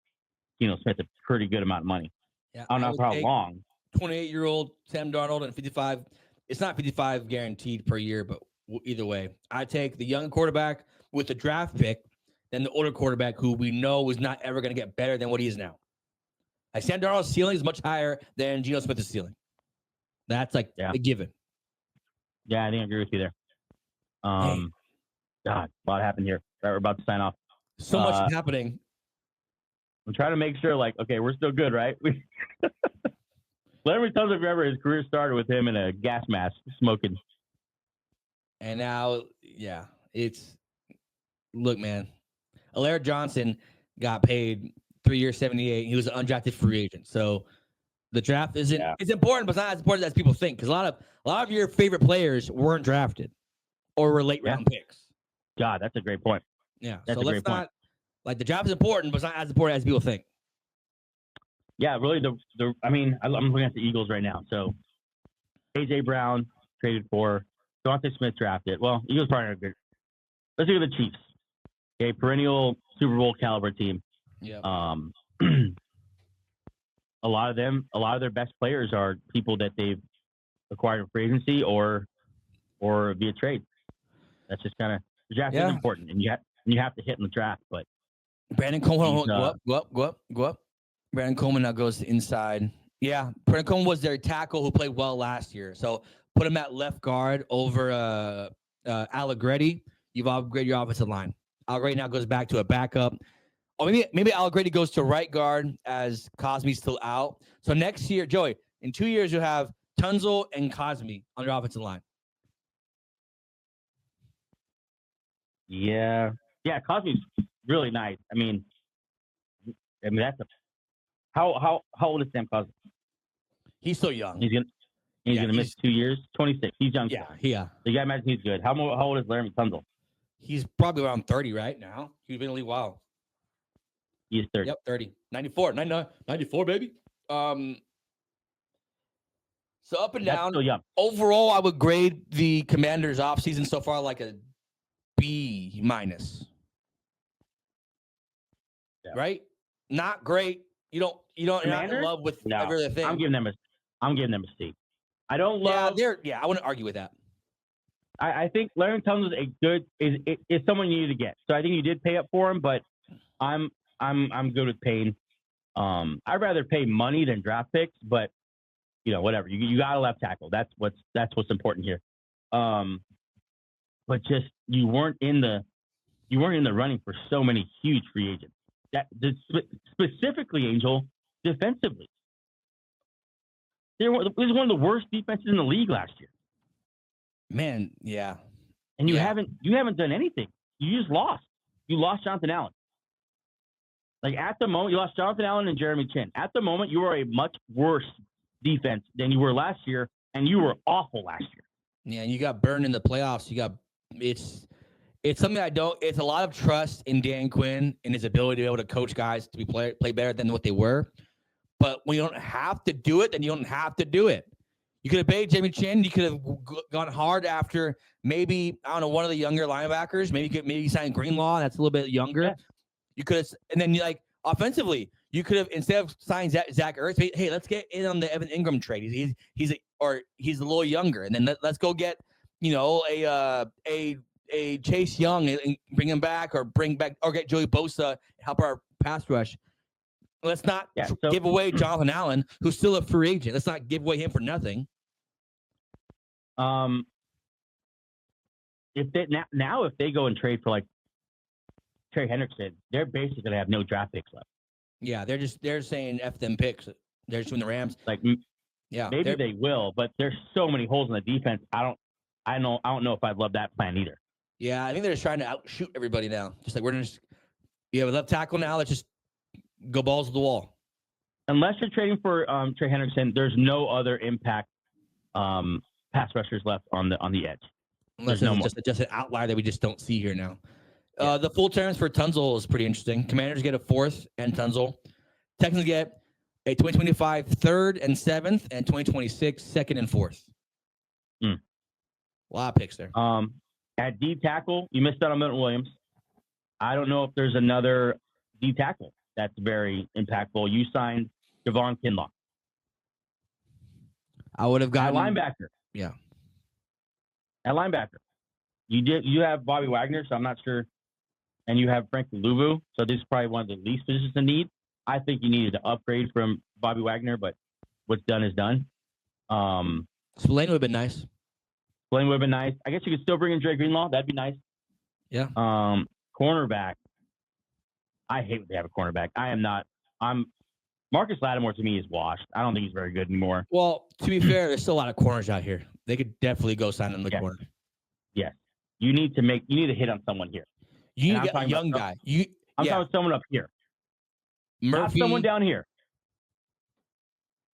Geno Smith a pretty good amount of money. Yeah, I don't know for how long. 28-year-old Sam Darnold and 55. It's not 55 guaranteed per year, but either way, I take the young quarterback with the draft pick than the older quarterback who we know is not ever going to get better than what he is now. Like Sam Darnold's ceiling is much higher than Geno Smith's ceiling. That's like a given. Yeah, I think I agree with you there. God, a lot happened here. We're about to sign off. So much happening. I'm trying to make sure, okay, we're still good, right? Let me tell us if remember his career started with him in a gas mask smoking. And now, look, man, Alaire Johnson got paid 3 years, 78. He was an undrafted free agent. So the draft it's important, but it's not as important as people think. Because a lot of your favorite players weren't drafted or were late round picks. God, that's a great point. Yeah. That's so let's not like the draft is important, but it's not as important as people think. Yeah, really. I'm looking at the Eagles right now. So AJ Brown traded for Devontae Smith drafted. Well, Eagles probably are good. Let's look at the Chiefs. Okay, perennial Super Bowl caliber team. Yeah. A lot of their best players are people that they've acquired in free agency or via trade. That's just kind of the draft is important, and you have to hit in the draft. But Brandon Coleman, go up. Brandon Coleman now goes to inside. Yeah, Brandon Coleman was their tackle who played well last year. So put him at left guard over Allegretti. You've upgraded your offensive line. Allegretti now goes back to a backup. Or maybe Allegretti goes to right guard as Cosme's still out. So next year, Joey, in 2 years, you'll have Tunzel and Cosme on your offensive line. Yeah, Cosme's really nice. I mean that's how old is Sam Cosme? He's still young. He's gonna miss 2 years. 26. He's young. Yeah. So you gotta imagine he's good. How old is Laramie Tunzel? He's probably around 30 right now. He's been in the league a while. He's 30. Yep, 30. 94, 99, 94, baby. So up and down. Still young. Overall, I would grade the Commanders' offseason so far like a B-. Yeah. Right? Not great. You're not in love with every other thing. I'm giving them a C. I don't love. I wouldn't argue with that. I think Larry Tunzel is someone you need to get. So I think you did pay up for him, but I'm good with paying. I'd rather pay money than draft picks, but whatever. You got a left tackle. That's what's important here. But just you weren't in the running for so many huge free agents. Specifically, Angel, defensively. It was one of the worst defenses in the league last year. Man, yeah. And you haven't done anything. You just lost. You lost Jonathan Allen. Like at the moment, you lost Jonathan Allen and Jeremy Chin. At the moment, you are a much worse defense than you were last year, and you were awful last year. Yeah, and you got burned in the playoffs. It's something it's a lot of trust in Dan Quinn and his ability to be able to coach guys to play better than what they were. But when you don't have to do it, then you don't have to do it. You could have paid Jeremy Chin. You could have gone hard after maybe, I don't know, one of the younger linebackers. Maybe sign Greenlaw. That's a little bit younger. Yeah. You could have, and then offensively, you could have, instead of signing Zach Ertz, hey, let's get in on the Evan Ingram trade. He's a little younger, and then let's go get a Chase Young and bring him back, or get Joey Bosa, help our pass rush. Let's not give away Jonathan Allen, who's still a free agent. Let's not give away him for nothing. If they go and trade for Trey Hendrickson, they're basically gonna have no draft picks left. Yeah, they're saying F them picks. They're just doing the Rams. Maybe they will, but there's so many holes in the defense. I don't know if I'd love that plan either. Yeah, I think they're just trying to outshoot everybody now. Just like we have a left tackle now. Let's just go balls to the wall. Unless you're trading for Trey Hendrickson, there's no other impact pass rushers left on the edge. Unless it's just an outlier that we just don't see here now. Yeah. The full terms for Tunzel is pretty interesting. Commanders get a 4th and Tunzel. Texans get a 2025 3rd and 7th, and 2026 2nd and 4th. A lot of picks there. At D tackle, you missed out on Milton Williams. I don't know if there's another D tackle that's very impactful. You signed Javon Kinlaw. I would have got linebacker. Yeah. At linebacker, you have Bobby Wagner, so I'm not sure, and you have Frank Luvu, so this is probably one of the least positions in need. I think you needed to upgrade from Bobby Wagner, but what's done is done. Spillane would have been nice. I guess you could still bring in Dre Greenlaw. That'd be nice. Yeah. Cornerback. I hate when they have a cornerback. Marcus Lattimore to me is washed. I don't think he's very good anymore. Well, to be fair, there's still a lot of corners out here. They could definitely go sign in the corner. Yes. You need to hit on someone here. You need to get a young guy. I'm talking someone up here. Murphy. Not someone down here.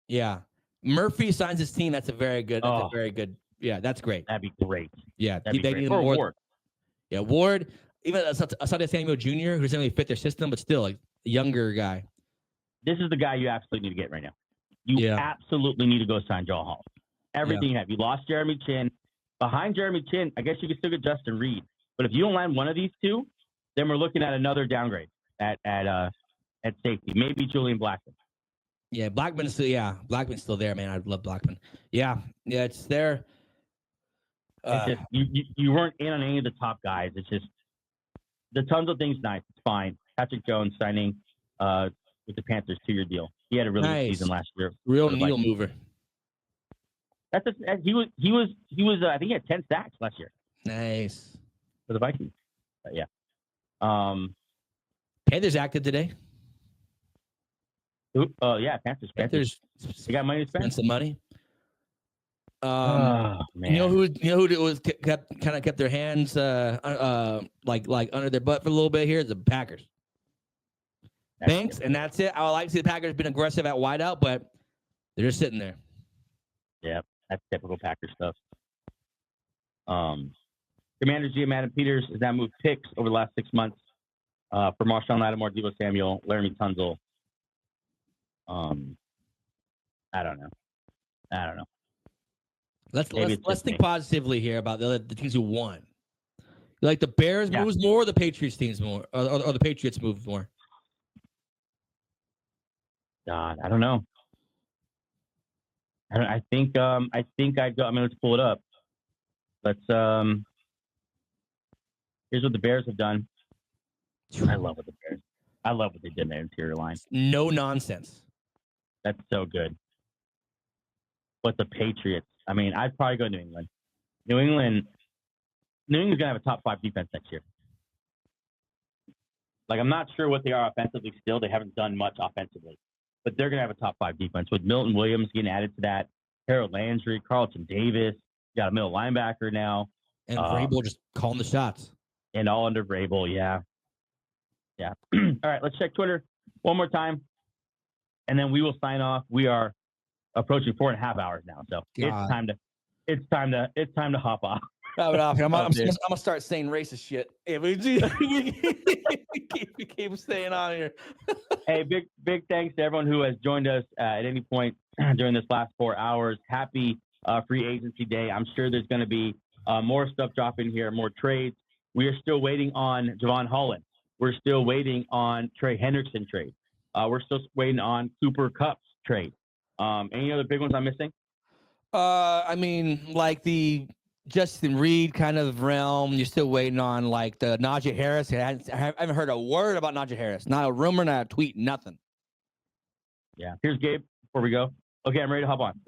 Yeah. Murphy signs his team. That's a very good. Yeah, that's great. That'd be great. Yeah. That'd be great. Or Ward. Yeah, Ward. Even Asante Samuel Jr., who doesn't really fit their system, but still a younger guy. This is the guy you absolutely need to get right now. You absolutely need to go sign Joel Hall. Everything you have. You lost Jeremy Chin. Behind Jeremy Chin, I guess you could still get Justin Reed. But if you don't land one of these two, then we're looking at another downgrade at safety. Maybe Julian Blackman. Yeah, Blackman's still there, man. I love Blackman. Yeah, it's there. It's just, you weren't in on any of the top guys. It's just the tons of things nice. It's fine. Patrick Jones signing with the Panthers 2-year deal. He had a really good season last year. Real needle mover. He was I think he had 10 sacks last year. Nice. For the Vikings. But yeah. Panthers active today. Yeah, Panthers. They got money to spend. Some money. Man. You know who it was kept their hands like under their butt for a little bit here? The Packers. Banks, and that's it. I would like to see the Packers been aggressive at wideout, but they're just sitting there. Yeah, that's typical Packer stuff. Commander GM Adam Peters has now moved picks over the last 6 months for Marshawn Lattimore, Deebo Samuel, Laramie Tunzel. I don't know. Let's think positively here about the teams who won. Like the Bears moves more, or the Patriots teams more, or the Patriots move more. God, I don't know. I think I'd go. I mean, let's pull it up. Here's what the Bears have done. I love what they did in their interior line. No nonsense. That's so good. But the Patriots, I mean, I'd probably go New England. New England's going to have a top 5 defense next year. I'm not sure what they are offensively still. They haven't done much offensively. but they're going to have a top 5 defense with Milton Williams getting added to that. Harold Landry, Carlton Davis, got a middle linebacker now. And Vrabel just calling the shots. And all under Vrabel, yeah. Yeah. All right, let's check Twitter one more time, and then we will sign off. We are approaching 4.5 hours now, so it's time to hop off. I'm gonna start saying racist shit. If we keep staying on here. Hey, big thanks to everyone who has joined us at any point during this last 4 hours. Happy free agency day. I'm sure there's going to be more stuff dropping here, more trades. We are still waiting on Javon Holland. We're still waiting on Trey Hendrickson trade. We're still waiting on Cooper Kupp's trade. Any other big ones I'm missing? I mean, like the Justin Reed kind of realm. You're still waiting on like the Najee Harris. I haven't heard a word about Najee Harris. Not a rumor, not a tweet, nothing. Yeah. Here's Gabe before we go. Okay, I'm ready to hop on.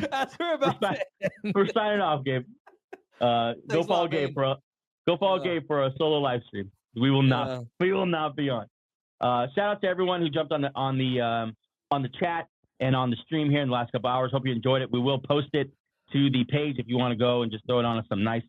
That's we're signing off, Gabe. Go follow Gabe for a solo live stream. We will not be on. Shout out to everyone who jumped on the chat and on the stream here in the last couple hours. Hope you enjoyed it. We will post it to the page if you want to go and just throw it on some nice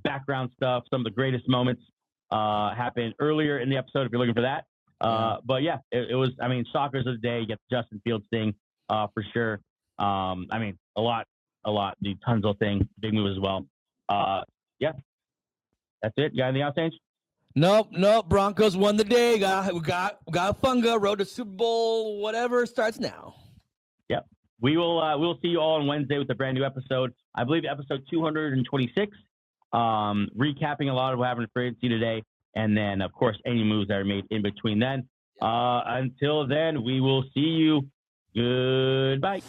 background stuff. Some of the greatest moments happened earlier in the episode if you're looking for that. But yeah, it was, I mean, shockers of the day. You get the Justin Fields thing for sure. I mean, a lot. The Tunzel thing, big move as well. Yeah, that's it. You got anything else, Ange? Nope. Broncos won the day. We got Hufanga. Road to Super Bowl. Whatever starts now. Yep. We'll see you all on Wednesday with a brand new episode. I believe episode 226. Recapping a lot of what happened in free agency today, and then of course any moves that are made in between then. Until then, we will see you. Goodbye.